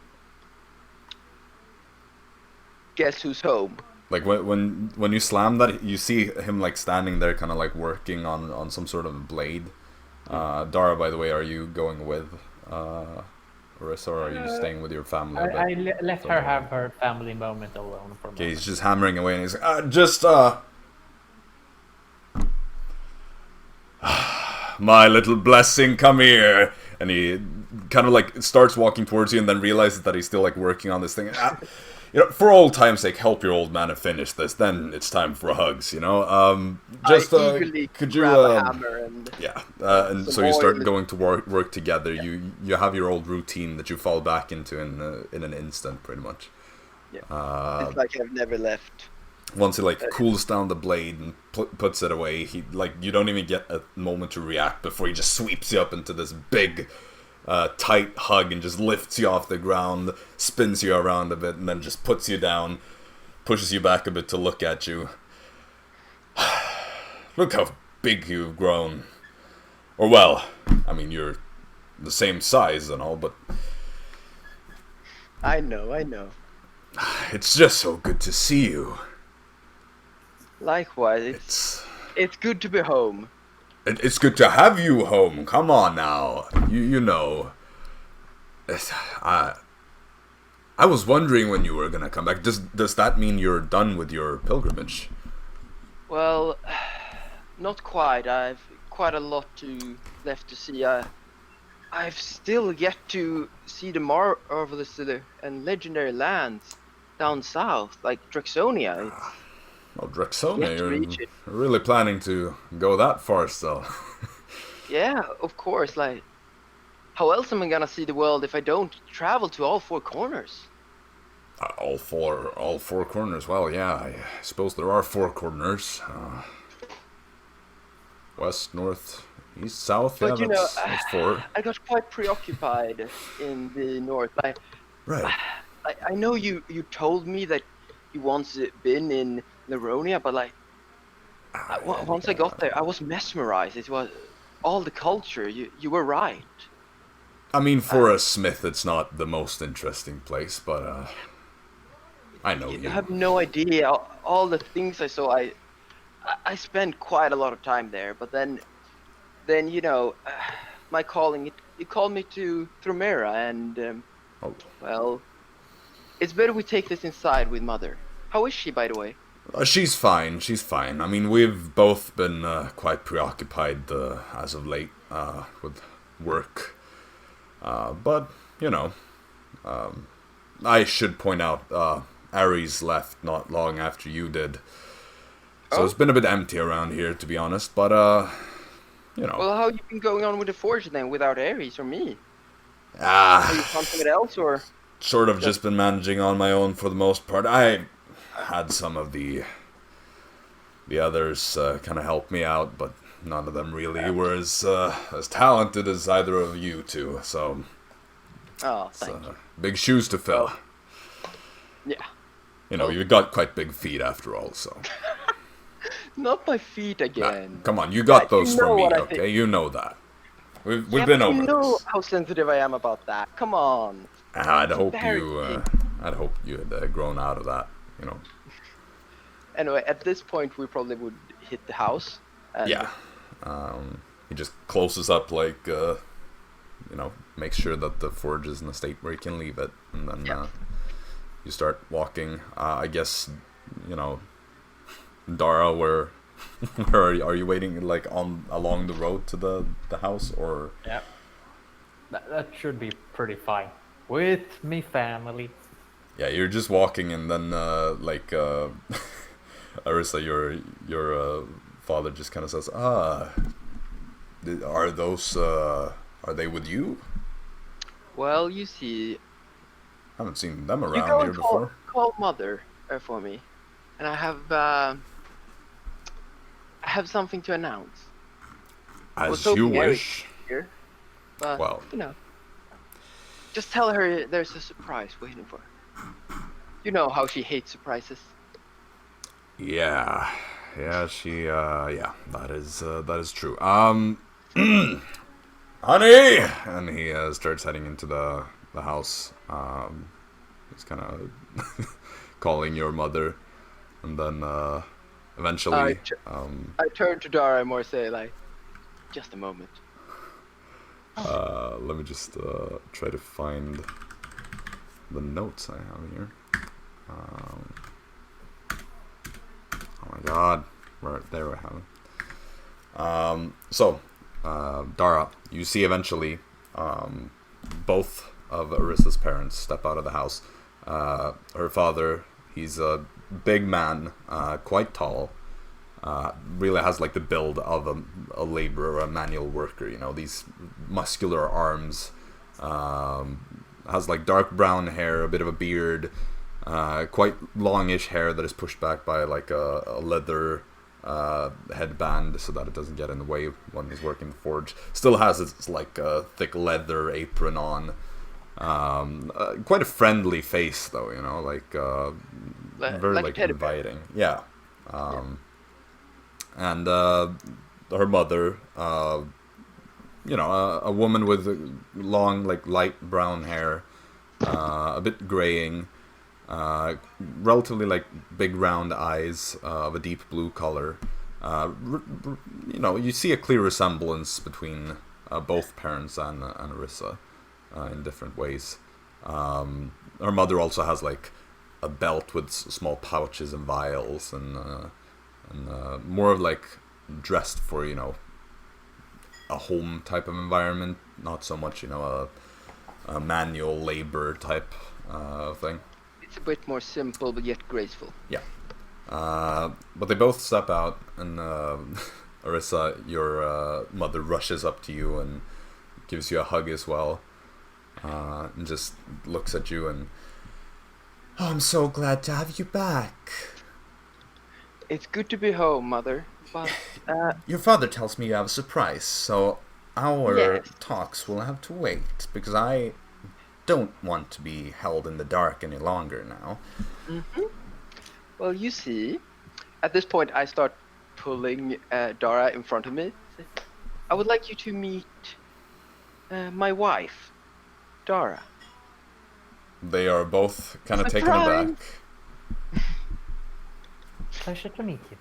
Speaker 6: "Guess who's home?"
Speaker 1: Like when you slam that, you see him like standing there, kind of like working on some sort of blade. Dara, by the way, are you going with Arisa, or are you staying with your family?
Speaker 5: I let her have her family moment alone for a
Speaker 1: Okay,
Speaker 5: moment.
Speaker 1: he's just hammering away, and he's like, my little blessing, come here. And he kind of like starts walking towards you, and then realizes that he's still like working on this thing. For old time's sake, help your old man to finish this. Then it's time for hugs. Just
Speaker 6: I eagerly
Speaker 1: could you?
Speaker 6: grab a hammer and
Speaker 1: Yeah, and
Speaker 6: some
Speaker 1: so you start
Speaker 6: oil.
Speaker 1: going to work together. You have your old routine that you fall back into in an instant, pretty much.
Speaker 6: yeah, it's like I've never left.
Speaker 1: Once he like cools down the blade and puts it away, he like you don't even get a moment to react before he just sweeps you up into this big, tight hug and just lifts you off the ground, spins you around a bit, and then just puts you down, pushes you back a bit to look at you. Look how big you've grown. Or well, I mean you're the same size and all, but
Speaker 6: I know.
Speaker 1: it's just so good to see you.
Speaker 6: Likewise, it's good to be home.
Speaker 1: It's good to have you home. Come on now. You know. I was wondering when you were gonna come back. Does that mean you're done with your pilgrimage?
Speaker 6: Well, not quite. I've quite a lot left to see. I've still yet to see the marvelous and legendary lands down south, like Draxonia.
Speaker 1: Well, Draxonia,
Speaker 6: Yet to reach it.
Speaker 1: you're really planning to go that far still.
Speaker 6: Yeah, of course. Like, how else am I gonna see the world if I don't travel to all 4 corners?
Speaker 1: All four corners. Well, yeah, I suppose there are 4 corners. West, north, east, south.
Speaker 6: But
Speaker 1: yeah, that's 4.
Speaker 6: I got quite preoccupied in the north.
Speaker 1: Right.
Speaker 6: I know you told me that you once been in Neronia, but once I got there, I was mesmerized. It was all the culture. You were right.
Speaker 1: I mean, for a smith, it's not the most interesting place, but I know
Speaker 6: You
Speaker 1: you.
Speaker 6: have no idea all the things I saw. I spent quite a lot of time there, but then my calling it called me to Thromera, and well, it's better we take this inside with Mother. How is she, by the way?
Speaker 1: She's fine. She's fine. I mean, we've both been quite preoccupied as of late with work. But, you know, I should point out, Ares left not long after you did. So it's been a bit empty around here, to be honest, but, you know.
Speaker 6: Well, how you been going on with the Forge then, without Ares or me?
Speaker 1: Ah,
Speaker 6: Are you found something else, or?
Speaker 1: sort of just been managing on my own for the most part. I had some of the others kind of help me out, but none of them really were as talented as either of you two, so...
Speaker 6: Oh, thank you.
Speaker 1: Big shoes to fill.
Speaker 6: Well, yeah.
Speaker 1: You know, you've got quite big feet after all, so...
Speaker 6: Not my feet again.
Speaker 1: Nah, come on, you got
Speaker 6: Yeah,
Speaker 1: those
Speaker 6: you know
Speaker 1: from me,
Speaker 6: what I
Speaker 1: okay?
Speaker 6: think.
Speaker 1: You know that. We've
Speaker 6: Yeah,
Speaker 1: been
Speaker 6: but
Speaker 1: over
Speaker 6: you know
Speaker 1: this.
Speaker 6: how sensitive I am about that. Come on.
Speaker 1: I'd hope
Speaker 6: embarrassing.
Speaker 1: you had grown out of that, you know.
Speaker 6: Anyway, at this point, we probably would hit the house. And
Speaker 1: Yeah. He just closes up, like, you know, makes sure that the forge is in a state where he can leave it, and then you start walking. I guess, you know, Dara, where are you waiting, like, along the road to the house, or?
Speaker 5: Yeah. That should be pretty fine. With me family.
Speaker 1: Yeah, you're just walking, and then like Arisa, your father just kind of says, are those are they with you?
Speaker 6: Well, you see,
Speaker 1: Haven't seen them
Speaker 6: you
Speaker 1: around
Speaker 6: go
Speaker 1: here
Speaker 6: and
Speaker 1: before.
Speaker 6: call mother for me, and I have something to announce. was
Speaker 1: As you
Speaker 6: hoping Eric
Speaker 1: wish.
Speaker 6: Here, but
Speaker 1: Well.
Speaker 6: you know, just tell her there's a surprise waiting for her. You know how she hates surprises.
Speaker 1: Yeah, she that is true. Honey, and he starts heading into the house. He's kind of calling your mother, and then eventually,
Speaker 6: I turn to Dara and more say like, just a moment.
Speaker 1: let me just try to find the notes I have here. Oh my god, there we have it. So, Dara, you see eventually both of Arisa's parents step out of the house. Her father, he's a big man, quite tall, really has like the build of a laborer, a manual worker, you know, these muscular arms, has like dark brown hair, a bit of a beard, quite longish hair that is pushed back by like a leather headband so that it doesn't get in the way when he's working the forge. Still has its like thick leather apron on. Quite a friendly face though, you know, like very like inviting. Yeah. And her mother, you know, a woman with long, like light brown hair, a bit graying, relatively like big round eyes of a deep blue color. You know, you see a clear resemblance between both parents and Arisa in different ways. Her mother also has like a belt with small pouches and vials, and more of like dressed for, you know, a home type of environment, not so much, you know, a manual labor type thing.
Speaker 6: It's a bit more simple but yet graceful.
Speaker 1: Yeah. But they both step out, and Arisa, your mother, rushes up to you and gives you a hug as well, and just looks at you and, oh, I'm so glad to have you back.
Speaker 6: It's good to be home, mother. But
Speaker 4: Your father tells me you have a surprise, so our
Speaker 6: Yes.
Speaker 4: talks will have to wait, because I don't want to be held in the dark any longer now.
Speaker 6: well, you see, at this point I start pulling Dara in front of me. I would like you to meet my wife, Dara.
Speaker 1: They are both kind of taken aback.
Speaker 5: Pleasure to meet you.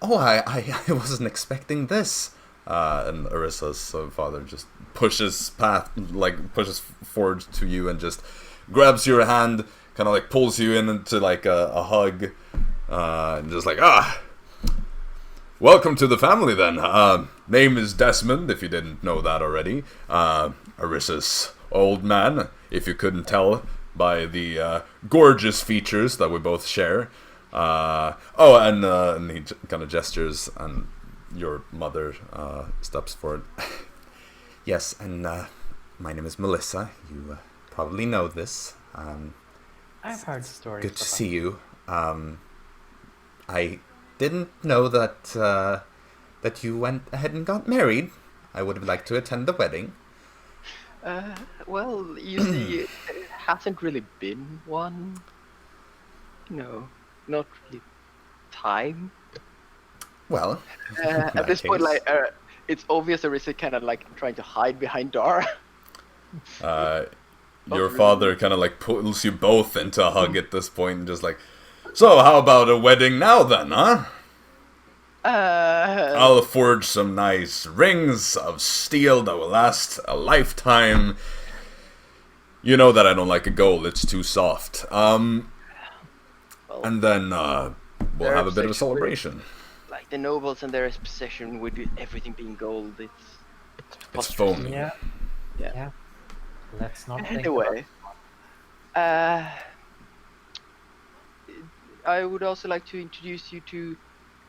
Speaker 1: Oh, I wasn't expecting this. And Arisa's father just pushes forward to you and just grabs your hand, kind of like pulls you into like a hug, and just like, welcome to the family then. Name is Desmond, if you didn't know that already. Arisa's old man, if you couldn't tell by the gorgeous features that we both share. And he kind of gestures, and your mother steps forward. Yes, and my name is Melissa. You probably know this.
Speaker 5: I've heard stories.
Speaker 1: Good to see you. I didn't know that you went ahead and got married. I would have liked to attend the wedding.
Speaker 6: Well, you see, it hasn't really been one. No, not really time.
Speaker 1: Well,
Speaker 6: at this point, like, it's obvious Arisa kind of like trying to hide behind Dara.
Speaker 1: Your father kind of like pulls you both into a hug at this point, and just like, so how about a wedding now then, huh? I'll forge some nice rings of steel that will last a lifetime. You know that I don't like a gold, it's too soft. And then we'll have a bit of a celebration.
Speaker 6: Like the nobles and their possession with everything being gold,
Speaker 1: It's phony.
Speaker 5: Yeah. Let's not think
Speaker 6: anyway, I would also like to introduce you to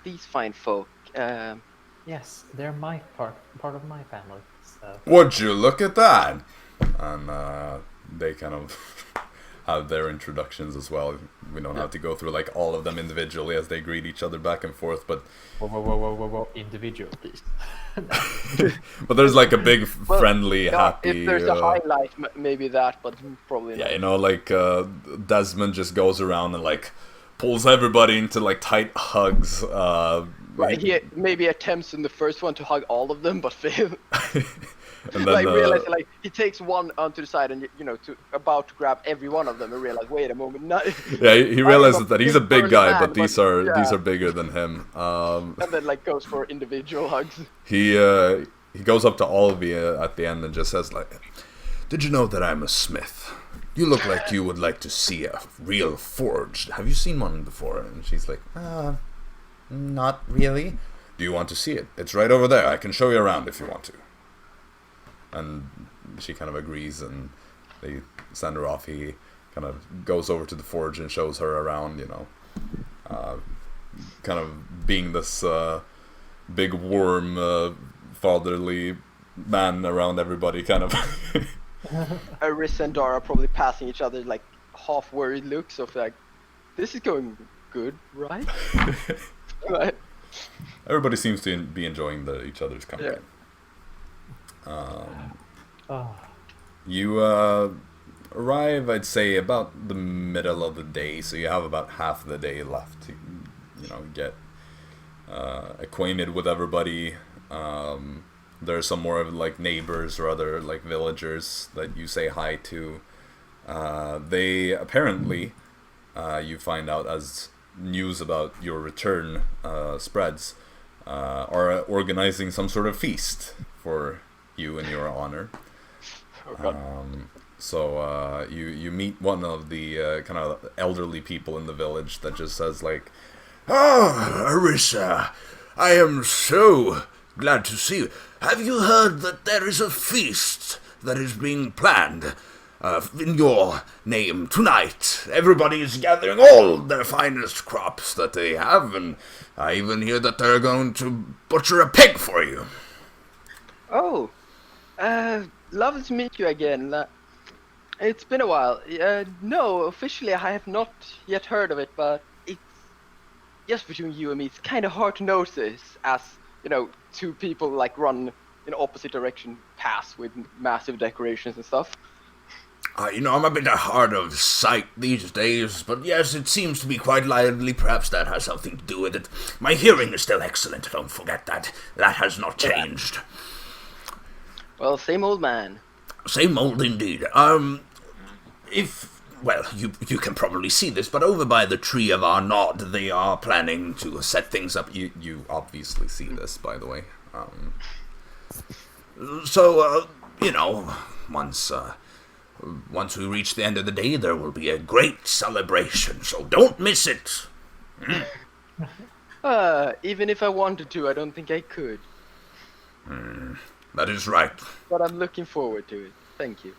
Speaker 6: these fine folk.
Speaker 5: Yes, they're my part of my family. So.
Speaker 1: Would you look at that? And they kind of have their introductions as well. We don't have to go through like all of them individually as they greet each other back and forth, but
Speaker 5: Whoa, individual, please.
Speaker 1: but there's like a big friendly happy
Speaker 6: if there's a highlight, maybe that, but probably not.
Speaker 1: Yeah, you know, like Desmond just goes around and like pulls everybody into like tight hugs.
Speaker 6: Right, he maybe attempts in the first one to hug all of them, but fail.
Speaker 1: And then,
Speaker 6: like realizing, like he takes one onto the side and about to grab every one of them and realize, wait a moment, no.
Speaker 1: Yeah, he realizes that he's a big guy, but these are bigger than him.
Speaker 6: And then like goes for individual hugs.
Speaker 1: He goes up to all of you at the end and just says like, "Did you know that I'm a smith? You look like you would like to see a real forge. Have you seen one before?" And she's like,
Speaker 4: Not really.
Speaker 1: "Do you want to see it? It's right over there. I can show you around if you want to." And she kind of agrees, and they send her off. He kind of goes over to the forge and shows her around, kind of being this big warm, fatherly man around everybody, kind of.
Speaker 6: Arisa and Dara probably passing each other like half worried looks of like, this is going good, right? Right.
Speaker 1: Everybody seems to be enjoying each other's company.
Speaker 6: Yeah.
Speaker 1: You arrive, I'd say, about the middle of the day, so you have about half the day left to, get acquainted with everybody. There are some more of like neighbors or other like villagers that you say hi to. They apparently, you find out as news about your return spreads, are organizing some sort of feast for you in your honor. So you meet one of the kind of elderly people in the village that just says like,
Speaker 7: "Oh, Arisa, I am so glad to see you. Have you heard that there is a feast that is being planned in your name tonight? Everybody is gathering all their finest crops that they have, and I even hear that they're going to butcher a pig for you."
Speaker 6: Oh, lovely to meet you again. It's been a while. No, officially I have not yet heard of it, but it's just between you and me. It's kind of hard to notice as, two people like run in opposite direction paths with massive decorations and stuff.
Speaker 7: I'm a bit hard of sight these days, but yes, it seems to be quite lively. Perhaps that has something to do with it. My hearing is still excellent, don't forget that. That has not changed.
Speaker 6: Well, same old man.
Speaker 7: Same old indeed. You can probably see this, but over by the Tree of our Nod, they are planning to set things up.
Speaker 1: you obviously see this, by the way.
Speaker 7: Once we reach the end of the day, there will be a great celebration, so don't miss it.
Speaker 6: Even if I wanted to, I don't think I could.
Speaker 7: That is right.
Speaker 6: But I'm looking forward to it. Thank you.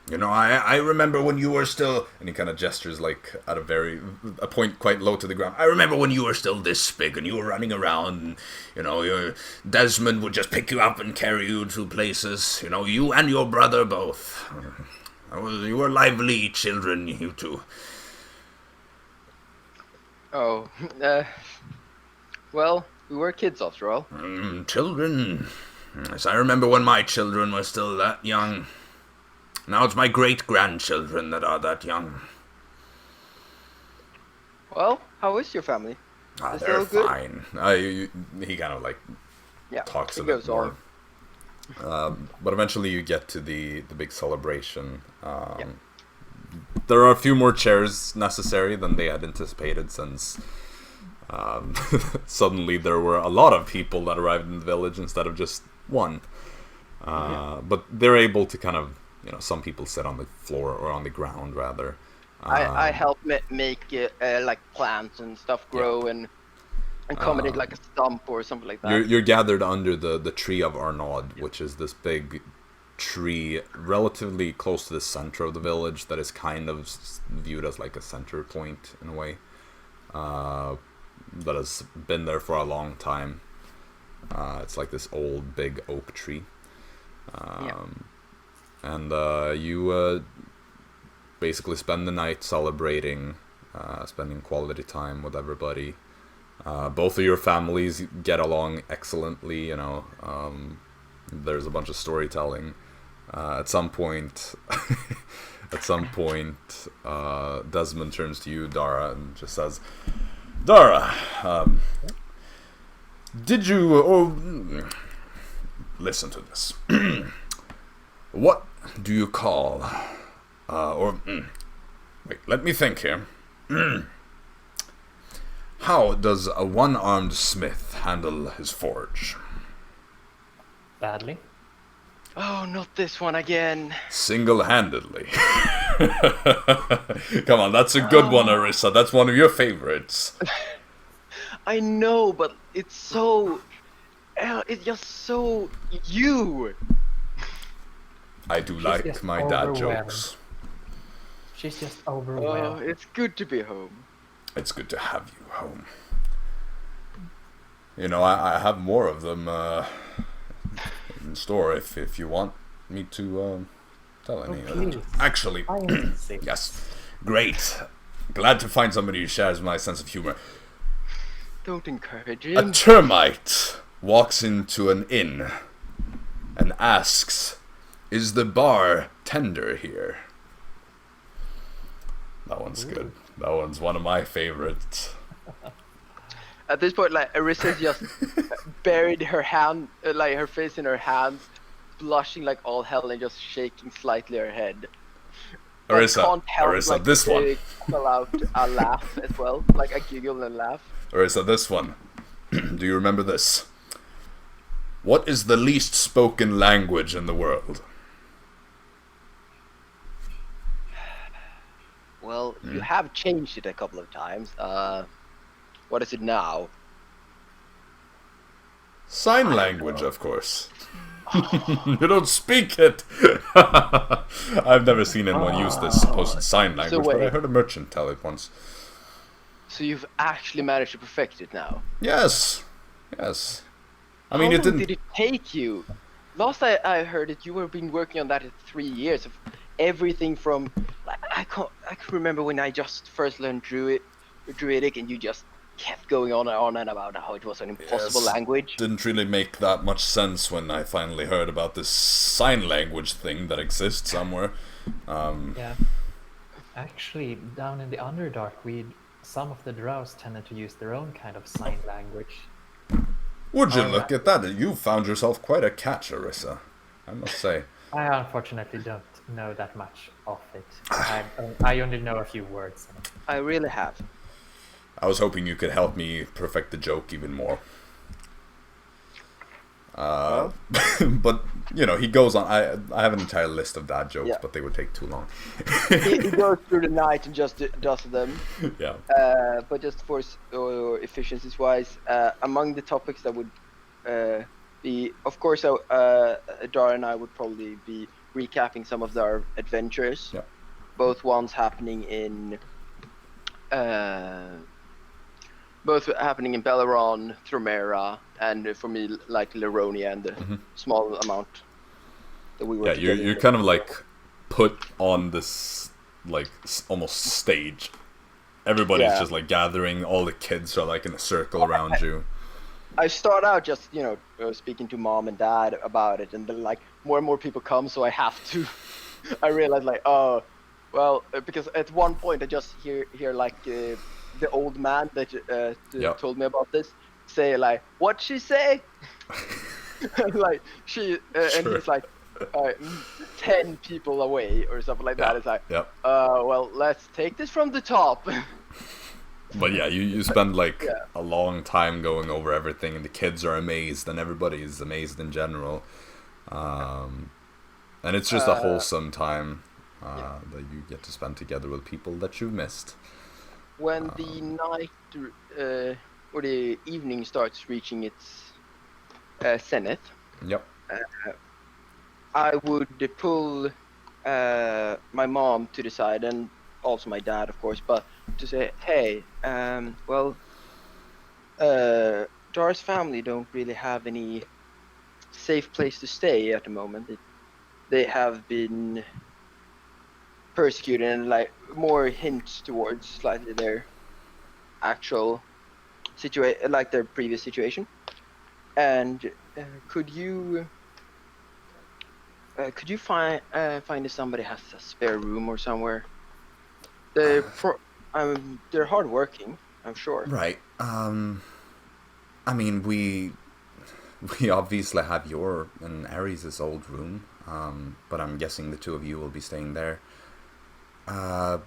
Speaker 7: You know, I remember when you were still... And he kind of gestures, like, at a point quite low to the ground. I remember when you were still this big and you were running around. And, you know, your Desmond would just pick you up and carry you to places. You know, you and your brother both. You were lively children, you two.
Speaker 6: Oh, well, we were kids after all.
Speaker 7: Children. Yes, I remember when my children were still that young. Now it's my great-grandchildren that are that young.
Speaker 6: Well, how is your family? Is
Speaker 7: They're
Speaker 6: all good?
Speaker 7: fine. He kind of like talks a
Speaker 6: it
Speaker 7: bit
Speaker 6: goes
Speaker 7: more. But eventually you get to the big celebration. There are a few more chairs necessary than they had anticipated, since suddenly there were a lot of people that arrived in the village instead of just one. But they're able to kind of, you know, some people sit on the floor or on the ground rather.
Speaker 6: I help make like plants and stuff grow and accommodate like a stump or something like that.
Speaker 7: You're gathered under the tree of Arnaud, which is this big tree relatively close to the center of the village that is kind of viewed as like a center point in a way. That has been there for a long time. It's like this old big oak tree. And you basically spend the night celebrating, spending quality time with everybody. Both of your families get along excellently, you know. There's a bunch of storytelling. At some point, Desmond turns to you, Dara, and just says, Dara, did you... listen to this. What do you call... wait, let me think here. How does a one-armed smith handle his forge?
Speaker 5: Badly.
Speaker 6: Oh, not this one again.
Speaker 7: Single-handedly. Come on, that's a good one, Arisa. That's one of your favorites.
Speaker 6: I know, but it's so... it's just so... you!
Speaker 7: I do like my dad jokes.
Speaker 5: She's just
Speaker 6: Oh,
Speaker 5: overwhelmed.
Speaker 6: it's good to be home.
Speaker 7: It's good to have you home. You know, I have more of them in store if you want me to tell any of them.
Speaker 5: Please.
Speaker 7: Actually,
Speaker 5: I want to see.
Speaker 7: yes. Great. Glad to find somebody who shares my sense of humor.
Speaker 6: Don't encourage
Speaker 7: A
Speaker 6: him.
Speaker 7: termite walks into an inn and asks, "Is the bar tender here?" That one's good. That one's one of my favorites.
Speaker 6: At this point, like, Arisa just buried her hand, like her face in her hands, blushing like all hell and just shaking slightly her head.
Speaker 7: Arisa,
Speaker 6: can't help,
Speaker 7: Arisa,
Speaker 6: like,
Speaker 7: this one.
Speaker 6: to pull out a laugh as well, like a giggle and laugh.
Speaker 7: Arisa, this one. Do you remember this? What is the least spoken language in the world?
Speaker 6: Well, you have changed it a couple of times. What is it now?
Speaker 7: Sign language, of course. You don't speak it. I've never seen anyone use this supposed sign language, but I
Speaker 6: wait.
Speaker 7: heard a merchant tell it once.
Speaker 6: So you've actually managed to perfect it now.
Speaker 7: Yes. Yes. I mean,
Speaker 6: How
Speaker 7: it
Speaker 6: long
Speaker 7: didn't...
Speaker 6: did it take you? Last I heard it, you were been working on that for 3 years of everything from like I can remember when I just first learned Druidic, and you just kept going on and about how it was an impossible
Speaker 7: Yes.
Speaker 6: language.
Speaker 7: Didn't really make that much sense when I finally heard about this sign language thing that exists somewhere.
Speaker 5: Yeah. Actually, down in the Underdark, some of the Drows tended to use their own kind of sign language.
Speaker 7: Would you
Speaker 5: Oh,
Speaker 7: look at that? You found yourself quite a catch, Arisa, I must say.
Speaker 5: I unfortunately don't know that much of it. I only know a few words.
Speaker 6: I really have.
Speaker 7: I was hoping you could help me perfect the joke even more.
Speaker 1: But he goes on. I have an entire list of dad jokes, but they would take too long.
Speaker 6: he goes through the night and just does them.
Speaker 1: Yeah.
Speaker 6: But just for efficiencies wise, among the topics that would be, of course, Dara and I would probably be recapping some of our adventures.
Speaker 1: Yeah.
Speaker 6: Both ones happening in Belleron, Thromera, and for me, like Lironia and the small amount that we were.
Speaker 1: Yeah, you're kind of like put on this like almost stage. Everybody's just like gathering. All the kids are like in a circle around you.
Speaker 6: I start out just speaking to mom and dad about it, and then like more and more people come, so I have to. I realize like because at one point I just hear like the old man that told me about this say like, "What'd she say?" Like she and he's like 10 people away or something like that. It's like, well, let's take this from the top.
Speaker 1: But yeah, you spend like a long time going over everything, and the kids are amazed, and everybody is amazed in general. And it's just a wholesome time that you get to spend together with people that you missed.
Speaker 6: When the night or the evening starts reaching its zenith, I would pull my mom to the side, and also my dad, of course, but to say, hey, Dara's family don't really have any safe place to stay at the moment. They have been persecuted, and like more hints towards slightly their actual situation, like their previous situation. And could you find if somebody has a spare room or somewhere? They're hardworking, I'm sure.
Speaker 1: Right. I mean, we obviously have your and Ares' old room, but I'm guessing the two of you will be staying there. I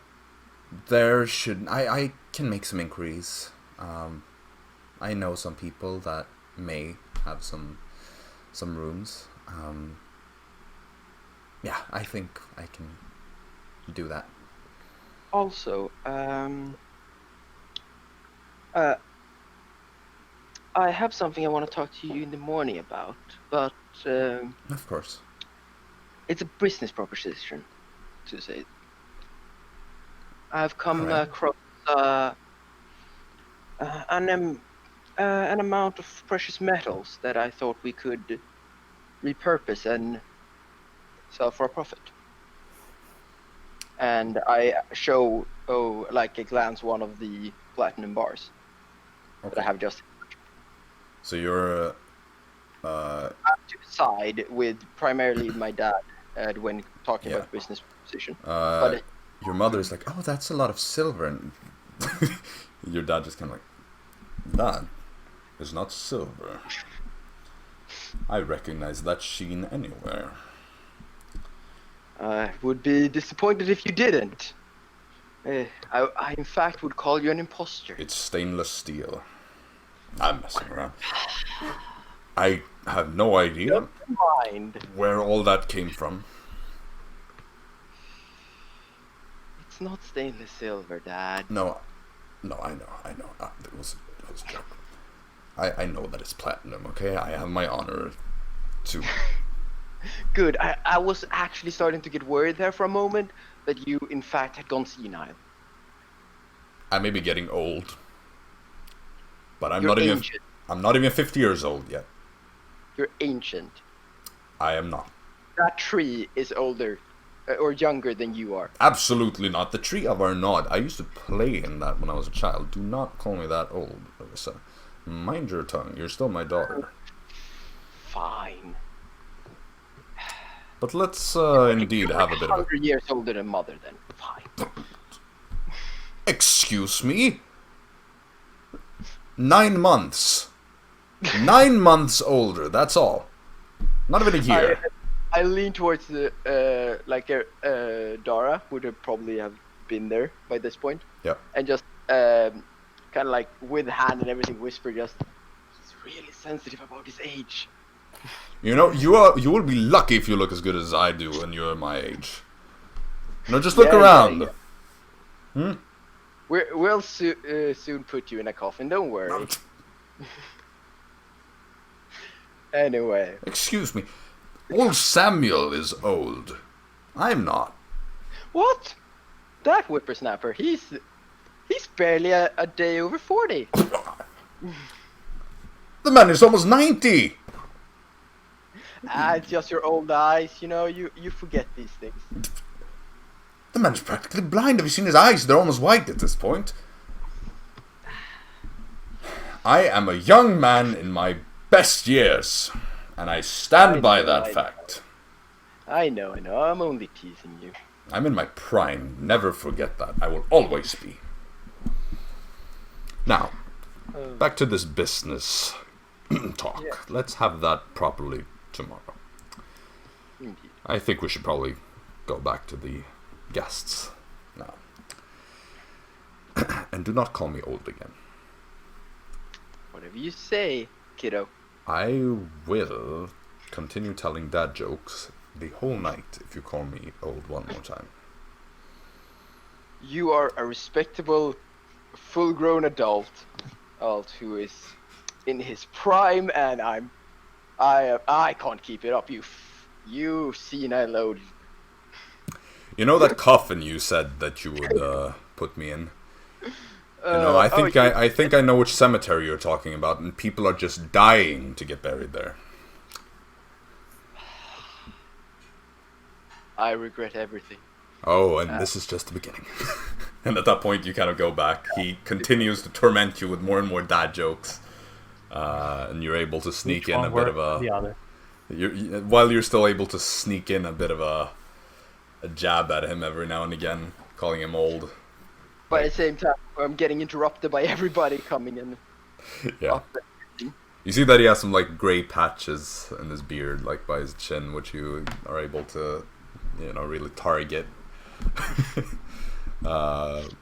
Speaker 1: can make some inquiries. I know some people that may have some rooms. Yeah, I think I can do that.
Speaker 6: Also, I have something I want to talk to you in the morning about, but
Speaker 1: of course,
Speaker 6: it's a business proposition, to say. I've come across an amount of precious metals that I thought we could repurpose and sell for a profit. And I show, like a glance, one of the platinum bars that I have just.
Speaker 1: So you're
Speaker 6: to the side with primarily my dad when talking about business proposition. But
Speaker 1: your mother is like, "Oh, that's a lot of silver," and your dad just kind of like, "That is not silver. I recognize that sheen anywhere."
Speaker 6: I would be disappointed if you didn't. I in fact would call you an imposter.
Speaker 1: It's stainless steel. I'm messing around. I have no idea where all that came from.
Speaker 6: It's not stainless silver, Dad.
Speaker 1: No, I know. It was a joke. I know that it's platinum, okay? I have my honor to...
Speaker 6: Good. I was actually starting to get worried there for a moment that you, in fact, had gone senile.
Speaker 1: I may be getting old, but I'm not even 50 years old yet.
Speaker 6: You're ancient.
Speaker 1: I am not.
Speaker 6: That tree is older or younger than you are.
Speaker 1: Absolutely not. The tree of our nod. I used to play in that when I was a child. Do not call me that old, Arisa. Mind your tongue. You're still my daughter.
Speaker 6: Fine.
Speaker 1: But let's indeed have a bit of a...
Speaker 6: 100 years older than mother, then. Fine.
Speaker 1: Excuse me? 9 months. 9 months older, that's all. Not even a year.
Speaker 6: I lean towards the, Dara, would have probably have been there by this point.
Speaker 1: Yeah.
Speaker 6: And just, kind of like, with hand and everything, whisper just, he's really sensitive about his age.
Speaker 1: You know, you will be lucky if you look as good as I do when you're my age. No, just look around.
Speaker 6: Yeah. We'll soon put you in a coffin, don't worry. Anyway.
Speaker 1: Excuse me. Old Samuel is old. I'm not.
Speaker 6: What? That whippersnapper, he's barely a day over 40.
Speaker 1: The man is almost 90.
Speaker 6: It's just your old eyes, you know, you forget these things.
Speaker 1: The man's practically blind. Have you seen his eyes? They're almost white at this point. I am a young man in my best years, and I stand by that fact.
Speaker 6: I know, I'm only teasing you.
Speaker 1: I'm in my prime. Never forget that. I will always be. Now, back to this business talk.
Speaker 6: Yeah.
Speaker 1: Let's have that properly tomorrow.
Speaker 6: Indeed.
Speaker 1: I think we should probably go back to the guests now. And do not call me old again.
Speaker 6: Whatever you say, kiddo.
Speaker 1: I will continue telling dad jokes the whole night if you call me old one more time.
Speaker 6: You are a respectable, full-grown adult who is in his prime, and I can't keep it up. You senile old.
Speaker 1: You know that coffin you said that you would put me in? You know, I think I know which cemetery you're talking about, and people are just dying to get buried there.
Speaker 6: I regret everything.
Speaker 1: Oh, and this is just the beginning. And at that point, you kind of go back. He continues to torment you with more and more dad jokes, and you're able to sneak in a bit of a. While you're still able to sneak in a bit of a jab at him every now and again, calling him old.
Speaker 6: But at the same time, I'm getting interrupted by everybody coming in.
Speaker 1: Yeah. You see that he has some like gray patches in his beard, like by his chin, which you are able to, you know, really target. But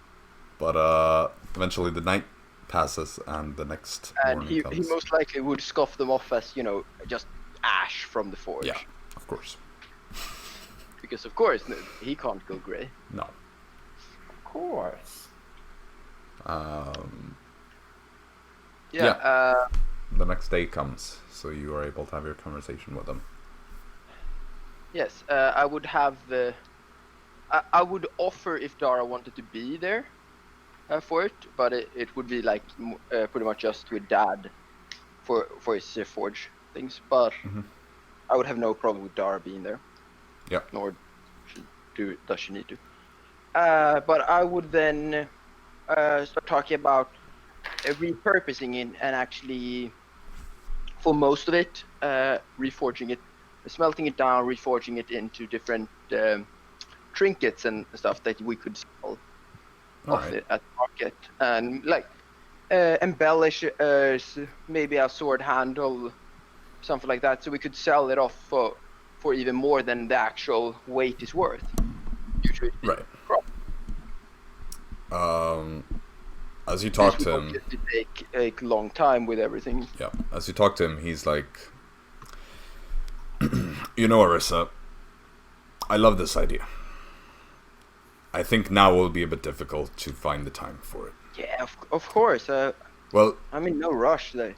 Speaker 1: eventually the night passes and the next morning comes.
Speaker 6: He most likely would scoff them off as, you know, just ash from the forge.
Speaker 1: Yeah, of course.
Speaker 6: Because of course he can't go grey.
Speaker 1: No.
Speaker 5: Of course.
Speaker 1: The next day comes, so you are able to have your conversation with them.
Speaker 6: Yes, I would have the. I would offer if Dara wanted to be there for it, but it would be like pretty much just with Dad for his forge things. But I would have no problem with Dara being there.
Speaker 1: Yeah.
Speaker 6: Nor does she need to. But I would then start talking about repurposing it and actually, for most of it, reforging it, smelting it down, reforging it into different trinkets and stuff that we could sell at the market, and like embellish maybe a sword handle, something like that, so we could sell it off for even more than the actual weight is worth. Usually,
Speaker 1: right. As you talk to him,
Speaker 6: it take a long time with everything.
Speaker 1: Yeah. As you talk to him, he's like, you know, Arisa, I love this idea. I think now will be a bit difficult to find the time for it.
Speaker 6: Yeah, of course.
Speaker 1: Well,
Speaker 6: I'm in no rush today.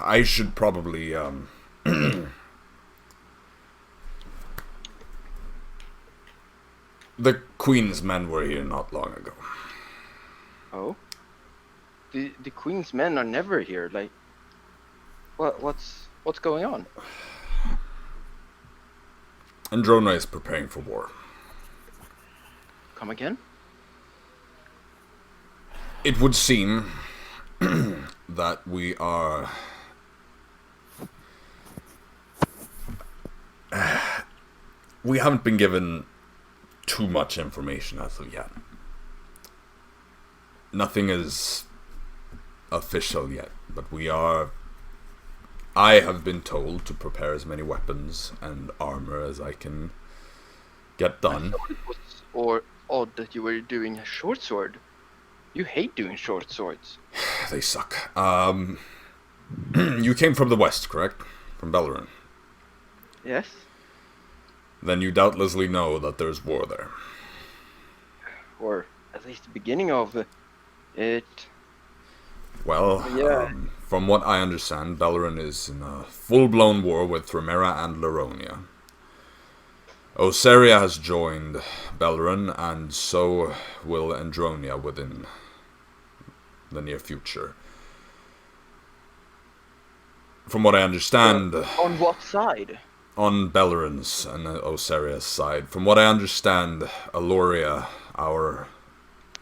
Speaker 1: I should probably the Queen's men were here not long ago.
Speaker 6: Oh? The Queen's men are never here. Like, what's going on?
Speaker 1: Androna is preparing for war.
Speaker 6: Come again?
Speaker 1: It would seem that we are we haven't been given too much information as of yet. Nothing is official yet, but I have been told to prepare as many weapons and armor as I can get done.
Speaker 6: I thought it was odd that you were doing a short sword. You hate doing short swords.
Speaker 1: They suck. You came from the west, correct? From Beleren.
Speaker 6: Yes.
Speaker 1: Then you doubtlessly know that there's war there.
Speaker 6: Or at least the beginning of it.
Speaker 1: Well,
Speaker 6: Yeah.
Speaker 1: from what I understand, Beleren is in a full-blown war with Thramera and Lironia. Oseria has joined Beleren, and so will Andronia within the near future. From what I understand...
Speaker 6: On what side?
Speaker 1: On Beleren's and Oseria's side. From what I understand, Aloria, our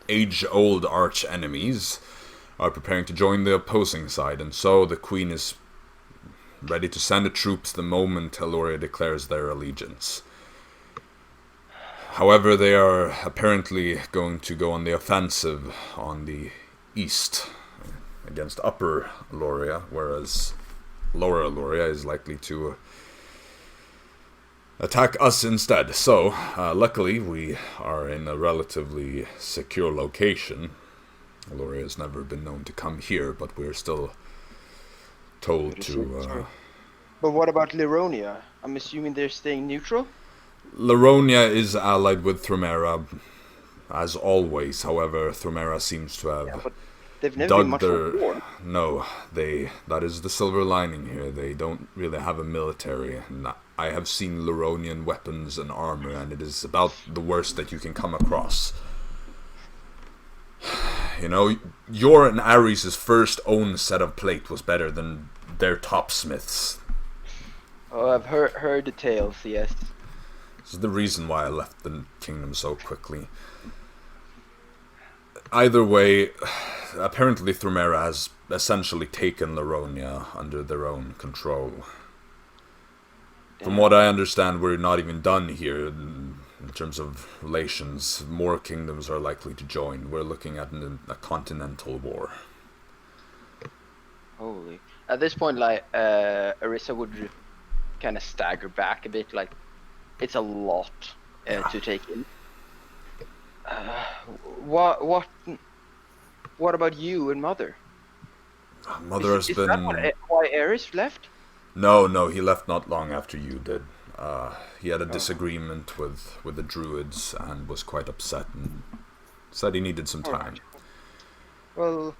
Speaker 1: age-old arch-enemies, are preparing to join the opposing side, and so the Queen is ready to send the troops the moment Aloria declares their allegiance. However, they are apparently going to go on the offensive on the east against Upper Aloria, whereas Lower Aloria is likely to attack us instead. So, luckily, we are in a relatively secure location. Aloria has never been known to come here, but we're still told to...
Speaker 6: But what about Lironia? I'm assuming they're staying neutral?
Speaker 1: Lironia is allied with Thramera, as always. However, Thramera seems to have...
Speaker 6: Yeah, but they've never been much of a war.
Speaker 1: No, that is the silver lining here. They don't really have a military. And I have seen Lironian weapons and armor, and it is about the worst that you can come across. You know, your and Ares' first own set of plate was better than their topsmiths.
Speaker 6: Oh, I've heard the tales, yes.
Speaker 1: This is the reason why I left the kingdom so quickly. Either way, apparently Thramera has essentially taken Lironia under their own control. From what I understand, we're not even done here in terms of relations. More kingdoms are likely to join. We're looking at a continental war.
Speaker 6: Holy. At this point, like, Arisa would kind of stagger back a bit, like, it's a lot to take in. What about you and Mother?
Speaker 1: Mother has been...
Speaker 6: Is that why Ares left?
Speaker 1: No, he left not long after you did. He had a disagreement with the Druids and was quite upset and said he needed some time.
Speaker 6: Well,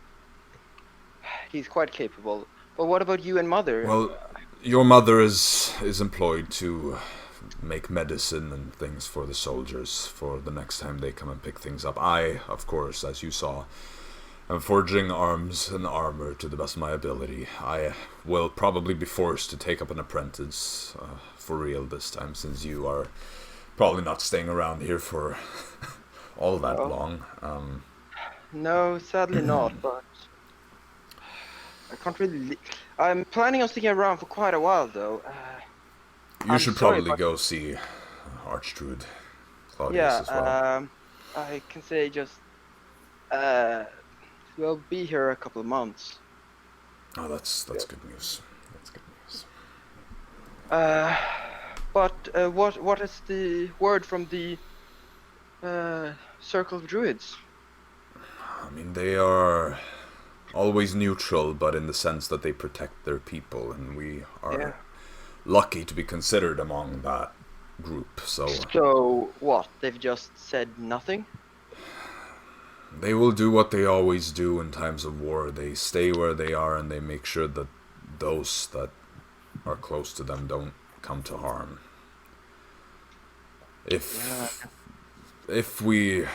Speaker 6: he's quite capable. But what about you and Mother?
Speaker 1: Well, your mother is employed to make medicine and things for the soldiers for the next time they come and pick things up. I, of course, as you saw, am forging arms and armor to the best of my ability. I will probably be forced to take up an apprentice for real this time, since you are probably not staying around here for all that long.
Speaker 6: No, sadly not, but I can't really... I'm planning on sticking around for quite a while, though.
Speaker 1: You should probably go see Archdruid Claudius as well.
Speaker 6: I can say just... we'll be here a couple of months.
Speaker 1: Oh, that's good news. That's good news.
Speaker 6: But what is the word from the Circle of Druids?
Speaker 1: I mean, they are always neutral, but in the sense that they protect their people, and we are lucky to be considered among that group.
Speaker 6: So what? They've just said nothing?
Speaker 1: They will do what they always do in times of war. They stay where they are, and they make sure that those that are close to them don't come to harm. If we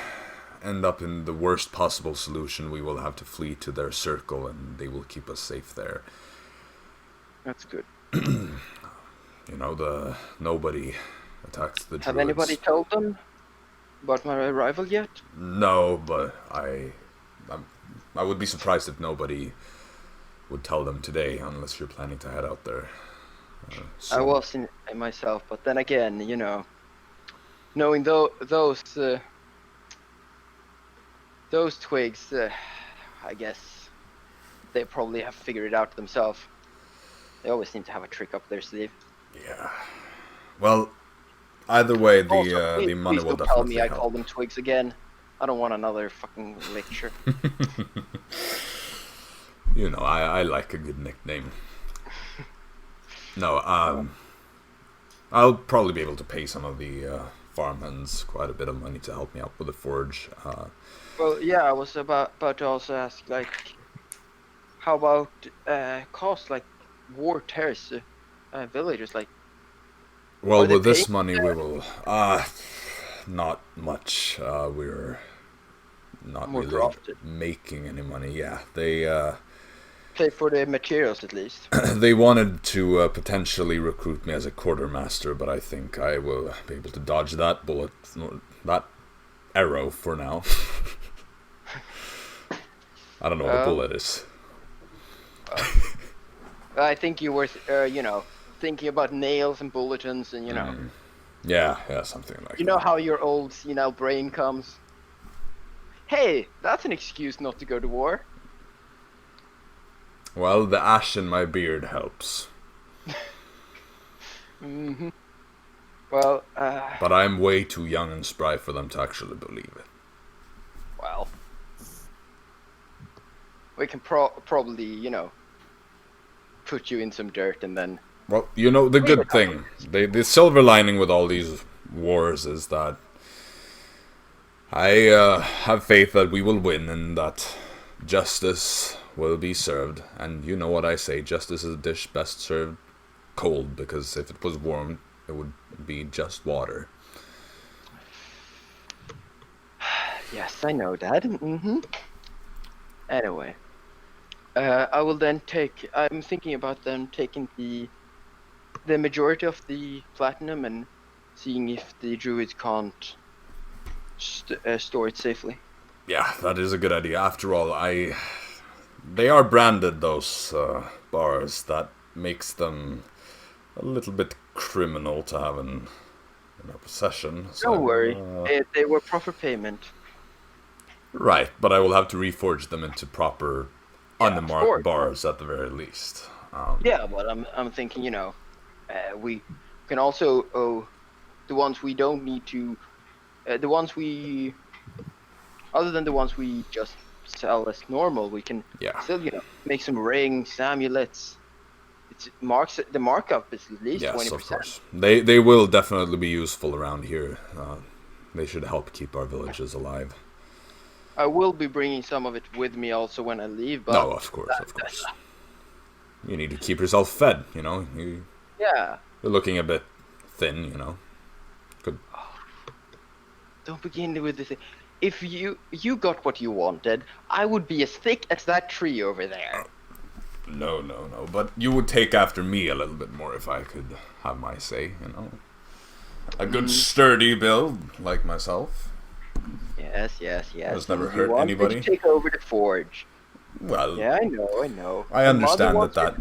Speaker 1: end up in the worst possible solution, we will have to flee to their circle, and they will keep us safe there.
Speaker 6: That's good.
Speaker 1: You know, nobody attacks the Druids.
Speaker 6: Have anybody told them about my arrival yet?
Speaker 1: No, but I would be surprised if nobody would tell them today, unless you're planning to head out there.
Speaker 6: I was in myself, but then again, you know, knowing those twigs, I guess they probably have figured it out themselves. They always seem to have a trick up their sleeve.
Speaker 1: Yeah. Well, either way, the
Speaker 6: Also,
Speaker 1: money
Speaker 6: please
Speaker 1: will
Speaker 6: don't tell
Speaker 1: definitely
Speaker 6: me I
Speaker 1: help.
Speaker 6: call them twigs again. I don't want another fucking lecture.
Speaker 1: You know, I like a good nickname. No, I'll probably be able to pay some of the farmhands quite a bit of money to help me out with the forge.
Speaker 6: Well, yeah, I was about to also ask, like, how about cost, like, war tears villagers, like.
Speaker 1: Well,
Speaker 6: Are they
Speaker 1: with this
Speaker 6: paying
Speaker 1: money, we will not much. We're not
Speaker 6: more
Speaker 1: really
Speaker 6: profit?
Speaker 1: making any money. Yeah, they
Speaker 6: Pay for the materials at least.
Speaker 1: they wanted to potentially recruit me as a quartermaster, but I think I will be able to dodge that bullet, that arrow for now. I don't know what a bullet is.
Speaker 6: I think you were, thinking about nails and bulletins and,
Speaker 1: Yeah, something like that.
Speaker 6: You know how your old senile brain comes? Hey, that's an excuse not to go to war.
Speaker 1: Well, the ash in my beard helps.
Speaker 6: Mm-hmm. Well,
Speaker 1: But I'm way too young and spry for them to actually believe it.
Speaker 6: well. We can probably, put you in some dirt and then...
Speaker 1: Well, the good thing, the silver lining with all these wars is that I have faith that we will win and that justice will be served. And you know what I say, justice is a dish best served cold, because if it was warm, it would be just water.
Speaker 6: Yes, I know that. Mm-hmm. Anyway, I will then I'm thinking about then taking the majority of the platinum and seeing if the druids can't store it safely.
Speaker 1: Yeah, that is a good idea. After all, they are branded, those bars. That makes them a little bit criminal to have in our possession. So,
Speaker 6: Don't worry, they were proper payment.
Speaker 1: Right, but I will have to reforge them into proper unmarked bars at the very least.
Speaker 6: Yeah, but I'm thinking, we can also owe the ones we don't need to, the ones we, other than the ones we just sell as normal, we can still, make some rings, amulets. The markup is at least 20%.
Speaker 1: Yes, of course. They will definitely be useful around here. They should help keep our villages alive.
Speaker 6: I will be bringing some of it with me also when I leave. But
Speaker 1: no, of course. You need to keep yourself fed,
Speaker 6: Yeah.
Speaker 1: You're looking a bit thin, Good.
Speaker 6: Don't begin with this. If you got what you wanted, I would be as thick as that tree over there.
Speaker 1: No. But you would take after me a little bit more if I could have my say, A good sturdy build, like myself.
Speaker 6: Yes.
Speaker 1: Has never hurt anybody.
Speaker 6: To take over the forge.
Speaker 1: Well.
Speaker 6: Yeah, I know.
Speaker 1: I understand that.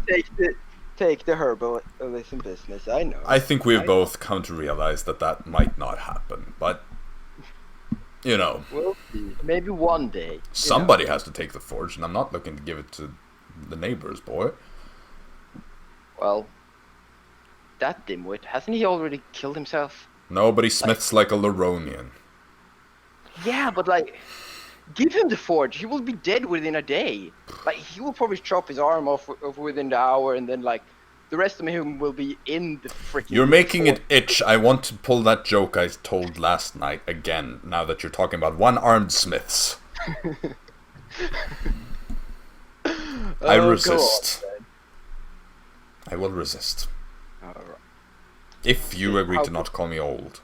Speaker 6: Take the herbalism business. I know.
Speaker 1: I think we've both come to realize that might not happen, but
Speaker 6: we'll see. Maybe one day.
Speaker 1: Somebody has to take the forge, and I'm not looking to give it to the neighbor's boy.
Speaker 6: Well, that dimwit, hasn't he already killed himself?
Speaker 1: No, but he smiths like a Loronian.
Speaker 6: Yeah, but give him the forge. He will be dead within a day. He will probably chop his arm off within the hour, and then the rest of him will be in the freaking.
Speaker 1: You're making it itch. I want to pull that joke I told last night again. Now that you're talking about one-armed smiths. I resist. I will resist.
Speaker 6: All right.
Speaker 1: If you agree to not call me old.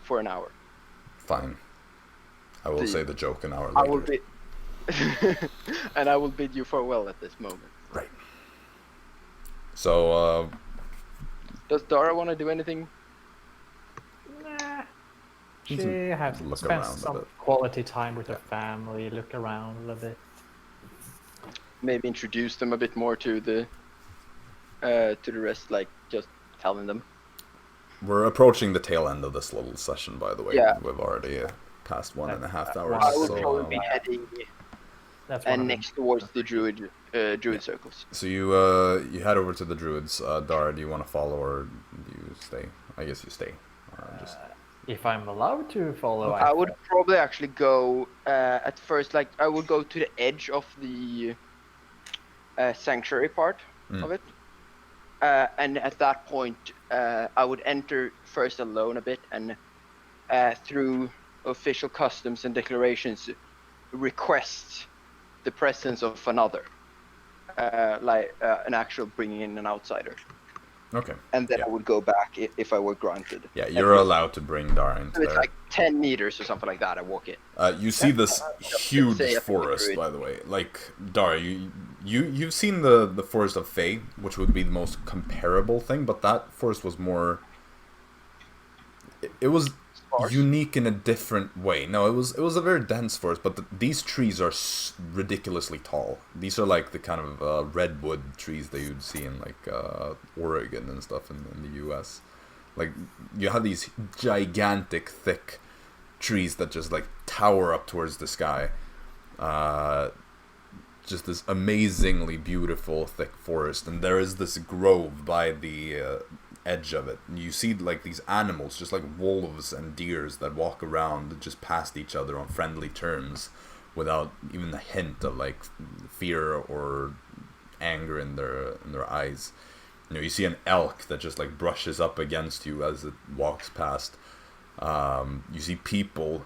Speaker 6: For an hour.
Speaker 1: Fine. I will say the joke an hour later.
Speaker 6: I will be... and I will bid you farewell at this moment.
Speaker 1: Right. So,
Speaker 6: does Dara want to do anything?
Speaker 5: Nah. She has spent some quality time with her family, look around a little bit.
Speaker 6: Maybe introduce them a bit more to the rest, just telling them.
Speaker 1: We're approaching the tail end of this little session, by the way.
Speaker 6: Yeah.
Speaker 1: We've already passed 1.5 hours.
Speaker 6: I will probably be heading next towards the druid circles.
Speaker 1: So you head over to the druids. Dara, do you want to follow or do you stay? I guess you stay.
Speaker 5: If I'm allowed to follow,
Speaker 6: I would probably actually go at first. I would go to the edge of the sanctuary part of it, and at that point, I would enter first alone a bit, and through official customs and declarations, request the presence of another, like an actual bringing in an outsider.
Speaker 1: Okay.
Speaker 6: And then I would go back if I were granted.
Speaker 1: Yeah, you're allowed to bring Dara into
Speaker 6: It's
Speaker 1: there.
Speaker 6: like 10 meters or something like that. I walk in.
Speaker 1: You see this huge forest, by the way. Like, Dara, you've seen the Forest of Fae, which would be the most comparable thing, but that forest was more... It was
Speaker 6: Sparse?
Speaker 1: unique in a different way. No, it was a very dense forest, but these trees are ridiculously tall. These are like the kind of redwood trees that you'd see in like Oregon and stuff in the US. Like, you have these gigantic, thick trees that just like tower up towards the sky. Just this amazingly beautiful, thick forest, and there is this grove by the edge of it. And you see like these animals, just like wolves and deers, that walk around just past each other on friendly terms, without even a hint of like fear or anger in their eyes. You know, you see an elk that just like brushes up against you as it walks past. You see people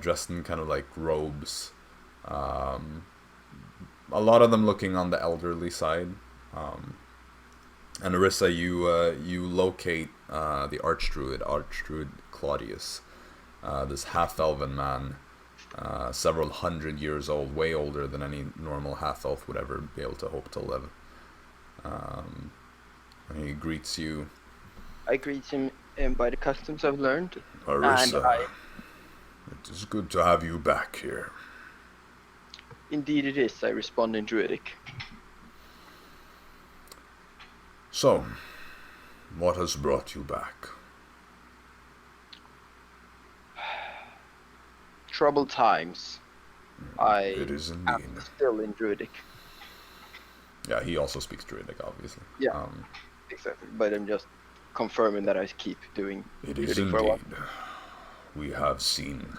Speaker 1: dressed in kind of like robes. A lot of them looking on the elderly side. And Arisa, you locate the Archdruid Claudius, this half-elven man, several hundred years old, way older than any normal half-elf would ever be able to hope to live. And he greets you.
Speaker 6: I greet him by the customs I've learned.
Speaker 7: Arisa, it is good to have you back here.
Speaker 6: Indeed it is, I respond in Druidic.
Speaker 7: So, what has brought you back?
Speaker 6: Troubled times.
Speaker 7: It is
Speaker 6: am
Speaker 7: indeed.
Speaker 6: still in Druidic.
Speaker 1: Yeah, he also speaks Druidic, obviously.
Speaker 6: Yeah. Exactly, but I'm just confirming that I keep doing
Speaker 7: It is
Speaker 6: Druidic for a while.
Speaker 7: indeed. We have seen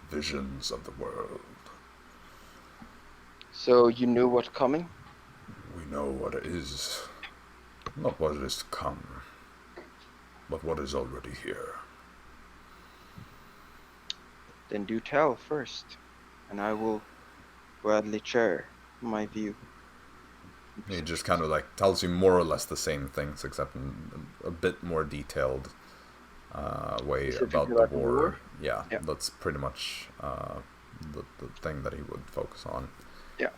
Speaker 7: visions of the world.
Speaker 6: So you knew what's coming?
Speaker 7: We know what it is. Not what is to come, but what is already here.
Speaker 6: Then do tell first, and I will gladly share my view.
Speaker 1: He just kind of like tells you more or less the same things, except in a bit more detailed way about the war. Yeah, that's pretty much the thing that he would focus on.
Speaker 6: Yeah.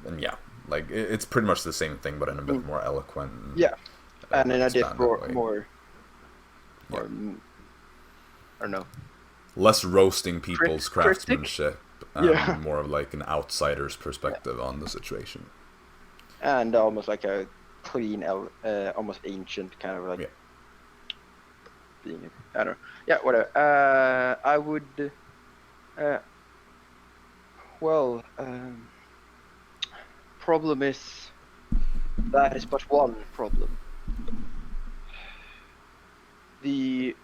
Speaker 1: And yeah, like it's pretty much the same thing, but in a bit more eloquent.
Speaker 6: And in a bit
Speaker 1: expanded way.
Speaker 6: more I don't know.
Speaker 1: Less roasting people's
Speaker 6: Cryptic?
Speaker 1: craftsmanship, and more of like an outsider's perspective on the situation.
Speaker 6: And almost like a clean, almost ancient kind of like being. I don't know. Yeah, whatever. I would. Problem is that is but one problem. The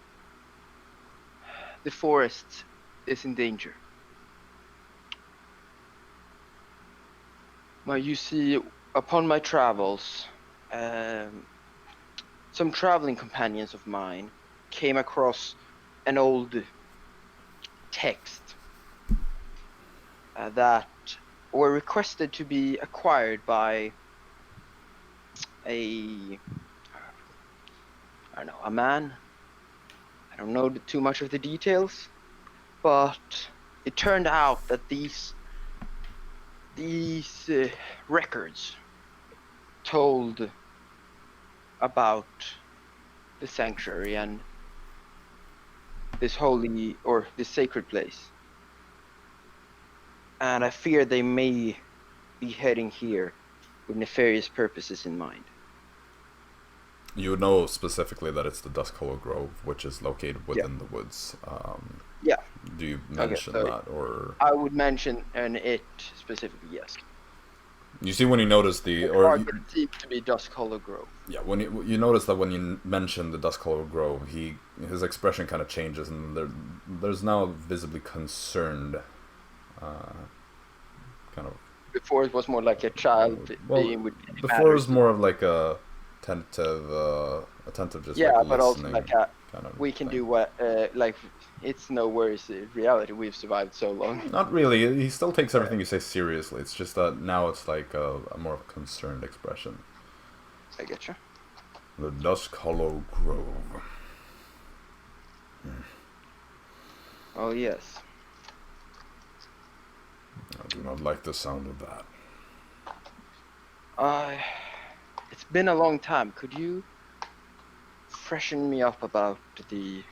Speaker 6: forest is in danger. Well, you see, upon my travels, some traveling companions of mine came across an old text that were requested to be acquired by a man. I don't know too much of the details, but it turned out that these records told about the sanctuary and this holy or this sacred place. And I fear they may be heading here with nefarious purposes in mind.
Speaker 1: You would know specifically that it's the Dusk Hollow Grove, which is located within the woods. Do you mention that, or
Speaker 6: I would mention it specifically? Yes.
Speaker 1: You see, when you notice the
Speaker 6: It seems to be Dusk Hollow Grove.
Speaker 1: Yeah, when you notice that when you mention the Dusk Hollow Grove, his expression kind of changes, and there's now visibly concerned, kind of
Speaker 6: Before it was more like a child
Speaker 1: Well,
Speaker 6: being with
Speaker 1: before it was more of like a attentive, just
Speaker 6: yeah,
Speaker 1: like
Speaker 6: but also
Speaker 1: listening
Speaker 6: like
Speaker 1: kind of
Speaker 6: we can
Speaker 1: thing.
Speaker 6: do what like it's no worries. Reality, we've survived so long.
Speaker 1: Not really. He still takes everything you say seriously. It's just that now it's like a more concerned expression.
Speaker 6: I get you.
Speaker 1: The Dusk Hollow Grove.
Speaker 6: Oh yes.
Speaker 1: I do not like the sound of that.
Speaker 6: It's been a long time. Could you freshen me up about the?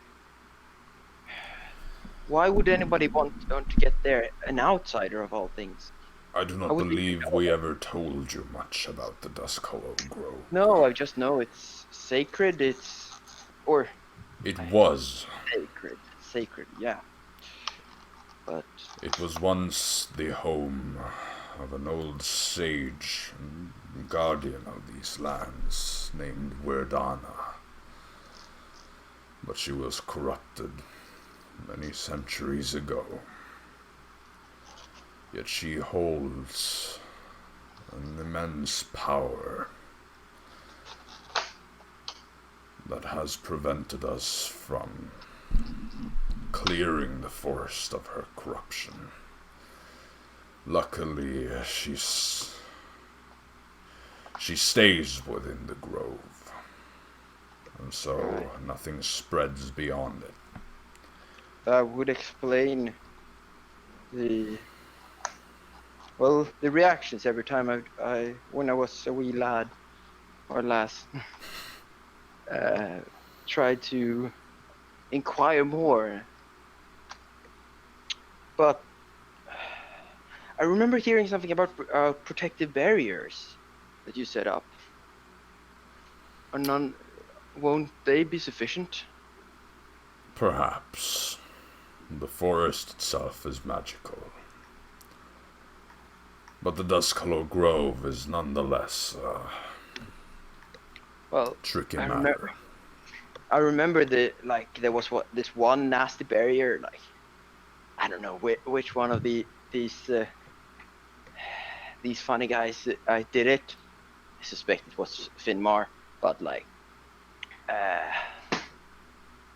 Speaker 6: Why would anybody want to get there? An outsider of all things.
Speaker 1: I do not
Speaker 6: would be-
Speaker 1: believe we ever told you much about the Dusk Hollow Grove.
Speaker 6: No, I just know it's sacred. Or
Speaker 1: It was.
Speaker 6: Sacred, yeah. But
Speaker 1: It was once the home of an old sage and guardian of these lands named Werdana. But she was corrupted many centuries ago. Yet she holds an immense power that has prevented us from clearing the forest of her corruption. Luckily, she stays within the grove, and so nothing spreads beyond it.
Speaker 6: that would explain the reactions every time I when I was a wee lad or lass tried to inquire more. But I remember hearing something about protective barriers that you set up. Or none? Won't they be sufficient?
Speaker 1: Perhaps. The forest itself is magical. But the Dusk Hollow Grove is nonetheless
Speaker 6: Well,
Speaker 1: tricky
Speaker 6: I
Speaker 1: matter.
Speaker 6: remember there was this one nasty barrier, like I don't know which one of these funny guys did it. I suspect it was Finmar, but like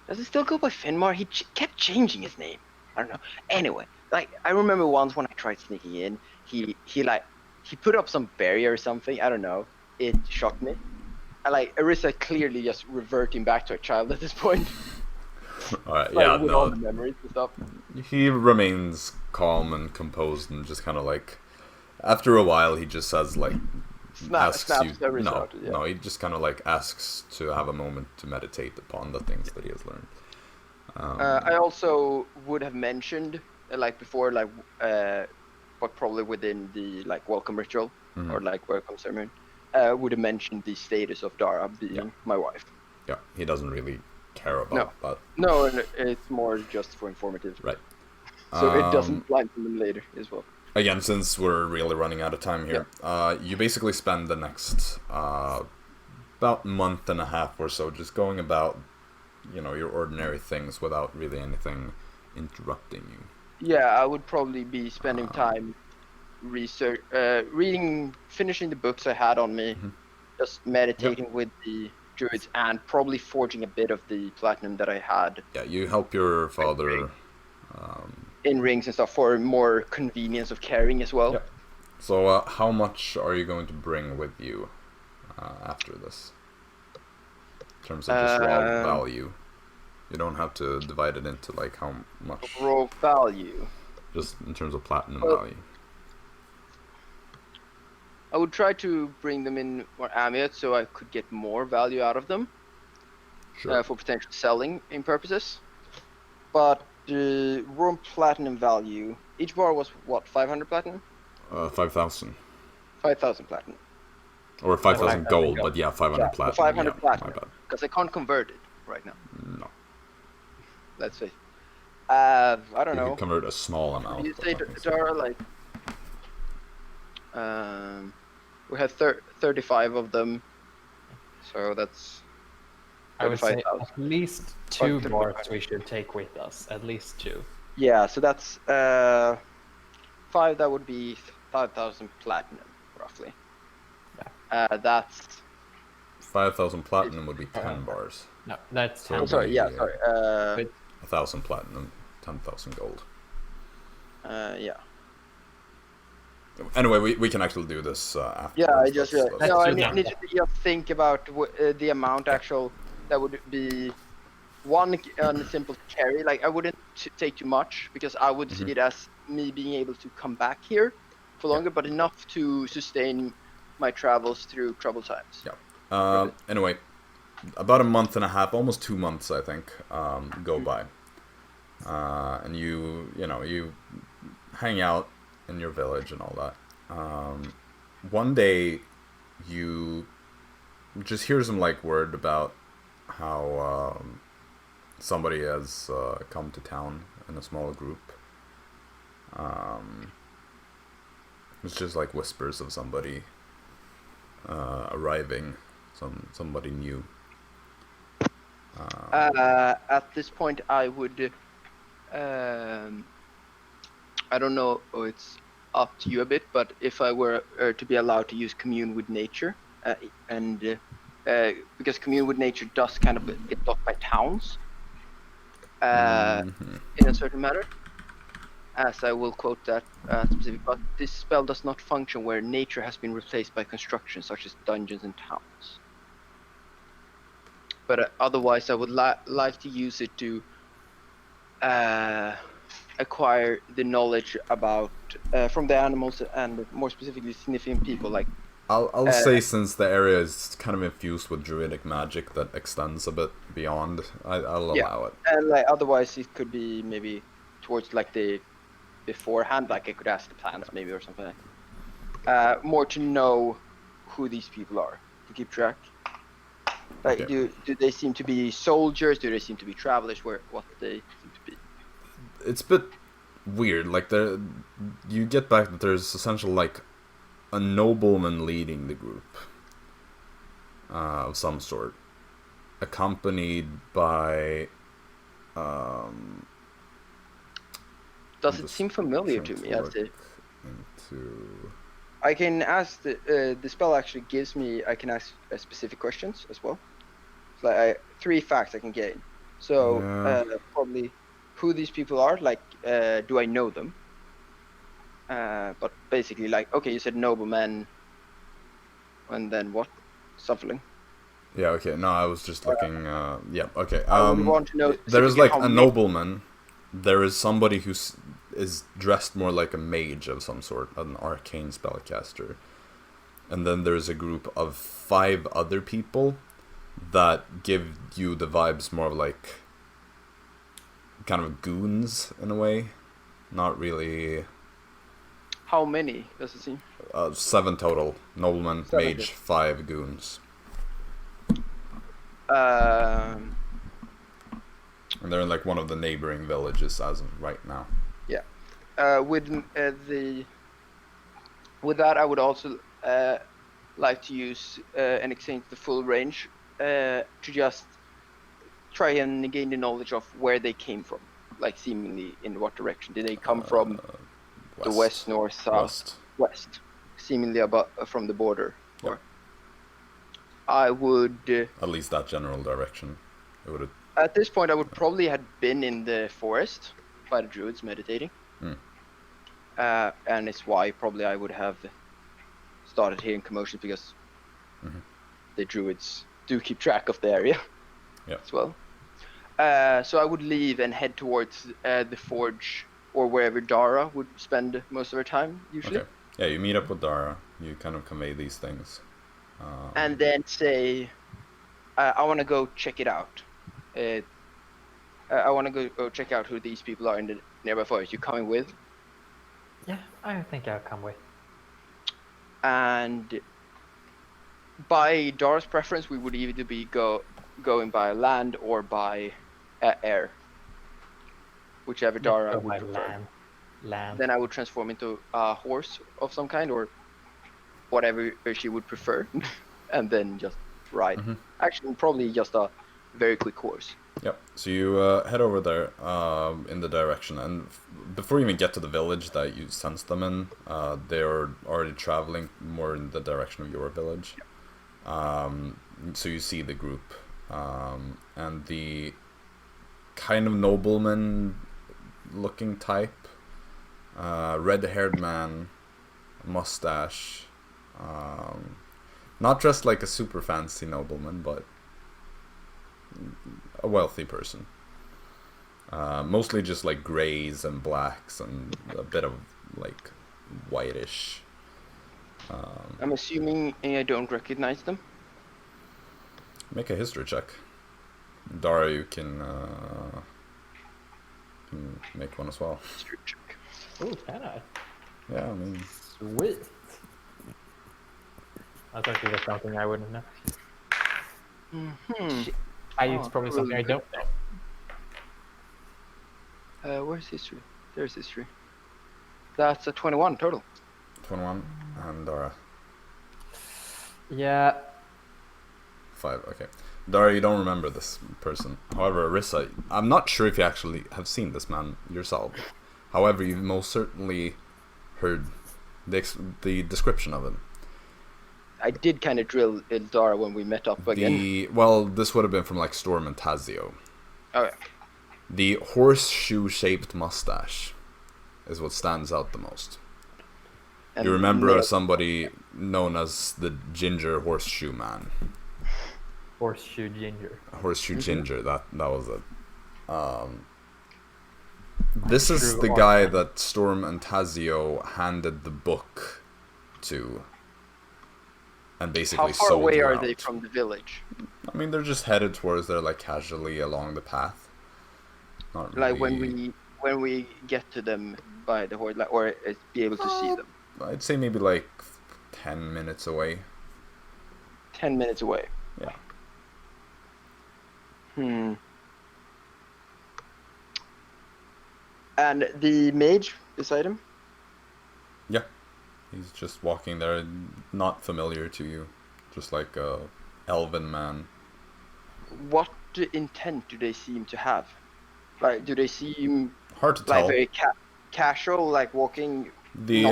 Speaker 6: does it still go by Finmar? He kept changing his name. I don't know. Anyway, like I remember once when I tried sneaking in, he put up some barrier or something. I don't know. It shocked me. I like Arisa clearly just reverting back to a child at this point.
Speaker 1: Alright,
Speaker 6: Like,
Speaker 1: yeah,
Speaker 6: with all the memories and stuff.
Speaker 1: He remains calm and composed and just kind of like, after a while, he just says like,
Speaker 6: Snaps Arisa out, yeah.
Speaker 1: No, he just kind of like asks to have a moment to meditate upon the things that he has learned.
Speaker 6: I also would have mentioned like before, like but probably within the like welcome ritual or like welcome ceremony, would have mentioned the status of Dara being my wife.
Speaker 1: Yeah, he doesn't really care about that.
Speaker 6: No, it's more just for informative.
Speaker 1: Right.
Speaker 6: So it doesn't blind them later as well.
Speaker 1: Again, since we're really running out of time here, you basically spend the next about month and a half or so just going about, your ordinary things without really anything interrupting you.
Speaker 6: Yeah, I would probably be spending time finishing the books I had on me, just meditating with the druids, and probably forging a bit of the platinum that I had.
Speaker 1: Yeah, you help your father
Speaker 6: in rings and stuff for more convenience of carrying as well.
Speaker 1: Yep. So how much are you going to bring with you after this? In terms of just raw value. You don't have to divide it into like how much.
Speaker 6: Raw value.
Speaker 1: Just in terms of platinum value.
Speaker 6: I would try to bring them in more amulets so I could get more value out of them.
Speaker 1: Sure.
Speaker 6: For potential selling in purposes. But the raw platinum value, each bar was what, 500 platinum?
Speaker 1: 5,000.
Speaker 6: 5,000 platinum.
Speaker 1: Or 5,000 gold, but yeah, 500 platinum.
Speaker 6: 500
Speaker 1: yeah,
Speaker 6: platinum.
Speaker 1: my bad.
Speaker 6: Because I can't convert it right now.
Speaker 1: No.
Speaker 6: Let's see. I don't
Speaker 1: You
Speaker 6: know.
Speaker 1: can convert a small amount.
Speaker 6: You
Speaker 1: but
Speaker 6: say,
Speaker 1: nothing
Speaker 6: Dara, like... we have 35 of them. So that's...
Speaker 5: I would say
Speaker 6: 35,000.
Speaker 5: at least 2 bars we should take with us. At least 2.
Speaker 6: Yeah, so that's 5, that would be 5,000 platinum, roughly.
Speaker 5: Yeah.
Speaker 6: That's
Speaker 1: 5,000 platinum would be 10 bars.
Speaker 5: No, that's
Speaker 1: So
Speaker 5: 10.
Speaker 1: it'd
Speaker 6: sorry.
Speaker 1: be,
Speaker 6: Yeah, sorry.
Speaker 1: 1,000 platinum, 10,000 gold.
Speaker 6: Yeah.
Speaker 1: Anyway, we can actually do this after.
Speaker 6: Yeah, I just
Speaker 1: let's-
Speaker 6: no, I
Speaker 5: do that.
Speaker 6: need to just think about the amount actual that would be one simple carry. Like I wouldn't take too much because I would see it as me being able to come back here for longer, but enough to sustain my travels through troubled times.
Speaker 1: Yeah. Anyway, about a month and a half, almost 2 months, I think, go by, and you hang out in your village and all that. One day, you just hear some like word about how somebody has come to town in a small group. It's just like whispers of somebody arriving, somebody new.
Speaker 6: At this point, I would. I don't know. It's up to you a bit, but if I were to be allowed to use commune with nature, because commune with nature does kind of get blocked by towns, in a certain manner, as I will quote that specific. But this spell does not function where nature has been replaced by construction, such as dungeons and towns. But otherwise, I would like to use it to acquire the knowledge about from the animals and more specifically significant people. Like
Speaker 1: I'll say since the area is kind of infused with druidic magic that extends a bit beyond, I'll allow it.
Speaker 6: And like otherwise, it could be maybe towards like the beforehand. Like I could ask the plants maybe or something. More to know who these people are to keep track. Like,
Speaker 1: Okay.
Speaker 6: do they seem to be soldiers? Do they seem to be travelers? What they seem to be?
Speaker 1: It's a bit weird. Like you get back that there's essentially like a nobleman leading the group of some sort, accompanied by.
Speaker 6: Does it seem familiar to me? I can ask the spell actually gives me. I can ask specific questions as well. It's like 3 facts I can gain. So probably who these people are. Like, do I know them? But basically, like, okay, you said nobleman, and then what? Suffering.
Speaker 1: Yeah. Okay. No, I was just looking. Yeah. Okay.
Speaker 6: I would want to know.
Speaker 1: There is
Speaker 6: specifically
Speaker 1: like
Speaker 6: how
Speaker 1: a
Speaker 6: many-
Speaker 1: nobleman. There is somebody who is dressed more like a mage of some sort, an arcane spellcaster. And then there's a group of 5 other people that give you the vibes more of like kind of goons in a way. Not really.
Speaker 6: How many does it seem?
Speaker 1: 7 total. Nobleman,
Speaker 6: 7
Speaker 1: mage, 5 goons. And they're in like one of the neighboring villages as of right now.
Speaker 6: Yeah. With that, I would also like to use and exchange the full range to just try and gain the knowledge of where they came from, like seemingly in what direction. Did they come from the west, north, south, west? Seemingly about from the border.
Speaker 1: Yep.
Speaker 6: Or I would.
Speaker 1: At least that general direction. It would.
Speaker 6: At this point, I would probably have been in the forest by the druids meditating. And it's why probably I would have started hearing commotion because the druids do keep track of the area as well. So I would leave and head towards the forge or wherever Dara would spend most of her time usually.
Speaker 1: Okay. Yeah, you meet up with Dara. You kind of convey these things.
Speaker 6: And then say, I want to go check it out. I want to go check out who these people are in the nearby forest. You coming with?
Speaker 5: Yeah, I think I'll come with.
Speaker 6: And by Dara's preference, we would either be going by land or by air, whichever Dara
Speaker 5: Go
Speaker 6: would
Speaker 5: by
Speaker 6: prefer.
Speaker 5: land.
Speaker 6: Then I would transform into a horse of some kind or whatever she would prefer, and then just ride. Actually, probably just a very quick horse.
Speaker 1: Yep. So you head over there in the direction, and before you even get to the village that you sense them in, they're already traveling more in the direction of your village. So you see the group, and the kind of nobleman-looking type, red-haired man, mustache, not dressed like a super fancy nobleman, but a wealthy person. Mostly just like grays and blacks and a bit of like whitish.
Speaker 6: I'm assuming I don't recognize them.
Speaker 1: Make a history check. Dara, you can make one as well.
Speaker 6: History check.
Speaker 5: Oh, can I?
Speaker 1: Yeah, I mean,
Speaker 5: Sweet. That's actually just something I wouldn't know. It's probably something I don't know.
Speaker 6: Where's history? There's history. That's a 21 total.
Speaker 1: 21, and Dara.
Speaker 5: Yeah.
Speaker 1: 5, okay. Dara, you don't remember this person. However, Arisa, I'm not sure if you actually have seen this man yourself. However, you've most certainly heard the description of him.
Speaker 6: I did kind of drill Dara when we met up again.
Speaker 1: Well, this would have been from like Storm and Tazio.
Speaker 6: Okay.
Speaker 1: The horseshoe-shaped mustache is what stands out the most.
Speaker 6: And
Speaker 1: you remember somebody known as the Ginger Horseshoe Man.
Speaker 5: Horseshoe Ginger.
Speaker 1: Horseshoe Ginger, that was it. This is the guy that Storm and Tazio handed the book to. And basically
Speaker 6: how far
Speaker 1: sold
Speaker 6: away
Speaker 1: her
Speaker 6: are
Speaker 1: out.
Speaker 6: they from the village?
Speaker 1: I mean, they're just headed towards there, like casually along the path. Not really...
Speaker 6: Like when we get to them by the horde, like, or be able to see them.
Speaker 1: I'd say maybe like 10 minutes away.
Speaker 6: 10 minutes away.
Speaker 1: Yeah.
Speaker 6: And the mage beside him?
Speaker 1: Yeah. He's just walking there, not familiar to you. Just like a elven man.
Speaker 6: What intent do they seem to have? Like, do they seem
Speaker 1: Hard to
Speaker 6: like
Speaker 1: tell.
Speaker 6: very casual, like walking?
Speaker 1: The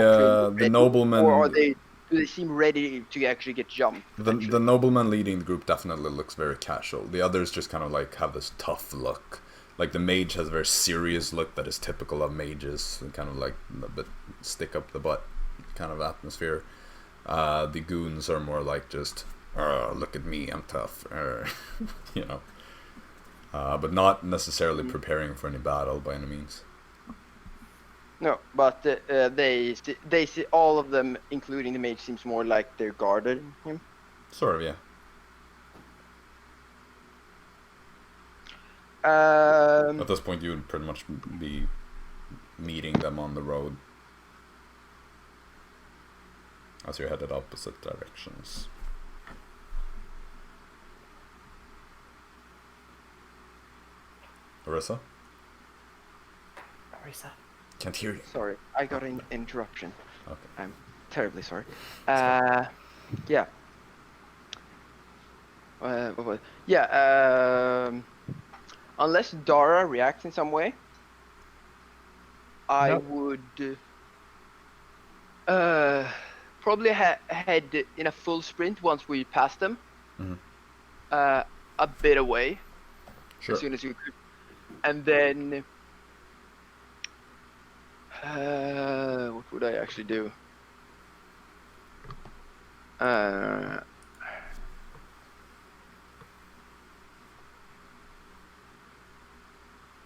Speaker 1: nobleman...
Speaker 6: Or do they seem ready to actually get jumped?
Speaker 1: The nobleman leading the group definitely looks very casual. The others just kind of like have this tough look. Like the mage has a very serious look that is typical of mages, and kind of like a bit stick up the butt kind of atmosphere. The goons are more like just, look at me, I'm tough, you know. But not necessarily preparing for any battle by any means.
Speaker 6: No, but they see all of them, including the mage, seems more like they're guarding him.
Speaker 1: Sort of, yeah. At this point, you would pretty much be meeting them on the road as you're headed opposite directions. Arisa?
Speaker 5: Arisa.
Speaker 1: Can't hear you.
Speaker 6: Sorry, I got an interruption.
Speaker 1: Okay.
Speaker 6: I'm terribly sorry. Yeah. Unless Dara reacts in some way, I would probably head in a full sprint once we pass them. A bit away.
Speaker 1: Sure.
Speaker 6: As soon as you could. And then what would I actually do? I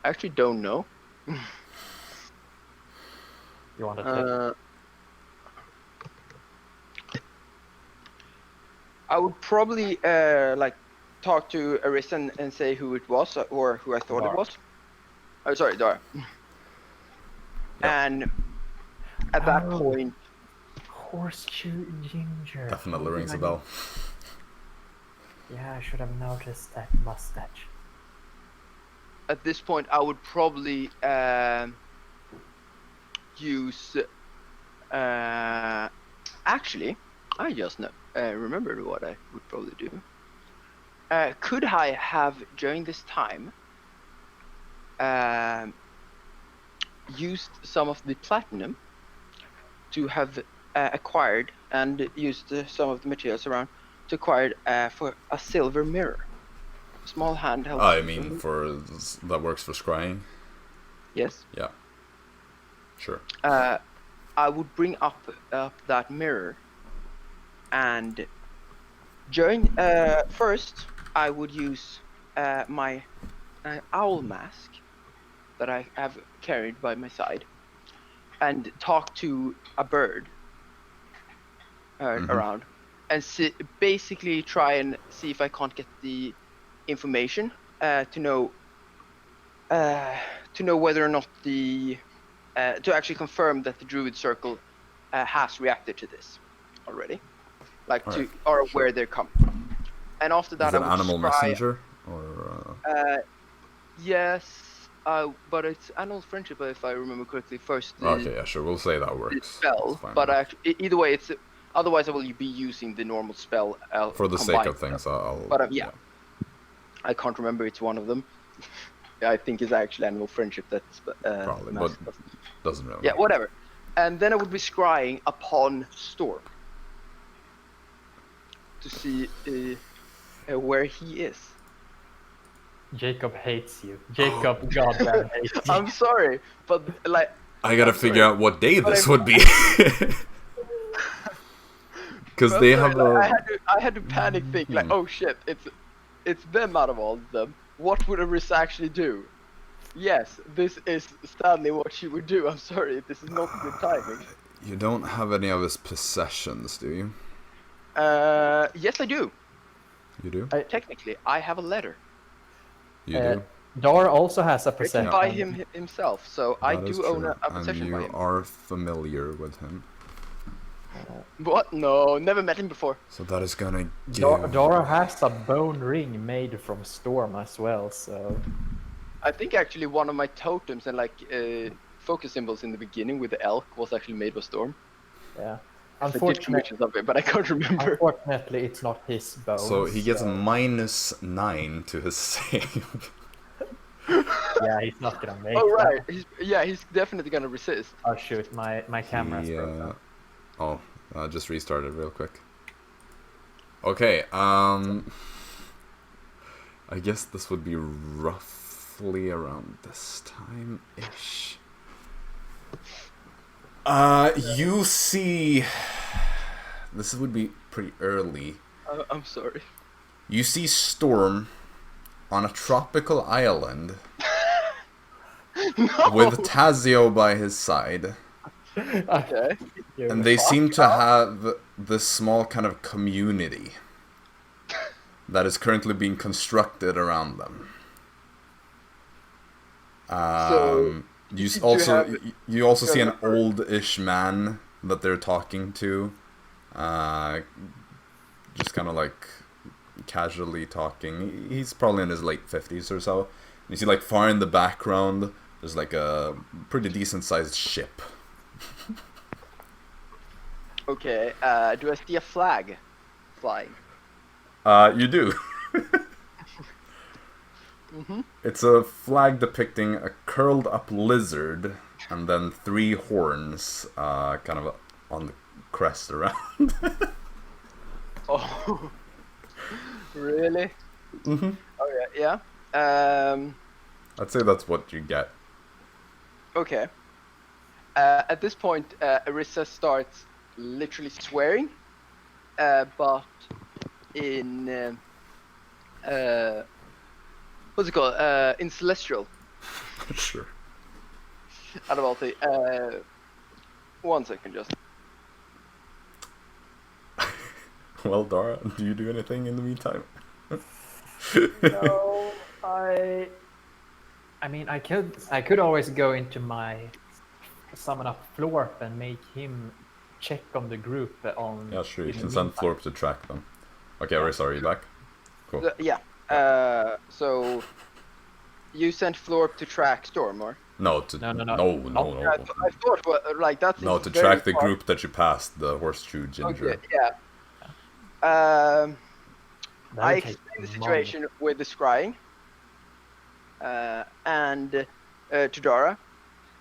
Speaker 6: actually don't know.
Speaker 5: You want to
Speaker 6: I would probably like talk to Arisa and say who it was or who I thought
Speaker 5: Dara.
Speaker 6: it was. Oh, sorry, Dara.
Speaker 1: Yep.
Speaker 6: And at that point,
Speaker 5: Horseshoe Ginger.
Speaker 1: Definitely rings a bell.
Speaker 5: Yeah, I should have noticed that mustache.
Speaker 6: at this point, I would probably use. Actually, I just remembered what I would probably do. Could I have during this time used some of the platinum to have acquired and used some of the materials around to acquire for a silver mirror. Small handheld.
Speaker 1: I mean, that works for scrying.
Speaker 6: Yes.
Speaker 1: Yeah. Sure.
Speaker 6: I would bring up that mirror, and during first I would use my owl mask that I have carried by my side, and talk to a bird around, and basically try and see if I can't get the information to know whether or not to actually confirm that the Druid Circle has reacted to this already, like or where they're coming from. And after that,
Speaker 1: is it an animal messenger or?
Speaker 6: Yes, but it's animal friendship, if I remember correctly. First.
Speaker 1: Okay, yeah, sure. We'll say that works.
Speaker 6: Spell, but either way, it's otherwise I will be using the normal spell.
Speaker 1: For the sake of things,
Speaker 6: yeah. I can't remember. It's one of them. I think it's actually animal friendship that's
Speaker 1: probably, but doesn't really.
Speaker 6: Yeah, whatever. And then I would be scrying upon Storm to see where he is.
Speaker 5: Jacob hates you. Jacob goddamn hates you.
Speaker 6: I'm sorry, but like
Speaker 1: I gotta figure out what day this would be. Because they have
Speaker 6: I had to panic think like, oh shit, it's them out of all of them. What would Arisa actually do? Yes, this is sadly what she would do. I'm sorry, this is not good timing.
Speaker 1: You don't have any of his possessions, do you?
Speaker 6: Yes I do.
Speaker 1: You do?
Speaker 6: Technically, I have a letter.
Speaker 1: You do?
Speaker 5: Dara also has a possession.
Speaker 6: Written by him himself, so I do own a possession
Speaker 1: and
Speaker 6: by
Speaker 1: you
Speaker 6: him.
Speaker 1: are familiar with him.
Speaker 6: What? No, never met him before.
Speaker 1: So that is gonna give...
Speaker 5: Dara has a bone ring made from Storm as well, so...
Speaker 6: I think actually one of my totems and like focus symbols in the beginning with the elk was actually made by Storm.
Speaker 5: Yeah.
Speaker 6: Unfortunately, but I can't remember.
Speaker 5: Unfortunately, it's not his bone.
Speaker 1: So he gets -9 to his save.
Speaker 5: Yeah, he's not gonna make
Speaker 6: Oh right, he's definitely gonna resist.
Speaker 5: Oh shoot, my camera's broken.
Speaker 1: Just restart it real quick. Okay, I guess this would be roughly around this time-ish. You see... This would be pretty early.
Speaker 6: I'm sorry.
Speaker 1: You see Storm on a tropical island with Tazio by his side.
Speaker 6: Okay.
Speaker 1: And they seem to have this small kind of community that is currently being constructed around them. You also see an old-ish man that they're talking to, just kind of like casually talking. He's probably in his late 50s or so. You see, like, far in the background, there's like a pretty decent-sized ship.
Speaker 6: Okay, do I see a flag flying?
Speaker 1: You do. It's a flag depicting a curled up lizard and then 3 horns kind of on the crest around.
Speaker 6: Oh, really?
Speaker 1: Mm-hmm.
Speaker 6: Oh yeah.
Speaker 1: I'd say that's what you get.
Speaker 6: Okay. At this point, Arisa starts literally swearing, but in what's it called? In Celestial.
Speaker 1: Sure.
Speaker 6: Out of all the 1 second, just.
Speaker 1: Well, Dara, do you do anything in the meantime?
Speaker 5: No, I mean, I could always go into my summon up Florp and make him check on the group on.
Speaker 1: Yeah, sure. You can send Florp to track them. Okay, Arisa, are you back? Cool.
Speaker 6: Yeah. So you sent Florp to track Storm, or?
Speaker 1: No.
Speaker 6: I thought like that's.
Speaker 1: No, to track the group that you passed, the horseshoe ginger.
Speaker 6: Okay, yeah. I explained the situation with the scrying. and to Dara,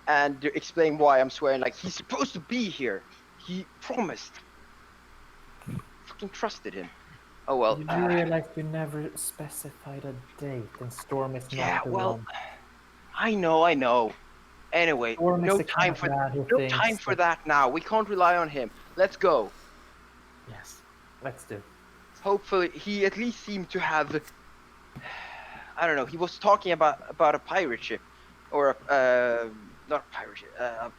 Speaker 6: and explain why I'm swearing. Like, he's supposed to be here. He promised. Fucking trusted him. Oh well.
Speaker 5: You do realize you never specified a date, and Storm is
Speaker 6: Yeah,
Speaker 5: not the
Speaker 6: well,
Speaker 5: one.
Speaker 6: I know. Anyway,
Speaker 5: Storm is
Speaker 6: no
Speaker 5: the
Speaker 6: time
Speaker 5: kind
Speaker 6: for
Speaker 5: of lad who
Speaker 6: no
Speaker 5: thinks
Speaker 6: time for that now. We can't rely on him. Let's go.
Speaker 5: Yes, let's do.
Speaker 6: Hopefully, he at least seemed to have. I don't know. He was talking about a pirate ship, or not a pirate ship. I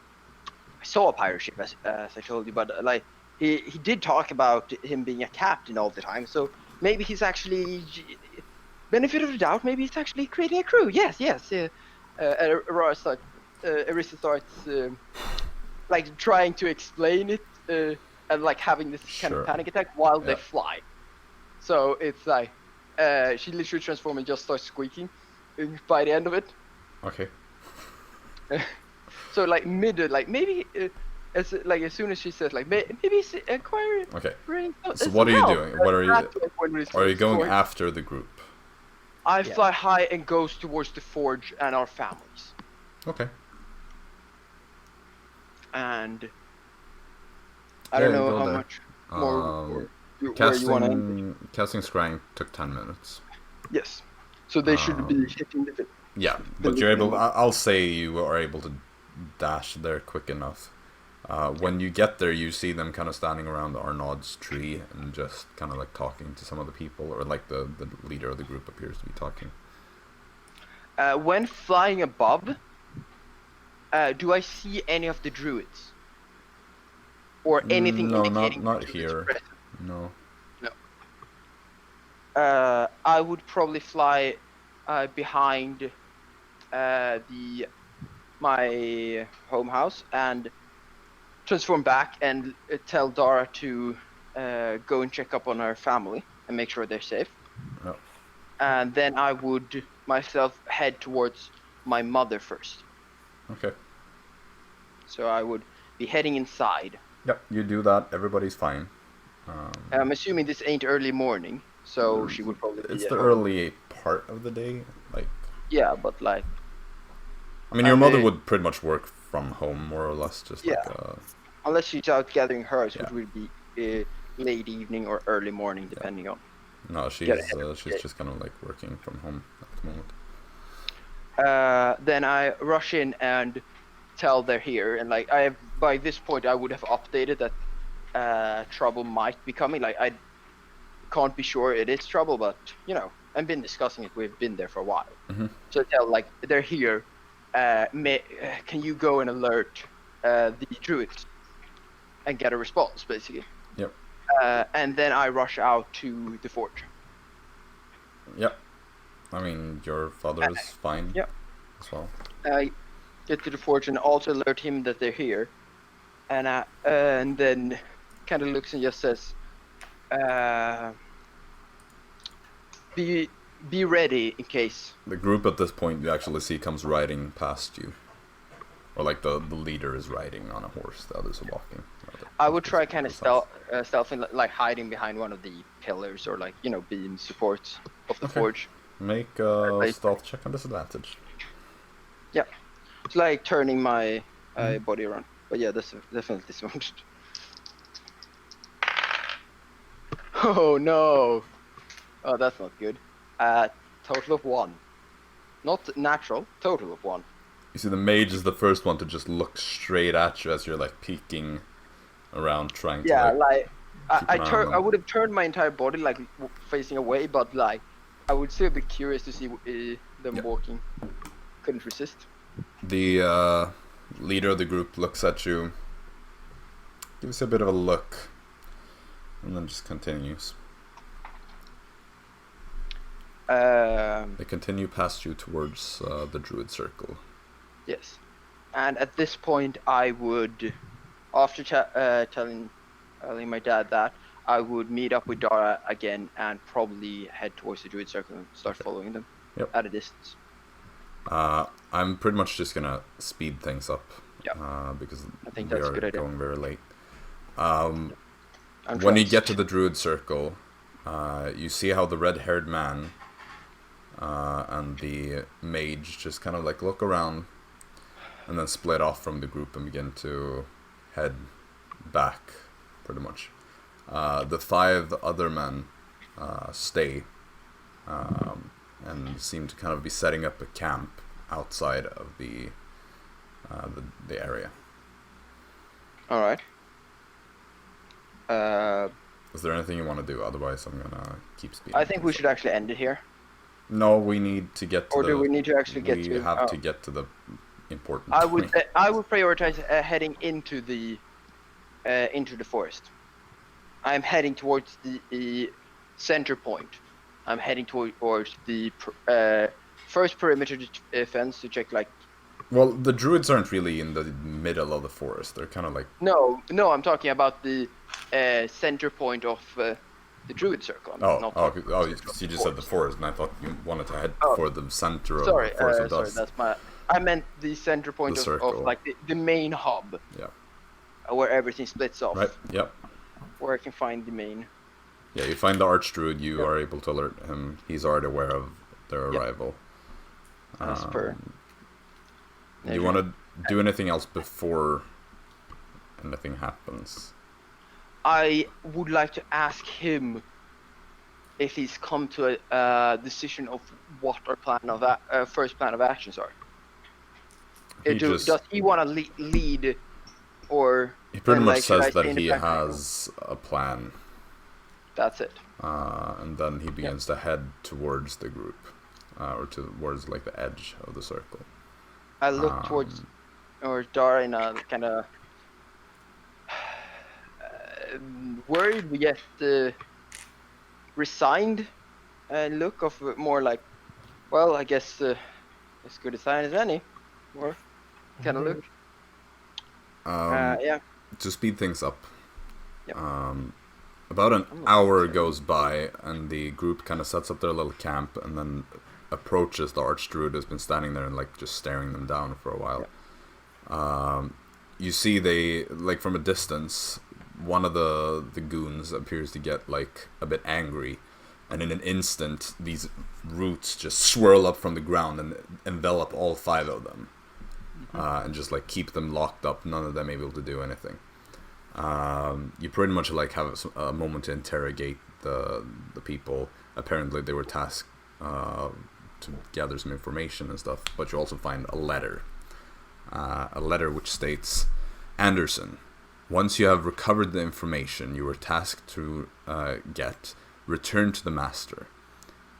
Speaker 6: saw a pirate ship, as I told you, but like he did talk about him being a captain all the time. So maybe he's actually benefit of the doubt. Maybe he's actually creating a crew. Yes. Arisa starts like trying to explain it and like having this kind of panic attack while they fly. So it's like she literally transforms and just starts squeaking by the end of it.
Speaker 1: Okay.
Speaker 6: So like maybe as soon as she says like maybe acquire.
Speaker 1: Okay.
Speaker 6: Ring,
Speaker 1: So what are you doing? What are you? Are you going
Speaker 6: forge.
Speaker 1: after the group?
Speaker 6: I fly high and goes towards the forge and our families.
Speaker 1: Okay.
Speaker 6: And I don't know how
Speaker 1: there.
Speaker 6: much more where you want to end.
Speaker 1: Casting Scrying took 10 minutes.
Speaker 6: Yes. So they should be hitting the.
Speaker 1: Yeah, but you're able. I'll say you are able to dash there quick enough. When you get there, you see them kind of standing around Arnaud's tree and just kind of like talking to some of the people, or like the leader of the group appears to be talking.
Speaker 6: When flying above, do I see any of the druids? Or anything indicating
Speaker 1: not
Speaker 6: the druids'
Speaker 1: here.
Speaker 6: presence?
Speaker 1: No.
Speaker 6: I would probably fly behind my home house and transform back and tell Dara to go and check up on her family and make sure they're safe.
Speaker 1: Yep.
Speaker 6: And then I would myself head towards my mother first.
Speaker 1: Okay.
Speaker 6: So I would be heading inside.
Speaker 1: Yep, you do that. Everybody's fine.
Speaker 6: I'm assuming this ain't early morning, so she would probably be
Speaker 1: It's
Speaker 6: at
Speaker 1: the
Speaker 6: home.
Speaker 1: early part of the day. Like.
Speaker 6: Yeah, but like.
Speaker 1: I mean, your mother would pretty much work from home, more or less, just like.
Speaker 6: Unless she's out gathering herbs, which would be late evening or early morning, depending on.
Speaker 1: No, she's just kind of like working from home at the moment.
Speaker 6: Then I rush in and tell they're here, and like by this point I would have updated that trouble might be coming. Like I can't be sure it is trouble, but you know, I've been discussing it. We've been there for a while.
Speaker 1: Mm-hmm.
Speaker 6: So I tell like they're here. Can you go and alert the druids and get a response, basically?
Speaker 1: Yep.
Speaker 6: And then I rush out to the forge.
Speaker 1: Yep. I mean, your father is fine.
Speaker 6: Yep.
Speaker 1: As well.
Speaker 6: I get to the forge and also alert him that they're here, and then kind of looks and just says, "Be ready in case."
Speaker 1: The group at this point you actually see comes riding past you, or like the leader is riding on a horse, the others are walking.
Speaker 6: I would try kind of stealth and like hiding behind one of the pillars or like beam supports of the forge.
Speaker 1: Make a stealth check on disadvantage.
Speaker 6: Yeah, it's like turning my body around. But yeah, that's definitely disadvantage. Oh no! Oh, that's not good. Total of 1. Not natural. Total of 1.
Speaker 1: You see, the mage is the first one to just look straight at you as you're like peeking around, trying to.
Speaker 6: Yeah,
Speaker 1: like
Speaker 6: I would have turned my entire body like facing away, but like I would still be curious to see them walking. Couldn't resist.
Speaker 1: The leader of the group looks at you, gives you a bit of a look, and then just continues. They continue past you towards the Druid circle.
Speaker 6: Yes, and at this point, I would, after telling my dad that, I would meet up with Dara again and probably head towards the Druid circle and start following them at a distance.
Speaker 1: I'm pretty much just gonna speed things up. Because
Speaker 6: I think
Speaker 1: we
Speaker 6: that's a
Speaker 1: are
Speaker 6: good idea.
Speaker 1: going very late. When you get to the Druid circle, you see how the red-haired man and the mage just kind of like look around and then split off from the group and begin to head back, pretty much. The 5 other men stay and seem to kind of be setting up a camp outside of the area.
Speaker 6: All right.
Speaker 1: Is there anything you want to do? Otherwise, I'm gonna keep speaking.
Speaker 6: I think we should actually end it here.
Speaker 1: No, we need to get to
Speaker 6: Or do we need to actually get to...
Speaker 1: We have to get to the important
Speaker 6: I would
Speaker 1: point.
Speaker 6: I would prioritize heading into the forest. I'm heading towards the center point. I'm heading towards the first perimeter fence to check, like...
Speaker 1: Well, the druids aren't really in the middle of the forest. They're kind of like...
Speaker 6: No, I'm talking about the center point of the druid circle.
Speaker 1: You just said the forest, and I thought you wanted to head for the center of the forest of dust.
Speaker 6: That's my... I meant the center point of like the main hub.
Speaker 1: Yeah.
Speaker 6: Where everything splits off.
Speaker 1: Right, yep.
Speaker 6: Where I can find the main...
Speaker 1: Yeah, you find the archdruid, you are able to alert him. He's already aware of their arrival.
Speaker 6: As per...
Speaker 1: Do you want to do anything else before anything happens?
Speaker 6: I would like to ask him if he's come to a decision of what our first plan of actions are. Does he want to lead, or...
Speaker 1: He pretty much says that he has a plan.
Speaker 6: That's it.
Speaker 1: And then he begins to head towards the group, or towards like the edge of the circle.
Speaker 6: I look towards Dara in a kind of worried, yet resigned look of more like, well, I guess as good a sign as any, or kind of look. Yeah.
Speaker 1: To speed things up,
Speaker 6: Yep.
Speaker 1: about an hour goes by, and the group kind of sets up their little camp, and then approaches the archdruid who's been standing there and like just staring them down for a while. Yep. You see they, like from a distance, one of the goons appears to get like a bit angry, and in an instant these roots just swirl up from the ground and envelop all 5 of them. And just like keep them locked up, none of them able to do anything. You pretty much like have a moment to interrogate the people. Apparently they were tasked to gather some information and stuff, but you also find a letter which states, "Anderson, once you have recovered the information you were tasked to return to the master.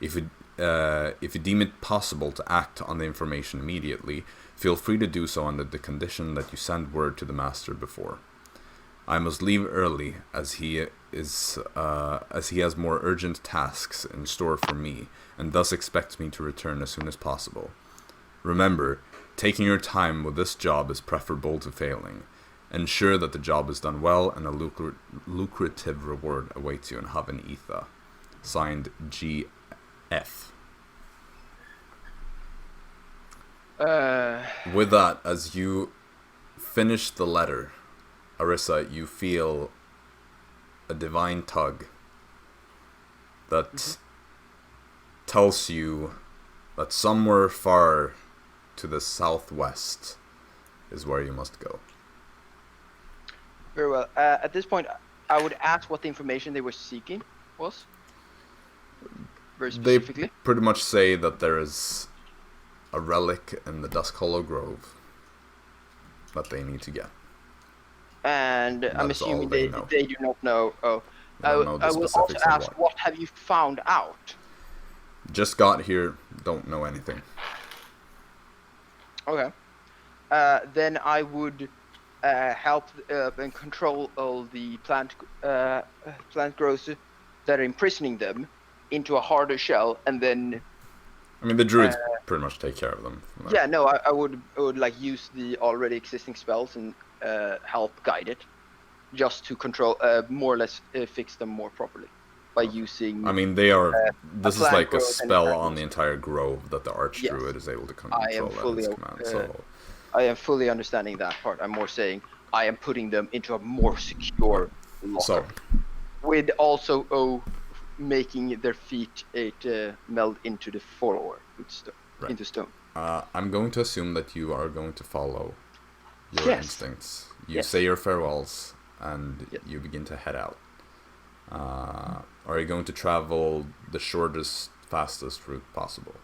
Speaker 1: If you deem it possible to act on the information immediately, feel free to do so under the condition that you send word to the master before. I must leave early as he has more urgent tasks in store for me, and thus expects me to return as soon as possible. Remember, taking your time with this job is preferable to failing. Ensure that the job is done well, and a lucrative reward awaits you in Haven Etha. Signed, G.F." With that, as you finish the letter, Arisa, you feel a divine tug that tells you that somewhere far to the southwest is where you must go.
Speaker 6: Very well. At this point, I would ask what the information they were seeking was. Very specifically.
Speaker 1: They pretty much say that there is a relic in the Dusk Hollow Grove that they need to get.
Speaker 6: And I'm assuming they do not know. Oh, I will also ask, what have you found out?
Speaker 1: Just got here, don't know anything.
Speaker 6: Okay. Then I would help and control all the plant growths that are imprisoning them into a harder shell, and then...
Speaker 1: I mean, the druids pretty much take care of them.
Speaker 6: Yeah, no, I would like use the already existing spells and help guide it, just to control, more or less fix them more properly by using...
Speaker 1: I mean, they are... this is like a spell on the entire grove that the archdruid is able to control at his command, so...
Speaker 6: I am fully understanding that part. I'm more saying I am putting them into a more secure locker.
Speaker 1: So,
Speaker 6: with also making their feet meld into the floor
Speaker 1: Right.
Speaker 6: into stone.
Speaker 1: I'm going to assume that you are going to follow your
Speaker 6: Yes.
Speaker 1: instincts. You
Speaker 6: Yes.
Speaker 1: say your farewells, and
Speaker 6: Yes.
Speaker 1: you begin to head out. Are you going to travel the shortest, fastest route possible?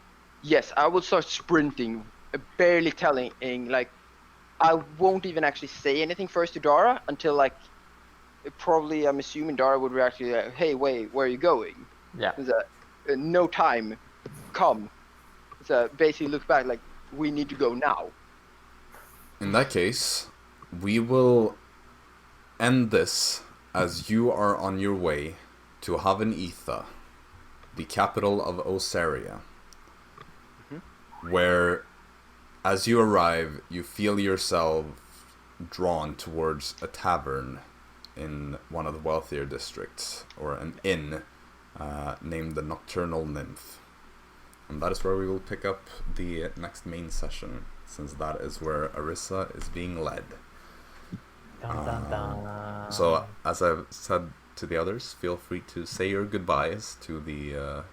Speaker 6: Yes, I will start sprinting, barely telling, like, I won't even actually say anything first to Dara until, like, probably I'm assuming Dara would react to, like, hey, wait, where are you going?
Speaker 5: Yeah.
Speaker 6: No time, come. So basically look back, like, we need to go now.
Speaker 1: In that case, we will end this as you are on your way to Haven Etha, the capital of Osaria, where, as you arrive, you feel yourself drawn towards a tavern in one of the wealthier districts, or an inn named the Nocturnal Nymph. And that is where we will pick up the next main session, since that is where Arisa is being led.
Speaker 5: Dun, dun, dun.
Speaker 1: So, as I've said to the others, feel free to say your goodbyes to the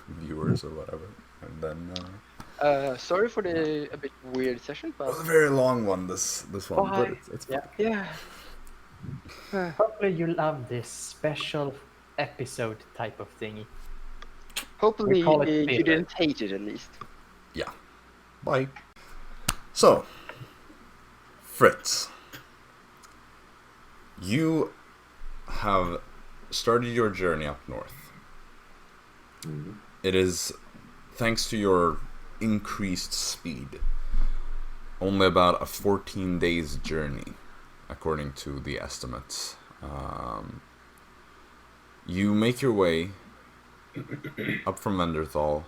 Speaker 1: viewers or whatever, and then.
Speaker 6: Sorry for the a bit weird session,
Speaker 1: It was
Speaker 6: but
Speaker 1: a very long one. This one, but
Speaker 5: Bye.
Speaker 1: it's
Speaker 5: Yeah. Hopefully you love this special episode type of thingy.
Speaker 6: hopefully
Speaker 5: We call it
Speaker 6: you
Speaker 5: filler.
Speaker 6: didn't hate it at least.
Speaker 1: Yeah. Bye. So, Fritz, you have started your journey up north. It is, thanks to your increased speed, only about a 14 days journey, according to the estimates. You make your way up from Enderthal,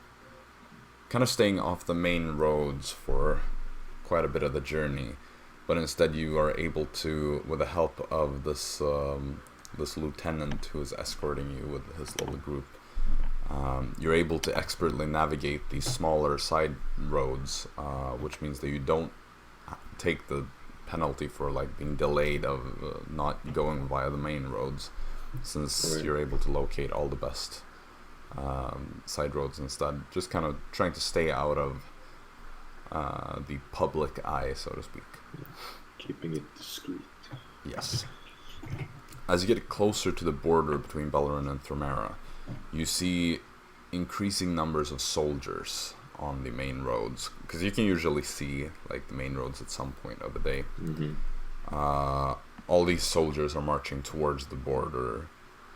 Speaker 1: kind of staying off the main roads for quite a bit of the journey, but instead you are able to, with the help of this this lieutenant who is escorting you with his little group, you're able to expertly navigate these smaller side roads, which means that you don't take the penalty for like being delayed of not going via the main roads, since
Speaker 2: Right.
Speaker 1: you're able to locate all the best side roads instead, just kind of trying to stay out of the public eye, so to speak.
Speaker 8: Keeping it discreet.
Speaker 1: Yes. As you get closer to the border between Beleren and Thromera, you see increasing numbers of soldiers on the main roads, because you can usually see like the main roads at some point of the day. All these soldiers are marching towards the border,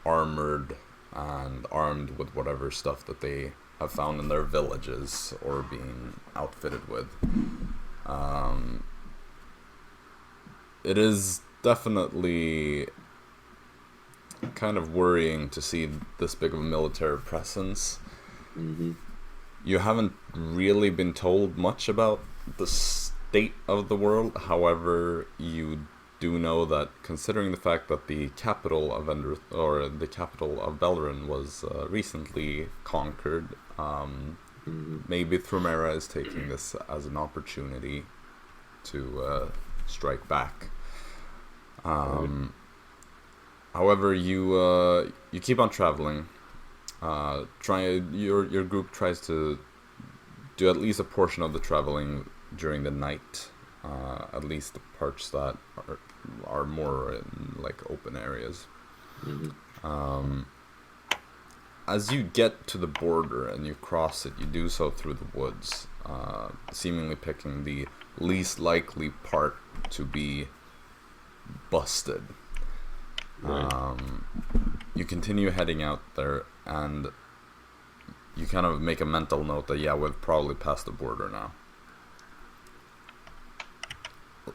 Speaker 1: armored and armed with whatever stuff that they have found in their villages or being outfitted with. It is definitely kind of worrying to see this big of a military presence. You haven't really been told much about the state of the world. However, you do know that, considering the fact that the capital of the capital of Beleren was recently conquered, maybe Thromera is taking this as an opportunity to strike back. However, you keep on traveling. Your group tries to do at least a portion of the traveling during the night, at least the parts that are more in like open areas. As you get to the border and you cross it, you do so through the woods, seemingly picking the least likely part to be busted. You continue heading out there, and you kind of make a mental note that, yeah, we've probably passed the border now.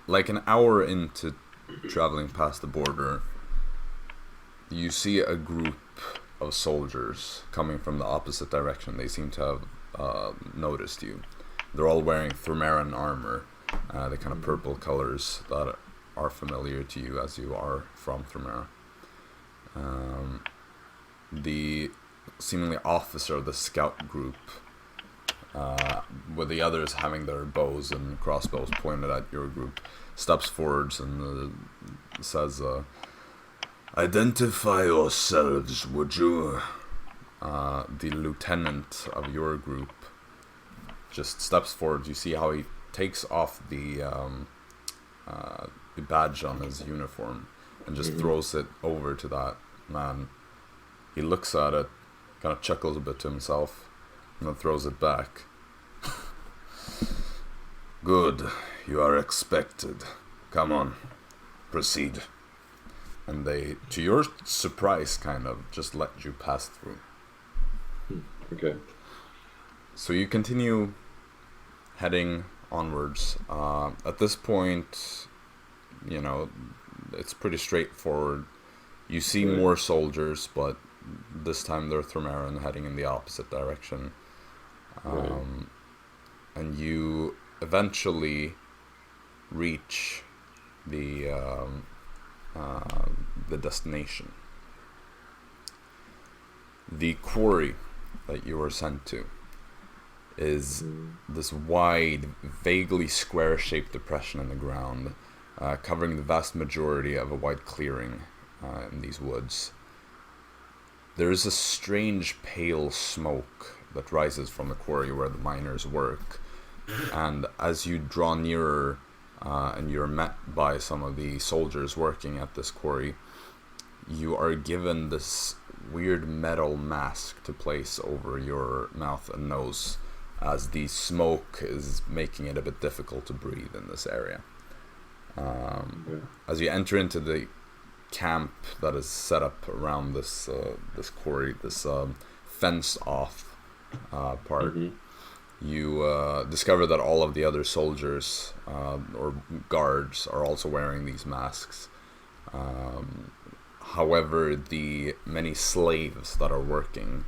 Speaker 1: Like an hour into traveling past the border, you see a group of soldiers coming from the opposite direction. They seem to have noticed you. They're all wearing Thromeran armor, the kind of purple colors that are familiar to you as you are from Thromera. The seemingly officer of the scout group, with the others having their bows and crossbows pointed at your group, steps forwards and says,
Speaker 7: Identify yourselves, would you?
Speaker 1: the lieutenant of your group just steps forward. You see how he takes off the badge on his uniform and just throws it over to that man. He looks at it, kind of chuckles a bit to himself, and then throws it back. Good, you are expected. Come on, proceed. And they, to your surprise, kind of just let you pass through.
Speaker 8: Okay.
Speaker 1: So you continue heading onwards. At this point, you know, it's pretty straightforward. You see more soldiers, but this time they're Thromaran heading in the opposite direction. And you eventually reach the destination. The quarry that you were sent to is this wide, vaguely square-shaped depression in the ground, covering the vast majority of a wide clearing in these woods. There is a strange pale smoke that rises from the quarry where the miners work, and as you draw nearer and you're met by some of the soldiers working at this quarry, you are given this weird metal mask to place over your mouth and nose, as the smoke is making it a bit difficult to breathe in this area. As you enter into the camp that is set up around this quarry, this fenced off part, you discover that all of the other soldiers or guards are also wearing these masks. However, the many slaves that are working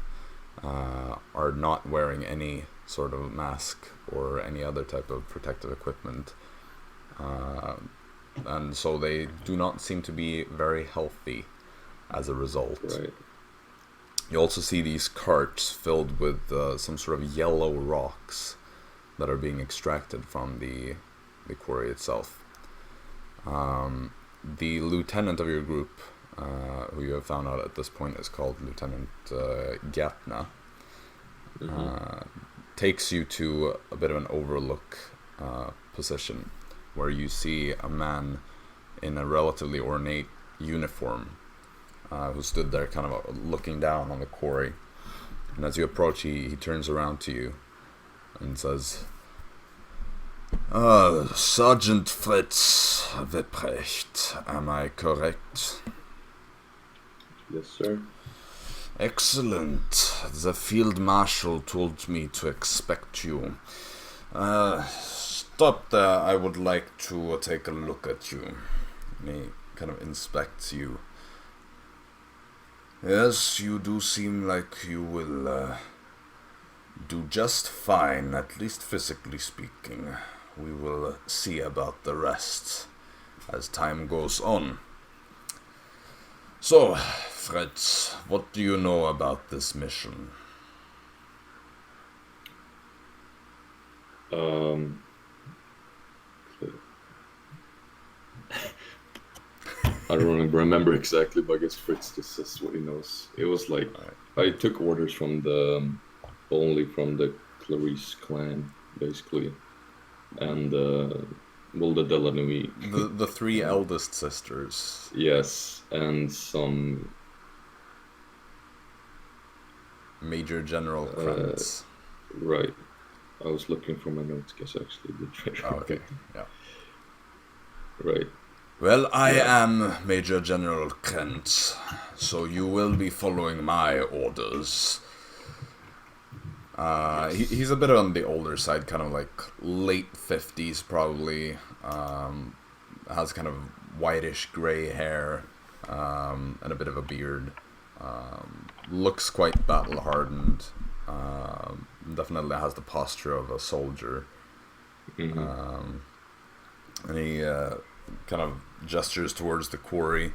Speaker 1: are not wearing any sort of mask or any other type of protective equipment. And so they do not seem to be very healthy as a result.
Speaker 8: Right.
Speaker 1: You also see these carts filled with some sort of yellow rocks that are being extracted from the quarry itself. The lieutenant of your group, who you have found out at this point is called Lieutenant Gatna, takes you to a bit of an overlook position where you see a man in a relatively ornate uniform who stood there kind of looking down on the quarry. And as you approach, he turns around to you and says, Sergeant Fritz Wiprecht, am I correct?
Speaker 8: Yes, sir.
Speaker 7: Excellent. The Field Marshal told me to expect you. Stop there. I would like to take a look at you. And he kind of inspects you. Yes, you do seem like you will do just fine, at least physically speaking. We will see about the rest as time goes on. So, Fritz, what do you know about this mission?
Speaker 8: I don't remember exactly, but I guess Fritz just says what he knows. It was like I took orders from only from the Clarice clan, basically, and the Delanui.
Speaker 1: The three eldest sisters.
Speaker 8: Yes, and some
Speaker 1: Major General Krantz.
Speaker 8: Right. I was looking for my notes, guess actually the treasure.
Speaker 1: Oh, okay, yeah.
Speaker 8: Right.
Speaker 7: Well, I am Major General Krantz, so you will be following my orders.
Speaker 1: He's a bit on the older side, kind of like late 50s probably. Has kind of whitish gray hair and a bit of a beard. Looks quite battle hardened. Definitely has the posture of a soldier. And he kind of gestures towards the quarry.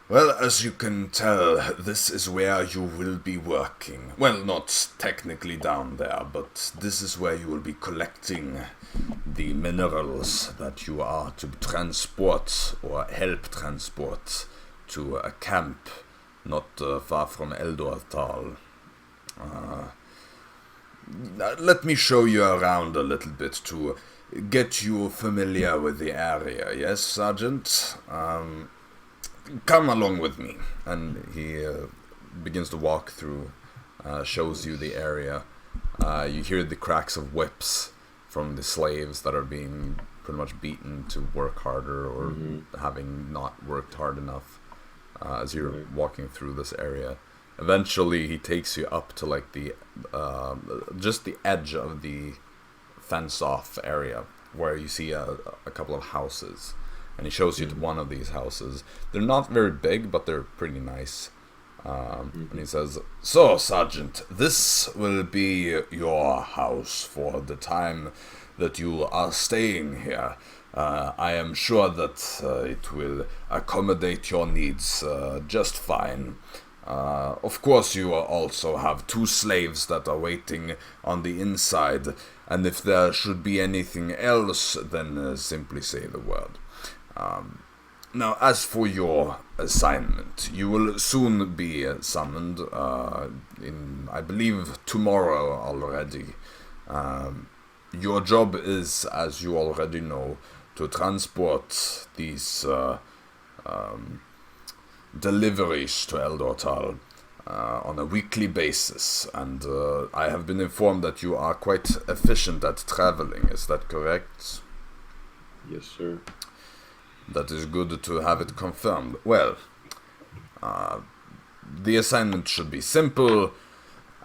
Speaker 7: Well, as you can tell, this is where you will be working. Well, not technically down there, but this is where you will be collecting the minerals that you are to transport or help transport to a camp not far from Eldortal. Let me show you around a little bit to get you familiar with the area. Yes, Sergeant? Come along with me. And he begins to walk through, shows you the area. You hear the cracks of whips from the slaves that are being pretty much beaten to work harder or having not worked hard enough as you're walking through this area. Eventually, he takes you up to like the just the edge of the fence-off area where you see a couple of houses, and he shows you to one of these houses. They're not very big, but they're pretty nice. And he says, "So, Sergeant, this will be your house for the time that you are staying here. I am sure that it will accommodate your needs just fine. Of course, you also have 2 slaves that are waiting on the inside, and if there should be anything else, then simply say the word. Now, as for your assignment, you will soon be summoned, in, I believe, tomorrow already. Your job is, as you already know, to transport these deliveries to Eldortal on a weekly basis, and I have been informed that you are quite efficient at traveling. Is that correct?
Speaker 8: Yes, sir.
Speaker 7: That is good to have it confirmed. Well, the assignment should be simple.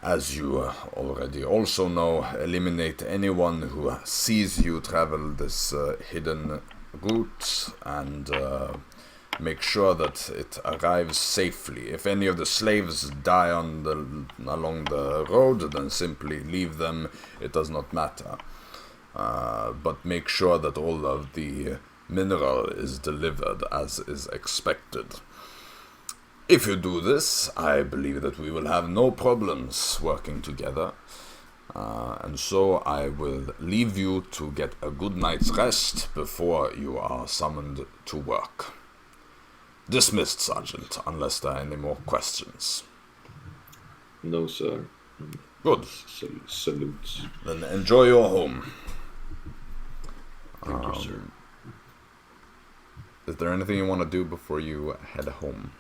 Speaker 7: As you already also know, eliminate anyone who sees you travel this hidden route, and make sure that it arrives safely. If any of the slaves die along the road, then simply leave them. It does not matter. But make sure that all of the mineral is delivered as is expected. If you do this, I believe that we will have no problems working together. And so I will leave you to get a good night's rest before you are summoned to work. Dismissed, Sergeant, unless there are any more questions.
Speaker 8: No, sir.
Speaker 7: Good.
Speaker 8: Salutes.
Speaker 7: Then enjoy your home.
Speaker 8: Thank you, sir.
Speaker 1: Is there anything you want to do before you head home?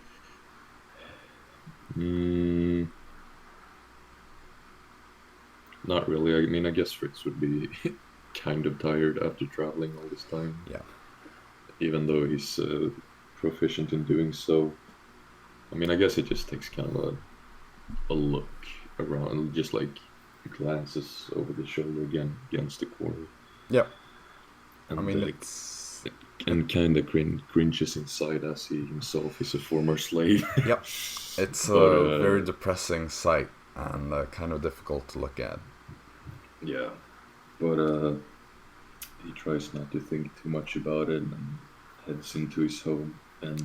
Speaker 8: Not really. I mean, I guess Fritz would be kind of tired after traveling all this time.
Speaker 1: Yeah.
Speaker 8: Even though he's proficient in doing so. I mean, I guess he just takes kind of a look around, just like glances over the shoulder again against the corner.
Speaker 1: Yeah.
Speaker 8: And
Speaker 1: I mean,
Speaker 8: like,
Speaker 1: it's...
Speaker 8: and kind of cringes inside as he himself is a former slave.
Speaker 1: Yep. It's a very depressing sight and kind of difficult to look at.
Speaker 8: Yeah. But he tries not to think too much about it and heads into his home and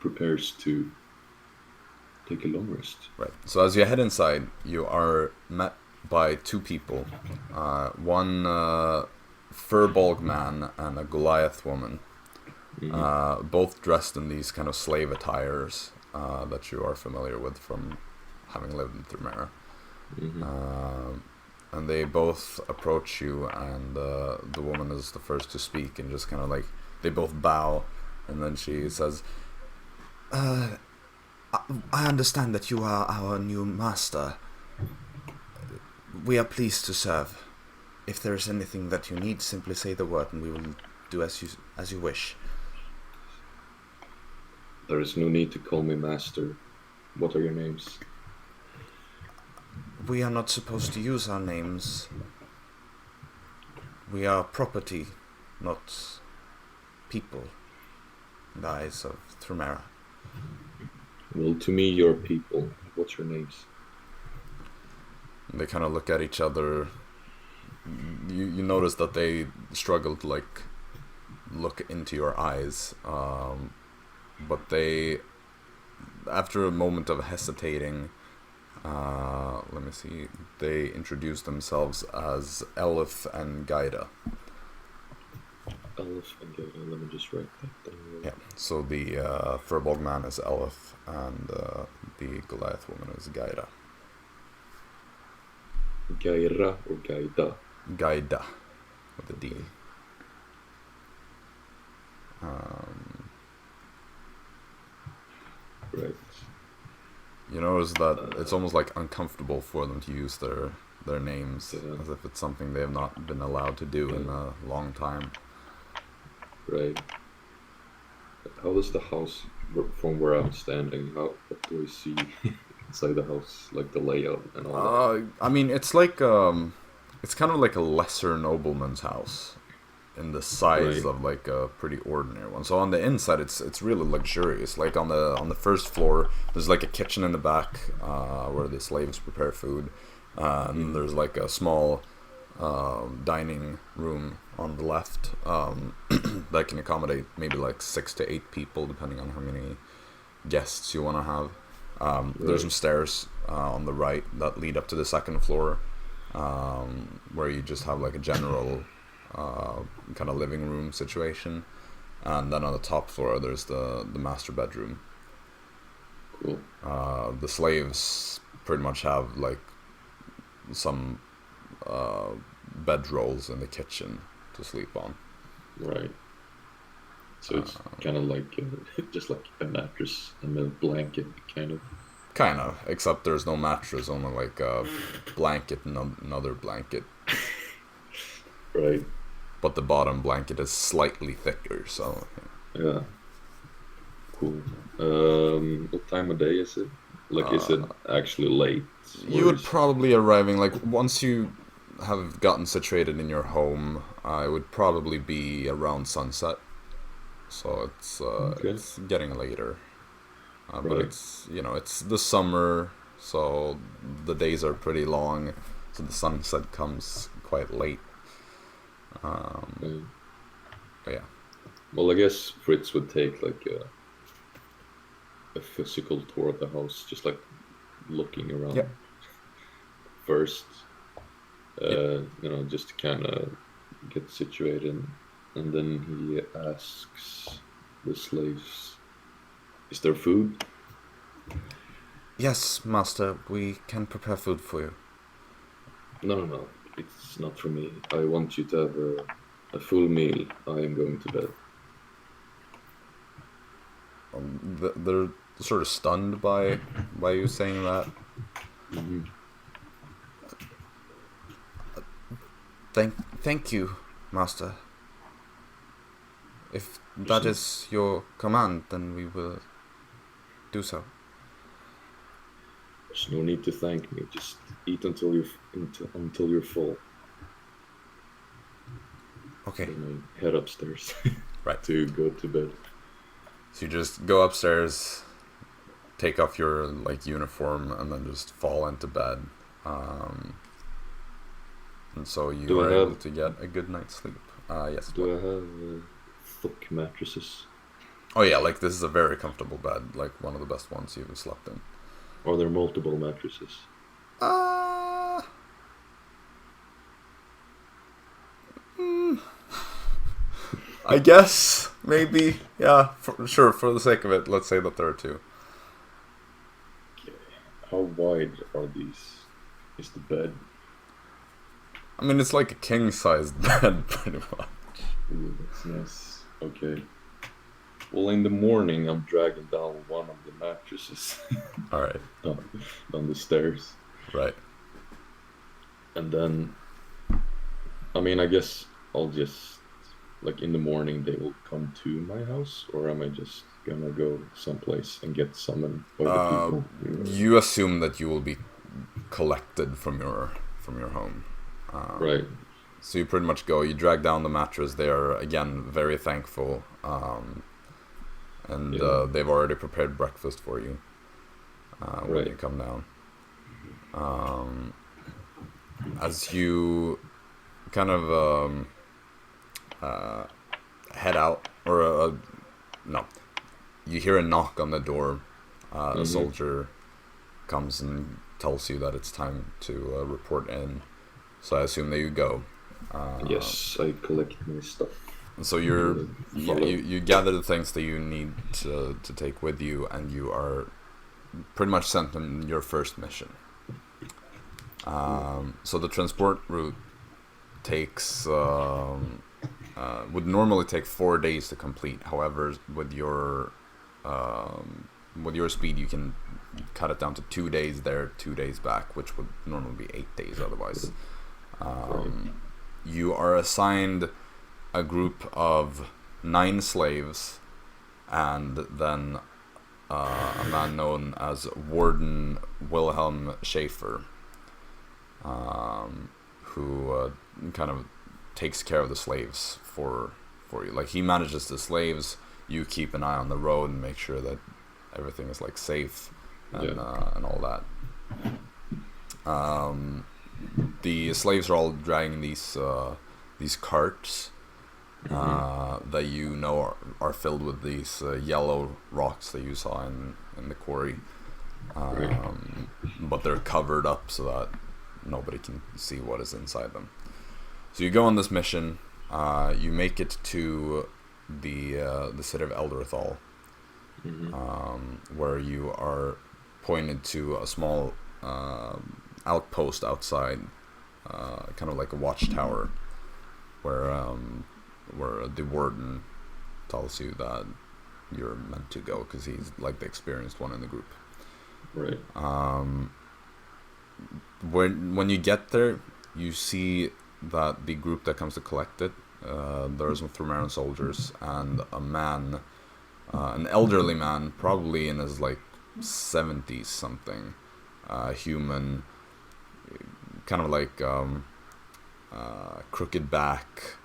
Speaker 8: prepares to take a long rest.
Speaker 1: Right. So as you head inside, you are met by 2 people. One furbolg man and a Goliath woman. Both dressed in these kind of slave attires that you are familiar with from having lived in Thrumera. And they both approach you, and the woman is the first to speak, and just kind of like, they both bow, and then she says,
Speaker 7: I understand that you are our new master. We are pleased to serve. If there is anything that you need, simply say the word, and we will do as you wish.
Speaker 8: There is no need to call me master. What are your names?
Speaker 7: We are not supposed to use our names. We are property, not people, in the eyes of Thrumera.
Speaker 8: Well, to me, you're people. What's your names?
Speaker 1: they kind of look at each other. You notice that they struggle to like look into your eyes, but they, after a moment of hesitating, let me see, they introduce themselves as Elif and Gaida.
Speaker 8: Elf and Gaida. Let me just write that down.
Speaker 1: Yeah, so the Furbolg man is Elf, and the Goliath woman is Gaida.
Speaker 8: Gaira or Gaida?
Speaker 1: Gaida, with a D.
Speaker 8: Right.
Speaker 1: You notice that it's almost like uncomfortable for them to use their names,
Speaker 8: Yeah.
Speaker 1: as if it's something they have not been allowed to do in a long time.
Speaker 8: Right. How does the house, from where I'm standing, what do I see inside the house, like the layout and all that?
Speaker 1: I mean, it's like it's kind of like a lesser nobleman's house, in the size
Speaker 8: Right.
Speaker 1: of like a pretty ordinary one. So on the inside, it's really luxurious. Like on the first floor, there's like a kitchen in the back where the slaves prepare food, and there's like a small dining room on the left that can accommodate maybe like 6 to 8 people, depending on how many guests you want to have. There's some stairs on the right that lead up to the second floor, where you just have like a general kind of living room situation, and then on the top floor there's the master bedroom.
Speaker 8: Cool.
Speaker 1: The slaves pretty much have like some bedrolls in the kitchen to sleep on.
Speaker 8: Right. So it's kind of like just like a mattress and a blanket, kind of.
Speaker 1: Kind of, except there's no mattress, only like a blanket and another blanket.
Speaker 8: Right.
Speaker 1: But the bottom blanket is slightly thicker, so...
Speaker 8: Yeah. Cool. What time of day is it? Like, is it actually late?
Speaker 1: You would probably arriving, like, once you have gotten situated in your home, it would probably be around sunset. So it's getting later. But
Speaker 8: Right.
Speaker 1: it's, you know, it's the summer, so the days are pretty long, so the sunset comes quite late. But yeah.
Speaker 8: Well, I guess Fritz would take like a physical tour of the house, just like looking around
Speaker 1: Yep.
Speaker 8: first. You know, just to kind of get situated, and then he asks the slaves, "Is there food?"
Speaker 1: Yes, master, we can prepare food for you.
Speaker 8: No. It's not for me. I want you to have a full meal. I am going to bed.
Speaker 1: They're sort of stunned by you saying that.
Speaker 8: Mm-hmm.
Speaker 1: Thank you, master. If that is your command, then we will do so.
Speaker 8: There's no need to thank me. Just eat until you're full.
Speaker 1: Okay.
Speaker 8: Then I head upstairs
Speaker 1: Right.
Speaker 8: to go to bed.
Speaker 1: So you just go upstairs, take off your like uniform, and then just fall into bed. And so you
Speaker 8: Do I
Speaker 1: are
Speaker 8: have-
Speaker 1: able to get a good night's sleep. Yes.
Speaker 8: Do I have thick mattresses?
Speaker 1: Oh yeah, like this is a very comfortable bed, like one of the best ones you've slept in.
Speaker 8: Are there multiple mattresses?
Speaker 1: I guess maybe, yeah, sure. For the sake of it, let's say that there are 2.
Speaker 8: Okay. How wide are these? Is the bed?
Speaker 1: I mean, it's like a king-sized bed, pretty much.
Speaker 8: Ooh, that's nice. Okay. Well, in the morning, I'm dragging down one of the mattresses
Speaker 1: All right,
Speaker 8: down the stairs.
Speaker 1: right.
Speaker 8: And then, I mean, I guess I'll just, like, in the morning, they will come to my house, or am I just gonna go someplace and get summoned by the people?
Speaker 1: You assume that you will be collected from your home.
Speaker 8: Right.
Speaker 1: So you pretty much go. You drag down the mattress. They are again very thankful, and they've already prepared breakfast for you when
Speaker 8: Right.
Speaker 1: you come down. As you kind of head out, or no, you hear a knock on the door. A soldier comes and tells you that it's time to report in. So I assume that you go.
Speaker 8: Yes, I collect my stuff.
Speaker 1: So you gather the things that you need to take with you, and you are pretty much sent on your first mission. So the transport route takes would normally take 4 days to complete. However, with your speed, you can cut it down to 2 days there, 2 days back, which would normally be 8 days otherwise. You are assigned a group of 9 slaves, and then a man known as Warden Wilhelm Schaefer, who kind of takes care of the slaves for you. Like, he manages the slaves, you keep an eye on the road and make sure that everything is like safe and all that. The slaves are all dragging these carts that you know are filled with these yellow rocks that you saw in the quarry, but they're covered up so that nobody can see what is inside them. So you go on this mission. You make it to the city of Elderthal, where you are pointed to a small outpost outside, kind of like a watchtower, where the warden tells you that you're meant to go because he's like the experienced one in the group.
Speaker 8: Right.
Speaker 1: When you get there, you see that the group that comes to collect it, there are some Thrumerian soldiers and a man, an elderly man, probably in his like 70s something, human, kind of like crooked back,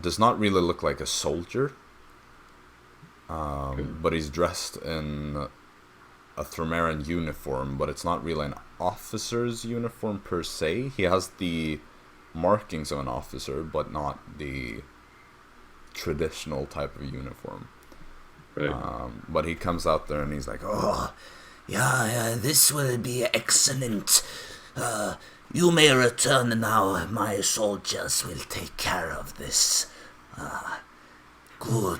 Speaker 1: does not really look like a soldier, but he's dressed in a Thrumerian uniform, but it's not really an officer's uniform per se. He has the markings of an officer, but not the traditional type of uniform.
Speaker 8: Right.
Speaker 1: But he comes out there and he's like,
Speaker 7: Oh, yeah, this will be excellent. You may return now. My soldiers will take care of this. Good.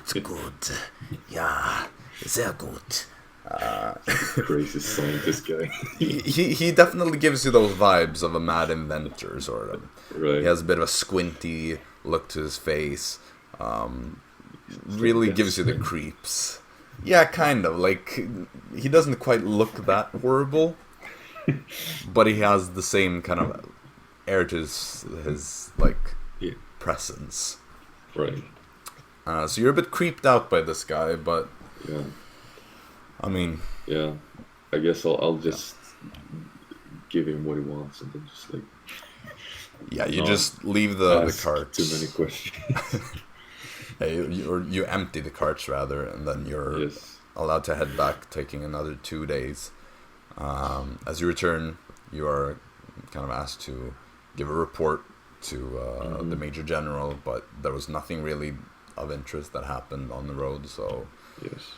Speaker 7: Yeah, they're good.
Speaker 8: Crazy scientist guy.
Speaker 1: he definitely gives you those vibes of a mad inventor, sort of.
Speaker 8: Right.
Speaker 1: He has a bit of a squinty look to his face. Really gives you the creeps. Yeah, kind of. Like, he doesn't quite look that horrible, but he has the same kind of air to his like, presence.
Speaker 8: Right.
Speaker 1: So you're a bit creeped out by this guy, but...
Speaker 8: Yeah.
Speaker 1: I mean...
Speaker 8: Yeah. I guess I'll just give him what he wants and then just, like...
Speaker 1: Yeah, you just leave the carts.
Speaker 8: Too many questions.
Speaker 1: You empty the carts, rather, and then you're allowed to head back, taking another 2 days. As you return, you are kind of asked to give a report to the Major General, but there was nothing really of interest that happened on the road, so...
Speaker 8: Yes.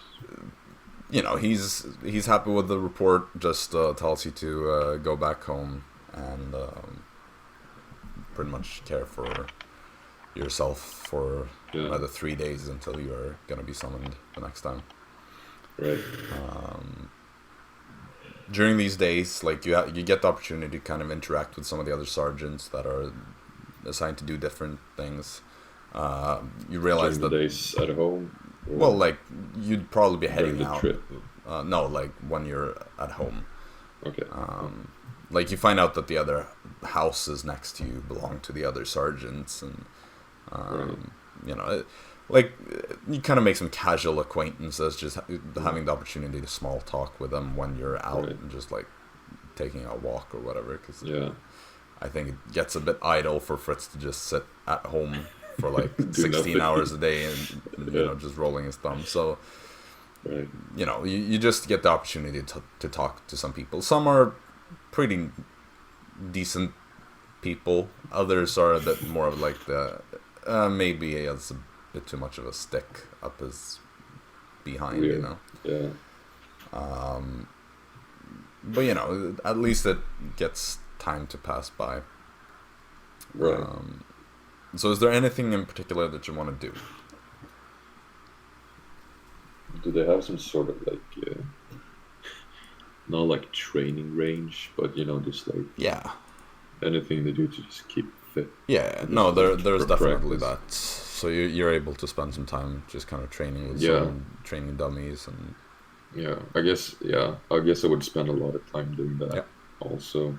Speaker 1: You know, he's happy with the report, just tells you to go back home and pretty much care for yourself for another 3 days until you're going to be summoned the next time.
Speaker 8: Right.
Speaker 1: During these days, like, you get the opportunity to kind of interact with some of the other sergeants that are assigned to do different things. You realize
Speaker 8: during the days at home?
Speaker 1: Well, like, you'd probably be heading
Speaker 8: the
Speaker 1: out.
Speaker 8: Trip.
Speaker 1: No, like, when you're at home.
Speaker 8: Okay.
Speaker 1: Like, you find out that the other houses next to you belong to the other sergeants, and you know, like, you kind of make some casual acquaintances, just having the opportunity to small talk with them when you're out and just, like, taking a walk or whatever, because I think it gets a bit idle for Fritz to just sit at home for like 16 hours a day and you know, just rolling his thumb. So you know, you just get the opportunity to talk to some people. Some are pretty decent people, others are a bit more of like the maybe he has a bit too much of a stick up his behind. Weird. You know. But you know, at least it gets time to pass by. So is there anything in particular that you want to do?
Speaker 8: Do they have some sort of like, not like training range, but just like anything they do to just keep fit?
Speaker 1: Yeah, no, there's definitely that. So you're able to spend some time just kind of training with some training dummies and.
Speaker 8: Yeah, I guess I would spend a lot of time doing that also.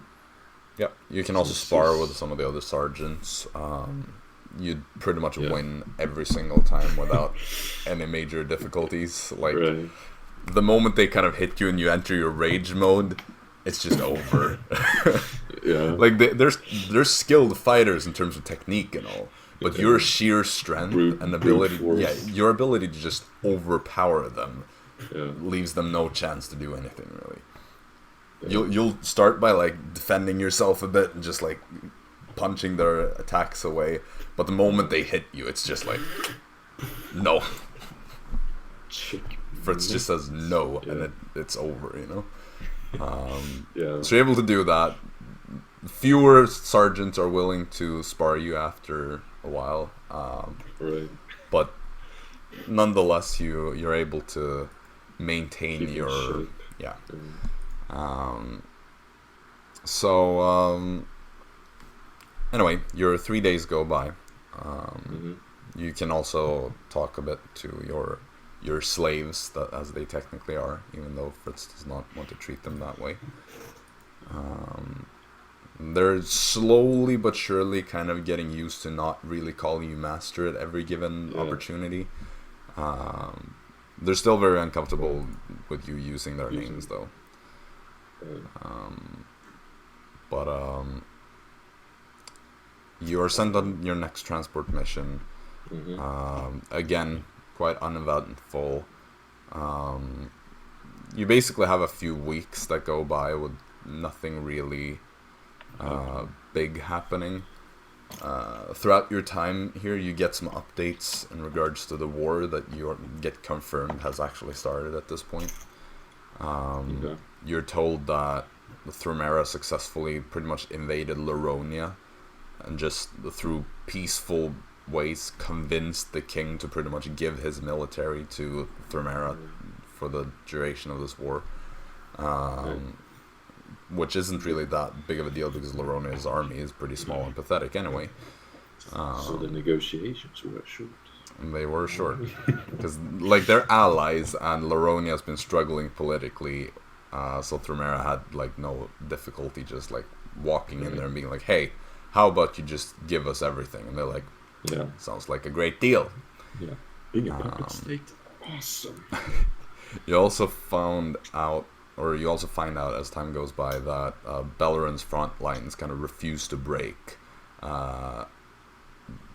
Speaker 8: Yeah,
Speaker 1: you can also spar with some of the other sergeants. You'd pretty much win every single time without any major difficulties. Like, the moment they kind of hit you and you enter your rage mode, it's just over. Like, they're skilled fighters in terms of technique and all, but your sheer strength and ability, your ability to just overpower them leaves them no chance to do anything, really. You'll start by like defending yourself a bit and just like punching their attacks away, but the moment they hit you, it's just like no. Fritz just says no, and it's over, So you're able to do that. Fewer sergeants are willing to spar you after a while, but nonetheless, you're able to maintain your anyway, your 3 days go by. You can also talk a bit to your slaves, that as they technically are, even though Fritz does not want to treat them that way. They're slowly but surely kind of getting used to not really calling you master at every given opportunity. They're still very uncomfortable with you using their names, though. You're sent on your next transport mission. Again, quite uneventful. You basically have a few weeks that go by with nothing really big happening. Throughout your time here, you get some updates in regards to the war that you get confirmed has actually started at this point. You're told that the Thrumera successfully pretty much invaded Laronia and just through peaceful ways convinced the king to pretty much give his military to Thrumera for the duration of this war. Which isn't really that big of a deal because Laronia's army is pretty small and pathetic anyway.
Speaker 8: So the negotiations were short.
Speaker 1: They were short. Because, like, they're allies and Laronia has been struggling politically, so Thrumera had, like, no difficulty just, like, walking in there and being like, hey, how about you just give us everything? And they're like, sounds like a great deal.
Speaker 8: Yeah, being a puppet state, awesome.
Speaker 1: You also find out as time goes by that Bellerin's front lines kind of refuse to break,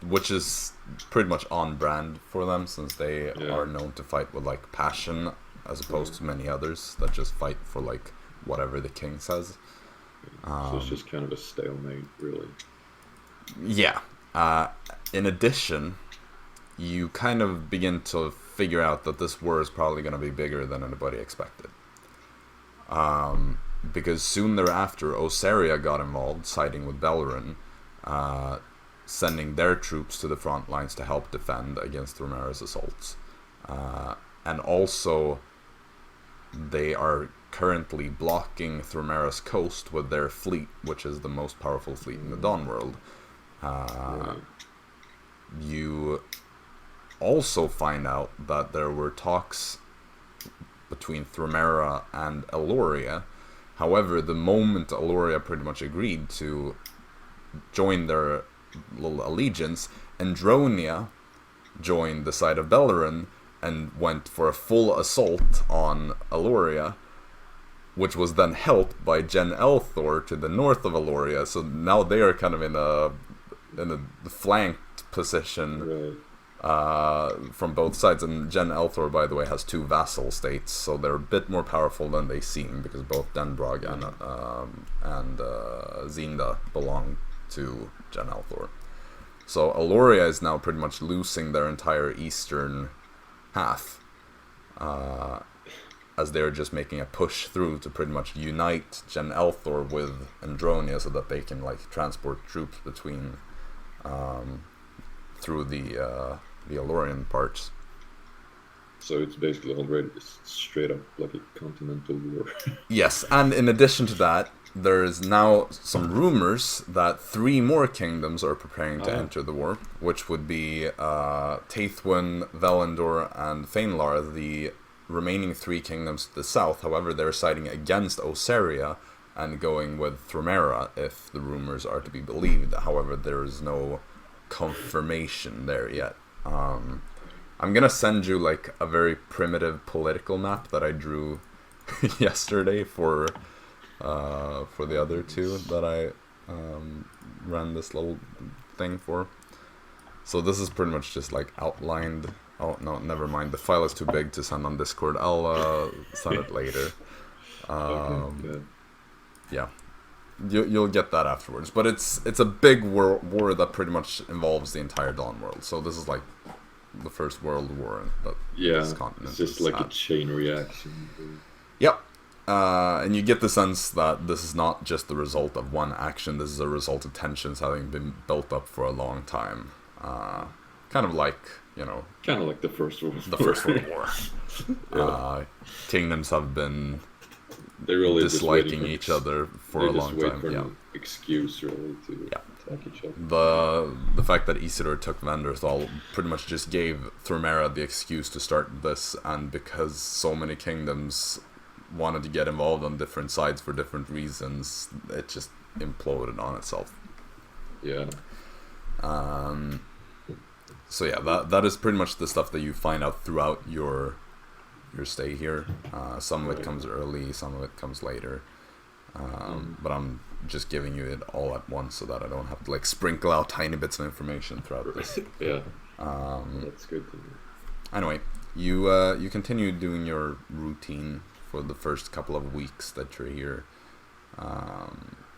Speaker 1: which is pretty much on brand for them, since they are known to fight with like passion as opposed to many others that just fight for like whatever the king says.
Speaker 8: So it's just kind of a stalemate, really.
Speaker 1: Yeah. In addition, you kind of begin to figure out that this war is probably going to be bigger than anybody expected. Because soon thereafter, Oseria got involved, siding with Bellerin, sending their troops to the front lines to help defend against Thrumera's assaults. And also, they are currently blocking Thrumera's coast with their fleet, which is the most powerful fleet in the Dawn world. You also find out that there were talks between Thrumera and Eloria. However, the moment Eloria pretty much agreed to join their little allegiance, Andronia joined the side of Bellerin and went for a full assault on Eloria, which was then helped by Gen Elthor to the north of Eloria. So now they are kind of in a flanked position from both sides. And Gen Elthor, by the way, has 2 vassal states, so they're a bit more powerful than they seem, because both Denbrog and Zinda belong to Gen Elthor. So Eloria is now pretty much losing their entire eastern half, as they're just making a push through to pretty much unite Gen Elthor with Andronia so that they can like transport troops between through the Elorian parts.
Speaker 8: So it's basically already just straight up like a continental war.
Speaker 1: Yes, and in addition to that, there's now some rumors that 3 more kingdoms are preparing to enter the war, which would be Taithwin, Velendor, and Fainlar, the remaining 3 kingdoms to the south. However, they're siding against Oseria and going with Thromera, if the rumors are to be believed. However, there is no confirmation there yet. I'm gonna send you like a very primitive political map that I drew yesterday for the other 2 that I ran this little thing for. So this is pretty much just like outlined. Oh no, never mind. The file is too big to send on Discord. I'll send it later. Yeah, you'll get that afterwards. But it's a big war that pretty much involves the entire Dawn world. So this is like the first world war that this continent.
Speaker 8: It's just like a chain reaction.
Speaker 1: Yep. And you get the sense that this is not just the result of one action. This is a result of tensions having been built up for a long time. Kind of like, you know...
Speaker 8: Kind of like the First World War.
Speaker 1: The First World War. Kingdoms have been
Speaker 8: really
Speaker 1: disliking each other for a long time.
Speaker 8: For an excuse, really, to attack each other.
Speaker 1: The fact that Isidore took Vanderthal pretty much just gave Thromera the excuse to start this, and because so many kingdoms wanted to get involved on different sides for different reasons, it just imploded on itself.
Speaker 8: Yeah.
Speaker 1: So yeah, that is pretty much the stuff that you find out throughout your stay here. Some of it comes early, some of it comes later. But I'm just giving you it all at once so that I don't have to like sprinkle out tiny bits of information throughout this.
Speaker 8: Yeah. That's good to hear.
Speaker 1: Anyway, you continue doing your routine for the first couple of weeks that you're here.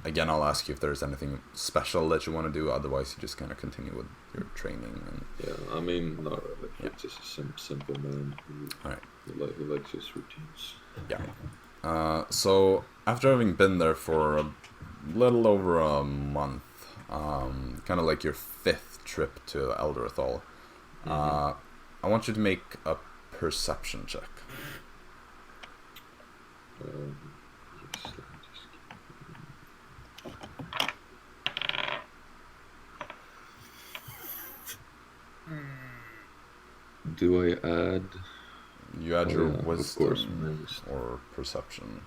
Speaker 1: Again, I'll ask you if there's anything special that you want to do. Otherwise, you just kind of continue with your training. And
Speaker 8: I mean, not really. It's just a simple man who likes his routines.
Speaker 1: Yeah. So after having been there for a little over a month, kind of like your 5th trip to Elderthal, I want you to make a perception check.
Speaker 8: Do I add?
Speaker 1: You add your wisdom,
Speaker 8: of course,
Speaker 1: or perception.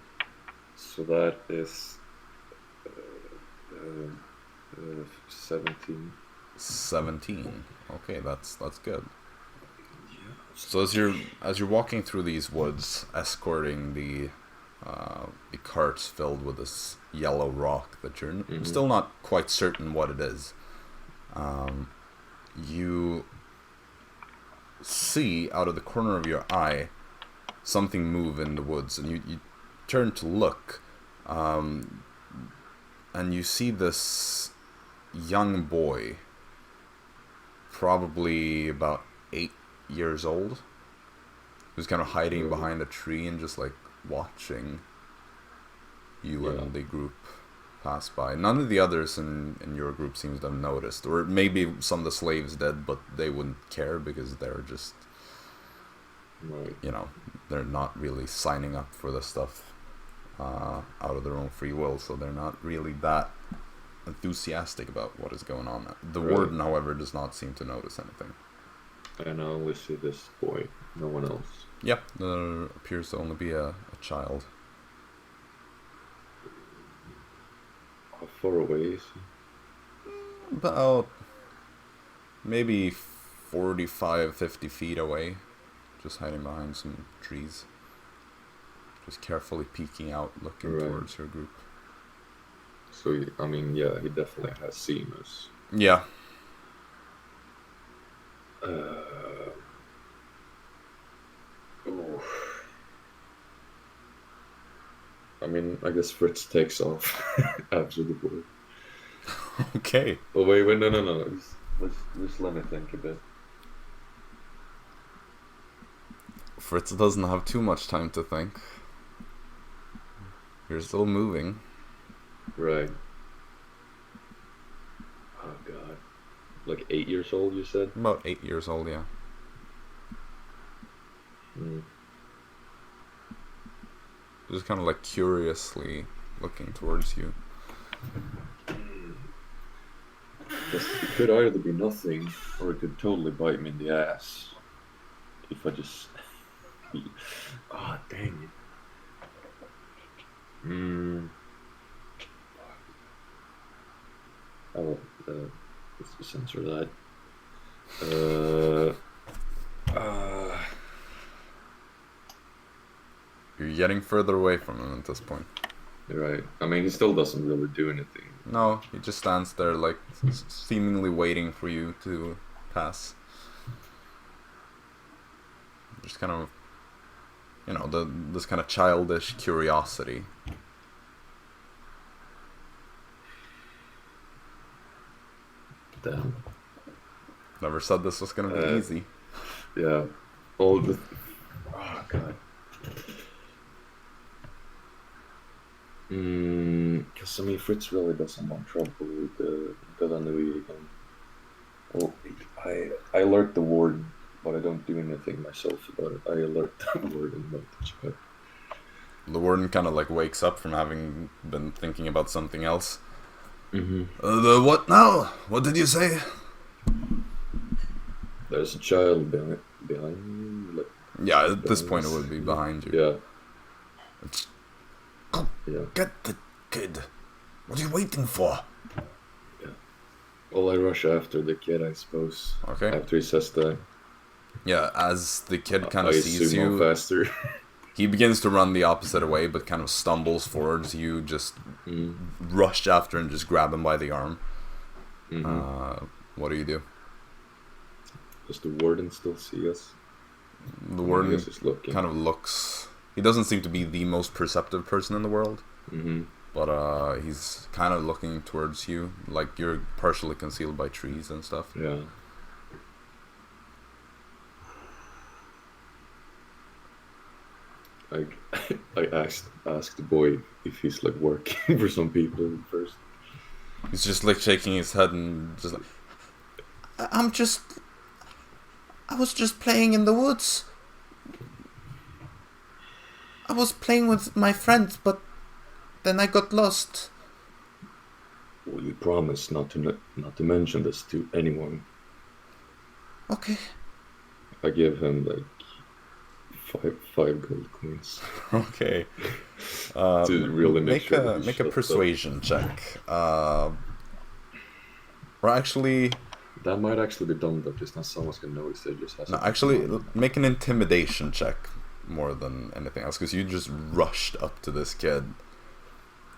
Speaker 8: So that is 17.
Speaker 1: 17. Okay, that's good. So as you're walking through these woods, escorting the carts filled with this yellow rock that you're still not quite certain what it is, you see out of the corner of your eye something move in the woods, and you turn to look, and you see this young boy, probably about 8 years old, who's kind of hiding behind a tree and just like watching you and the group pass by. None of the others in your group seems to have noticed, or maybe some of the slaves did, but they wouldn't care because they're just, you know, they're not really signing up for this stuff out of their own free will, so they're not really that enthusiastic about what is going on. The warden, however, does not seem to notice anything.
Speaker 8: And I only see this boy, no one else.
Speaker 1: Yep, there appears to only be a child.
Speaker 8: How far away is he?
Speaker 1: About maybe 45, 50 feet away. Just hiding behind some trees. Just carefully peeking out, looking towards your group.
Speaker 8: So, he definitely has seen us.
Speaker 1: Yeah.
Speaker 8: I mean, I guess Fritz takes off after the boy.
Speaker 1: Okay.
Speaker 8: Oh, wait, no. Just let me think a bit.
Speaker 1: Fritz doesn't have too much time to think. You're still moving.
Speaker 8: Right. Oh, God. Like 8 years old, you said?
Speaker 1: About 8 years old, yeah. Just kind of like curiously looking towards you.
Speaker 8: It could either be nothing, or it could totally bite me in the ass. If I just... Ah, dang it. Oh, let's censor that.
Speaker 1: You're getting further away from him at this point.
Speaker 8: You're right. I mean, he still doesn't really do anything.
Speaker 1: No, he just stands there, like, seemingly waiting for you to pass. Just kind of, you know, this kind of childish curiosity.
Speaker 8: Damn.
Speaker 1: Never said this was gonna be easy.
Speaker 8: Yeah. Oh god. Because I mean, Fritz really doesn't want trouble with the Louis again. Oh, I alert the warden, but I don't do anything myself about it. I alert the warden about the chat.
Speaker 1: The warden kind of like wakes up from having been thinking about something else.
Speaker 7: What now? What did you say?
Speaker 8: There's a child behind you.
Speaker 1: Yeah, at this point it would be behind you.
Speaker 8: Yeah.
Speaker 7: Get the kid. What are you waiting for?
Speaker 8: Yeah. Well, I rush after the kid, I suppose.
Speaker 1: Okay.
Speaker 8: After he says that.
Speaker 1: Yeah, as the kid kind of sees
Speaker 8: assume I'm
Speaker 1: you,
Speaker 8: faster.
Speaker 1: he begins to run the opposite way, but kind of stumbles forwards. You just rush after and just grab him by the arm. What do you do?
Speaker 8: Does the warden still see us?
Speaker 1: The warden
Speaker 8: is looking.
Speaker 1: kind of looks... He doesn't seem to be the most perceptive person in the world. But he's kind of looking towards you. Like, you're partially concealed by trees and stuff.
Speaker 8: Yeah. I asked the boy if he's like working for some people first.
Speaker 1: He's just like shaking his head and just like, I was just playing in the woods. I was playing with my friends, but then I got lost.
Speaker 8: Well, you promised not to mention this to anyone.
Speaker 1: Okay.
Speaker 8: I give him like five gold coins.
Speaker 1: Okay.
Speaker 8: To really make
Speaker 1: a persuasion check. Or actually,
Speaker 8: that might actually be done, but just not someone's gonna notice. They just has.
Speaker 1: No, actually, make an intimidation check more than anything else, because you just rushed up to this kid,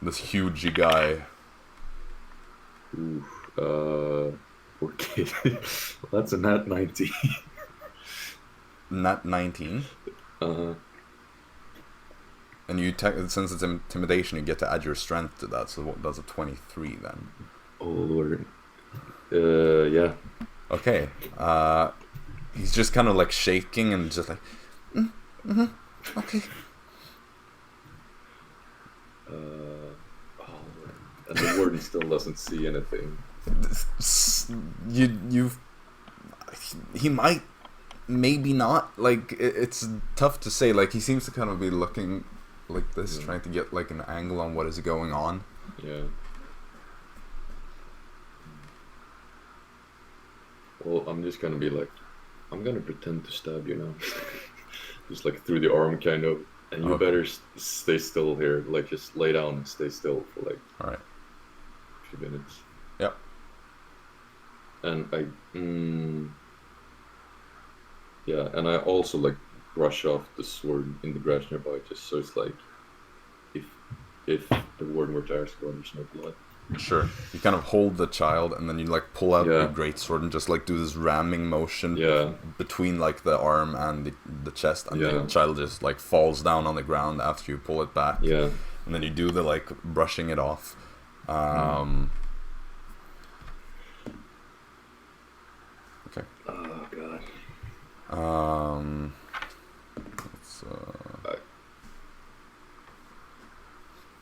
Speaker 1: this huge guy.
Speaker 8: Ooh, okay. Well, that's a nat 19.
Speaker 1: Nat 19. And you since it's intimidation, you get to add your strength to that, so that's a 23 then.
Speaker 8: Oh lord. Yeah.
Speaker 1: Okay. He's just kind of like shaking and just like, okay.
Speaker 8: And the warden still doesn't see anything.
Speaker 1: He might, maybe not. Like, it's tough to say. Like, he seems to kind of be looking like this, trying to get like an angle on what is going on.
Speaker 8: Yeah. Well, I'm just gonna be like, I'm gonna pretend to stab you now. Just like through the arm, kind of. And you better stay still here. Like, just lay down and stay still for like
Speaker 1: a
Speaker 8: few minutes.
Speaker 1: Yep.
Speaker 8: And yeah, and I also like brush off the sword in the grass nearby, just so it's like, if the warden were to ask, there's no blood.
Speaker 1: Sure. You kind of hold the child, and then you like pull out your greatsword and just like do this ramming motion between like the arm and the chest, and the child just like falls down on the ground after you pull it back.
Speaker 8: Yeah. And
Speaker 1: then you do the like brushing it off. Okay.
Speaker 8: Oh god.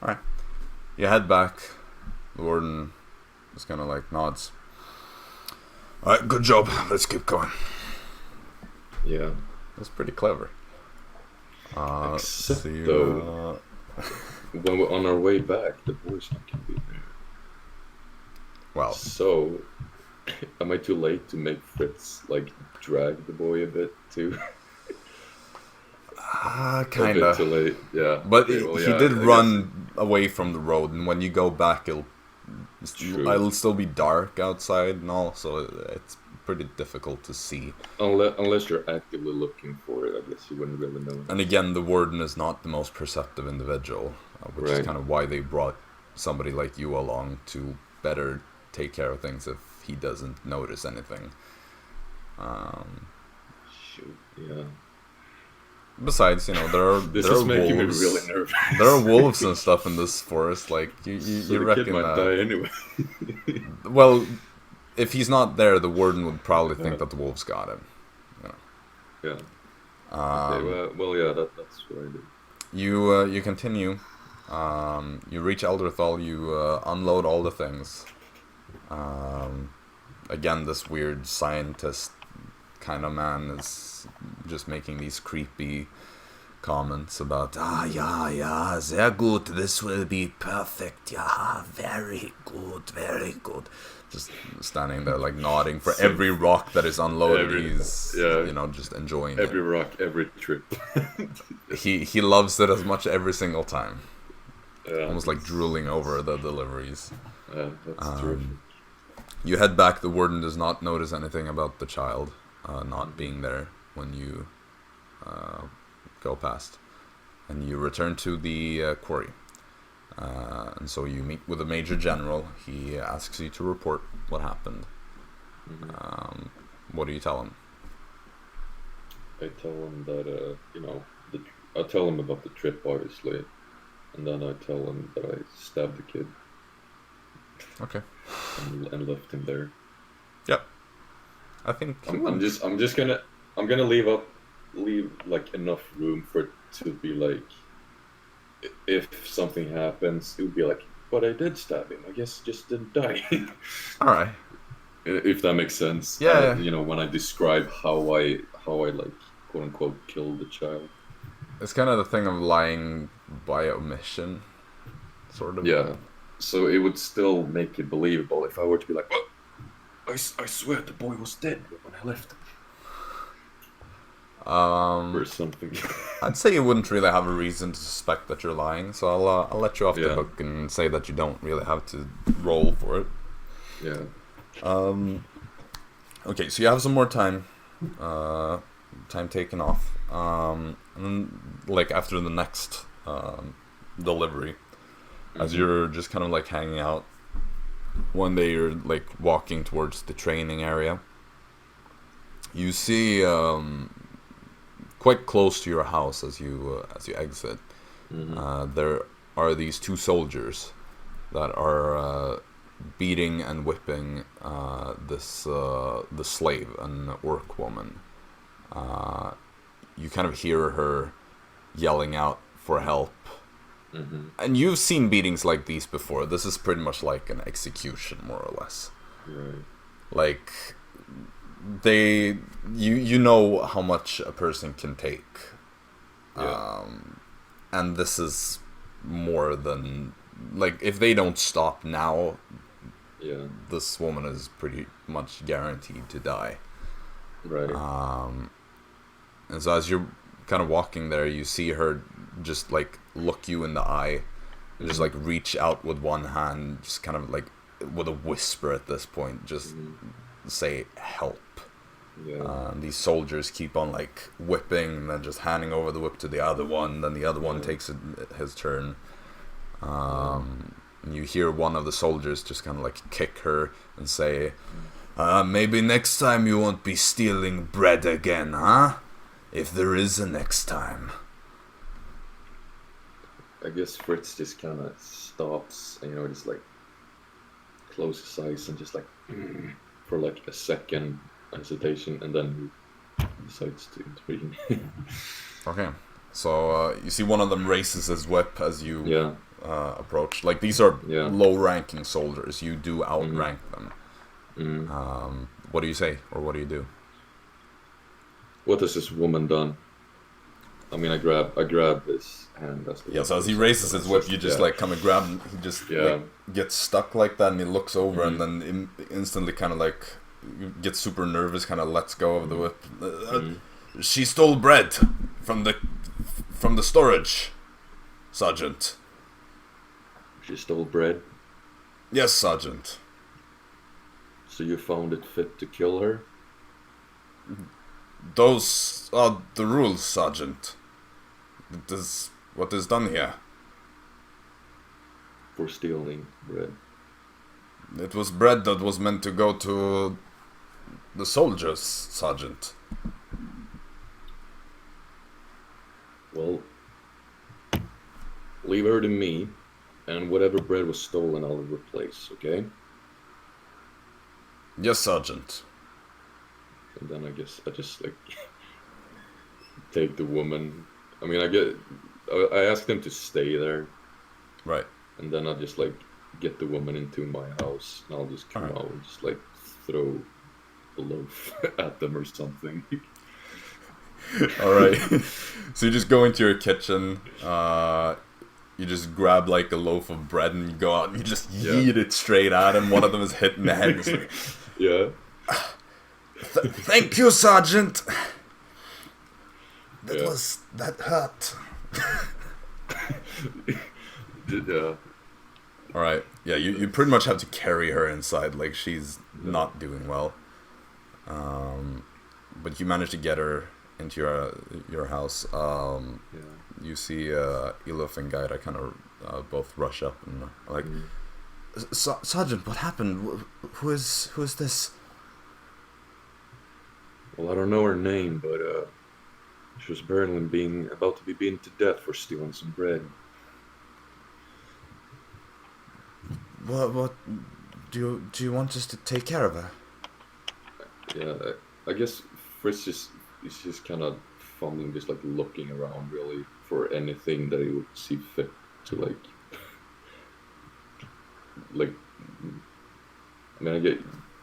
Speaker 1: Alright. You head back. The warden just kind of like nods.
Speaker 7: Alright, good job. Let's keep going.
Speaker 8: Yeah.
Speaker 1: That's pretty clever.
Speaker 8: Except,
Speaker 1: so you,
Speaker 8: though, when we're on our way back, the boy's not gonna be there.
Speaker 1: well,
Speaker 8: So, am I too late to make Fritz, like, drag the boy a bit, too? A
Speaker 1: kinda.
Speaker 8: bit too late, yeah.
Speaker 1: But
Speaker 8: Okay, well,
Speaker 1: he
Speaker 8: yeah,
Speaker 1: did
Speaker 8: I
Speaker 1: run away from the road, and when you go back,
Speaker 8: True.
Speaker 1: it'll still be dark outside and all, so it's pretty difficult to see.
Speaker 8: Unless you're actively looking for it, I guess you wouldn't really know.
Speaker 1: And again, the warden is not the most perceptive individual, which is
Speaker 8: Right.
Speaker 1: kind of why they brought somebody like you along to better take care of things if he doesn't notice anything.
Speaker 8: Shoot, yeah.
Speaker 1: Besides, there are
Speaker 8: This
Speaker 1: there
Speaker 8: is
Speaker 1: are
Speaker 8: making
Speaker 1: wolves.
Speaker 8: me really nervous.
Speaker 1: There are wolves and stuff in this forest. Like you
Speaker 8: So the
Speaker 1: reckon
Speaker 8: kid might
Speaker 1: that?
Speaker 8: die anyway.
Speaker 1: Well, if he's not there, the warden would probably think that the wolves got him.
Speaker 8: Yeah. Okay, well, yeah, that's what I did.
Speaker 1: You continue. You reach Elderthal. You unload all the things. Again, this weird scientist kind of man is just making these creepy comments about
Speaker 7: Yeah, sehr good. This will be perfect. Yeah, very good.
Speaker 1: just standing there like nodding for every rock that is unloaded.
Speaker 8: Every-
Speaker 1: He's
Speaker 8: yeah.
Speaker 1: just enjoying
Speaker 8: Every rock, every trip.
Speaker 1: it. He loves it as much every single time.
Speaker 8: Yeah,
Speaker 1: Almost like drooling over the deliveries.
Speaker 8: yeah, that's terrific.
Speaker 1: You head back. The warden does not notice anything about the child not being there when you go past. And you return to the quarry. And so you meet with the Major General. He asks you to report what happened. What do you tell him?
Speaker 8: I tell him that, I tell him about the trip, obviously. And then I tell him that I stabbed the kid
Speaker 1: Okay.
Speaker 8: and left him there.
Speaker 1: Yep. I think
Speaker 8: I'm gonna leave like enough room for it to be like, if something happens, it would be like, but I did stab him. I guess he just didn't die.
Speaker 1: all right.
Speaker 8: If that makes sense.
Speaker 1: Yeah.
Speaker 8: When I describe how I like quote unquote killed the child.
Speaker 1: It's kind of the thing of lying by omission, sort of.
Speaker 8: Yeah. So it would still make it believable if I were to be like, oh, I swear the boy was dead when I left him. Or something.
Speaker 1: I'd say you wouldn't really have a reason to suspect that you're lying, so I'll let you off the
Speaker 8: Yeah.
Speaker 1: hook and say that you don't really have to roll for it.
Speaker 8: Yeah.
Speaker 1: Okay, so you have some more time taken off. And then, like after the next delivery, as you're just kind of like hanging out, one day you're like walking towards the training area. You see quite close to your house as you exit. There are these two soldiers that are beating and whipping the slave, an orc woman. You kind of hear her yelling out for help. And you've seen beatings like these before. This is pretty much like an execution, more or less.
Speaker 8: Right.
Speaker 1: Like you know how much a person can take.
Speaker 8: Yeah.
Speaker 1: And this is more than, like, if they don't stop now,
Speaker 8: Yeah.
Speaker 1: this woman is pretty much guaranteed to die.
Speaker 8: Right.
Speaker 1: And so as you're kind of walking there, you see her just like look you in the eye and just like reach out with one hand, just kind of like with a whisper at this point, just say help.
Speaker 8: Yeah.
Speaker 1: These soldiers keep on like whipping and then just handing over the whip to the other one, then the other one takes his turn. And you hear one of the soldiers just kind of like kick her and say, maybe next time you won't be stealing bread again, huh? If there is a next time.
Speaker 8: I guess Fritz just kind of stops and, just like closes his eyes and just like for like a second hesitation, and then he decides to intervene.
Speaker 1: Okay. So you see one of them raises his whip as you
Speaker 8: Yeah.
Speaker 1: approach. Like, these are
Speaker 8: Yeah.
Speaker 1: low-ranking soldiers. You do outrank them. What do you say, or what do you do?
Speaker 8: What has this woman done? I mean, I grab his hand.
Speaker 1: So as he raises his whip, you just like come and grab him. He just like, gets stuck like that, and he looks over, and then instantly kind of like gets super nervous, kind of lets go of the whip. She stole bread from the storage, Sergeant.
Speaker 8: She stole bread?
Speaker 1: Yes, Sergeant.
Speaker 8: So you found it fit to kill her?
Speaker 1: Those are the rules, Sergeant. It is what is done here.
Speaker 8: For stealing bread?
Speaker 1: It was bread that was meant to go to the soldiers, Sergeant.
Speaker 8: Well, leave her to me, and whatever bread was stolen, I'll replace, okay?
Speaker 1: Yes, Sergeant.
Speaker 8: And then I guess I just like take the woman. I mean, I asked them to stay there.
Speaker 1: Right.
Speaker 8: And then I just like get the woman into my house, and I'll just come out and just like throw a loaf at them or something.
Speaker 1: Alright. So you just go into your kitchen, you just grab like a loaf of bread and you go out and you just yeet it straight at him. One of them is hit in the head. It's like,
Speaker 8: yeah.
Speaker 1: Thank you, Sergeant. That hurt.
Speaker 8: Yeah.
Speaker 1: Alright. Yeah, you pretty much have to carry her inside, like she's not doing well. But you manage to get her into your house. You see Elof and Gaira kind of both rush up and are like, Sergeant, what happened? Who is this?
Speaker 8: Well, I don't know her name, but she was apparently about to be beaten to death for stealing some bread.
Speaker 1: What do you want us to take care of her?
Speaker 8: Yeah, I guess Fritz is just kind of fumbling, just like looking around really for anything that he would see fit to like. I mean,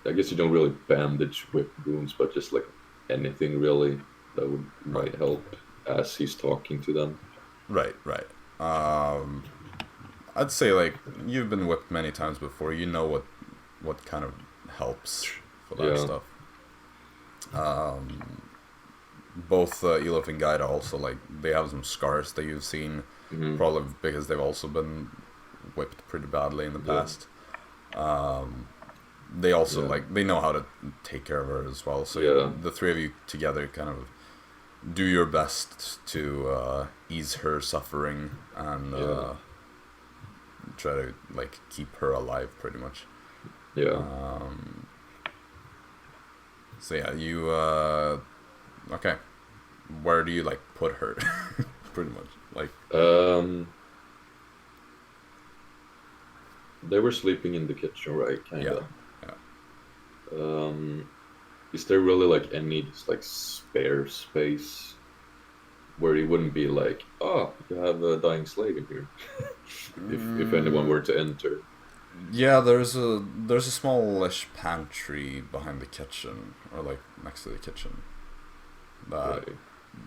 Speaker 8: I guess you don't really bandage whip wounds, but just like anything really that might help as he's talking to them. Right.
Speaker 1: I'd say like you've been whipped many times before. You know what kind of helps for that stuff. Both Elof and Gaida also like they have some scars that you've seen, probably because they've also been whipped pretty badly in the past. They also like they know how to take care of her as well. So the three of you together kind of do your best to ease her suffering and try to like keep her alive, pretty much. So yeah, you okay. Where do you like put her? Pretty much like.
Speaker 8: They were sleeping in the kitchen, right? Kinda.
Speaker 1: Yeah.
Speaker 8: Is there really like any just like spare space where it wouldn't be like, oh, you have a dying slave in here, if anyone were to enter?
Speaker 1: Yeah, there's a smallish pantry behind the kitchen, or like next to the kitchen, that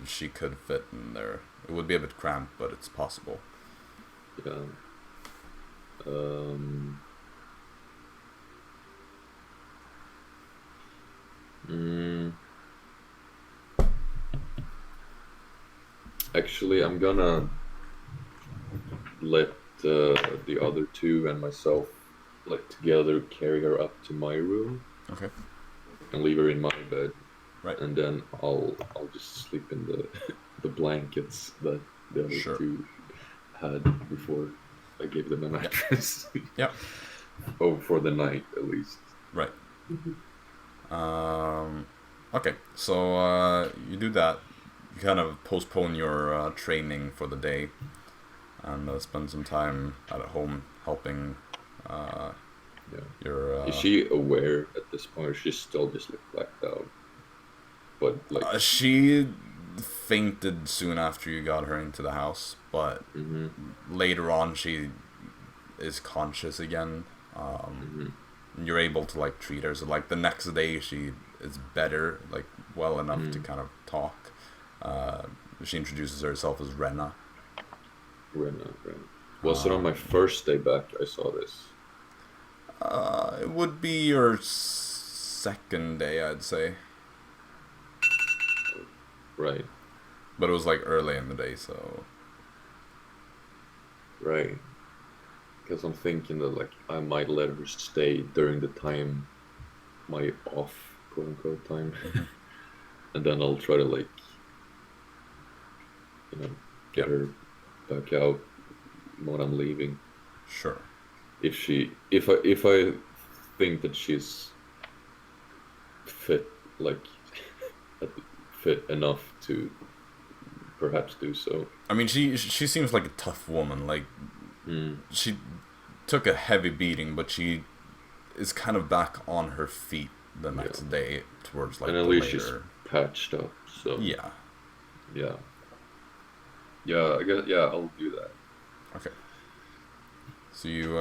Speaker 1: she could fit in there. It would be a bit cramped, but it's possible.
Speaker 8: Yeah. Actually, I'm gonna let the other two and myself like together carry her up to my room.
Speaker 1: Okay.
Speaker 8: And leave her in my bed.
Speaker 1: Right.
Speaker 8: And then I'll just sleep in the blankets that the other two had before I gave them a mattress.
Speaker 1: Yeah.
Speaker 8: Oh, for the night at least.
Speaker 1: Right. Okay, so you do that. You kind of postpone your training for the day and spend some time at home helping your...
Speaker 8: Is she aware at this point, or she's still just like blacked out? But like
Speaker 1: she fainted soon after you got her into the house, but later on she is conscious again. you're able to like treat her. So like the next day she is better, like well enough to kind of talk. She introduces herself as Renna.
Speaker 8: Renna. Was it on my first day back I saw this?
Speaker 1: It would be your second day, I'd say.
Speaker 8: Right.
Speaker 1: But it was like early in the day, so...
Speaker 8: Right. Because I'm thinking that like I might let her stay during the time, my off, quote unquote, time. And then I'll try to like, you know, get her back out when I'm leaving.
Speaker 1: Sure.
Speaker 8: If I think that she's fit, like fit enough to perhaps do so.
Speaker 1: I mean, she seems like a tough woman. Like she took a heavy beating, but she is kind of back on her feet the next day towards like.
Speaker 8: And at least she's patched up. So
Speaker 1: yeah.
Speaker 8: I guess I'll do that.
Speaker 1: Okay. So you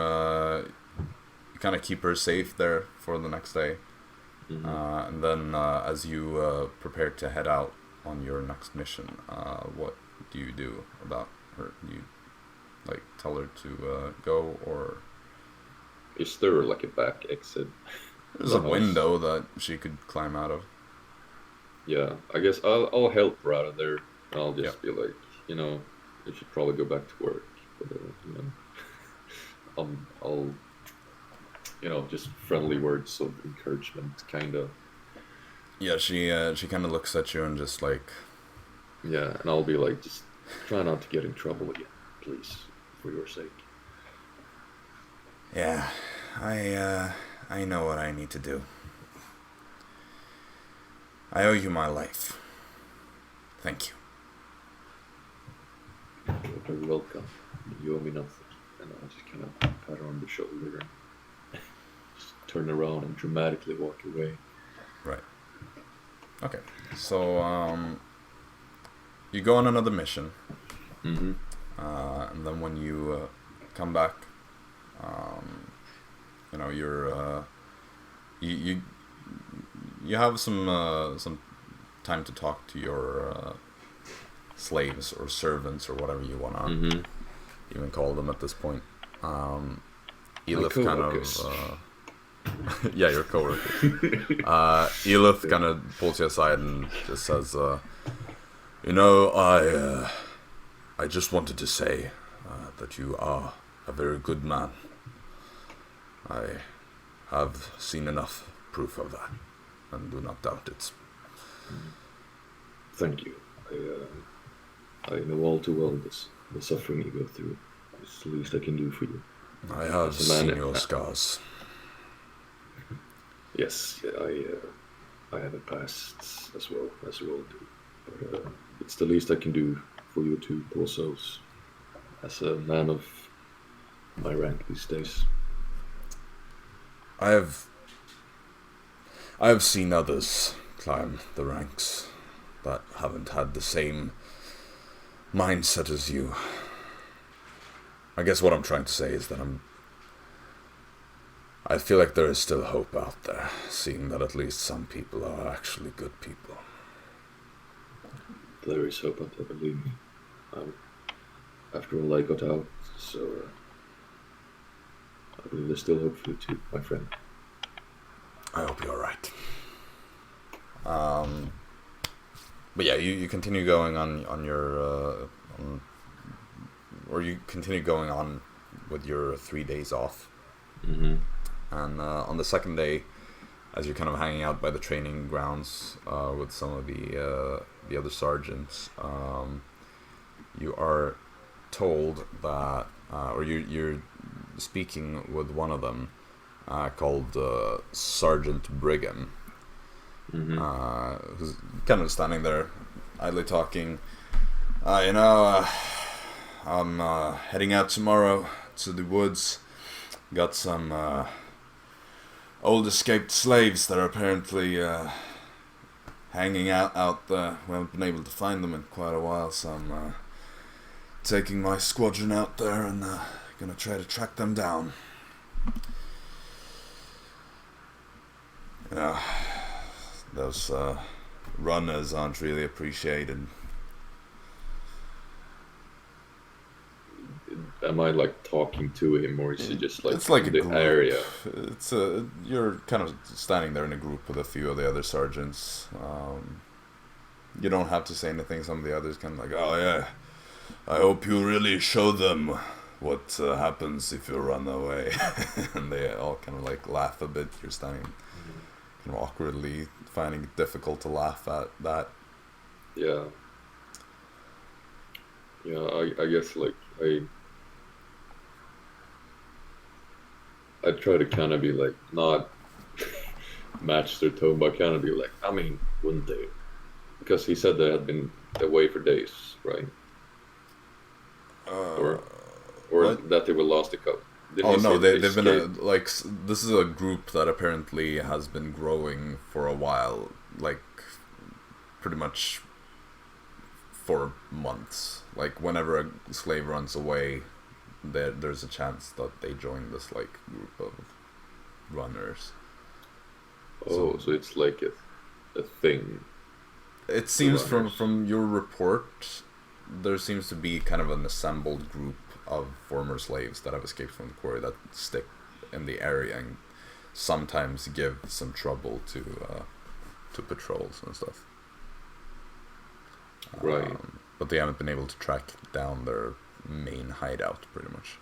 Speaker 1: kind of keep her safe there for the next day, and then as you prepare to head out on your next mission, what do you do about her? Do you like tell her to go, or
Speaker 8: is there like a back exit?
Speaker 1: There's a window that she could climb out of.
Speaker 8: Yeah, I guess I'll help her out of there. I'll just be like, you know, you should probably go back to work. But, you know, I'll, you know, just friendly words of encouragement, kind of.
Speaker 1: Yeah, she kind of looks at you and just like.
Speaker 8: Yeah, and I'll be like, just try not to get in trouble again, please, for your sake.
Speaker 4: Yeah, I know what I need to do. I owe you my life. Thank you.
Speaker 8: You're very welcome. You owe me nothing. And I'll just kind of pat her on the shoulder and just turn around and dramatically walk away.
Speaker 1: Right. Okay. So, you go on another mission. And then when you come back, you know, you're you have some time to talk to your slaves or servants or whatever you wanna even call them at this point. Elif kind of yeah, your coworkers. Elif kind of pulls you aside and just says, you know, I just wanted to say that you are a very good man. I have seen enough proof of that, and do not doubt it.
Speaker 8: Thank you. I know all too well the suffering you go through. It's the least I can do for you.
Speaker 1: I have seen your scars.
Speaker 8: Yes, I have a past as well, as you all do. But it's the least I can do for you too, poor souls. As a man of my rank these days.
Speaker 1: I have seen others climb the ranks that haven't had the same mindset as you. I guess what I'm trying to say is that I feel like there is still hope out there, seeing that at least some people are actually good people.
Speaker 8: There is hope out there, believe me. After all, I got out, so I believe there's still hope for you too, my friend.
Speaker 1: I hope you're right. But yeah, you continue going on your or you continue going on with your 3 days off. And on the second day, as you're kind of hanging out by the training grounds with some of the other sergeants, you are told that, or you're speaking with one of them, called Sergeant Brigham, who's kind of standing there, idly talking. You know, I'm heading out tomorrow to the woods. Got some old escaped slaves that are apparently hanging out there. We haven't been able to find them in quite a while, so I'm taking my squadron out there and gonna try to track them down. Yeah, those runners aren't really appreciated.
Speaker 8: Am I like talking to him, or is he just like
Speaker 1: It's like
Speaker 8: in
Speaker 1: a
Speaker 8: the
Speaker 1: group.
Speaker 8: area?
Speaker 1: It's you're kind of standing there in a group with a few of the other sergeants. You don't have to say anything. Some of the others kind of like, oh yeah, I hope you really show them what happens if you run away. And they all kind of like laugh a bit. You're standing kind of awkwardly, finding it difficult to laugh at that.
Speaker 8: Yeah. Yeah, I guess like I try to kind of be like, not match their tone, but kind of be like, I mean, wouldn't they? Because he said they had been away for days, right? Or
Speaker 1: what?
Speaker 8: that they were lost a couple.
Speaker 1: Oh no, they've been this is a group that apparently has been growing for a while, like pretty much for months. Like whenever a slave runs away, there's a chance that they join this like group of runners.
Speaker 8: Oh, so it's like a thing.
Speaker 1: It seems from your report, there seems to be kind of an assembled group of former slaves that have escaped from the quarry that stick in the area and sometimes give some trouble to patrols and stuff.
Speaker 8: Right.
Speaker 1: But they haven't been able to track down their main hideout, pretty much.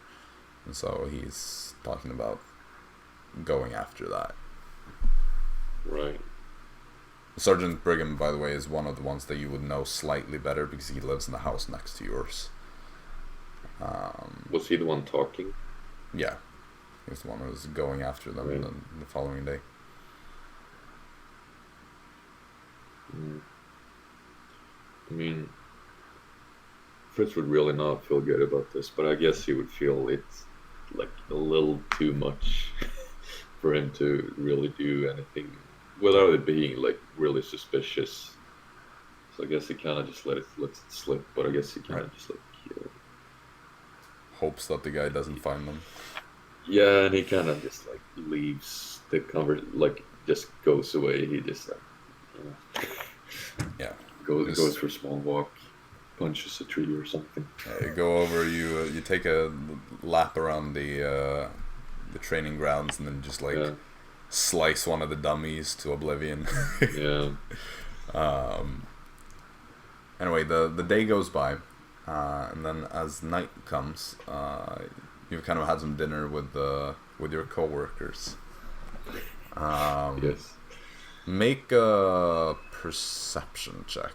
Speaker 1: And so he's talking about going after that.
Speaker 8: Right.
Speaker 1: Sergeant Brigham, by the way, is one of the ones that you would know slightly better because he lives in the house next to yours.
Speaker 8: Was he the one talking?
Speaker 1: Yeah. He's the one who was going after them
Speaker 8: Right.
Speaker 1: the following day.
Speaker 8: I mean, Fritz would really not feel good about this, but I guess he would feel it's like a little too much for him to really do anything without it being like really suspicious. So I guess he kind of just lets it slip, but I guess he kind of just like
Speaker 1: Hopes that the guy doesn't find them.
Speaker 8: yeah, and he kind of just like leaves the like just goes away. He just like
Speaker 1: Yeah.
Speaker 8: goes for a small walk, punches a tree or something.
Speaker 1: You go over, you take a lap around the training grounds and then just like slice one of the dummies to oblivion.
Speaker 8: Yeah.
Speaker 1: Anyway, the day goes by, and then as night comes, you've kind of had some dinner with your coworkers.
Speaker 8: Yes.
Speaker 1: Make a perception check.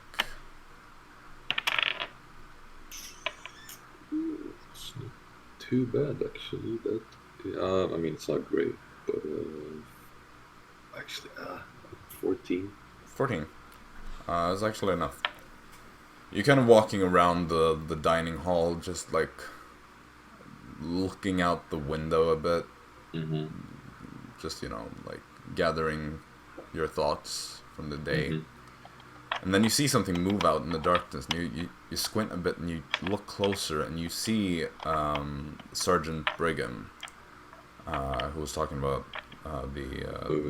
Speaker 8: It's not too bad actually. That I mean, it's not great, but actually, 14.
Speaker 1: 14. It's actually enough. You're kind of walking around the dining hall, just like looking out the window a bit.
Speaker 8: Mm-hmm.
Speaker 1: Just, like gathering your thoughts from the day.
Speaker 8: Mm-hmm.
Speaker 1: And then you see something move out in the darkness, and you squint a bit and you look closer, and you see Sergeant Brigham, who was talking about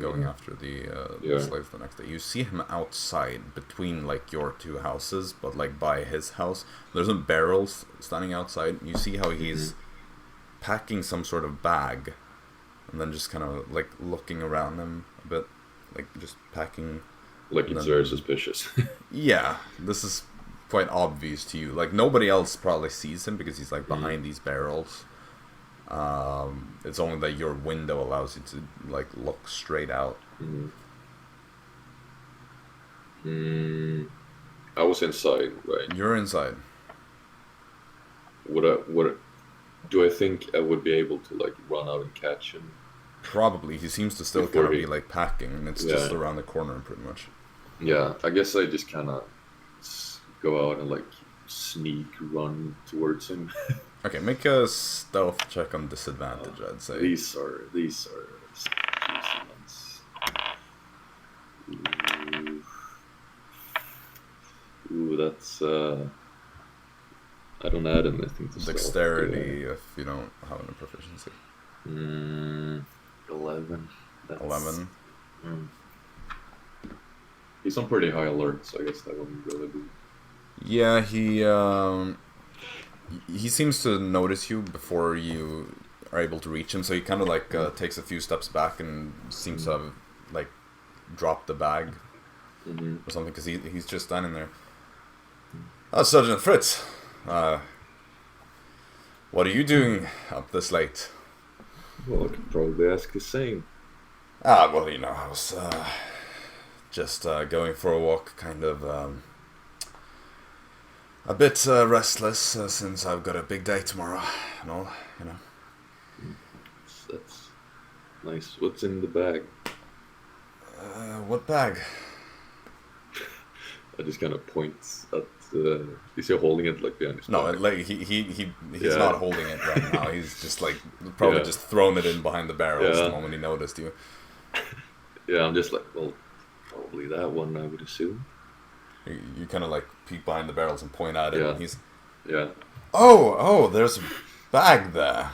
Speaker 1: going after the slaves the next day. You see him outside between like your two houses, but like by his house. There's some barrels standing outside, and you see how he's packing some sort of bag, and then just kind of like looking around him a bit, like just packing.
Speaker 8: Like it's very suspicious.
Speaker 1: Yeah, this is quite obvious to you. Like nobody else probably sees him because he's like behind these barrels. It's only that your window allows you to like look straight out.
Speaker 8: I was inside, right?
Speaker 1: You're inside.
Speaker 8: Do I think I would be able to like run out and catch him?
Speaker 1: Probably. He seems to still kind of be like packing, and it's just around the corner pretty much.
Speaker 8: Yeah, I guess I just kind of go out and like sneak run towards him.
Speaker 1: Okay, make a stealth check on disadvantage, I'd say.
Speaker 8: These are easy ones. Ooh, that's I don't add anything to
Speaker 1: dexterity if you don't have any proficiency.
Speaker 8: 11.
Speaker 1: 11.
Speaker 8: He's on pretty high alert, so I guess that wouldn't really be.
Speaker 1: Yeah, he seems to notice you before you are able to reach him, so he kind of like takes a few steps back and seems to have like dropped the bag or something, because he's just standing there. Sergeant Fritz, what are you doing up this late?
Speaker 8: Well, I could probably ask the same.
Speaker 1: Well, I was just going for a walk, kind of a bit restless since I've got a big day tomorrow and all,
Speaker 8: That's nice. What's in the bag?
Speaker 1: What bag?
Speaker 8: I just kind of points at. Is he holding it like behind his back?
Speaker 1: No, like he's not holding it right now. He's just like probably just thrown it in behind the barrels the moment he noticed you.
Speaker 8: Yeah, I'm just like, well, probably that one, I would assume.
Speaker 1: You kind of like peek behind the barrels and point at it, and he's...
Speaker 8: Yeah.
Speaker 1: Oh, there's a bag there.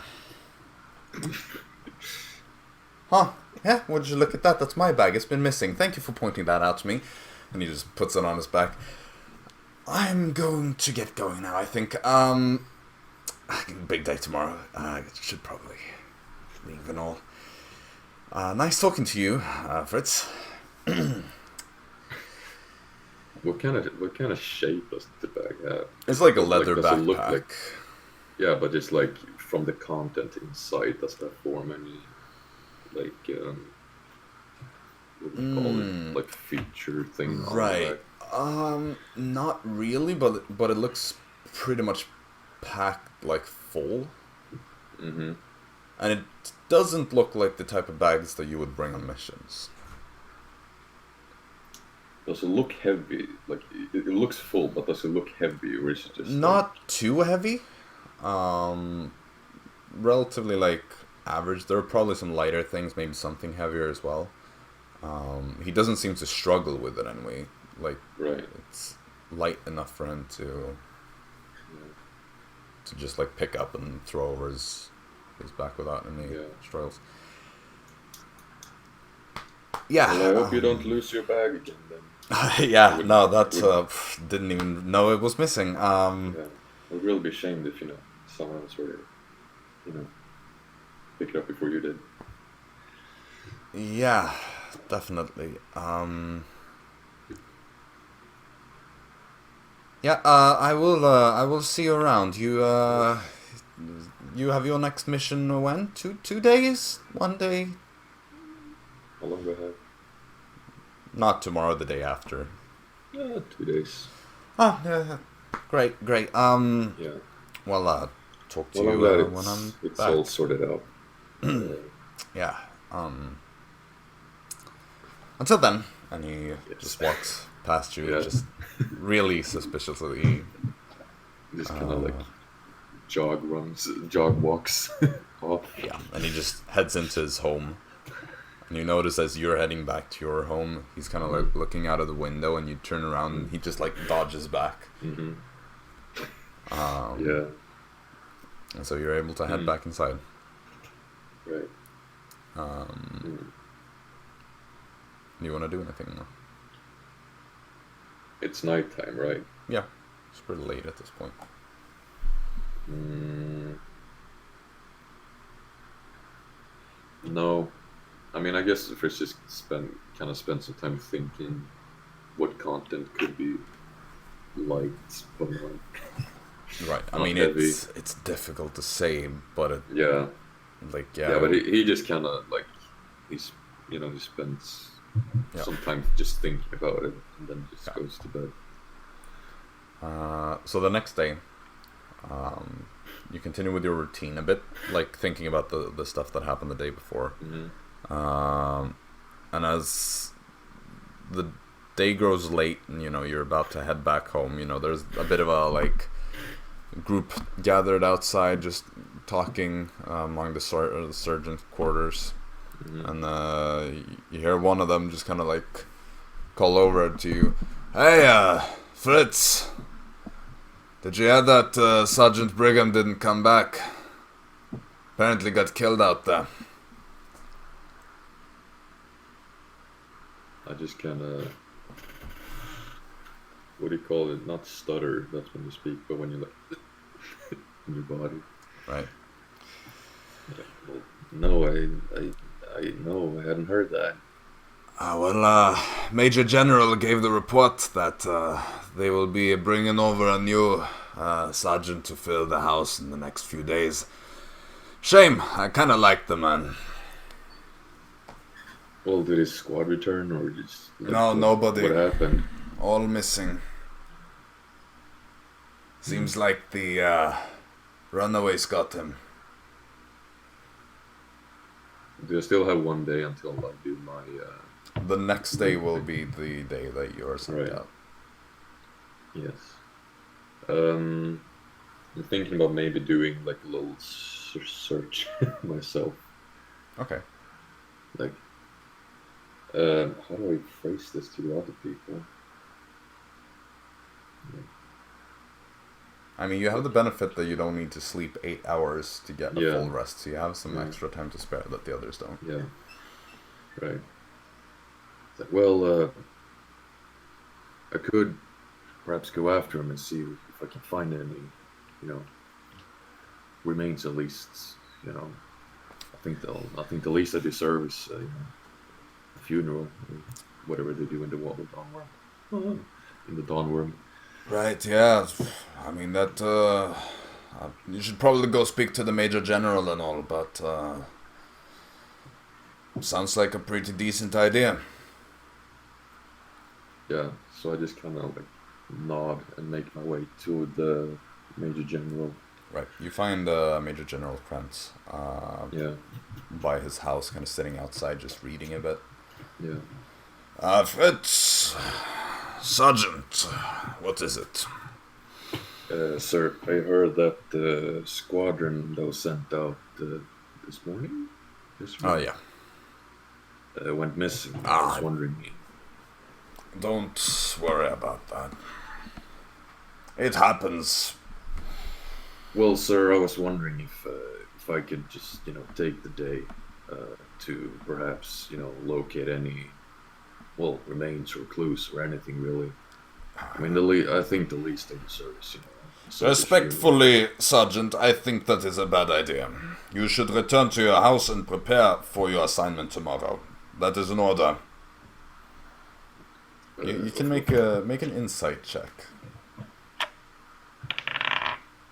Speaker 1: Huh, yeah, would you look at that? That's my bag, it's been missing. Thank you for pointing that out to me. And he just puts it on his back. I'm going to get going now, I think. Big day tomorrow. I should probably leave and all. Nice talking to you, Fritz.
Speaker 8: What kind of shape does the bag have?
Speaker 1: It's like a leather
Speaker 8: does it look
Speaker 1: backpack.
Speaker 8: like, yeah, but it's like from the content inside, does that form any like what do you call it? Like feature thing on
Speaker 1: Right.
Speaker 8: the bag?
Speaker 1: Not really, but it looks pretty much packed like full. And it doesn't look like the type of bags that you would bring on missions.
Speaker 8: Does it look heavy? Like it looks full, but does it look heavy, or is it just
Speaker 1: not too heavy? Relatively like average. There are probably some lighter things, maybe something heavier as well. He doesn't seem to struggle with it anyway. Like it's light enough for him to just like pick up and throw over his back without any struggles. Yeah.
Speaker 8: Well, I hope you don't lose your bag again then.
Speaker 1: Didn't even know it was missing.
Speaker 8: I'd really be ashamed if someone else were pick it up before you did.
Speaker 1: Yeah, definitely. I will see you around. You have your next mission when? 2 days? 1 day?
Speaker 8: How long do I have?
Speaker 1: Not tomorrow, the day after.
Speaker 8: 2 days.
Speaker 1: Oh, yeah. Great.
Speaker 8: Yeah.
Speaker 1: Well, talk to
Speaker 8: I'm
Speaker 1: you
Speaker 8: glad
Speaker 1: when I'm
Speaker 8: it's
Speaker 1: back.
Speaker 8: all sorted out.
Speaker 1: Yeah. Until then, and he just walks past you, just really suspiciously.
Speaker 8: Just kind of like jog walks off.
Speaker 1: Yeah, and he just heads into his home. And you notice as you're heading back to your home, he's kind of like looking out of the window, and you turn around and he just like dodges back.
Speaker 8: Yeah.
Speaker 1: And so you're able to head back inside.
Speaker 8: Right.
Speaker 1: You want to do anything? No?
Speaker 8: It's nighttime, right?
Speaker 1: Yeah, it's pretty late at this point.
Speaker 8: No. I mean, I guess if it's just spend some time thinking what content could be light, but
Speaker 1: right. I mean,
Speaker 8: heavy.
Speaker 1: it's difficult to say, but it,
Speaker 8: yeah, but he just kind of like he spends some time just thinking about it, and then just goes to bed.
Speaker 1: So the next day, you continue with your routine a bit, like thinking about the stuff that happened the day before. And as the day grows late and you're about to head back home, there's a bit of a like group gathered outside just talking among the sergeant quarters. And you hear one of them just kind of like call over to you, "Hey, Fritz, did you hear that Sergeant Brigham didn't come back? Apparently got killed out there."
Speaker 8: I just kind of what do you call it? Not stutter. That's when you speak, but when you like in your body.
Speaker 1: Right.
Speaker 8: Yeah, well, no, I hadn't heard that.
Speaker 7: Major General gave the report that they will be bringing over a new sergeant to fill the house in the next few days. Shame, I kind of like the man.
Speaker 8: Well, did his squad return, or just
Speaker 1: No, nobody.
Speaker 8: What happened?
Speaker 1: All missing. Seems like the runaways got him.
Speaker 8: Do I still have one day until I do my?
Speaker 1: The next day will be the day that you are sent
Speaker 8: Right.
Speaker 1: out.
Speaker 8: Yes. I'm thinking about maybe doing like a little search myself.
Speaker 1: Okay.
Speaker 8: Like, how do I phrase this to other people?
Speaker 1: I mean, you have the benefit that you don't need to sleep 8 hours to get a
Speaker 8: Yeah.
Speaker 1: full rest, so you have some
Speaker 8: Yeah.
Speaker 1: extra time to spare that the others don't.
Speaker 8: Yeah. Right. It's like, well, I could perhaps go after him and see if I can find any, remains at least. I think the least I deserve is a funeral, or whatever they do in the Dawnworm. In the Dawnworm.
Speaker 1: Right, yeah. I mean, that, you should probably go speak to the Major General and all, but, sounds like a pretty decent idea.
Speaker 8: Yeah, so I just kind of like nod and make my way to the Major General.
Speaker 1: Right, you find Major General Krantz
Speaker 8: Yeah,
Speaker 1: by his house, kind of sitting outside, just reading a bit.
Speaker 8: yeah.
Speaker 7: Fritz, Sergeant, what is it?
Speaker 8: Sir, I heard that the squadron that was sent out this morning
Speaker 1: Oh, yeah.
Speaker 8: went missing. I
Speaker 7: Ah.
Speaker 8: was wondering.
Speaker 7: Don't worry about that. It happens.
Speaker 8: Well, sir, I was wondering if I could just take the day to perhaps locate any remains or clues or anything really. I mean, I think the least they deserve is
Speaker 1: Respectfully, Sergeant, I think that is a bad idea. You should return to your house and prepare for your assignment tomorrow. That is an order. You can make an insight check.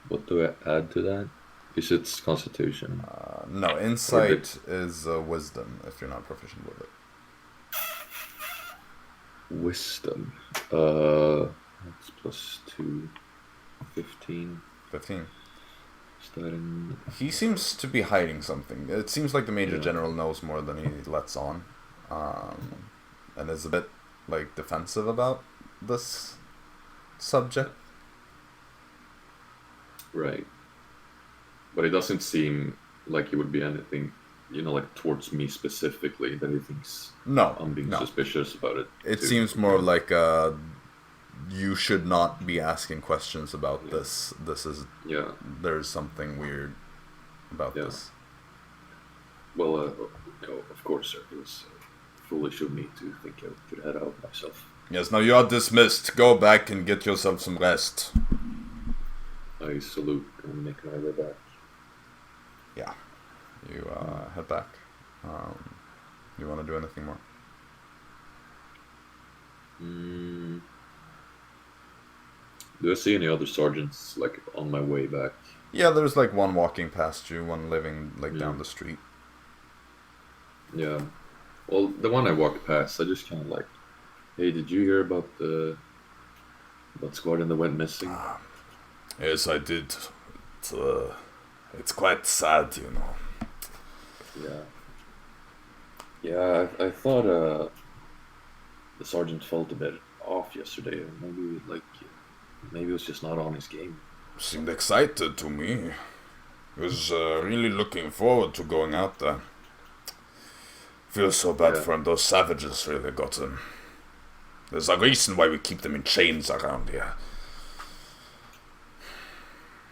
Speaker 8: What do I add to that? Is it Constitution?
Speaker 1: No, insight is wisdom if you're not proficient with it.
Speaker 8: Wisdom. That's +2. 15.
Speaker 1: 15.
Speaker 8: Starting.
Speaker 1: He seems to be hiding something. It seems like the Major
Speaker 8: Yeah.
Speaker 1: General knows more than he lets on. And is a bit, defensive about this subject.
Speaker 8: Right. But it doesn't seem like it would be anything, towards me specifically that he thinks
Speaker 1: No,
Speaker 8: I'm being
Speaker 1: no.
Speaker 8: suspicious about it.
Speaker 1: It
Speaker 8: too.
Speaker 1: seems more like you should not be asking questions about this. This is
Speaker 8: Yeah.
Speaker 1: there's something weird about
Speaker 8: Yeah.
Speaker 1: this.
Speaker 8: Well, of course, sir. It was foolish of me to think I could head out myself.
Speaker 1: Yes, now you are dismissed. Go back and get yourself some rest.
Speaker 8: I salute and make my way back.
Speaker 1: Yeah, you head back. You want to do anything more?
Speaker 8: Do I see any other sergeants on my way back?
Speaker 1: Yeah, there's one walking past you, one living down the street.
Speaker 8: Yeah. Well, the one I walked past, I just kind of hey, did you hear about the squadron that went missing?
Speaker 7: Yes, I did. It's quite sad,
Speaker 8: Yeah. Yeah, I thought the sergeant felt a bit off yesterday. Maybe it was just not on his game.
Speaker 7: Seemed excited to me. He was really looking forward to going out there. Feel so bad for him. Those savages really got him. There's a reason why we keep them in chains around here.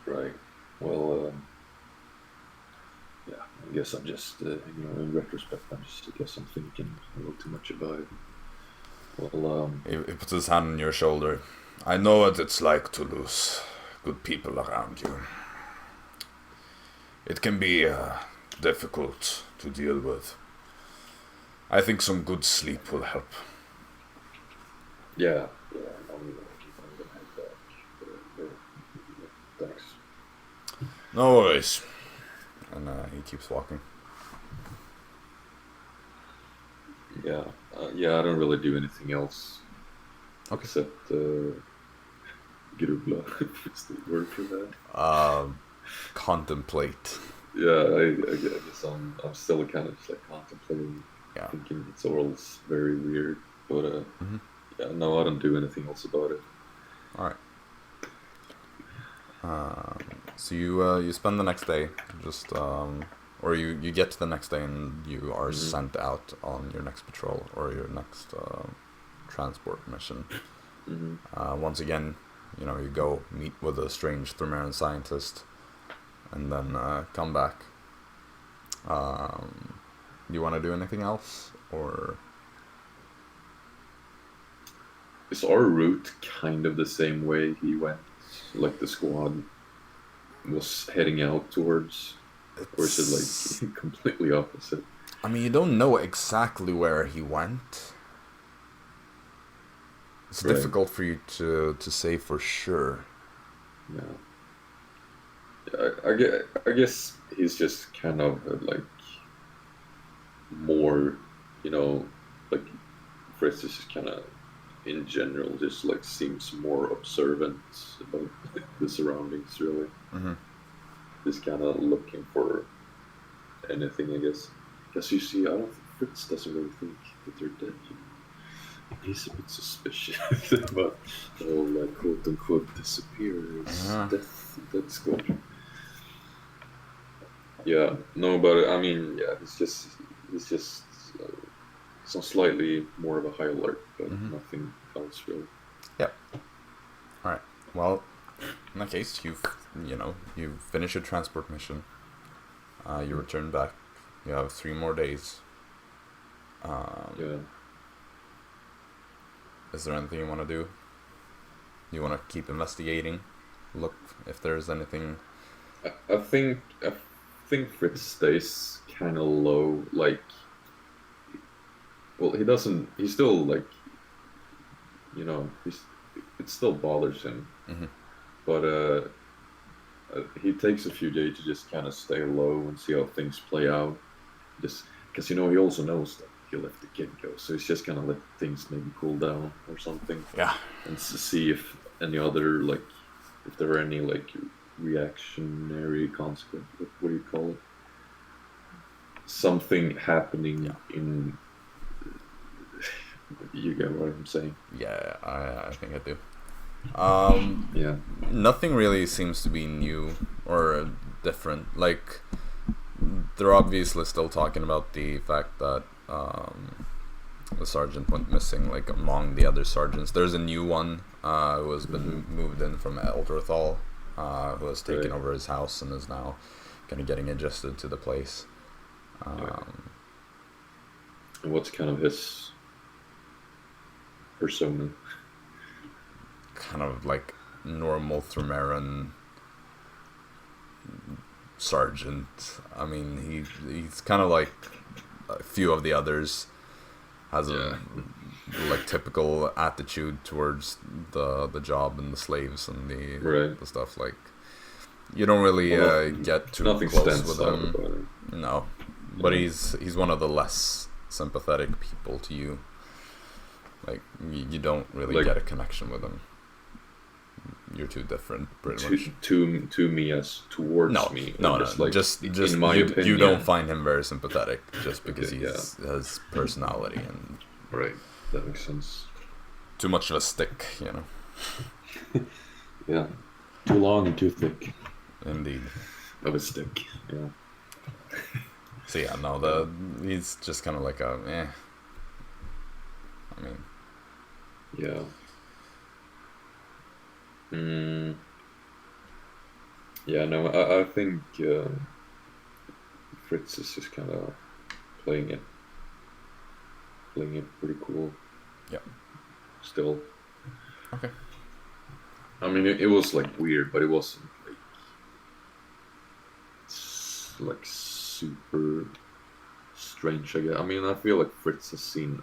Speaker 8: Right. Well, yeah, I guess I'm just, in retrospect, I guess I'm thinking a little too much about it. Well,
Speaker 1: He puts his hand on your shoulder. I know what it's like to lose good people around you. It can be difficult to deal with. I think some good sleep will help.
Speaker 8: yeah, I'm gonna head back. Thanks.
Speaker 1: No worries. And he keeps walking.
Speaker 8: Yeah, I don't really do anything else.
Speaker 1: Okay.
Speaker 8: Except grubla, is the word for that.
Speaker 1: Contemplate.
Speaker 8: Yeah, I guess I'm still kind of just like contemplating,
Speaker 1: Yeah.
Speaker 8: thinking it's all very weird. But yeah, no, I don't do anything else about it.
Speaker 1: All right. So you spend the next day just or you get to the next day and you are sent out on your next patrol or your next transport mission. Once again, you go meet with a strange Thermaran scientist and then come back. You want to do anything else, or
Speaker 8: Is our route kind of the same way he went? Like the squad was heading out towards, or is it like completely opposite?
Speaker 1: I mean, you don't know exactly where he went. It's
Speaker 8: Right.
Speaker 1: difficult for you to say for sure.
Speaker 8: Yeah. I guess he's just kind of like more, like Fritz is just kind of in general just like seems more observant about the surroundings, really. Just kind of looking for anything, I guess. Because you see, I don't think Fritz doesn't really think that they're dead. He's a bit suspicious about the whole quote unquote disappears, death squad. Yeah, no, but I mean, yeah, it's just some slightly more of a high alert, but nothing else really.
Speaker 1: Yep. All right. Well, in that case, you finish your transport mission. You return back. You have 3 more days.
Speaker 8: Yeah.
Speaker 1: Is there anything you want to do? You want to keep investigating? Look if there's anything.
Speaker 8: I think Fritz stays kind of low. Like, well, he doesn't. He's still like, it still bothers him. But he takes a few days to just kind of stay low and see how things play out. Just because he also knows that he let the kid go, so he's just gonna let things maybe cool down or something.
Speaker 1: Yeah.
Speaker 8: And to see if any other if there are any reactionary consequence. What do you call it? Something happening in. You get what I'm saying?
Speaker 1: Yeah, I think I do.
Speaker 8: Yeah.
Speaker 1: Nothing really seems to be new or different. Like, they're obviously still talking about the fact that the sergeant went missing, like, among the other sergeants. There's a new one who has been moved in from Eldrathal, who has taken over his house and is now kind of getting adjusted to the place.
Speaker 8: And what's kind of his persona?
Speaker 1: Kind of like normal Thermaran sergeant. I mean, he's kind of like a few of the others. Has a like typical attitude towards the job and the slaves and the stuff. Like, you don't really get too close with him. No, but he's one of the less sympathetic people to you. Like, you don't really get a connection with him. You're too different, pretty much.
Speaker 8: To me as towards me.
Speaker 1: No.
Speaker 8: Like,
Speaker 1: just
Speaker 8: in my opinion,
Speaker 1: you don't find him very sympathetic just because he has personality and.
Speaker 8: Right, that makes sense.
Speaker 1: Too much of a stick,
Speaker 8: Yeah, too long and too thick.
Speaker 1: Indeed.
Speaker 8: Of a stick, yeah.
Speaker 1: So he's just kind of like I mean.
Speaker 8: Yeah. Yeah, no, I think Fritz is just kind of playing it pretty cool.
Speaker 1: Yeah.
Speaker 8: still.
Speaker 1: Okay.
Speaker 8: I mean, it was like weird, but it wasn't like super strange. I mean, I feel like Fritz has seen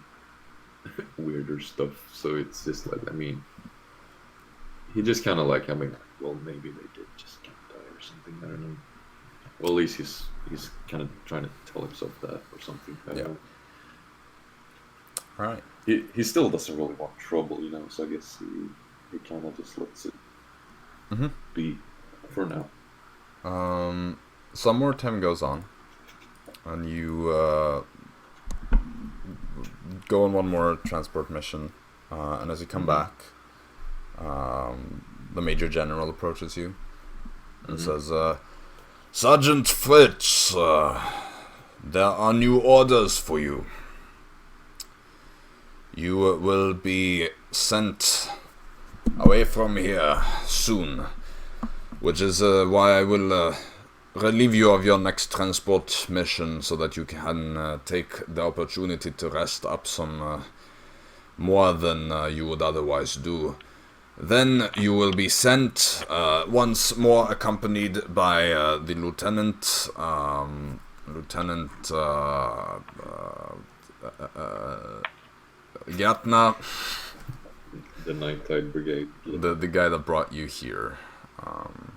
Speaker 8: weirder stuff, so it's just like, I mean, he just kind of like, I mean, well, maybe they did just die or something. I don't know. Well, at least he's kind of trying to tell himself that or something. I don't know.
Speaker 1: All right.
Speaker 8: He still doesn't really want trouble, you know. So I guess he kind of just lets it be for now.
Speaker 1: Some more time goes on, and you go on one more transport mission, and as you come back, the Major General approaches you and says, Sergeant Fritz, there are new orders for you. You will be sent away from here soon, which is why I will relieve you of your next transport mission so that you can take the opportunity to rest up some more than you would otherwise do. Then you will be sent once more accompanied by the Lieutenant Gärtner,
Speaker 8: the Night Tide Brigade.
Speaker 1: the guy that brought you here.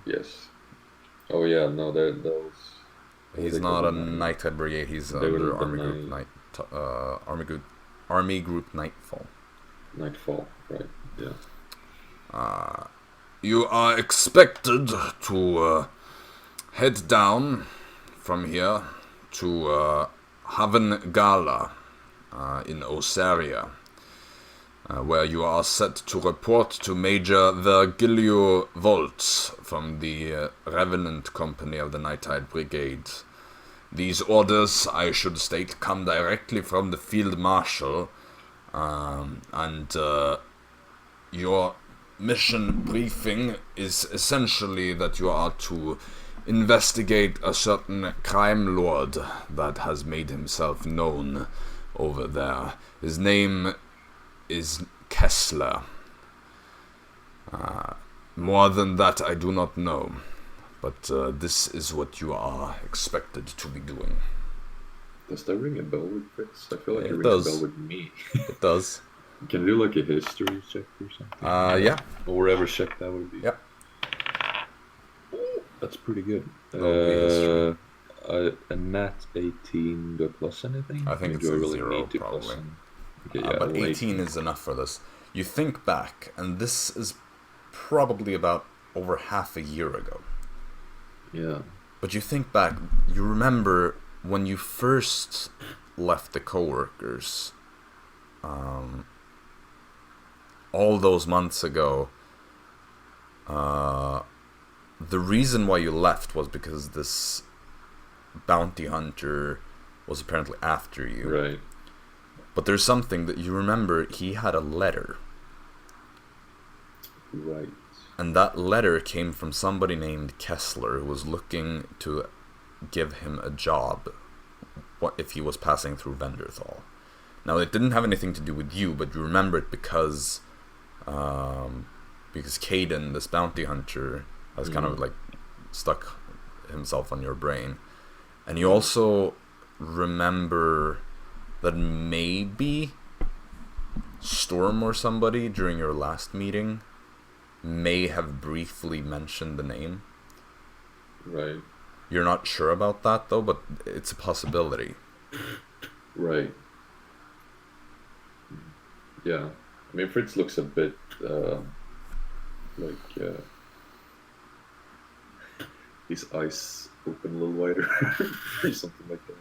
Speaker 8: Yes. Oh yeah, no, those.
Speaker 1: He's not a Night Tide Brigade. He's under Army Group Nightfall.
Speaker 8: Nightfall, right? Yeah.
Speaker 1: You are expected to head down from here to Haven Gala in Osaria, where you are set to report to Major Virgilio Volts from the Revenant Company of the Night Tide Brigade. These orders, I should state, come directly from the Field Marshal, and your mission briefing is essentially that you are to investigate a certain crime lord that has made himself known over there. His name is Kessler. More than that I do not know, but this is what you are expected to be doing.
Speaker 8: Does that ring a bell with Fritz? I feel like it rings
Speaker 1: does.
Speaker 8: a bell with me.
Speaker 1: It does.
Speaker 8: Can you do like a history check or something?
Speaker 1: Yeah.
Speaker 8: Or whatever check that would be.
Speaker 1: Yep.
Speaker 8: That's pretty good. A nat 18 go plus anything?
Speaker 1: I think it's
Speaker 8: do
Speaker 1: a
Speaker 8: I really
Speaker 1: 0
Speaker 8: need to
Speaker 1: probably.
Speaker 8: plus some? Okay, yeah,
Speaker 1: But
Speaker 8: well,
Speaker 1: 18 is enough for this. You think back, and this is probably about over half a year ago.
Speaker 8: Yeah.
Speaker 1: But you think back, you remember when you first left the coworkers, all those months ago. The reason why you left was because this bounty hunter was apparently after you.
Speaker 8: Right.
Speaker 1: But there's something that you remember, he had a letter.
Speaker 8: Right.
Speaker 1: And that letter came from somebody named Kessler, who was looking to give him a job if he was passing through Venderthal. Now, it didn't have anything to do with you, but you remember it because Caden, this bounty hunter, has kind of like stuck himself on your brain. And you also remember that maybe Storm or somebody during your last meeting may have briefly mentioned the name.
Speaker 8: Right.
Speaker 1: You're not sure about that though, but it's a possibility.
Speaker 8: Right. Yeah. I mean, Fritz looks a bit like his eyes open a little wider or something like that.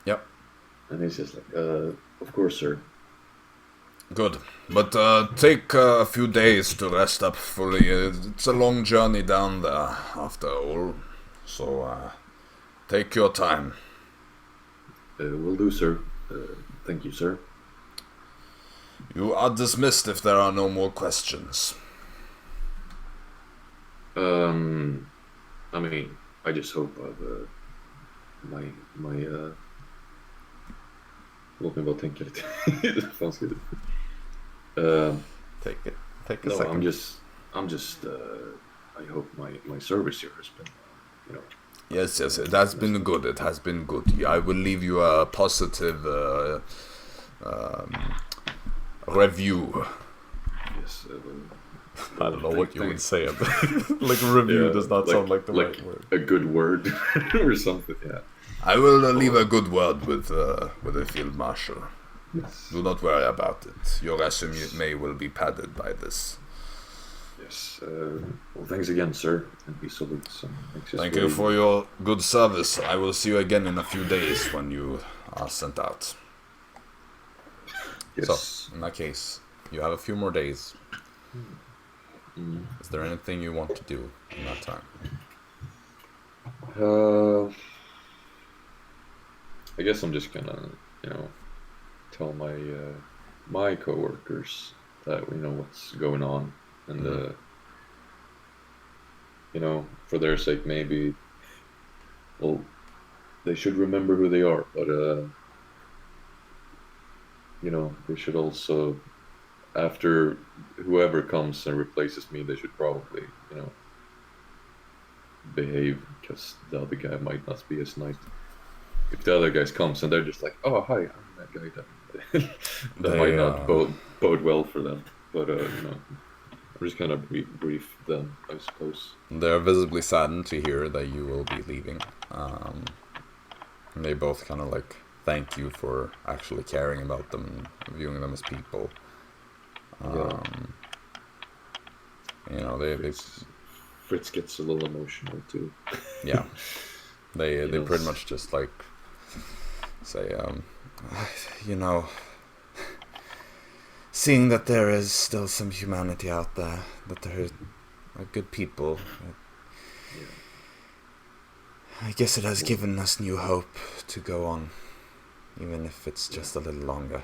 Speaker 1: Yep.
Speaker 8: And he's just like, of course, sir.
Speaker 1: Good. But take a few days to rest up fully. It's a long journey down there, after all. So, take your time.
Speaker 8: Will do, sir. Thank you, sir.
Speaker 1: You are dismissed if there are no more questions.
Speaker 8: I mean, I just hope my låt mig bara tänka lite. Det fanns lite.
Speaker 1: Take it. Take a
Speaker 8: No,
Speaker 1: second.
Speaker 8: I'm just. I hope my service here has been, you know.
Speaker 1: Yes, it has been good. It has been good. I will leave you a positive review.
Speaker 8: Yes.
Speaker 1: I don't know what you would say. Like review does not sound like the right word.
Speaker 8: A good word or something. Yeah.
Speaker 1: I will leave a good word with the field marshal.
Speaker 8: Yes.
Speaker 1: Do not worry about it. Your resume will be padded by this.
Speaker 8: Yes. Well, thanks again, sir. And he salutes.
Speaker 1: Thank you for your good service. I will see you again in a few days when you are sent out.
Speaker 8: Yes.
Speaker 1: So, in that case, you have a few more days. Is there anything you want to do in that time?
Speaker 8: I guess I'm just gonna, tell my coworkers that we know what's going on, and for their sake, maybe, well, they should remember who they are, but they should also, after whoever comes and replaces me, they should probably, behave, because the other guy might not be as nice. If the other guys comes and they're just like, oh, hi, I'm that guy, that might not bode well for them. But, I'm just kind of brief them, I suppose.
Speaker 1: They're visibly saddened to hear that you will be leaving. And they both kind of like thank you for actually caring about them and viewing them as people.
Speaker 8: Fritz gets a little emotional too.
Speaker 1: Yeah, they pretty much just like say, seeing that there is still some humanity out there, that there are good people. I guess it has given us new hope to go on, even if it's just a little longer.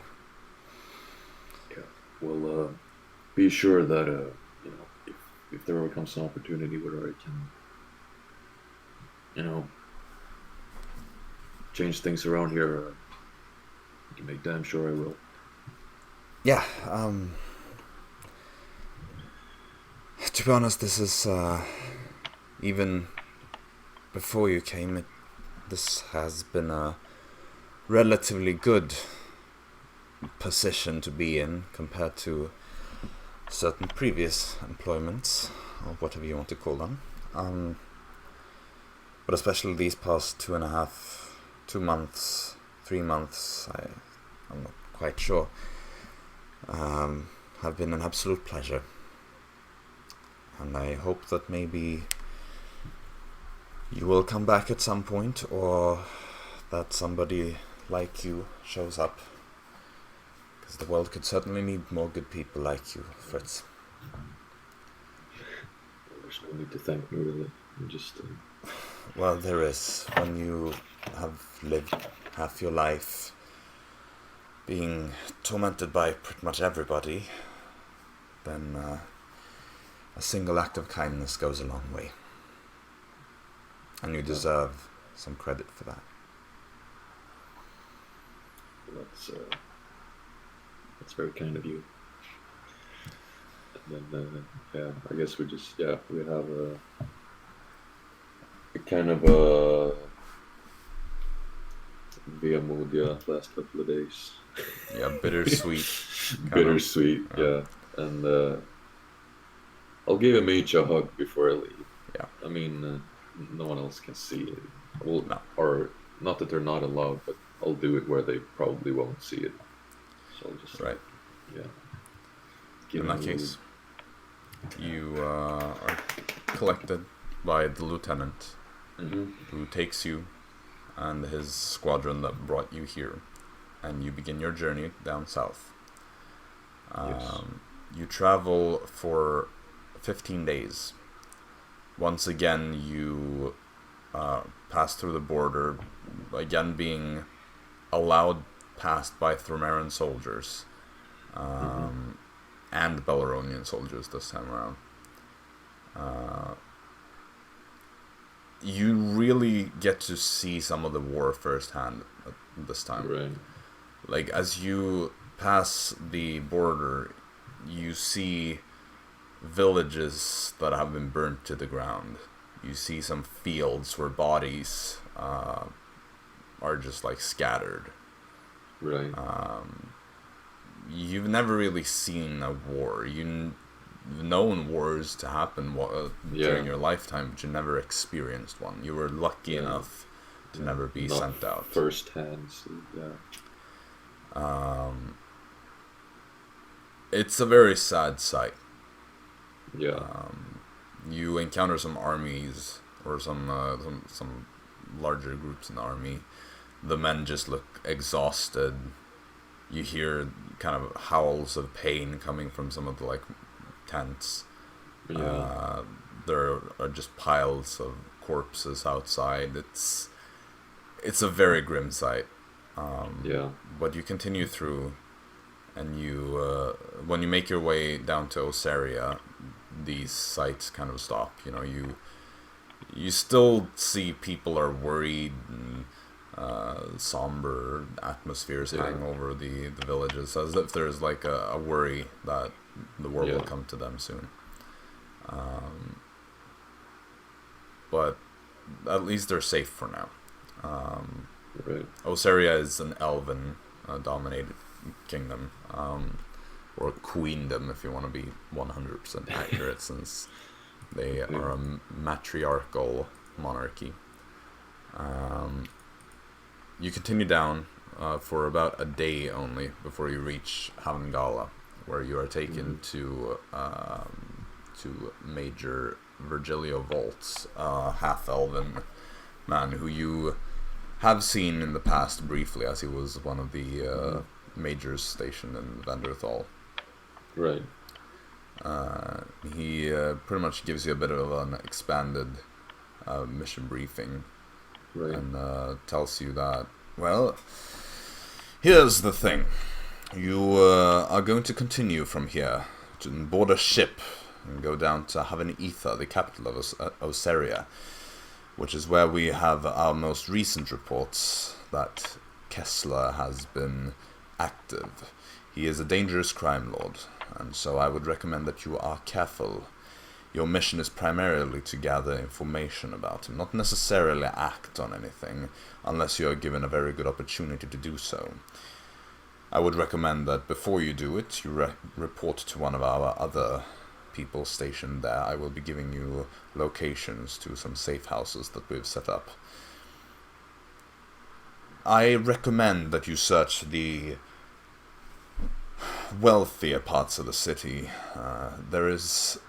Speaker 8: Yeah. Well, be sure that if there ever comes an opportunity where I can, change things around here, I can make damn sure I will.
Speaker 1: Yeah. To be honest, this is even before you came. This has been a relatively good position to be in compared to certain previous employments, or whatever you want to call them. But especially these past 2 months, 3 months, I'm not quite sure, have been an absolute pleasure. And I hope that maybe you will come back at some point, or that somebody like you shows up. Because the world could certainly need more good people like you, Fritz.
Speaker 8: There's no need to thank me, really. I'm just...
Speaker 1: Well, there is. When you have lived half your life being tormented by pretty much everybody, then a single act of kindness goes a long way. And you deserve some credit for that.
Speaker 8: That's very kind of you. And then, I guess we have a kind of a Vemodia last couple of days.
Speaker 1: Yeah, bittersweet.
Speaker 8: Bittersweet, yeah. And I'll give him each a hug before I leave.
Speaker 1: Yeah.
Speaker 8: I mean, no one else can see it. Well,
Speaker 1: no.
Speaker 8: Or not that they're not allowed, but I'll do it where they probably won't see it. So I'll just
Speaker 1: In that case, you are collected by the lieutenant, who takes you and his squadron that brought you here, and you begin your journey down south. You travel for 15 days. Once again, you pass through the border, again being allowed past by Thromaran soldiers, and Belaronian soldiers this time around. You really get to see some of the war firsthand this time.
Speaker 8: Right.
Speaker 1: Like, as you pass the border, you see villages that have been burnt to the ground. You see some fields where bodies are just like scattered.
Speaker 8: Right.
Speaker 1: You've never really seen a war. You've known wars to happen during your lifetime, but you never experienced one. You were lucky enough to never be
Speaker 8: Not
Speaker 1: sent out.
Speaker 8: First hand, so,
Speaker 1: It's a very sad sight.
Speaker 8: Yeah.
Speaker 1: You encounter some armies or some larger groups in the army. The men just look exhausted. You hear kind of howls of pain coming from some of the like tents.
Speaker 8: Yeah.
Speaker 1: There are just piles of corpses outside. It's a very grim sight. But you continue through, and you when you make your way down to Osaria, these sights kind of stop. You know, you still see people are worried and somber atmospheres hanging over the villages, as if there's like a worry that the war will come to them soon. But at least they're safe for now.
Speaker 8: Right.
Speaker 1: Osaria is an elven dominated kingdom, or queendom if you want to be 100% accurate, since they are a matriarchal monarchy. You continue down for about a day only before you reach Havengala, where you are taken to Major Virgilio Volts, a half-elven man who you have seen in the past briefly, as he was one of the majors stationed in Vanderthal.
Speaker 8: Right.
Speaker 1: He pretty much gives you a bit of an expanded mission briefing.
Speaker 8: Right.
Speaker 1: And tells you that, well, here's the thing. You are going to continue from here to board a ship and go down to Haven-Etha, the capital of Osaria, which is where we have our most recent reports that Kessler has been active. He is a dangerous crime lord, and so I would recommend that you are careful. Your mission is primarily to gather information about him, not necessarily act on anything, unless you are given a very good opportunity to do so. I would recommend that before you do it, you report to one of our other people stationed there. I will be giving you locations to some safe houses that we've set up. I recommend that you search the wealthier parts of the city. There is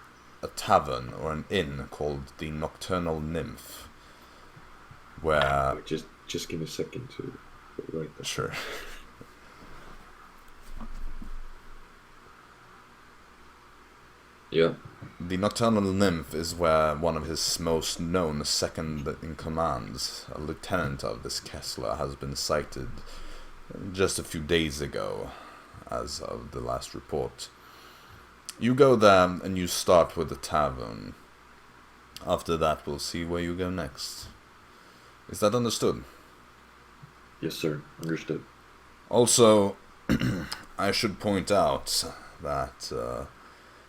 Speaker 1: a tavern or an inn called the Nocturnal Nymph, where...
Speaker 8: Just give me a second to write that.
Speaker 1: Sure.
Speaker 8: Yeah.
Speaker 1: The Nocturnal Nymph is where one of his most known second-in-commands, a lieutenant of this Kessler, has been sighted just a few days ago, as of the last report. You go there and you start with the tavern. After that, we'll see where you go next. Is that understood?
Speaker 8: Yes, sir. Understood.
Speaker 1: Also, I should point out that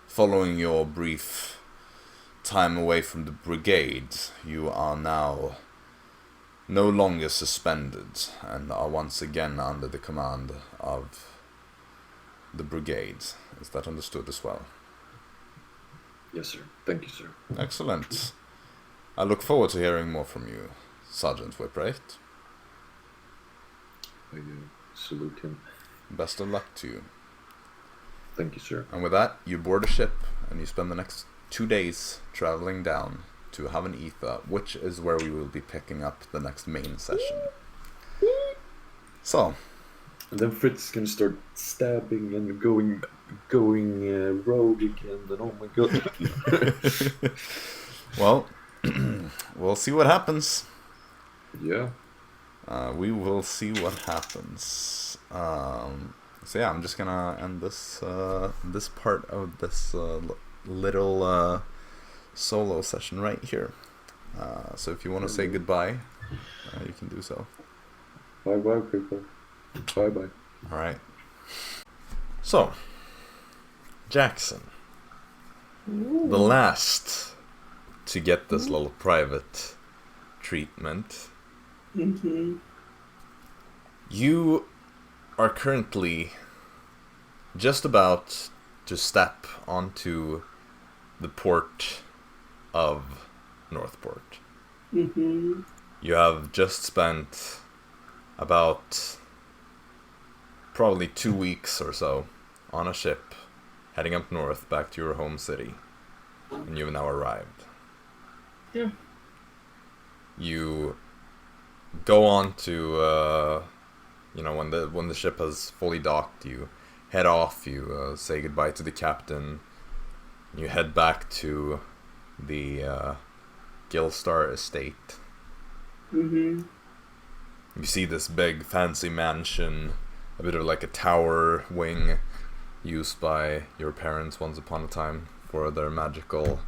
Speaker 1: following your brief time away from the brigade, you are now no longer suspended and are once again under the command of the brigade. Is that understood as well?
Speaker 8: Yes, sir. Thank you, sir.
Speaker 1: Excellent. I look forward to hearing more from you, Sergeant Wiprecht.
Speaker 8: I salute him.
Speaker 1: Best of luck to you.
Speaker 8: Thank you, sir.
Speaker 1: And with that, you board a ship and you spend the next 2 days traveling down to Haven-Etha, which is where we will be picking up the next main session. So.
Speaker 8: And then Fritz can start stabbing and going rogue again. Then oh my god.
Speaker 1: Well, we'll see what happens.
Speaker 8: Yeah.
Speaker 1: We will see what happens. So yeah, I'm just gonna end this this part of this little solo session right here. So if you want to say goodbye, you can do so.
Speaker 8: Bye bye, people. Bye bye.
Speaker 1: All right. So Jaxson, the last to get this little private treatment. You are currently just about to step onto the port of Northport. You have just spent about probably 2 weeks or so on a ship heading up north back to your home city, and you've now arrived.
Speaker 3: Yeah.
Speaker 1: You go on to when the ship has fully docked, you head off, you say goodbye to the captain, you head back to the Gillstar estate. You see this big fancy mansion, a bit of like a tower wing used by your parents once upon a time for their magical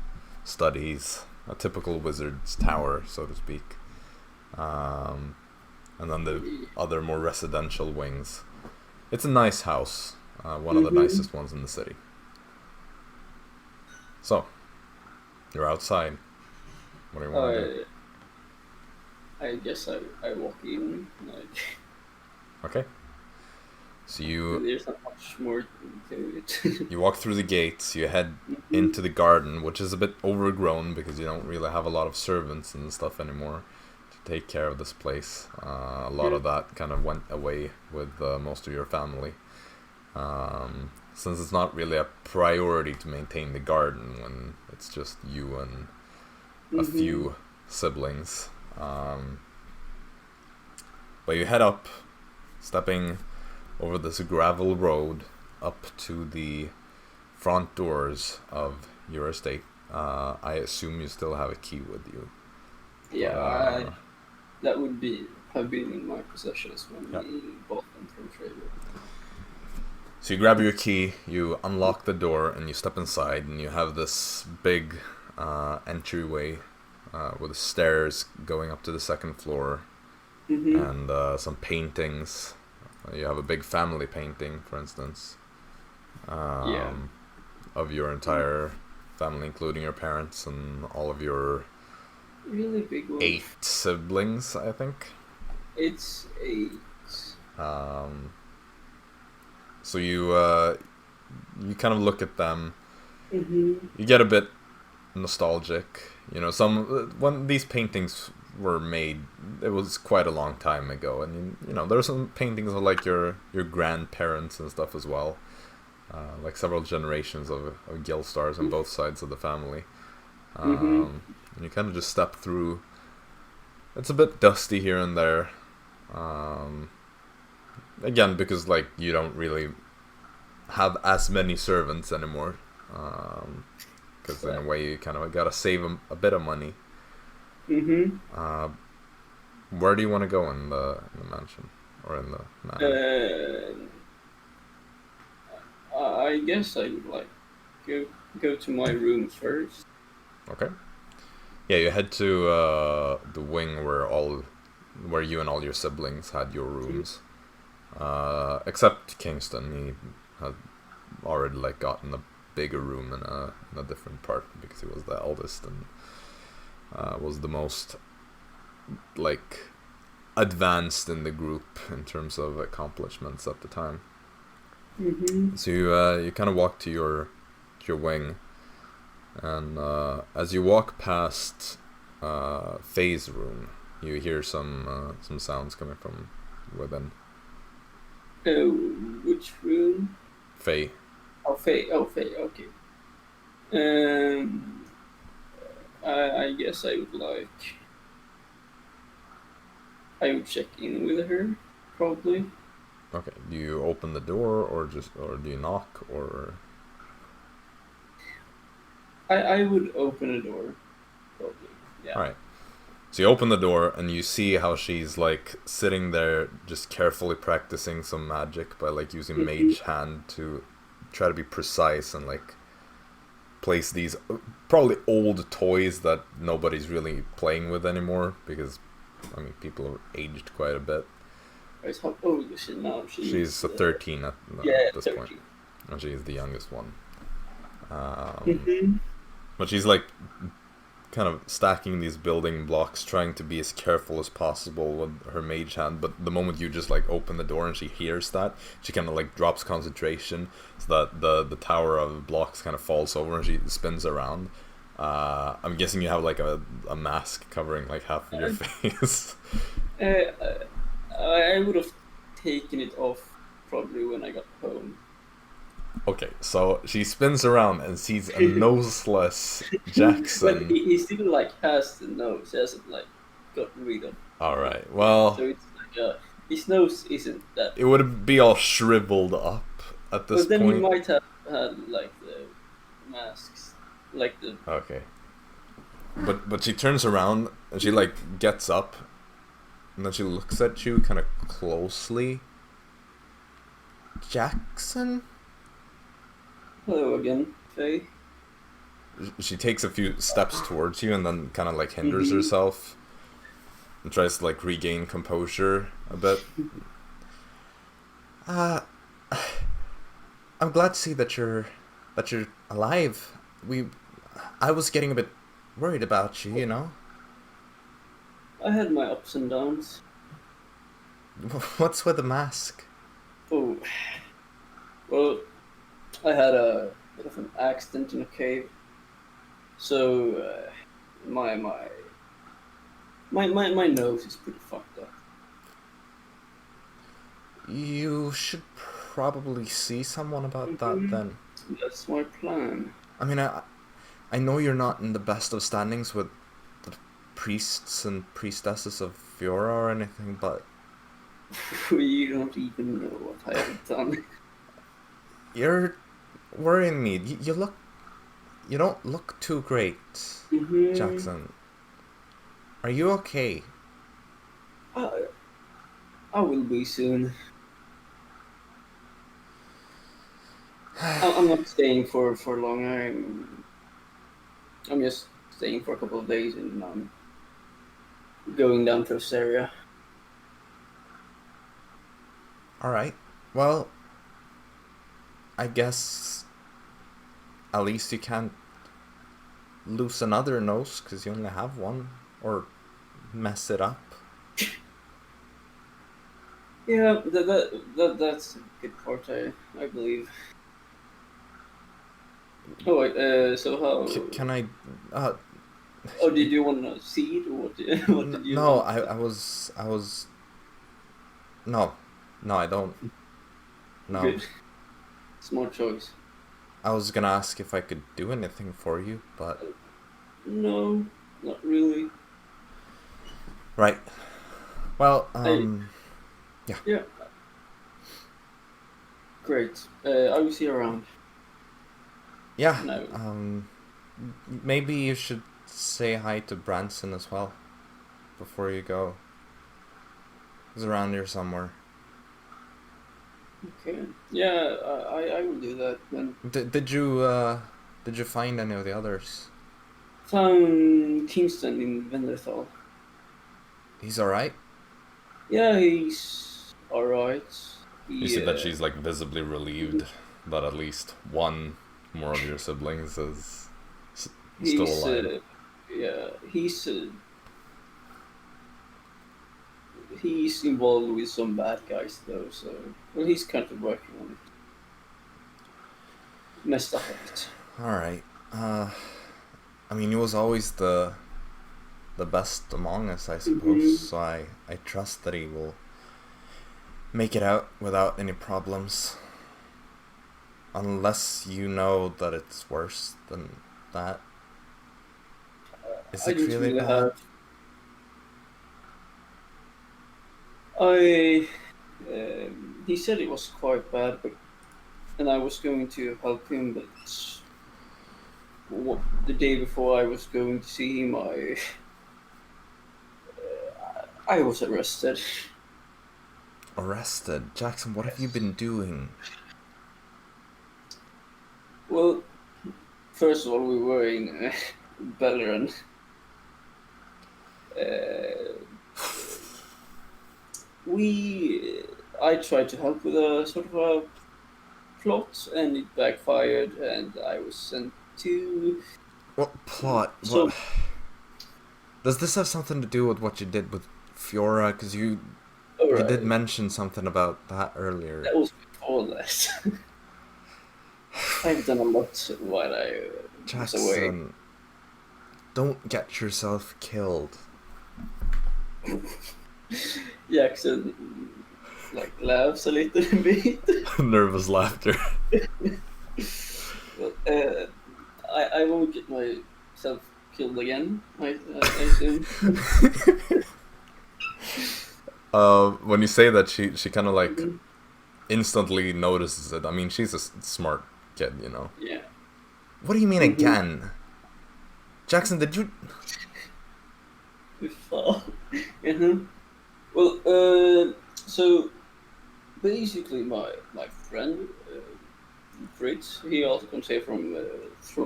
Speaker 1: studies, a typical wizard's tower, so to speak. And then the other more residential wings. It's a nice house, one of the nicest ones in the city. So, you're outside. What do you want to do?
Speaker 3: I guess I walk in. Like,
Speaker 1: okay. So you...
Speaker 3: There's not much more to it.
Speaker 1: You walk through the gates, you head into the garden, which is a bit overgrown because you don't really have a lot of servants and stuff anymore to take care of this place. A lot of that kind of went away with most of your family. Since it's not really a priority to maintain the garden when it's just you and a few siblings. But you head up, stepping over this gravel road up to the front doors of your estate. I assume you still have a key with you.
Speaker 3: Yeah, that would have been in my possessions when we bought them from Trader.
Speaker 1: So you grab your key, you unlock the door, and you step inside, and you have this big entryway with stairs going up to the second floor, and some paintings. You have a big family painting, for instance, of your entire family, including your parents and all of your
Speaker 3: really big one.
Speaker 1: 8 siblings, I think.
Speaker 3: It's 8.
Speaker 1: So you kind of look at them. You get a bit nostalgic. You know, when these paintings were made, it was quite a long time ago, and you know there's some paintings of like your grandparents and stuff as well, like several generations of Gillstars on both sides of the family. And you kind of just step through. It's a bit dusty here and there, again because like you don't really have as many servants anymore, because in a way you kind of gotta save a bit of money. Where do you want to go in the mansion or in the manor?
Speaker 3: I guess I would like go to my room first.
Speaker 1: Okay. Yeah, you head to the wing where you and all your siblings had your rooms, except Kingston. He had already like gotten a bigger room in a different part because he was the eldest and was the most like advanced in the group in terms of accomplishments at the time. So you kind of walk to your wing, and as you walk past Faye's room, you hear some sounds coming from within.
Speaker 3: Which room?
Speaker 1: Faye.
Speaker 3: Oh, Faye. Okay. I guess I would check in with her, probably.
Speaker 1: Okay. Do you open the door or do you knock or?
Speaker 3: I would open a door, probably. Yeah.
Speaker 1: All right. So you open the door and you see how she's like sitting there, just carefully practicing some magic by like using mage hand to try to be precise and like place these probably old toys that nobody's really playing with anymore because I mean people have aged quite a bit.
Speaker 3: How old is she now?
Speaker 1: She's 13 at this
Speaker 3: 13.
Speaker 1: point, and she's the youngest one. But she's like kind of stacking these building blocks, trying to be as careful as possible with her mage hand. But the moment you just like open the door and she hears that, she kind of like drops concentration, so that the tower of blocks kind of falls over and she spins around. I'm guessing you have like a mask covering like half of your face.
Speaker 3: I would have taken it off probably when I got home.
Speaker 1: Okay, so she spins around and sees a noseless Jaxson.
Speaker 3: But he still like has the nose. He hasn't like got rid of.
Speaker 1: Alright, well,
Speaker 3: So it's like his nose isn't that.
Speaker 1: it would be all shriveled up at this
Speaker 3: But then
Speaker 1: point.
Speaker 3: he might have had like the masks, like the.
Speaker 1: Okay. But she turns around and she like gets up and then she looks at you kind of closely. Jaxson?
Speaker 3: Hello again, Faye.
Speaker 1: She takes a few steps towards you and then kind of like hinders herself and tries to like regain composure a bit. I'm glad to see that you're alive. I was getting a bit worried about you, you know.
Speaker 3: I had my ups and downs.
Speaker 1: What's with the mask?
Speaker 3: Oh, well, I had a bit of an accident in a cave, so my nose is pretty fucked up.
Speaker 1: You should probably see someone about that then.
Speaker 3: That's my plan.
Speaker 1: I mean, I know you're not in the best of standings with the priests and priestesses of Fiora or anything, but
Speaker 3: You don't even know what I have done.
Speaker 1: you're worrying me. You don't look too great, Jaxson. Are you okay?
Speaker 3: I will be soon. I'm not staying for long. I'm just staying for a couple of days and going down to this area.
Speaker 1: Alright. Well, I guess at least you can't lose another nose because you only have one, or mess it up.
Speaker 3: Yeah, that's a good part, I believe. Oh wait, so how?
Speaker 1: Can I?
Speaker 3: Oh, did you want to see it, or what did you?
Speaker 1: No,
Speaker 3: want?
Speaker 1: I was. No, I don't. No,
Speaker 3: Good. Smart choice.
Speaker 1: I was gonna ask if I could do anything for you, but
Speaker 3: No, not really.
Speaker 1: right. Well,
Speaker 3: Yeah. Great. I will see you around.
Speaker 1: yeah.
Speaker 3: No.
Speaker 1: Maybe you should say hi to Branson as well before you go. He's around here somewhere.
Speaker 3: Okay. Yeah, I will do that then.
Speaker 1: Did you find any of the others?
Speaker 3: Found Kingston in Venderthal.
Speaker 1: He's alright?
Speaker 3: Yeah, he's alright.
Speaker 1: You see that she's like visibly relieved that at least one more of your siblings is still alive.
Speaker 3: He's involved with some bad guys though, so well, he's kind of working on it. Messed up a bit.
Speaker 1: Alright. I mean, he was always the best among us, I suppose, so I trust that he will make it out without any problems. Unless you know that it's worse than that. Is it really bad?
Speaker 3: He said it was quite bad, and I was going to help him, but the day before I was going to see him, I was arrested.
Speaker 1: Arrested? Jaxson, what have you been doing?
Speaker 3: Well, first of all, we were in Belleran. I tried to help with a sort of a plot, and it backfired, and I was sent to.
Speaker 1: What plot?
Speaker 3: So-
Speaker 1: What? Does this have something to do with what you did with Fiora? Because you
Speaker 3: Alright,
Speaker 1: did mention something about that earlier.
Speaker 3: that was before that. I've done a lot while I was away.
Speaker 1: Jaxson, don't get yourself killed.
Speaker 3: Jaxson like laughs a little bit.
Speaker 1: Nervous laughter.
Speaker 3: But, I won't get myself killed again. I assume.
Speaker 1: When you say that, she kind of like instantly notices it. I mean, she's a smart kid, you know.
Speaker 3: Yeah.
Speaker 1: What do you mean again? Jaxson, did you?
Speaker 3: Well, so basically, my friend Fritz, he also comes here from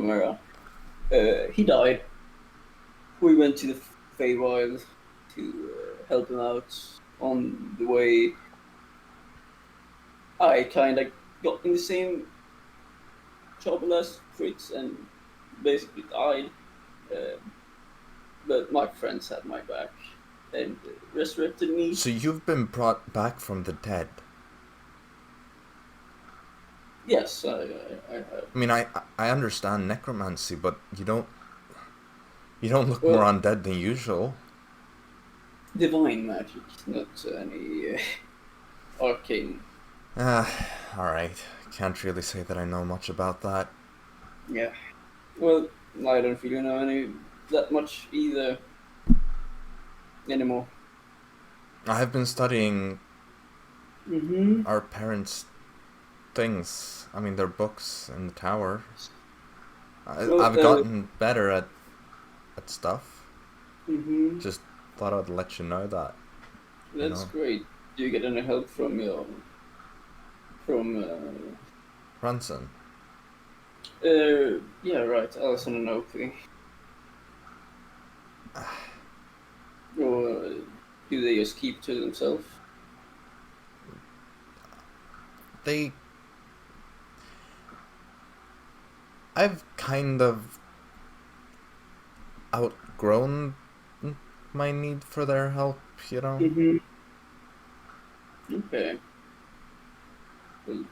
Speaker 3: Era. He died. We went to the Feywild to help him out. On the way, I kind of got in the same trouble as Fritz and basically died. But my friends had my back and resurrected me.
Speaker 1: So you've been brought back from the dead.
Speaker 3: Yes, I
Speaker 1: I mean, I understand necromancy, but you don't look more undead than usual.
Speaker 3: divine magic, not any arcane.
Speaker 1: Alright. Can't really say that I know much about that.
Speaker 3: Yeah. Well, I don't really know any that much either anymore.
Speaker 1: I have been studying
Speaker 3: Mm-hmm.
Speaker 1: our parents' things. I mean, their books in the tower. I've gotten better at stuff.
Speaker 3: Mm-hmm.
Speaker 1: Just thought I'd let you know that.
Speaker 3: That's
Speaker 1: know.
Speaker 3: great. Do you get any help from
Speaker 1: Ranson.
Speaker 3: yeah, right, Alison and Opie. Or do they just keep to themselves?
Speaker 1: I've kind of outgrown my need for their help, you know?
Speaker 3: Mm-hmm. Okay. Well,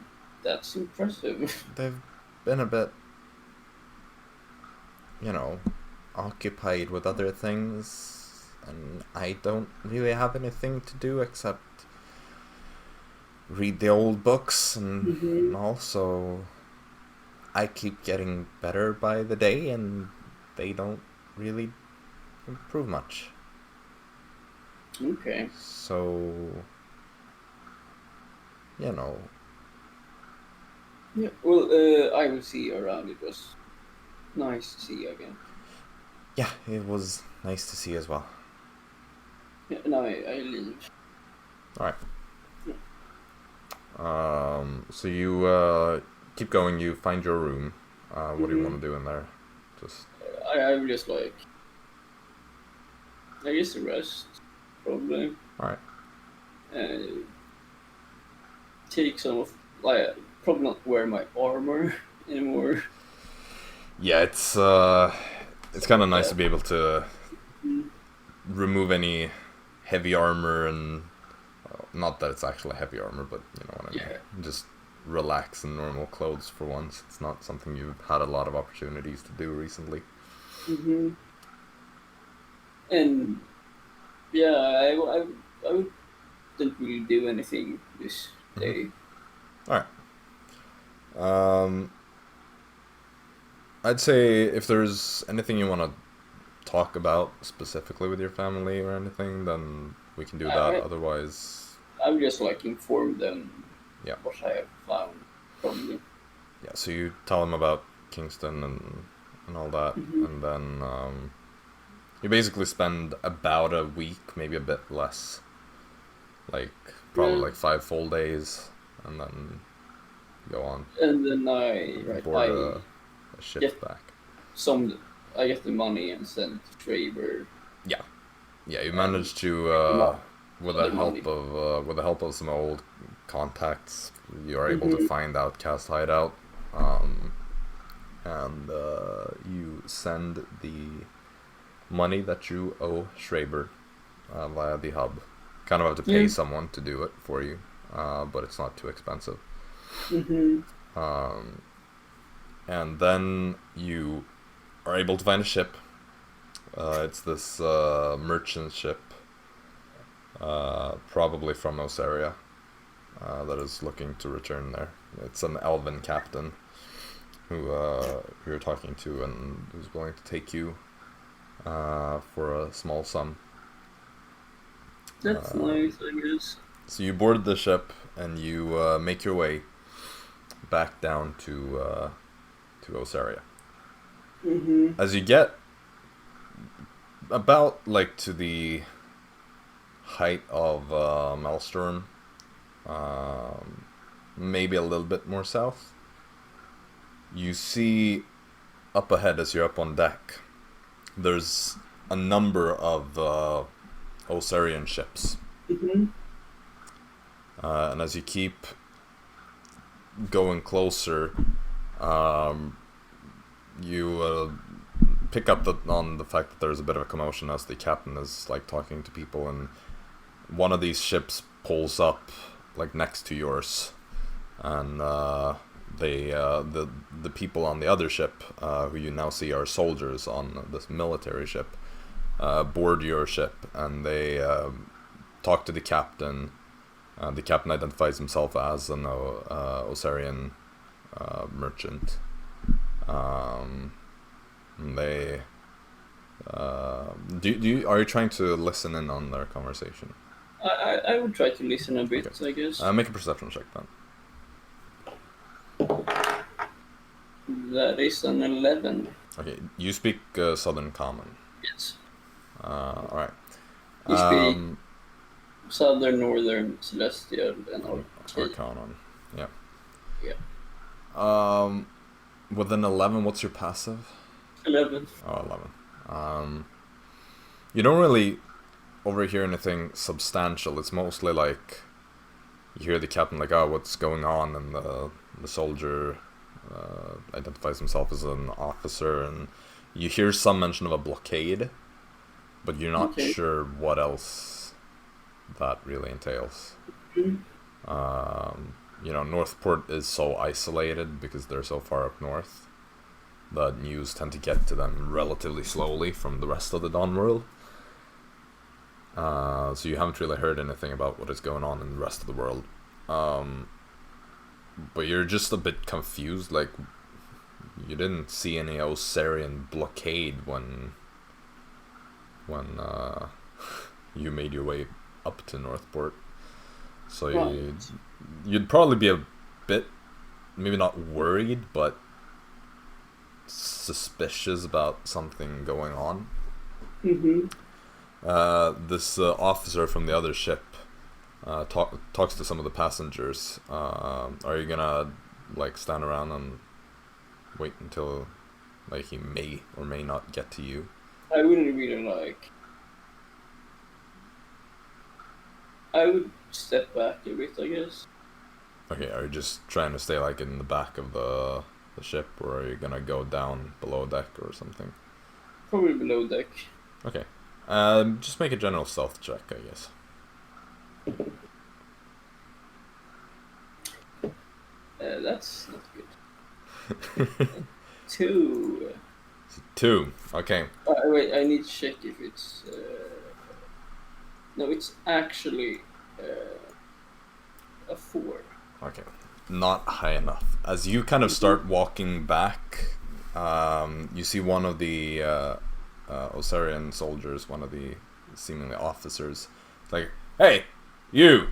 Speaker 3: that's impressive.
Speaker 1: They've been a bit, occupied with other things, and I don't really have anything to do except read the old books, and also I keep getting better by the day, and they don't really improve much.
Speaker 3: Okay.
Speaker 1: So,
Speaker 3: Yeah, well, I will see you around. It was nice to see you again.
Speaker 1: yeah, it was nice to see you as well.
Speaker 3: Yeah, and I leave.
Speaker 1: Alright. So you keep going, you find your room. What do you want to do in there? Just
Speaker 3: I will just I guess rest, probably.
Speaker 1: Alright.
Speaker 3: Take some of, probably not wear my armor anymore.
Speaker 1: Yeah, it's kind of nice to be able to remove any heavy armor and not that it's actually heavy armor, but you know what I mean.
Speaker 3: Yeah.
Speaker 1: Just relax in normal clothes for once. It's not something you've had a lot of opportunities to do recently.
Speaker 3: Mm-hmm. And yeah, I didn't really do anything this day.
Speaker 1: Alright. I'd say if there's anything you want to talk about specifically with your family or anything, then we can do that. Otherwise,
Speaker 3: I will just inform them
Speaker 1: Yeah.
Speaker 3: what I have found, probably.
Speaker 1: yeah, so you tell them about Kingston and all that, and then you basically spend about a week, maybe a bit less, probably 5 full days, and then go on
Speaker 3: And then I
Speaker 1: board a ship
Speaker 3: get
Speaker 1: back.
Speaker 3: I get the money and send to Traver.
Speaker 1: Yeah, you managed to with the
Speaker 3: money.
Speaker 1: help of some old contacts. You are able to find Outcast Hideout, and you send the money that you owe Schreiber via the hub. Kind of have to pay someone to do it for you, but it's not too expensive. And then you are able to find a ship. It's this merchant ship, probably from Osaria, that is looking to return there. It's an elven captain who you're talking to, and who's willing to take you for a small sum.
Speaker 3: That's nice, I guess.
Speaker 1: So you board the ship and you make your way back down to Osaria. As you get about like to the height of Maelstrom, maybe a little bit more south, you see up ahead as you're up on deck, there's a number of Osarian ships. And as you keep going closer, you pick up on the fact that there's a bit of a commotion as the captain is like talking to people, and one of these ships pulls up like next to yours, and the people on the other ship, who you now see are soldiers on this military ship, board your ship, and they talk to the captain. The captain identifies himself as an Osarian merchant. They are you trying to listen in on their conversation?
Speaker 3: I would try to listen a bit,
Speaker 1: Okay.
Speaker 3: I guess.
Speaker 1: Make a perception check then.
Speaker 3: That is an 11.
Speaker 1: Okay, you speak Southern Common.
Speaker 3: Yes.
Speaker 1: Alright.
Speaker 3: You speak Southern, Northern, Celestial, and
Speaker 1: Arcanon. Yeah.
Speaker 3: Yeah.
Speaker 1: With an 11, what's your passive?
Speaker 3: 11.
Speaker 1: Oh, 11. You don't really overhear anything substantial. It's mostly like you hear the captain like, "Oh, what's going on?" And the soldier identifies himself as an officer, and you hear some mention of a blockade, but you're not sure what else that really entails. Northport is so isolated because they're so far up north that news tend to get to them relatively slowly from the rest of the Dawn world. So you haven't really heard anything about what is going on in the rest of the world. But you're just a bit confused, like you didn't see any Osarian blockade when you made your way up to Northport. So you'd probably be a bit, maybe not worried, but suspicious about something going on. This officer from the other ship talks to some of the passengers. Are you gonna like stand around and wait until like he may or may not get to you?
Speaker 3: I wouldn't really like. I would step back a bit, I guess.
Speaker 1: Okay, are you just trying to stay like in the back of the ship, or are you gonna go down below deck or something?
Speaker 3: Probably below deck.
Speaker 1: Okay. Just make a general stealth check, I guess.
Speaker 3: That's not good. 2.
Speaker 1: 2. Okay.
Speaker 3: Wait, I need to check if it's... No, it's actually a 4.
Speaker 1: Okay. Not high enough. As you kind of start walking back, you see one of the Osarian soldiers, one of the seemingly officers, like, "Hey, you!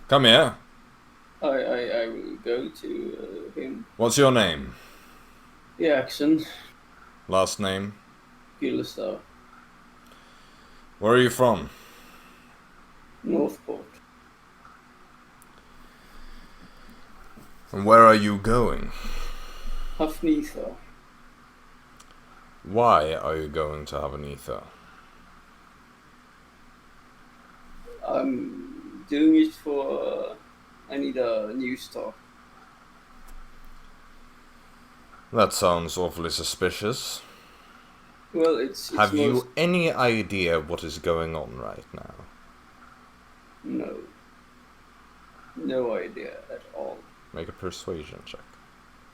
Speaker 1: Come here!"
Speaker 3: I will go to him.
Speaker 1: What's your name?
Speaker 3: Jaxson.
Speaker 1: Last name?
Speaker 3: Gillstar.
Speaker 1: Where are you from?
Speaker 3: Northport.
Speaker 1: And where are you going?
Speaker 3: Hafnitha.
Speaker 1: Why are you going to Hafnitha?
Speaker 3: I'm doing it for I need a new start.
Speaker 1: That sounds awfully suspicious.
Speaker 3: Well, it's
Speaker 1: Have
Speaker 3: most...
Speaker 1: you any idea what is going on right now?
Speaker 3: No. No idea at all.
Speaker 1: Make a persuasion check.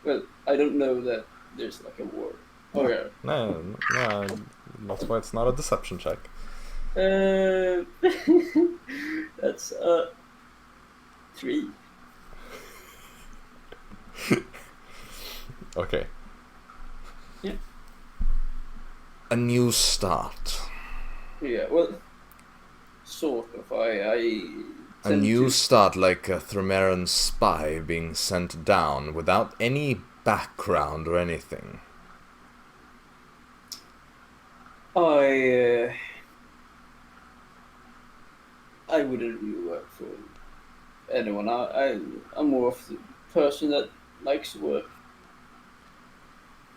Speaker 3: Well, I don't know that there's like a war. Oh yeah.
Speaker 1: No, that's why it's not a deception check.
Speaker 3: That's 3.
Speaker 1: Okay.
Speaker 3: Yeah.
Speaker 1: A new start.
Speaker 3: Yeah, well, sort of. I
Speaker 1: A
Speaker 3: tend
Speaker 1: new
Speaker 3: to-
Speaker 1: start, like a Thromeran spy being sent down without any background or anything.
Speaker 3: I wouldn't really work for anyone. I'm more of the person that likes to work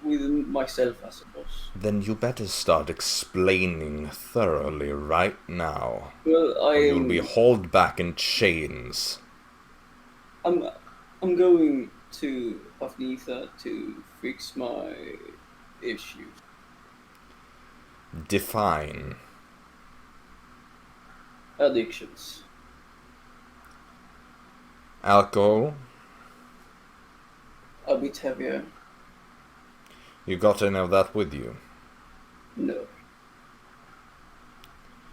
Speaker 3: with myself, I suppose.
Speaker 1: Then you better start explaining thoroughly right now.
Speaker 3: Well,
Speaker 1: Or you'll be hauled back in chains.
Speaker 3: I'm going to Afnitha to fix my issues.
Speaker 1: Define.
Speaker 3: Addictions.
Speaker 1: Alcohol.
Speaker 3: A bit heavier.
Speaker 1: You got any of that with you?
Speaker 3: No.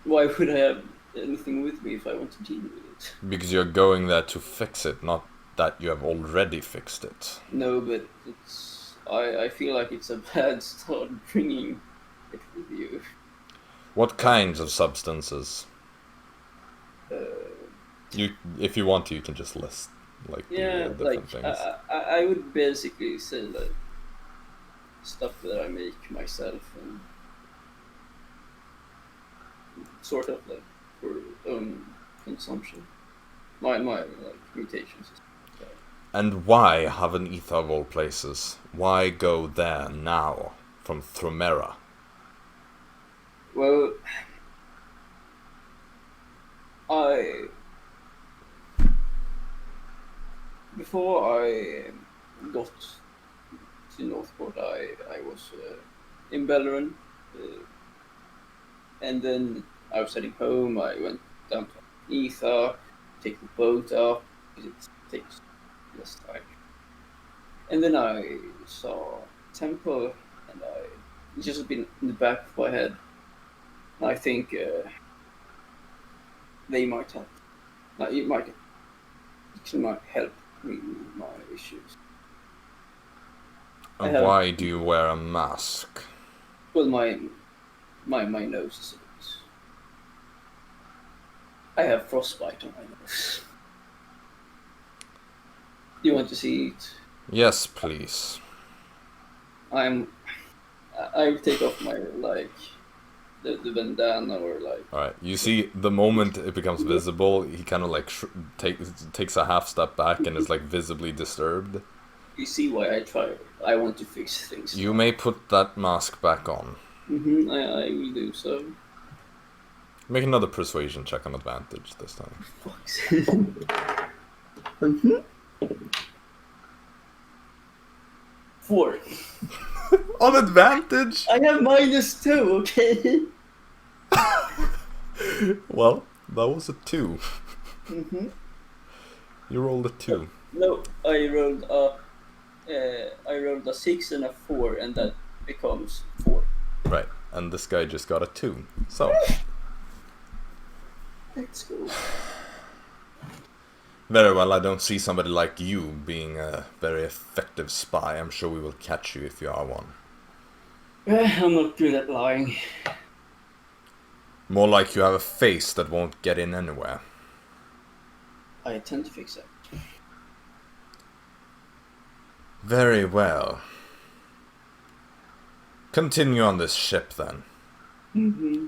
Speaker 3: Why would I have anything with me if I want to deal with it?
Speaker 1: Because you're going there to fix it, not that you have already fixed it.
Speaker 3: No, but it's... I feel like it's a bad start bringing it with you.
Speaker 1: What kinds of substances? If you want to, you can just list like
Speaker 3: Yeah,
Speaker 1: the
Speaker 3: like
Speaker 1: different things.
Speaker 3: I would basically say that stuff that I make myself and sort of like for own consumption. My like mutations.
Speaker 1: And why have an ether of all places? Why go there now from Thromera?
Speaker 3: Well, before I got to Northport, I was in Bellerin, and then I was heading home. I went down to Ether, take the boat up because it takes less time. And then I saw a temple, and it's just been in the back of my head. I think they might help. It might help me with my issues.
Speaker 1: And why do you wear a mask?
Speaker 3: Well, my nose is a bit... I have frostbite on my nose. You want to see it?
Speaker 1: Yes, please.
Speaker 3: I take off my the bandana or like.
Speaker 1: Alright, you see, the moment it becomes visible, he kind of like takes a half step back and is like visibly disturbed.
Speaker 3: You see why I want to fix things.
Speaker 1: You may put that mask back on.
Speaker 3: I will do so.
Speaker 1: Make another persuasion check on advantage this time.
Speaker 3: Mm-hmm. 4.
Speaker 1: On advantage?
Speaker 3: I have -2, okay?
Speaker 1: Well, that was a 2.
Speaker 3: Mm-hmm.
Speaker 1: You rolled a 2.
Speaker 3: No, I rolled a 6 and a 4, and that becomes 4.
Speaker 1: Right, and this guy just got a 2. So,
Speaker 3: Let's go.
Speaker 1: very well, I don't see somebody like you being a very effective spy. I'm sure we will catch you if you are one.
Speaker 3: I'm not good at lying.
Speaker 1: More like you have a face that won't get in anywhere.
Speaker 3: I tend to fix that.
Speaker 1: Very well. Continue on this ship then.
Speaker 3: Mm-hmm.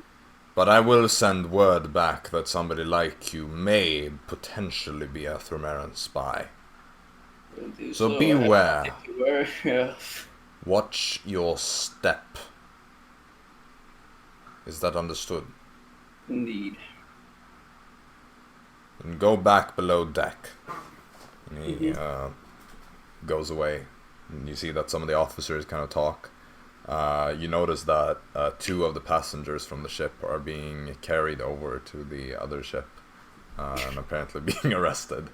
Speaker 1: But I will send word back that somebody like you may potentially be a Thromeran spy. So beware.
Speaker 3: Yeah.
Speaker 1: Watch your step. Is that understood?
Speaker 3: Indeed.
Speaker 1: And go back below deck. He goes away, and you see that some of the officers kind of talk. You notice that 2 of the passengers from the ship are being carried over to the other ship, and apparently being arrested.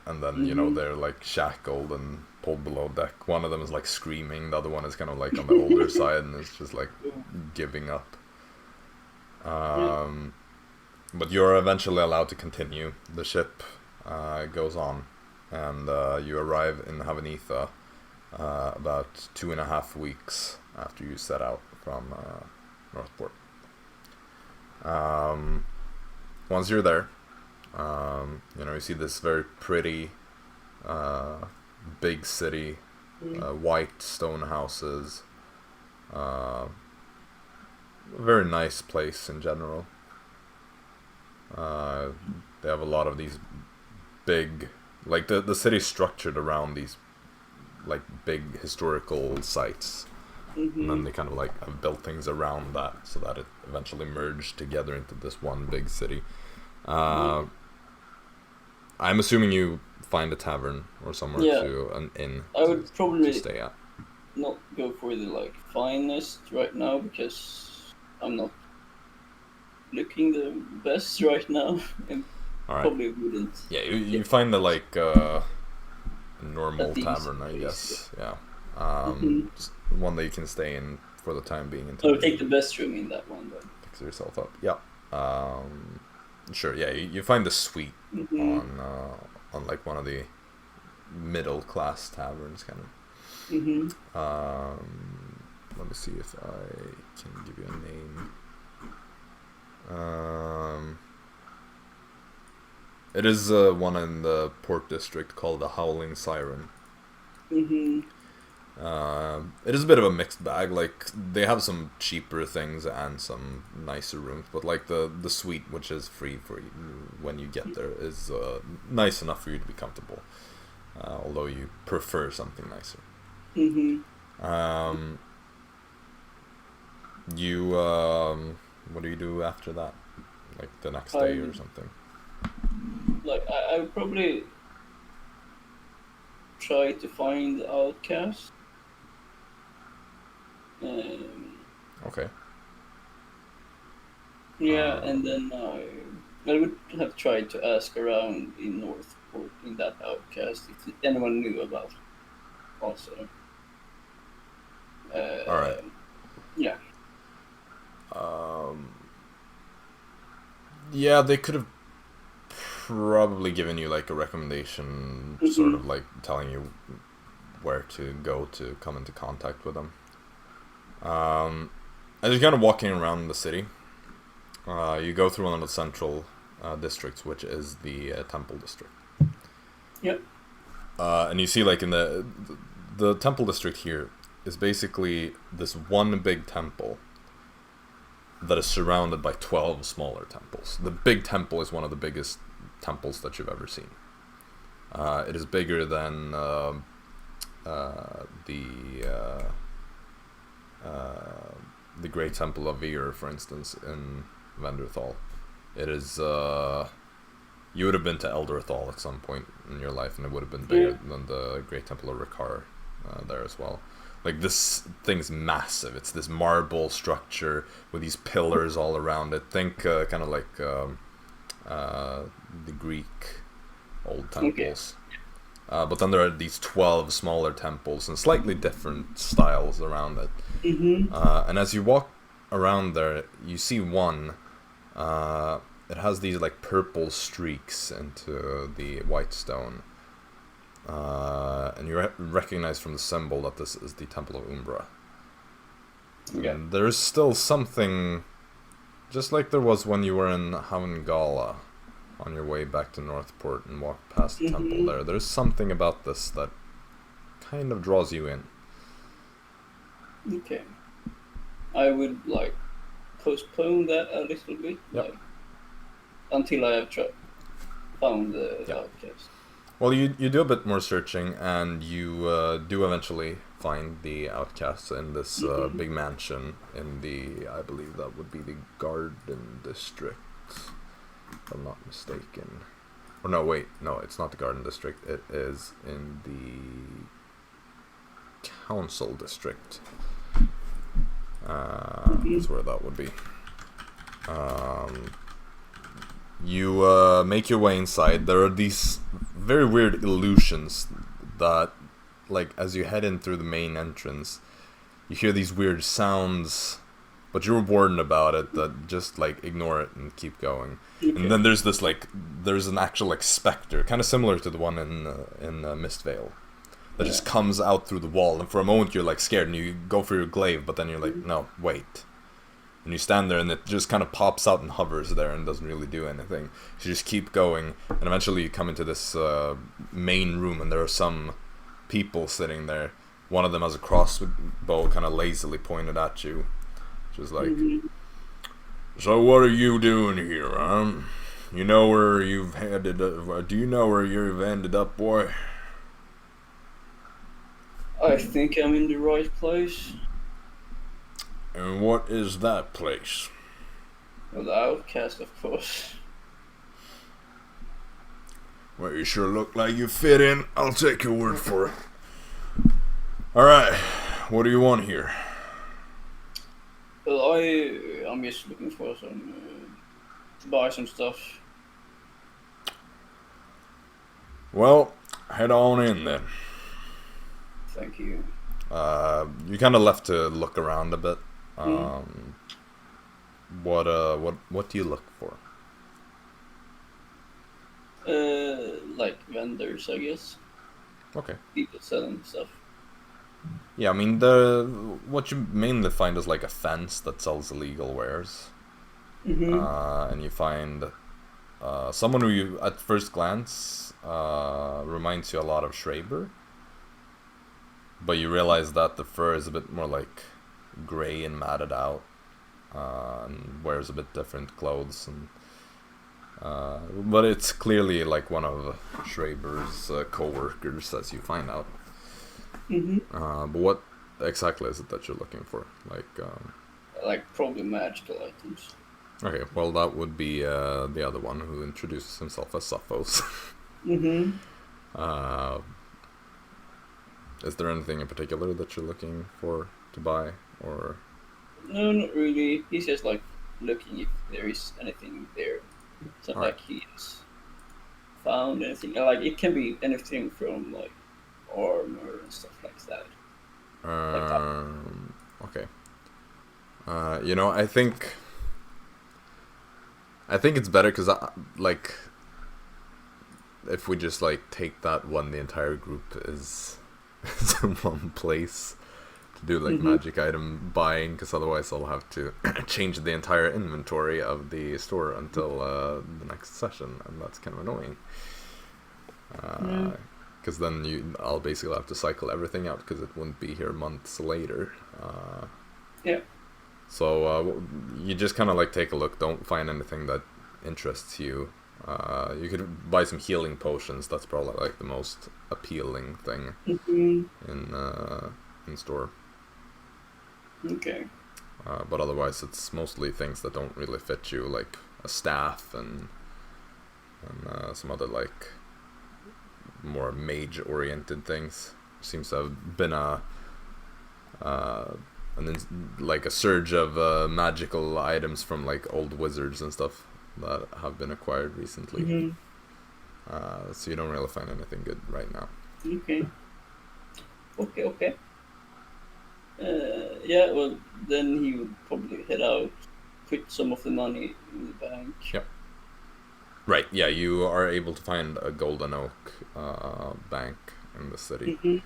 Speaker 1: And then, you know, they're like shackled and pulled below deck. One of them is like screaming, the other one is kind of like on the older side and is just like giving up. But you're eventually allowed to continue. The ship goes on, and you arrive in Havanitha about 2.5 weeks after you set out from Northport. Once you're there, you know, you see this very pretty big city, white stone houses, very nice place in general. They have a lot of these big, like the city's structured around these like big historical sites, and then they kind of like have built things around that so that it eventually merged together into this one big city. I'm assuming you find a tavern or somewhere to an inn.
Speaker 3: I would probably
Speaker 1: to stay at.
Speaker 3: Not go for the like finest right now because I'm not looking the best right now, and probably wouldn't.
Speaker 1: Yeah, you find the like normal tavern, I guess. Yeah, just one that you can stay in for the time being.
Speaker 3: I'll take the best room in that one then.
Speaker 1: Fix yourself up. Yeah. Sure. Yeah, you find the suite on like one of the middle class taverns, kind of. Let me see if I can give you a name. It is one in the Port District called the Howling Siren. It is a bit of a mixed bag. Like, they have some cheaper things and some nicer rooms, but like the suite, which is free for you when you get there, is nice enough for you to be comfortable. Although you prefer something nicer. You what do you do after that? Like the next day or something?
Speaker 3: Like I would probably try to find the outcast.
Speaker 1: Okay.
Speaker 3: Yeah, and then I would have tried to ask around in Northport in that outcast if anyone knew about it also.
Speaker 1: Alright.
Speaker 3: Yeah.
Speaker 1: Yeah, they could have probably given you like a recommendation, sort of like telling you where to go to come into contact with them. As you're kind of walking around the city, you go through one of the central districts, which is the Temple District.
Speaker 3: Yep.
Speaker 1: And you see, like, in the Temple District here is basically this one big temple that is surrounded by 12 smaller temples. The big temple is one of the biggest temples that you've ever seen. It is bigger than the Great Temple of Vir, for instance, in Venderthal. It is, you would have been to Elderthal at some point in your life, and it would have been bigger than the Great Temple of Rikar there as well. Like, this thing's massive. It's this marble structure with these pillars all around it. Think kind of like the Greek old temples. But then there are these 12 smaller temples and slightly different styles around it. And as you walk around there, you see one. It has these like purple streaks into the white stone. And you recognize from the symbol that this is the Temple of Umbra. And there's still something, just like there was when you were in Havengala on your way back to Northport and walked past the temple there. There's something about this that kind of draws you in.
Speaker 3: Okay. I would like postpone that a little bit, like, until I have found the outcast.
Speaker 1: Well, you do a bit more searching, and you do eventually find the outcasts in this big mansion in the, I believe that would be the Garden District, if I'm not mistaken. Or no, wait, no, it's not the Garden District. It is in the Council District. That's where that would be. You make your way inside. There are these very weird illusions that, like, as you head in through the main entrance, you hear these weird sounds, but you're warned about it, that just, like, ignore it and keep going. Okay. And then there's this, like, there's an actual, like, specter, kind of similar to the one in Mistvale, that just comes out through the wall, and for a moment you're, like, scared, and you go for your glaive, but then you're like, no, wait. And you stand there, and it just kind of pops out and hovers there and doesn't really do anything. So you just keep going, and eventually you come into this main room, and there are some people sitting there. One of them has a crossbow kind of lazily pointed at you. Just like, so what are you doing here, huh? You know where you've headed? Do you know where you've ended up, boy?
Speaker 3: I think I'm in the right place.
Speaker 7: And what is that place?
Speaker 3: Well, the Outcast, of course.
Speaker 7: Well, you sure look like you fit in. I'll take your word for it. Alright, what do you want here?
Speaker 3: Well, I'm just looking for some, to buy some stuff.
Speaker 7: Well, head on in then.
Speaker 3: Thank you.
Speaker 1: You kind of left to look around a bit. What do you look for?
Speaker 3: Like vendors, I guess.
Speaker 1: Okay.
Speaker 3: People selling stuff.
Speaker 1: Yeah, I mean, what you mainly find is like a fence that sells illegal wares. And you find someone who you, at first glance, reminds you a lot of Schreiber. But you realize that the fur is a bit more like gray and matted out, and wears a bit different clothes. And but it's clearly like one of Schreiber's co-workers, as you find out. But what exactly is it that you're looking for?
Speaker 3: Like probably magical items.
Speaker 1: Okay, well that would be the other one who introduces himself as Sophos. Is there anything in particular that you're looking for to buy, or?
Speaker 3: No, not really. He's just like looking if there is anything there. It's not like he's found anything. Like it can be anything from like armor and stuff like that.
Speaker 1: Okay. You know, I think it's better because like if we just like take that one, the entire group is in one place to do like magic item buying, because otherwise I'll have to change the entire inventory of the store until the next session, and that's kind of annoying. Because then I'll basically have to cycle everything out because it wouldn't be here months later. So you just kind of like take a look. Don't find anything that interests you. You could buy some healing potions. That's probably like the most appealing thing in store.
Speaker 3: Okay.
Speaker 1: But otherwise, it's mostly things that don't really fit you, like a staff and some other like more mage-oriented things. Seems to have been like a surge of magical items from like old wizards and stuff that have been acquired recently. So you don't really find anything good right now.
Speaker 3: Okay. Yeah, well, then he would probably head out, put some of the money in the bank.
Speaker 1: Yep. Right, yeah, you are able to find a Golden Oak bank in the city.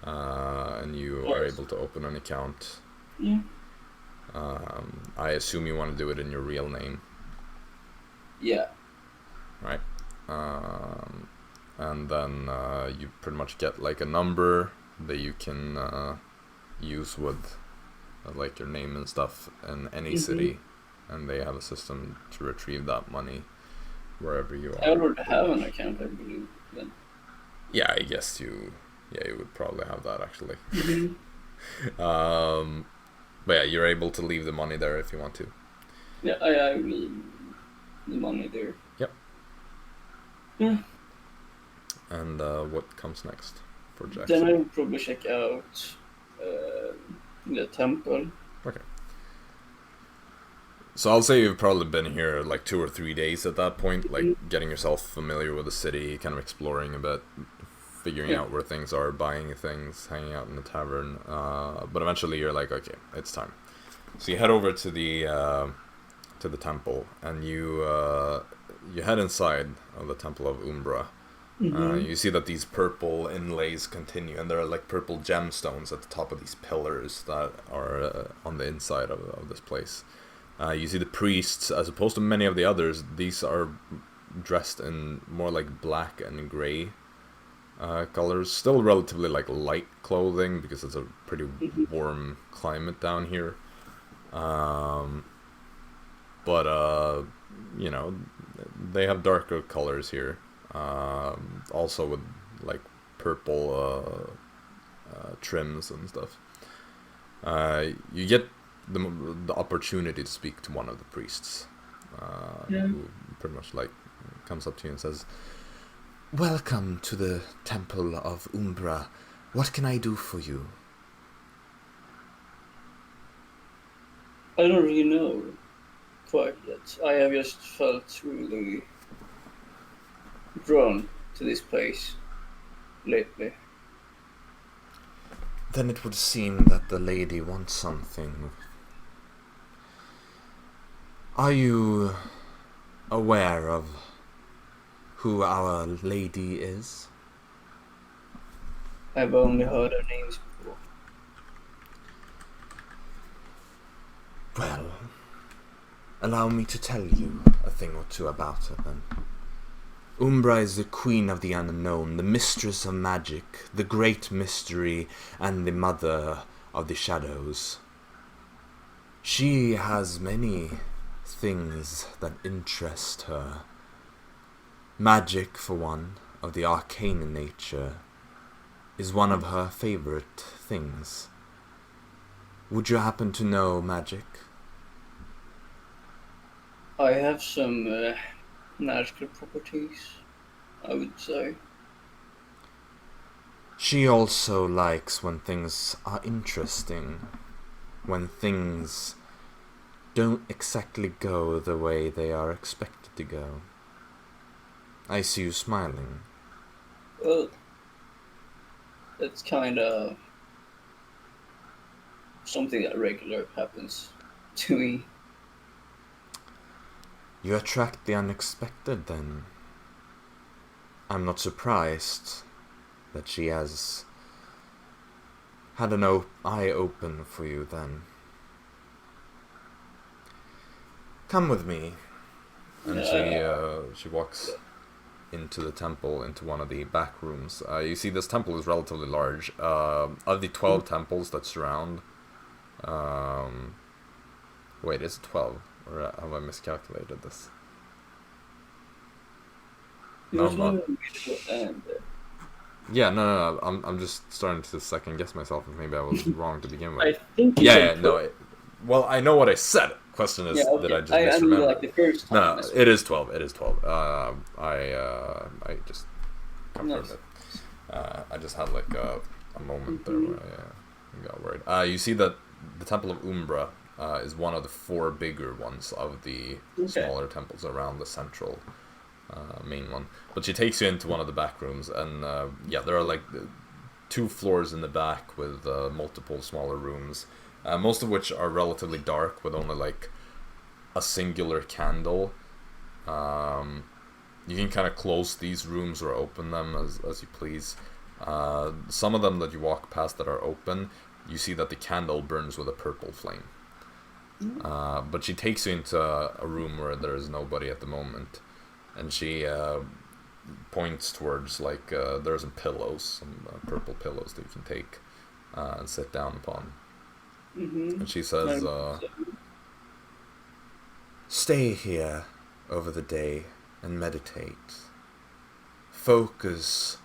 Speaker 1: And you are able to open an account. I assume you want to do it in your real name.
Speaker 3: Yeah.
Speaker 1: Right. And then you pretty much get like a number that you can use with like your name and stuff in any city, and they have a system to retrieve that money wherever you are.
Speaker 3: I already have an account, I believe. Then.
Speaker 1: Yeah, I guess you would probably have that actually. But yeah, you're able to leave the money there if you want to.
Speaker 3: Yeah, I leave the money there.
Speaker 1: Yep.
Speaker 3: Yeah.
Speaker 1: And what comes next for Jaxson?
Speaker 3: Then I would probably check out the temple.
Speaker 1: Okay. So I'll say you've probably been here like 2 or 3 days at that point, like getting yourself familiar with the city, kind of exploring a bit, figuring out where things are, buying things, hanging out in the tavern. But eventually you're like, okay, it's time. So you head over to the temple, and you head inside of the Temple of Umbra. You see that these purple inlays continue, and there are like purple gemstones at the top of these pillars that are on the inside of this place. You see the priests, as opposed to many of the others, these are dressed in more like black and grey colors. Still relatively like light clothing because it's a pretty warm climate down here. But you know, they have darker colors here. Also with like purple trims and stuff. You get the opportunity to speak to one of the priests, who pretty much like comes up to you and says, "Welcome to the Temple of Umbra. What can I do for you?"
Speaker 3: I don't really know quite yet. I have just felt really drawn to this place lately.
Speaker 1: Then it would seem that the lady wants something. Are you aware of who our lady is?
Speaker 3: I've only heard her names before.
Speaker 1: Well, allow me to tell you a thing or two about her then. Umbra is the queen of the unknown, the mistress of magic, the great mystery, and the mother of the shadows. She has many things that interest her. Magic, for one, of the arcane nature, is one of her favorite things. Would you happen to know magic?
Speaker 3: I have some magical properties, I would say.
Speaker 1: She also likes when things are interesting, when things don't exactly go the way they are expected to go. I see you smiling.
Speaker 3: Well, that's kind of something that regular happens to me.
Speaker 1: You attract the unexpected, then. I'm not surprised that she has had an eye open for you, then. Come with me. And she walks into the temple, into one of the back rooms. You see this temple is relatively large. Of the 12 temples that surround... wait, is it 12? Or have I miscalculated this? No, I'm not. Yeah, no. I'm just starting to second guess myself if maybe I was wrong to begin with.
Speaker 3: I think
Speaker 1: well, I know what I said. Question is, did I just misremember?
Speaker 3: Like the first time.
Speaker 1: No, it is 12. It is 12. I just confirmed it. I just had like a moment there where I got worried. You see that the Temple of Umbra is one of the 4 bigger ones of the smaller temples around the central main one. But she takes you into one of the back rooms, and there are like 2 floors in the back with multiple smaller rooms, most of which are relatively dark with only like a singular candle. You can kind of close these rooms or open them as you please. Some of them that you walk past that are open, you see that the candle burns with a purple flame. But she takes you into a room where there is nobody at the moment, and she points towards like there's some pillows, some purple pillows that you can take and sit down upon. And she says, "Stay here over the day and meditate. Focus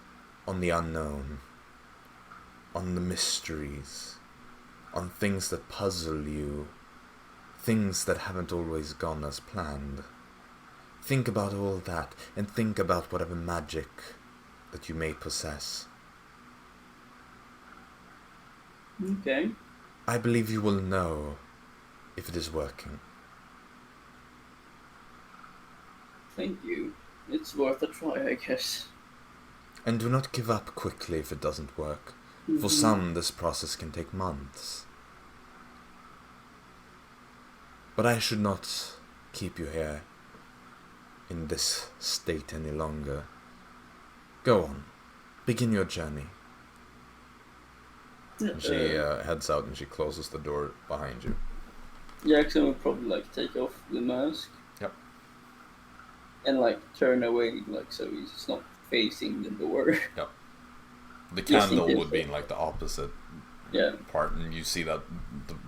Speaker 1: on the unknown, on the mysteries, on things that puzzle you, things that haven't always gone as planned.
Speaker 4: Think about all that, and think about whatever magic that you may possess.
Speaker 3: Okay.
Speaker 4: I believe you will know if it is working.
Speaker 3: Thank you. It's worth a try, I guess.
Speaker 4: And do not give up quickly if it doesn't work. For some, this process can take months. But I should not keep you here in this state any longer. Go on. Begin your journey.
Speaker 1: She heads out and she closes the door behind you.
Speaker 3: Jaxson would probably like take off the mask.
Speaker 1: Yep.
Speaker 3: And like turn away, like so he's not facing the door.
Speaker 1: Yep. The
Speaker 3: Yes,
Speaker 1: candle
Speaker 3: he
Speaker 1: would be
Speaker 3: did.
Speaker 1: in like the opposite
Speaker 3: Yeah.
Speaker 1: part, and you see that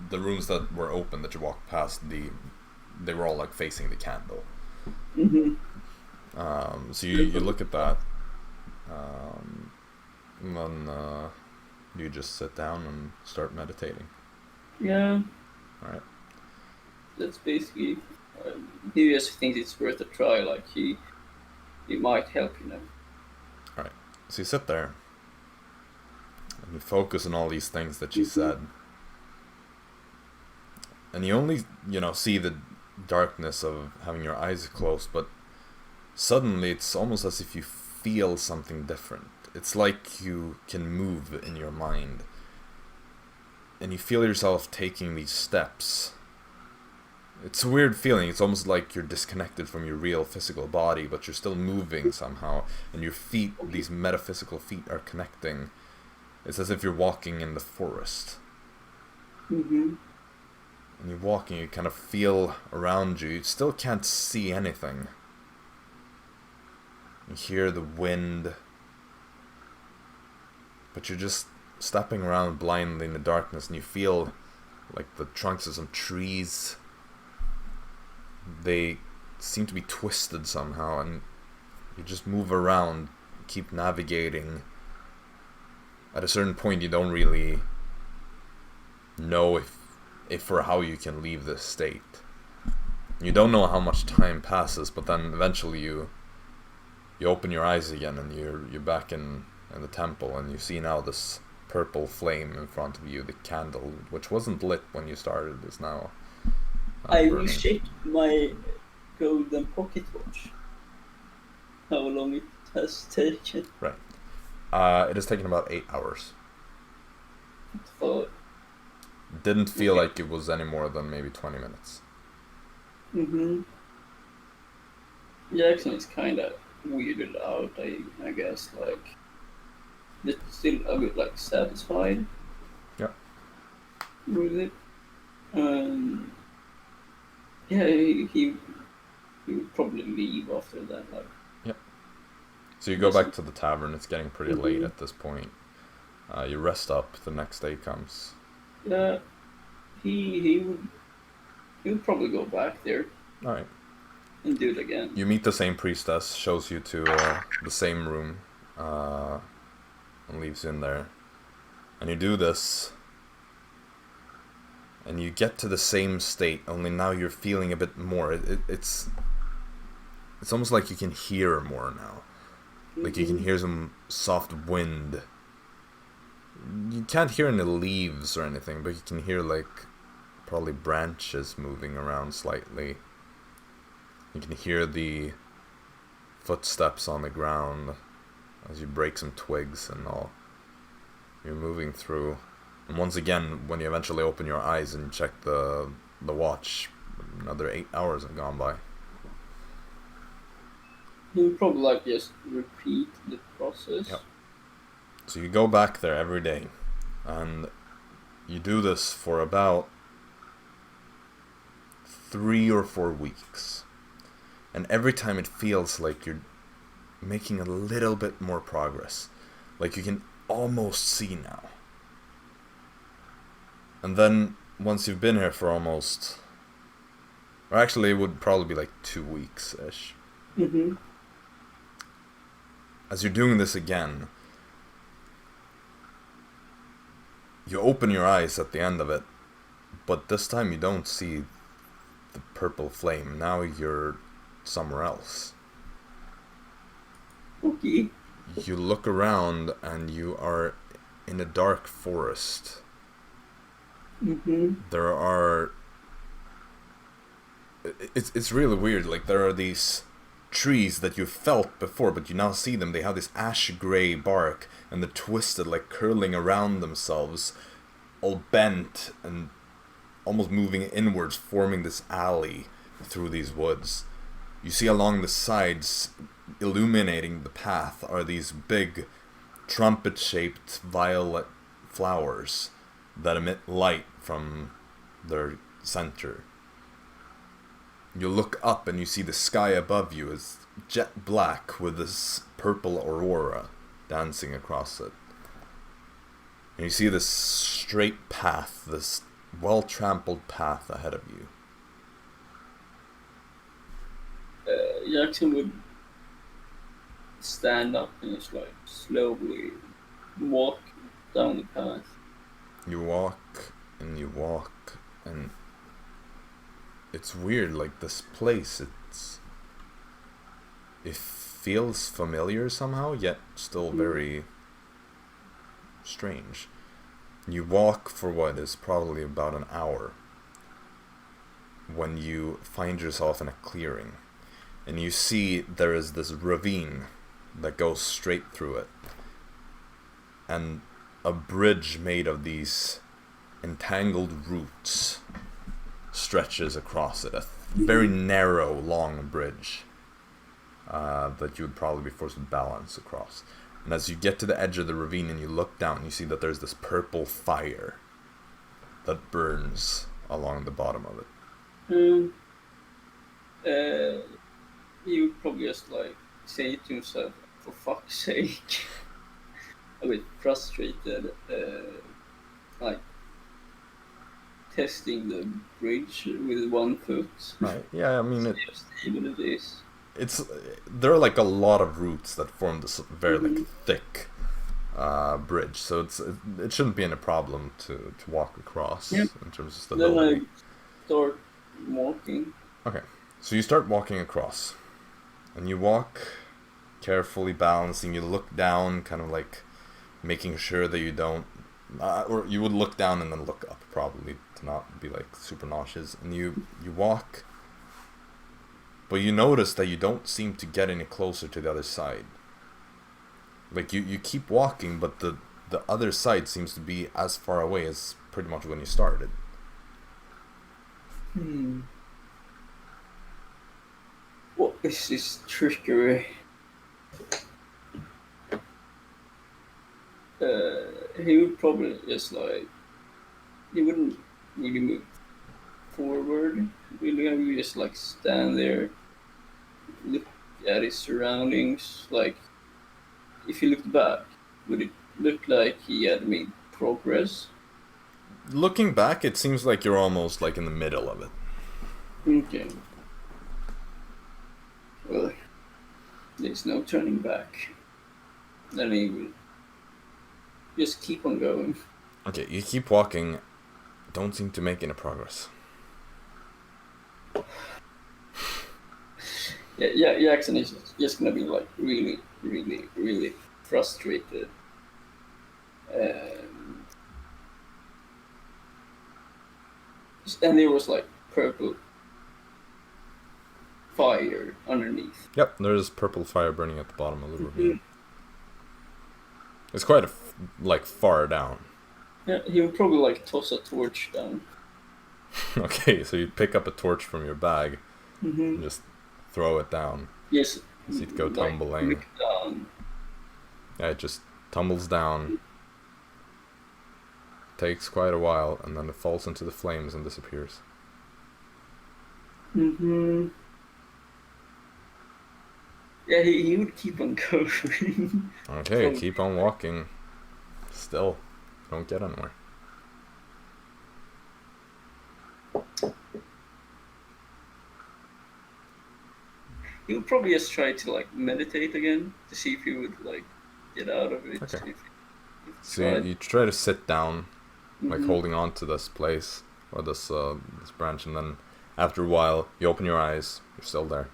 Speaker 1: the rooms that were open that you walked past, they were all like facing the candle.
Speaker 3: Mhm.
Speaker 1: So you look at that, and then you just sit down and start meditating.
Speaker 3: Yeah.
Speaker 1: Alright.
Speaker 3: That's basically. He just thinks it's worth a try. Like he might help, you know.
Speaker 1: Alright. So you sit there, and you focus on all these things that she said. And you only, see the darkness of having your eyes closed, but suddenly it's almost as if you feel something different. It's like you can move in your mind. And you feel yourself taking these steps. It's a weird feeling. It's almost like you're disconnected from your real physical body, but you're still moving somehow. And your feet, these metaphysical feet, are connecting. It's as if you're walking in the forest.
Speaker 3: Mm-hmm.
Speaker 1: And you're walking, you kind of feel around you. You still can't see anything. You hear the wind. But you're just stepping around blindly in the darkness, and you feel like the trunks of some trees. They seem to be twisted somehow, and you just move around, keep navigating. At a certain point, you don't really know if or how you can leave this state. You don't know how much time passes, but then eventually you open your eyes again, and you're back in the temple, and you see now this purple flame in front of you. The candle, which wasn't lit when you started, is now
Speaker 3: I will
Speaker 1: burning.
Speaker 3: check my golden pocket watch. How long it has taken.
Speaker 1: Right. It has taken about 8 hours.
Speaker 3: For
Speaker 1: Didn't feel like it was any more than maybe 20 minutes.
Speaker 3: Jaxson is kind of weirded out, I guess, like, but still a bit, like, satisfied.
Speaker 1: Yeah.
Speaker 3: With it. Yeah, he would probably leave after that, like.
Speaker 1: So you go back to the tavern. It's getting pretty late at this point. You rest up. The next day comes.
Speaker 3: Yeah, he would probably go back there
Speaker 1: All right.
Speaker 3: and do it again.
Speaker 1: You meet the same priestess. Shows you to the same room. And leaves you in there. And you do this. And you get to the same state. Only now you're feeling a bit more. It's almost like you can hear more now. Like you can hear some soft wind. You can't hear any leaves or anything, but you can hear like probably branches moving around slightly. You can hear the footsteps on the ground as you break some twigs and all. You're moving through. And once again, when you eventually open your eyes and check the watch, another 8 hours have gone by.
Speaker 3: He would probably like just repeat the process.
Speaker 1: Yep. So you go back there every day, and you do this for about 3 or 4 weeks. And every time it feels like you're making a little bit more progress. Like you can almost see now. And then once you've been here for almost, or actually it would probably be like 2 weeks-ish. As you're doing this again, you open your eyes at the end of it, but this time you don't see the purple flame. Now you're
Speaker 4: somewhere else.
Speaker 3: Okay.
Speaker 4: You look around and you are in a dark forest.
Speaker 3: Mm-hmm.
Speaker 4: There are... It's really weird. Like, there are these trees that you felt before, but you now see them. They have this ash-gray bark, and they're twisted, like curling around themselves, all bent and almost moving inwards, forming this alley through these woods. You see along the sides, illuminating the path, are these big trumpet-shaped violet flowers that emit light from their center. You look up and you see the sky above you is jet black with this purple aurora dancing across it. And you see this straight path, this well-trampled path ahead of you.
Speaker 3: Jaxson would stand up and just like slowly walk down the path.
Speaker 4: You walk and you walk, and it's weird, like this place, it feels familiar somehow, yet still very strange. You walk for what is probably about an hour when you find yourself in a clearing, and you see there is this ravine that goes straight through it, and a bridge made of these entangled roots stretches across it. A very narrow, long bridge that you would probably be forced to balance across. And as you get to the edge of the ravine and you look down, you see that there's this purple fire that burns along the bottom of it.
Speaker 3: He would probably just like say to himself, for fuck's sake. A bit frustrated, like testing the bridge with 1 foot.
Speaker 4: Right. Yeah, I mean, there are like a lot of roots that form this very like thick bridge, so it shouldn't be any problem to walk across in terms of stability.
Speaker 3: Then I start walking.
Speaker 4: Okay, so you start walking across, and you walk carefully, balancing. You look down, kind of like making sure that you don't, or you would look down and then look up probably to not be like super nauseous. And you walk, but you notice that you don't seem to get any closer to the other side. Like you keep walking, but the other side seems to be as far away as pretty much when you started.
Speaker 3: What is this trickery? He would probably just like, he wouldn't really move forward. He would just like stand there, look at his surroundings. Like, if he looked back, would it look like he had made progress?
Speaker 4: Looking back, it seems like you're almost like in the middle of it.
Speaker 3: Okay. Well, there's no turning back. Then he will just keep on going.
Speaker 4: Okay, you keep walking. Don't seem to make any progress.
Speaker 3: Yeah, Jaxson is just gonna be like really, really, really frustrated. And there was like purple fire underneath.
Speaker 4: Yep, there's purple fire burning at the bottom of the ravine. It's quite like far down.
Speaker 3: Yeah, he would probably like toss a torch down.
Speaker 4: Okay, so you'd pick up a torch from your bag and just throw it down.
Speaker 3: Yes.
Speaker 4: So you'd go tumbling.
Speaker 3: Look down.
Speaker 4: Yeah, it just tumbles down. Takes quite a while, and then it falls into the flames and disappears.
Speaker 3: Yeah, he would keep on going.
Speaker 4: Okay, keep on walking. Still, don't get anywhere.
Speaker 3: He would probably just try to like meditate again to see if he would like get out of it.
Speaker 4: Okay. So you try to sit down, like holding on to this place or this branch, and then after a while you open your eyes. You're still there.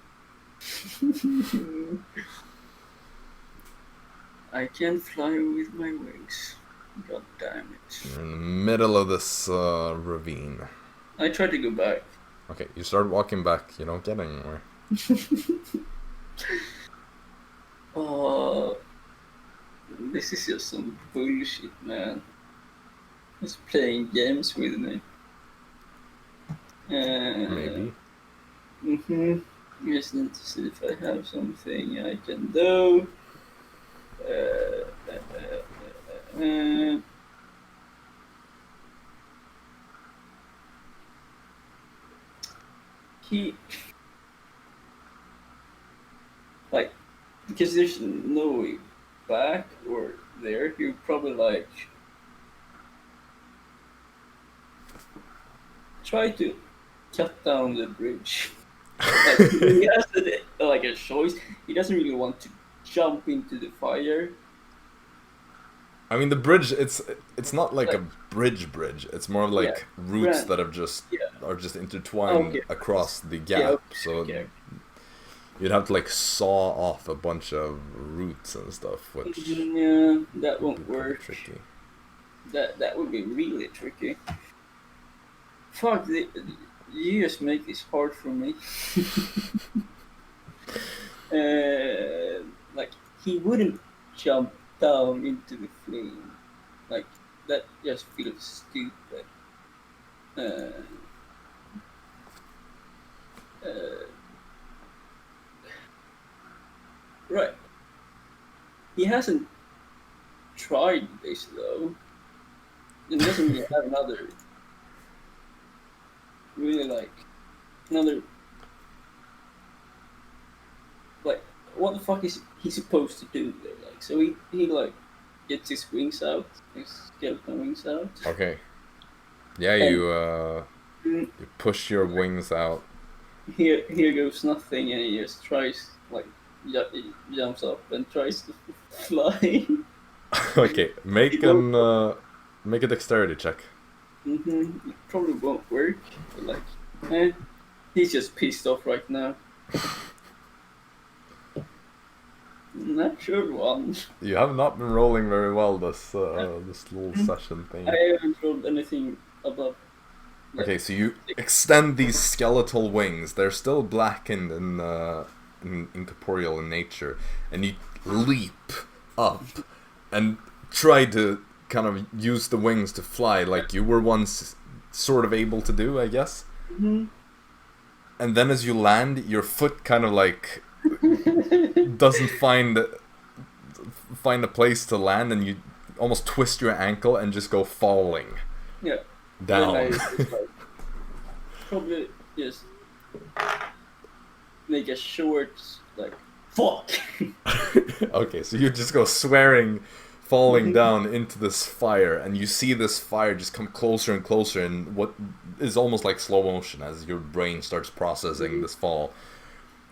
Speaker 3: I can't fly with my wings. God damn it.
Speaker 4: You're in the middle of this ravine.
Speaker 3: I tried to go back.
Speaker 4: Okay, you start walking back. You don't get anywhere.
Speaker 3: Oh, this is just some bullshit, man. He's playing games with me.
Speaker 4: Maybe.
Speaker 3: Just need to see if I have something I can do. He like because there's no way back or there. He would probably like try to cut down the bridge. Like, he has a choice. He doesn't really want to jump into the fire.
Speaker 4: I mean, the bridge. It's not like a bridge. It's more of like roots that have are just intertwined across the gap. So you'd have to like saw off a bunch of roots and stuff, which
Speaker 3: that won't work.
Speaker 4: Tricky.
Speaker 3: That would be really tricky. Fuck, you just make this hard for me. Like, he wouldn't jump down into the flame. Like, that just feels stupid. Right. He hasn't tried this, though. He doesn't really have another like what the fuck is he supposed to do there? Like, so he like gets his wings out, his skeleton wings out.
Speaker 4: Okay. Yeah, you push your wings out.
Speaker 3: Here goes nothing, and he just tries he jumps up and tries to fly.
Speaker 4: Okay, make a dexterity check.
Speaker 3: It probably won't work. But he's just pissed off right now. Natural one.
Speaker 4: You have not been rolling very well this little session thing.
Speaker 3: I haven't rolled anything above.
Speaker 4: Okay, so you extend these skeletal wings. They're still blackened and incorporeal in nature, and you leap up and try to kind of use the wings to fly like you were once sort of able to do, I guess.
Speaker 3: Mm-hmm.
Speaker 4: And then as you land, your foot kind of like doesn't find a place to land, and you almost twist your ankle and just go falling down.
Speaker 3: Then I just, probably just make a short fuck.
Speaker 4: Okay, so you just go swearing, falling down into this fire, and you see this fire just come closer and closer in what is almost like slow motion as your brain starts processing this fall.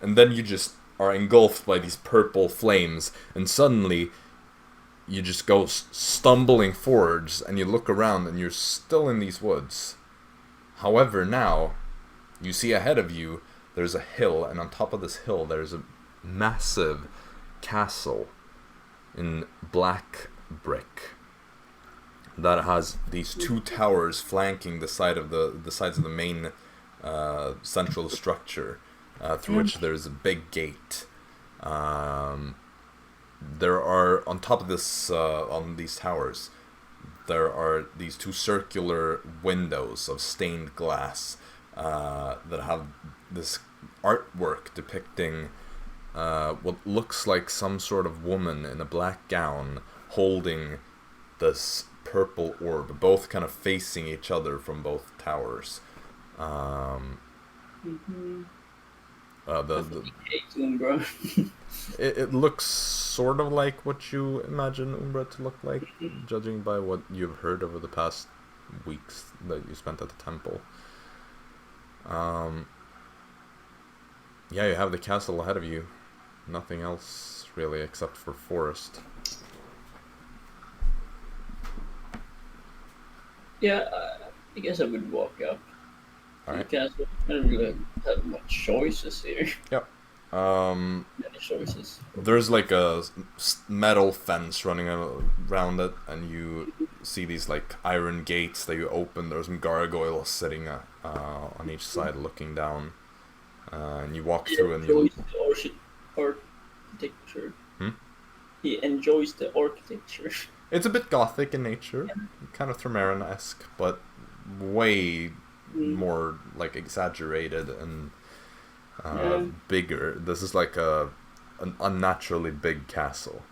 Speaker 4: And then you just are engulfed by these purple flames, and suddenly you just go stumbling forwards, and you look around, and you're still in these woods. However, now you see ahead of you there's a hill, and on top of this hill there's a massive castle in black brick that has these two towers flanking the sides of the main central structure, through which there's a big gate. There are on top of this on these towers there are these two circular windows of stained glass that have this artwork depicting what looks like some sort of woman in a black gown holding this purple orb, both kind of facing each other from both towers. It looks sort of like what you imagine Umbra to look like, judging by what you've heard over the past weeks that you spent at the temple. Yeah, you have the castle ahead of you. Nothing else really except for forest.
Speaker 3: Yeah, I guess I would walk up.
Speaker 4: All right.
Speaker 3: Because I don't really have much choices here.
Speaker 4: Yep.
Speaker 3: Many choices.
Speaker 4: There's like a metal fence running around it, and you see these like iron gates that you open. There's some gargoyles sitting on each side looking down, and you walk through and you...
Speaker 3: Enjoys the architecture. He enjoys the architecture.
Speaker 4: It's a bit gothic in nature, kind of Thramaran-esque, but way more like exaggerated and bigger. This is like an unnaturally big castle.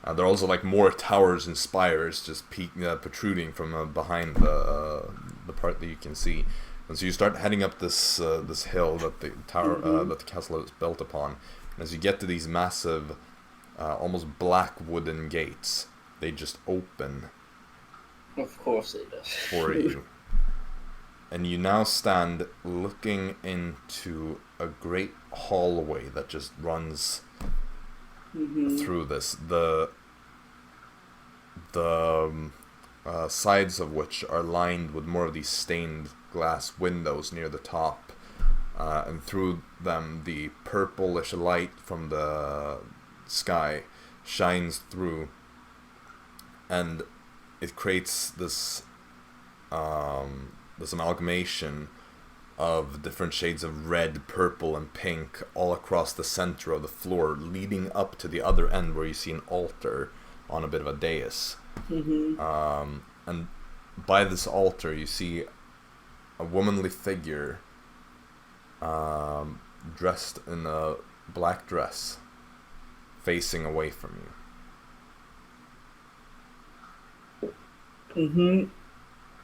Speaker 4: There are also like more towers and spires just protruding from behind the part that you can see. And so you start heading up this this hill that the tower that the castle is built upon. And as you get to these massive, almost black wooden gates, they just open.
Speaker 3: Of course it does.
Speaker 4: For you. And you now stand looking into a great hallway that just runs through this. The sides of which are lined with more of these stained glass windows near the top. And through them, the purplish light from the sky shines through. And it creates this this amalgamation of different shades of red, purple, and pink all across the center of the floor, leading up to the other end where you see an altar on a bit of a dais. And by this altar you see a womanly figure dressed in a black dress facing away from
Speaker 3: you.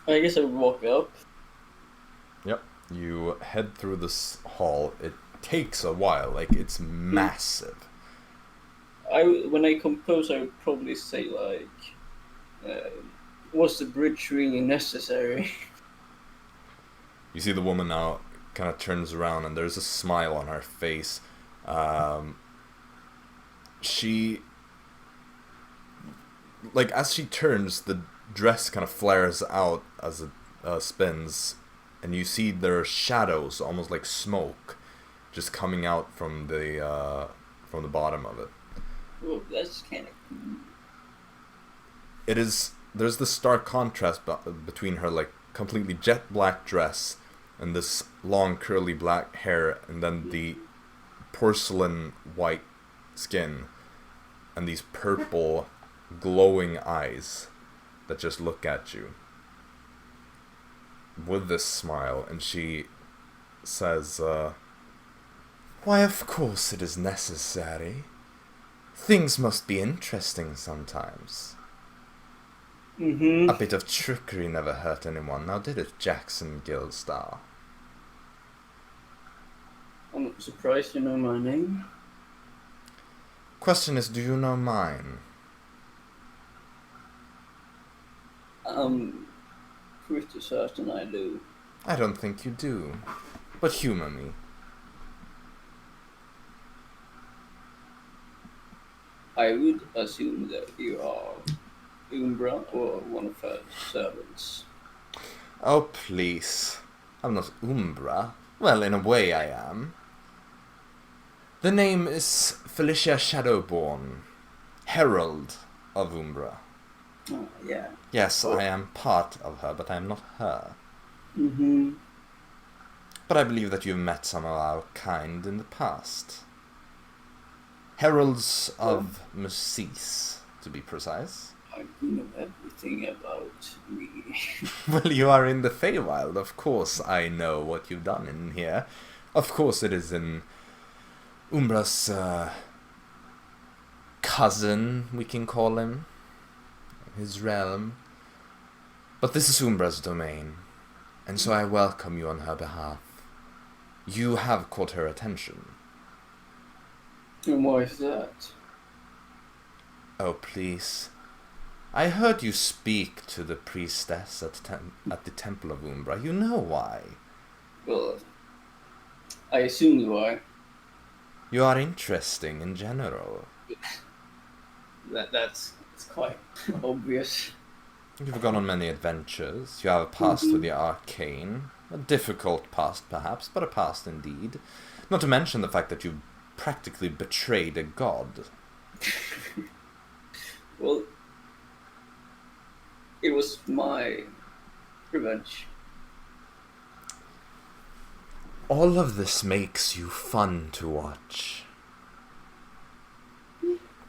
Speaker 3: I guess I would walk up.
Speaker 4: Yep. You head through this hall. It takes a while. Like, it's massive.
Speaker 3: When I compose, I would probably say, like, was the bridge really necessary?
Speaker 4: You see the woman now kind of turns around, and there's a smile on her face. She... Like, as she turns, the dress kind of flares out as it spins, and you see there are shadows, almost like smoke, just coming out from the bottom of it.
Speaker 3: Oh, that's kind of cool.
Speaker 4: It is. There's this stark contrast between her like completely jet black dress and this long curly black hair, and then the porcelain white skin and these purple glowing eyes that just look at you with this smile. And she says, why, of course it is necessary. Things must be interesting sometimes. A bit of trickery never hurt anyone, now did it, Jaxson Gillstar?
Speaker 3: I'm not surprised you know my name.
Speaker 4: Question is, do you know mine?
Speaker 3: I'm pretty certain I do.
Speaker 4: I don't think you do, but humor me.
Speaker 3: I would assume that you are Umbra or one of her servants.
Speaker 4: Oh, please. I'm not Umbra. Well, in a way I am. The name is Felicia Shadowborn, Herald of Umbra.
Speaker 3: Oh, yeah.
Speaker 4: Yes, I am part of her, but I am not her.
Speaker 3: Mm-hmm.
Speaker 4: But I believe that you've met some of our kind in the past. Heralds of Musis, to be precise.
Speaker 3: I know everything about me.
Speaker 4: Well, you are in the Feywild, of course I know what you've done in here. Of course it is in Umbra's cousin, we can call him. His realm. But this is Umbra's domain, and so I welcome you on her behalf. You have caught her attention.
Speaker 3: And why is that?
Speaker 4: Oh, please. I heard you speak to the priestess at the Temple of Umbra. You know why.
Speaker 3: Well, I assume you are.
Speaker 4: You are interesting in general.
Speaker 3: That's quite obvious.
Speaker 4: You've gone on many adventures. You have a past with the arcane. A difficult past, perhaps, but a past indeed. Not to mention the fact that you've practically betrayed a god.
Speaker 3: Well, it was my revenge.
Speaker 4: All of this makes you fun to watch.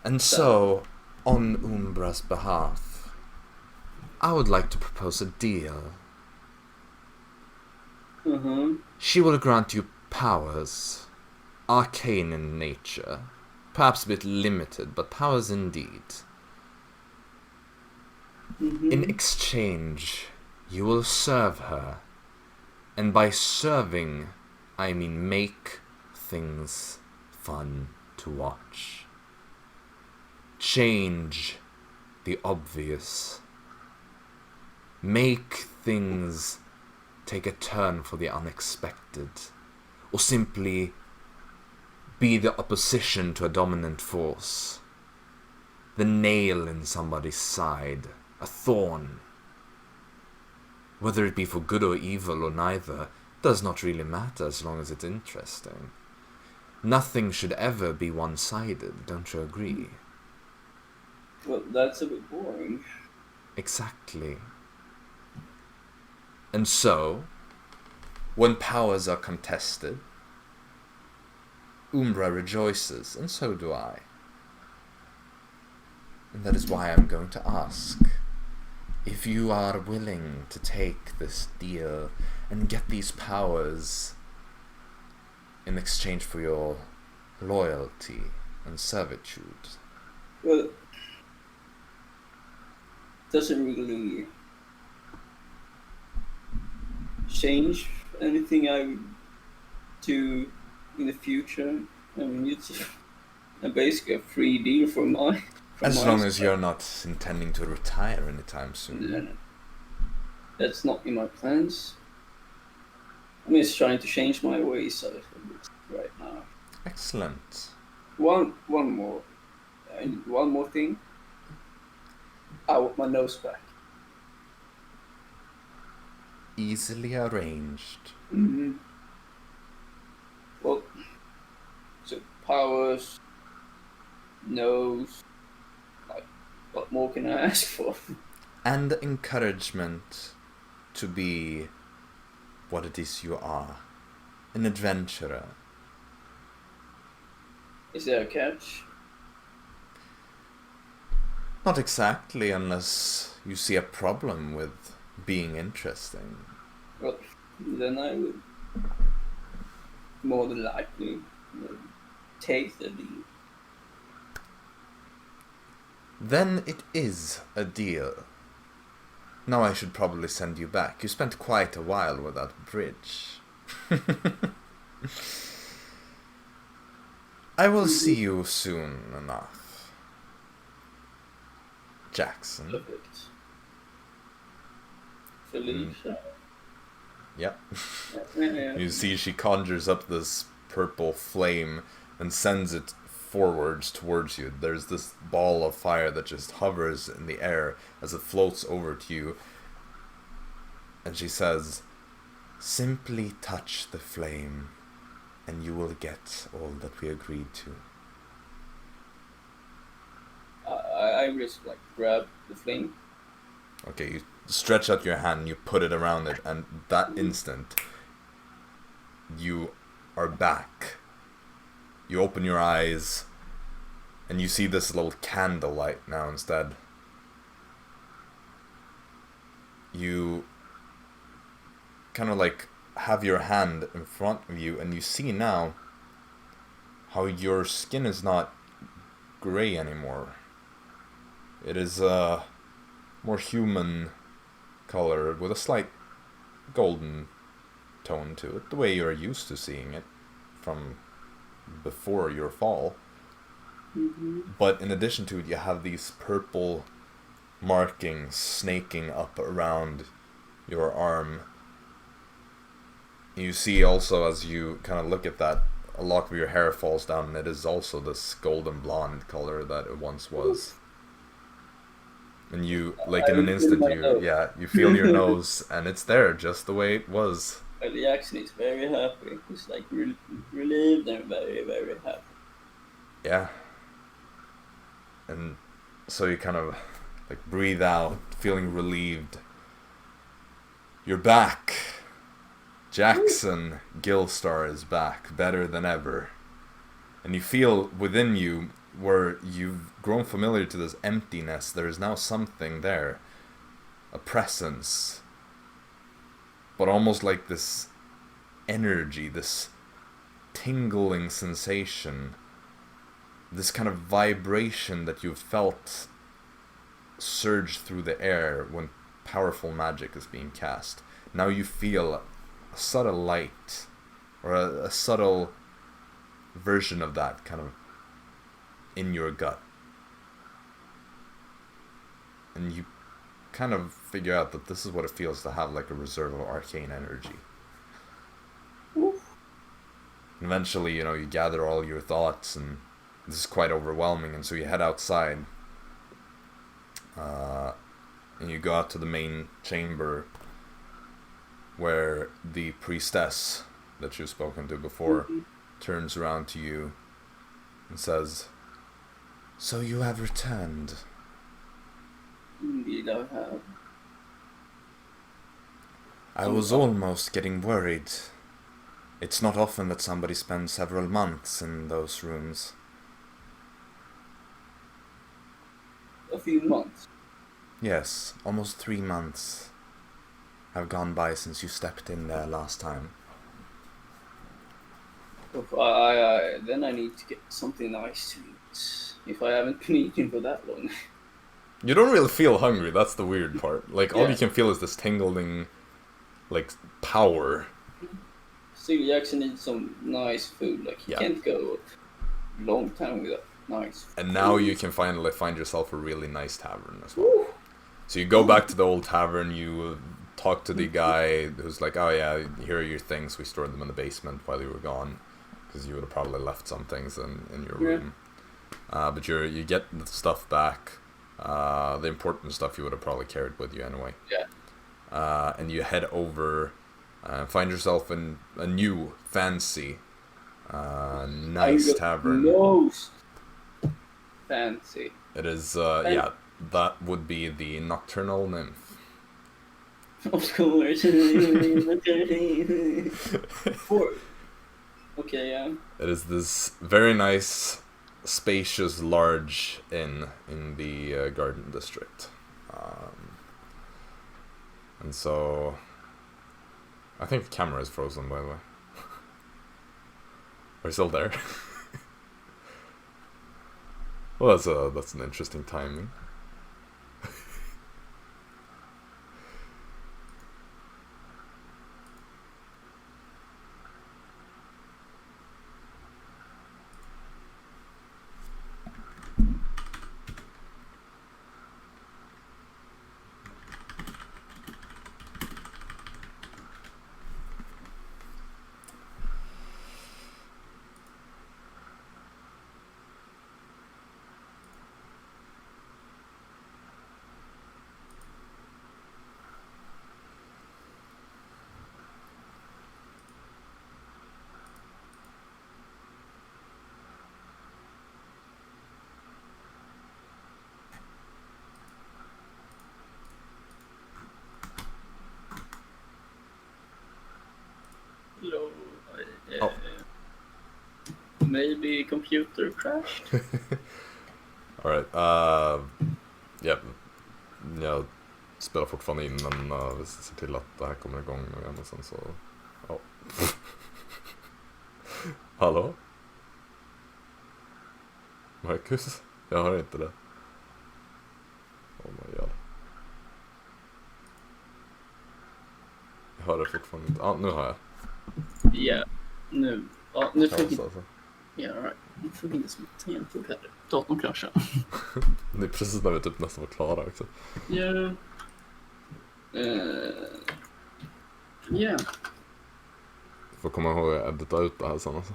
Speaker 4: And so, on Umbra's behalf, I would like to propose a deal. She will grant you powers, arcane in nature, perhaps a bit limited, but powers indeed. In exchange, you will serve her, and by serving, I mean make things fun to watch. Change the obvious. Make things take a turn for the unexpected, or simply be the opposition to a dominant force. The nail in somebody's side, a thorn. Whether it be for good or evil or neither, does not really matter as long as it's interesting. Nothing should ever be one-sided, don't you agree?
Speaker 3: Well, that's a bit boring.
Speaker 4: Exactly. And so, when powers are contested, Umbra rejoices, and so do I. And that is why I'm going to ask if you are willing to take this deal and get these powers in exchange for your loyalty and servitude.
Speaker 3: Well, doesn't really change anything I would do in the future. I mean, it's basically a free deal for my.
Speaker 4: As long as you're not intending to retire anytime soon.
Speaker 3: No. That's not in my plans. I'm just trying to change my ways a little bit right now.
Speaker 4: Excellent.
Speaker 3: One more thing. I want my nose back.
Speaker 4: Easily arranged.
Speaker 3: Well, so powers, nose. Like, what more can I ask for?
Speaker 4: And encouragement to be what it is you are. An adventurer.
Speaker 3: Is there a catch?
Speaker 4: Not exactly, unless you see a problem with being interesting.
Speaker 3: Well, then I would more than likely take the deal.
Speaker 4: Then it is a deal. Now I should probably send you back. You spent quite a while with that bridge. I will see you soon enough. Jaxson.
Speaker 3: Perfect. Felicia.
Speaker 4: Yep.
Speaker 3: Yeah.
Speaker 4: You see she conjures up this purple flame and sends it forwards towards you. There's this ball of fire that just hovers in the air as it floats over to you. And she says, "Simply touch the flame and you will get all that we agreed to."
Speaker 3: I just grab the flame.
Speaker 4: Okay, you stretch out your hand and you put it around it, and that instant you are back. You open your eyes and you see this little candlelight now instead. You kind of have your hand in front of you, and you see now how your skin is not gray anymore. It is a more human color with a slight golden tone to it, the way you're used to seeing it from before your fall. But in addition to it, you have these purple markings snaking up around your arm. You see also, as you kind of look at that, a lock of your hair falls down, and it is also this golden blonde color that it once was. And you, in an instant, you feel your nose, and it's there just the way it was.
Speaker 3: Well, Jaxson is very happy. He's relieved and very, very happy.
Speaker 4: Yeah. And so you kind of like breathe out, feeling relieved. You're back. Jaxson Gillstar is back, better than ever. And you feel within you, where you've grown familiar to this emptiness, there is now something there. A presence. But almost like this energy, this tingling sensation, this kind of vibration that you've felt surge through the air when powerful magic is being cast. Now you feel a subtle light, or a subtle version of that kind of in your gut. And you kind of figure out that this is what it feels to have like a reserve of arcane energy. And eventually, you gather all your thoughts, and this is quite overwhelming, and so you head outside. And you go out to the main chamber where the priestess that you've spoken to before turns around to you and says, "So you have returned."
Speaker 3: Indeed, I have.
Speaker 4: I was almost getting worried. It's not often that somebody spends several months in those rooms.
Speaker 3: A few months.
Speaker 4: Yes, almost 3 months have gone by since you stepped in there last time.
Speaker 3: Then I need to get something nice to eat. If I haven't been eating for that long.
Speaker 4: You don't really feel hungry, that's the weird part. Like, all
Speaker 3: Yeah.
Speaker 4: you can feel is this tingling, like, power.
Speaker 3: Still, you actually need some nice food. Like, you
Speaker 4: Yeah.
Speaker 3: can't go a long time without nice food.
Speaker 4: And now you can finally find yourself a really nice tavern as well. So you go back to the old tavern, you talk to the guy who's like, "Oh yeah, here are your things, we stored them in the basement while you were gone." Because you would have probably left some things in your room. But you get the stuff back. The important stuff you would have probably carried with you anyway.
Speaker 3: Yeah.
Speaker 4: And you head over, find yourself in a new, fancy, nice tavern.
Speaker 3: Most fancy.
Speaker 4: It is, yeah, that would be the Nocturnal Nymph.
Speaker 3: Of course. Okay, yeah.
Speaker 4: It is this very nice, spacious, large inn in the Garden District. And so, I think the camera is frozen, by the way. Are you still there? Well, that's an interesting timing.
Speaker 3: Hello.
Speaker 4: Oh.
Speaker 3: Maybe computer crashed?
Speaker 4: Alright, ja. Jag spelar fortfarande in, men vi ser till att det här kommer igång nu igen och sen så... Ja. Hallå? Marcus? Jag hör inte det. Oh my god. Jag hör det fortfarande inte. Nu har jag.
Speaker 3: Ja, nu. Ja, nu får vi...
Speaker 4: Alltså.
Speaker 3: Ja, right. Nu får vi inte som ett tangentbord här. Datorn kraschar.
Speaker 4: Det är precis när vi typ nästan var klara också.
Speaker 3: Ja. Ja.
Speaker 4: Får komma ihåg att edita ut det här sen alltså.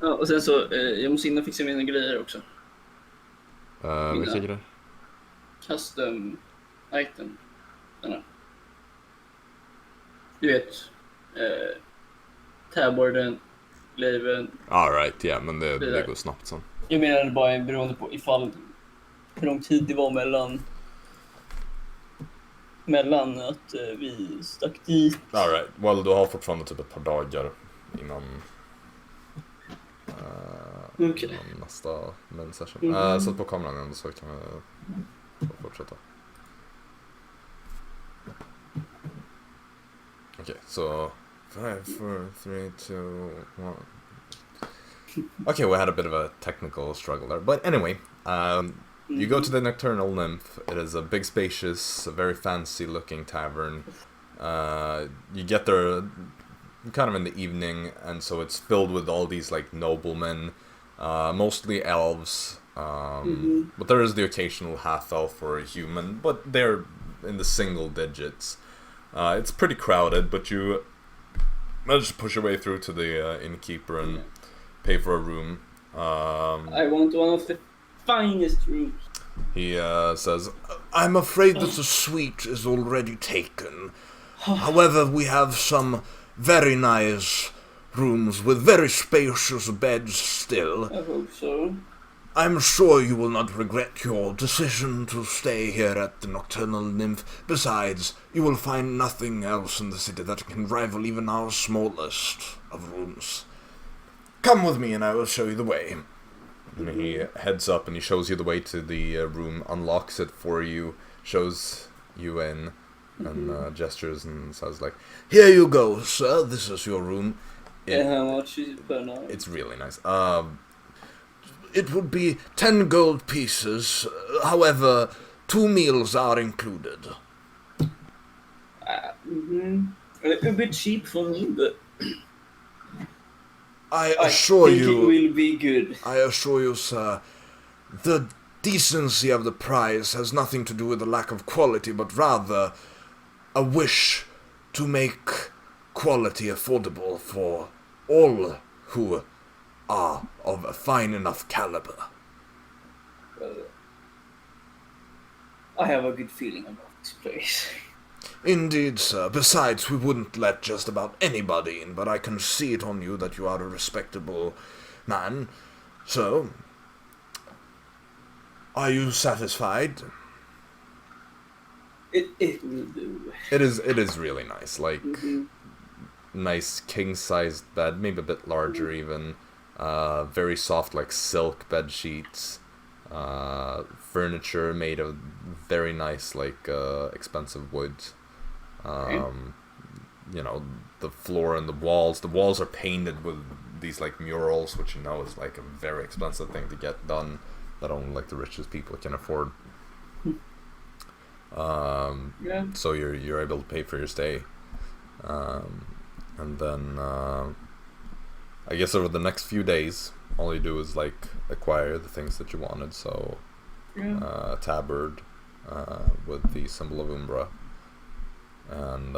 Speaker 3: Ja, och sen så, jag måste in och fixa mina grejer också.
Speaker 4: Vilka grejer?
Speaker 3: Custom item. Den här. Du vet. Taborden. Liven.
Speaker 4: Alright, ja, men det går snabbt sen.
Speaker 3: Jag menar bara beroende på hur lång tid det var mellan att vi stack dit.
Speaker 4: All right. Well, du har fortfarande typ ett par dagar innan nästa main session. Sätt på kameran igen så kan vi fortsätta. Okay, so 5, 4, 3, 2, 1. Okay, we had a bit of a technical struggle there, but anyway, you go to the Nocturnal Nymph. It is a big, spacious, very fancy-looking tavern. You get there kind of in the evening, and so it's filled with all these like noblemen, mostly elves. But there is the occasional half-elf or a human, but they're in the single digits. It's pretty crowded, but you manage to push your way through to the innkeeper and pay for a room.
Speaker 3: I want one of the finest rooms.
Speaker 7: He says, I'm afraid that the suite is already taken. However, we have some very nice rooms with very spacious beds still.
Speaker 3: I hope so.
Speaker 7: I'm sure you will not regret your decision to stay here at the Nocturnal Nymph. Besides, you will find nothing else in the city that can rival even our smallest of rooms. Come with me and I will show you the way.
Speaker 4: And he heads up and he shows you the way to the room, unlocks it for you, shows you in, and gestures and says like,
Speaker 7: here you go, sir, this is your room.
Speaker 3: How much is it per night?
Speaker 4: It's really nice.
Speaker 7: It would be 10 gold pieces, however, 2 meals are included.
Speaker 3: A bit cheap for me, but
Speaker 7: I assure
Speaker 3: think
Speaker 7: you,
Speaker 3: it will be good.
Speaker 7: I assure you, sir, the decency of the price has nothing to do with the lack of quality, but rather a wish to make quality affordable for all who are of a fine enough caliber.
Speaker 3: I have a good feeling about this place.
Speaker 7: Indeed, sir. Besides, we wouldn't let just about anybody in, but I can see it on you that you are a respectable man. So, are you satisfied?
Speaker 3: It will do.
Speaker 4: It is really nice. Like, nice king-sized bed, maybe a bit larger even. Very soft, like silk bed sheets. Furniture made of very nice, like expensive wood. You know, the floor and the walls. The walls are painted with these like murals, which you know is like a very expensive thing to get done, that only like the richest people can afford. So you're able to pay for your stay, and then I guess over the next few days, all you do is like acquire the things that you wanted. So a tabard with the symbol of Umbra. And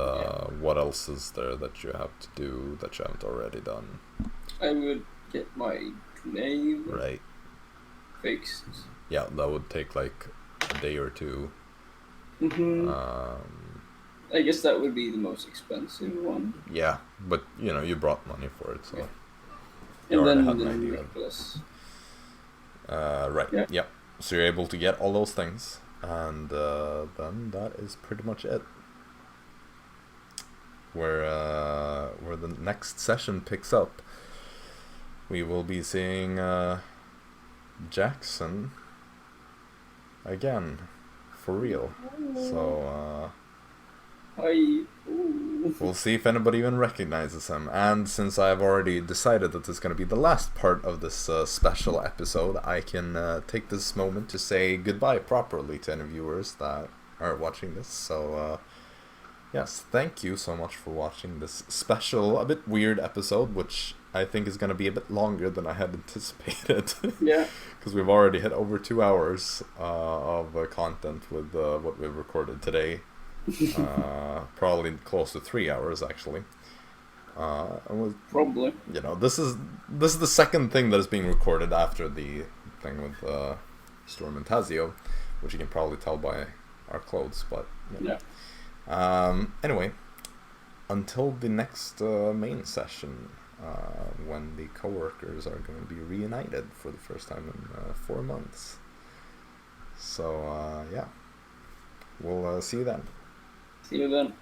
Speaker 4: what else is there that you have to do that you haven't already done?
Speaker 3: I would get my name fixed.
Speaker 4: Yeah, that would take like a day or two.
Speaker 3: I guess that would be the most expensive one.
Speaker 4: Yeah, but you know, you brought money for it, so
Speaker 3: you
Speaker 4: already
Speaker 3: and
Speaker 4: had
Speaker 3: then
Speaker 4: an
Speaker 3: the
Speaker 4: idea.
Speaker 3: necklace.
Speaker 4: Right. Yep. So you're able to get all those things, and then that is pretty much it. Where the next session picks up, we will be seeing Jaxson again, for real. So we'll see if anybody even recognizes him. And since I've already decided that this is going to be the last part of this special episode, I can take this moment to say goodbye properly to any viewers that are watching this. So yes, thank you so much for watching this special, a bit weird episode, which I think is going to be a bit longer than I had anticipated.
Speaker 3: Yeah.
Speaker 4: Because we've already hit over 2 hours of content with what we've recorded today. Probably close to 3 hours, actually.
Speaker 3: Probably.
Speaker 4: You know, this is the second thing that is being recorded after the thing with Storm and Tazio, which you can probably tell by our clothes, but yeah. Anyway, until the next main session, when the coworkers are going to be reunited for the first time in 4 months. So, yeah. We'll see you then.
Speaker 3: See you then.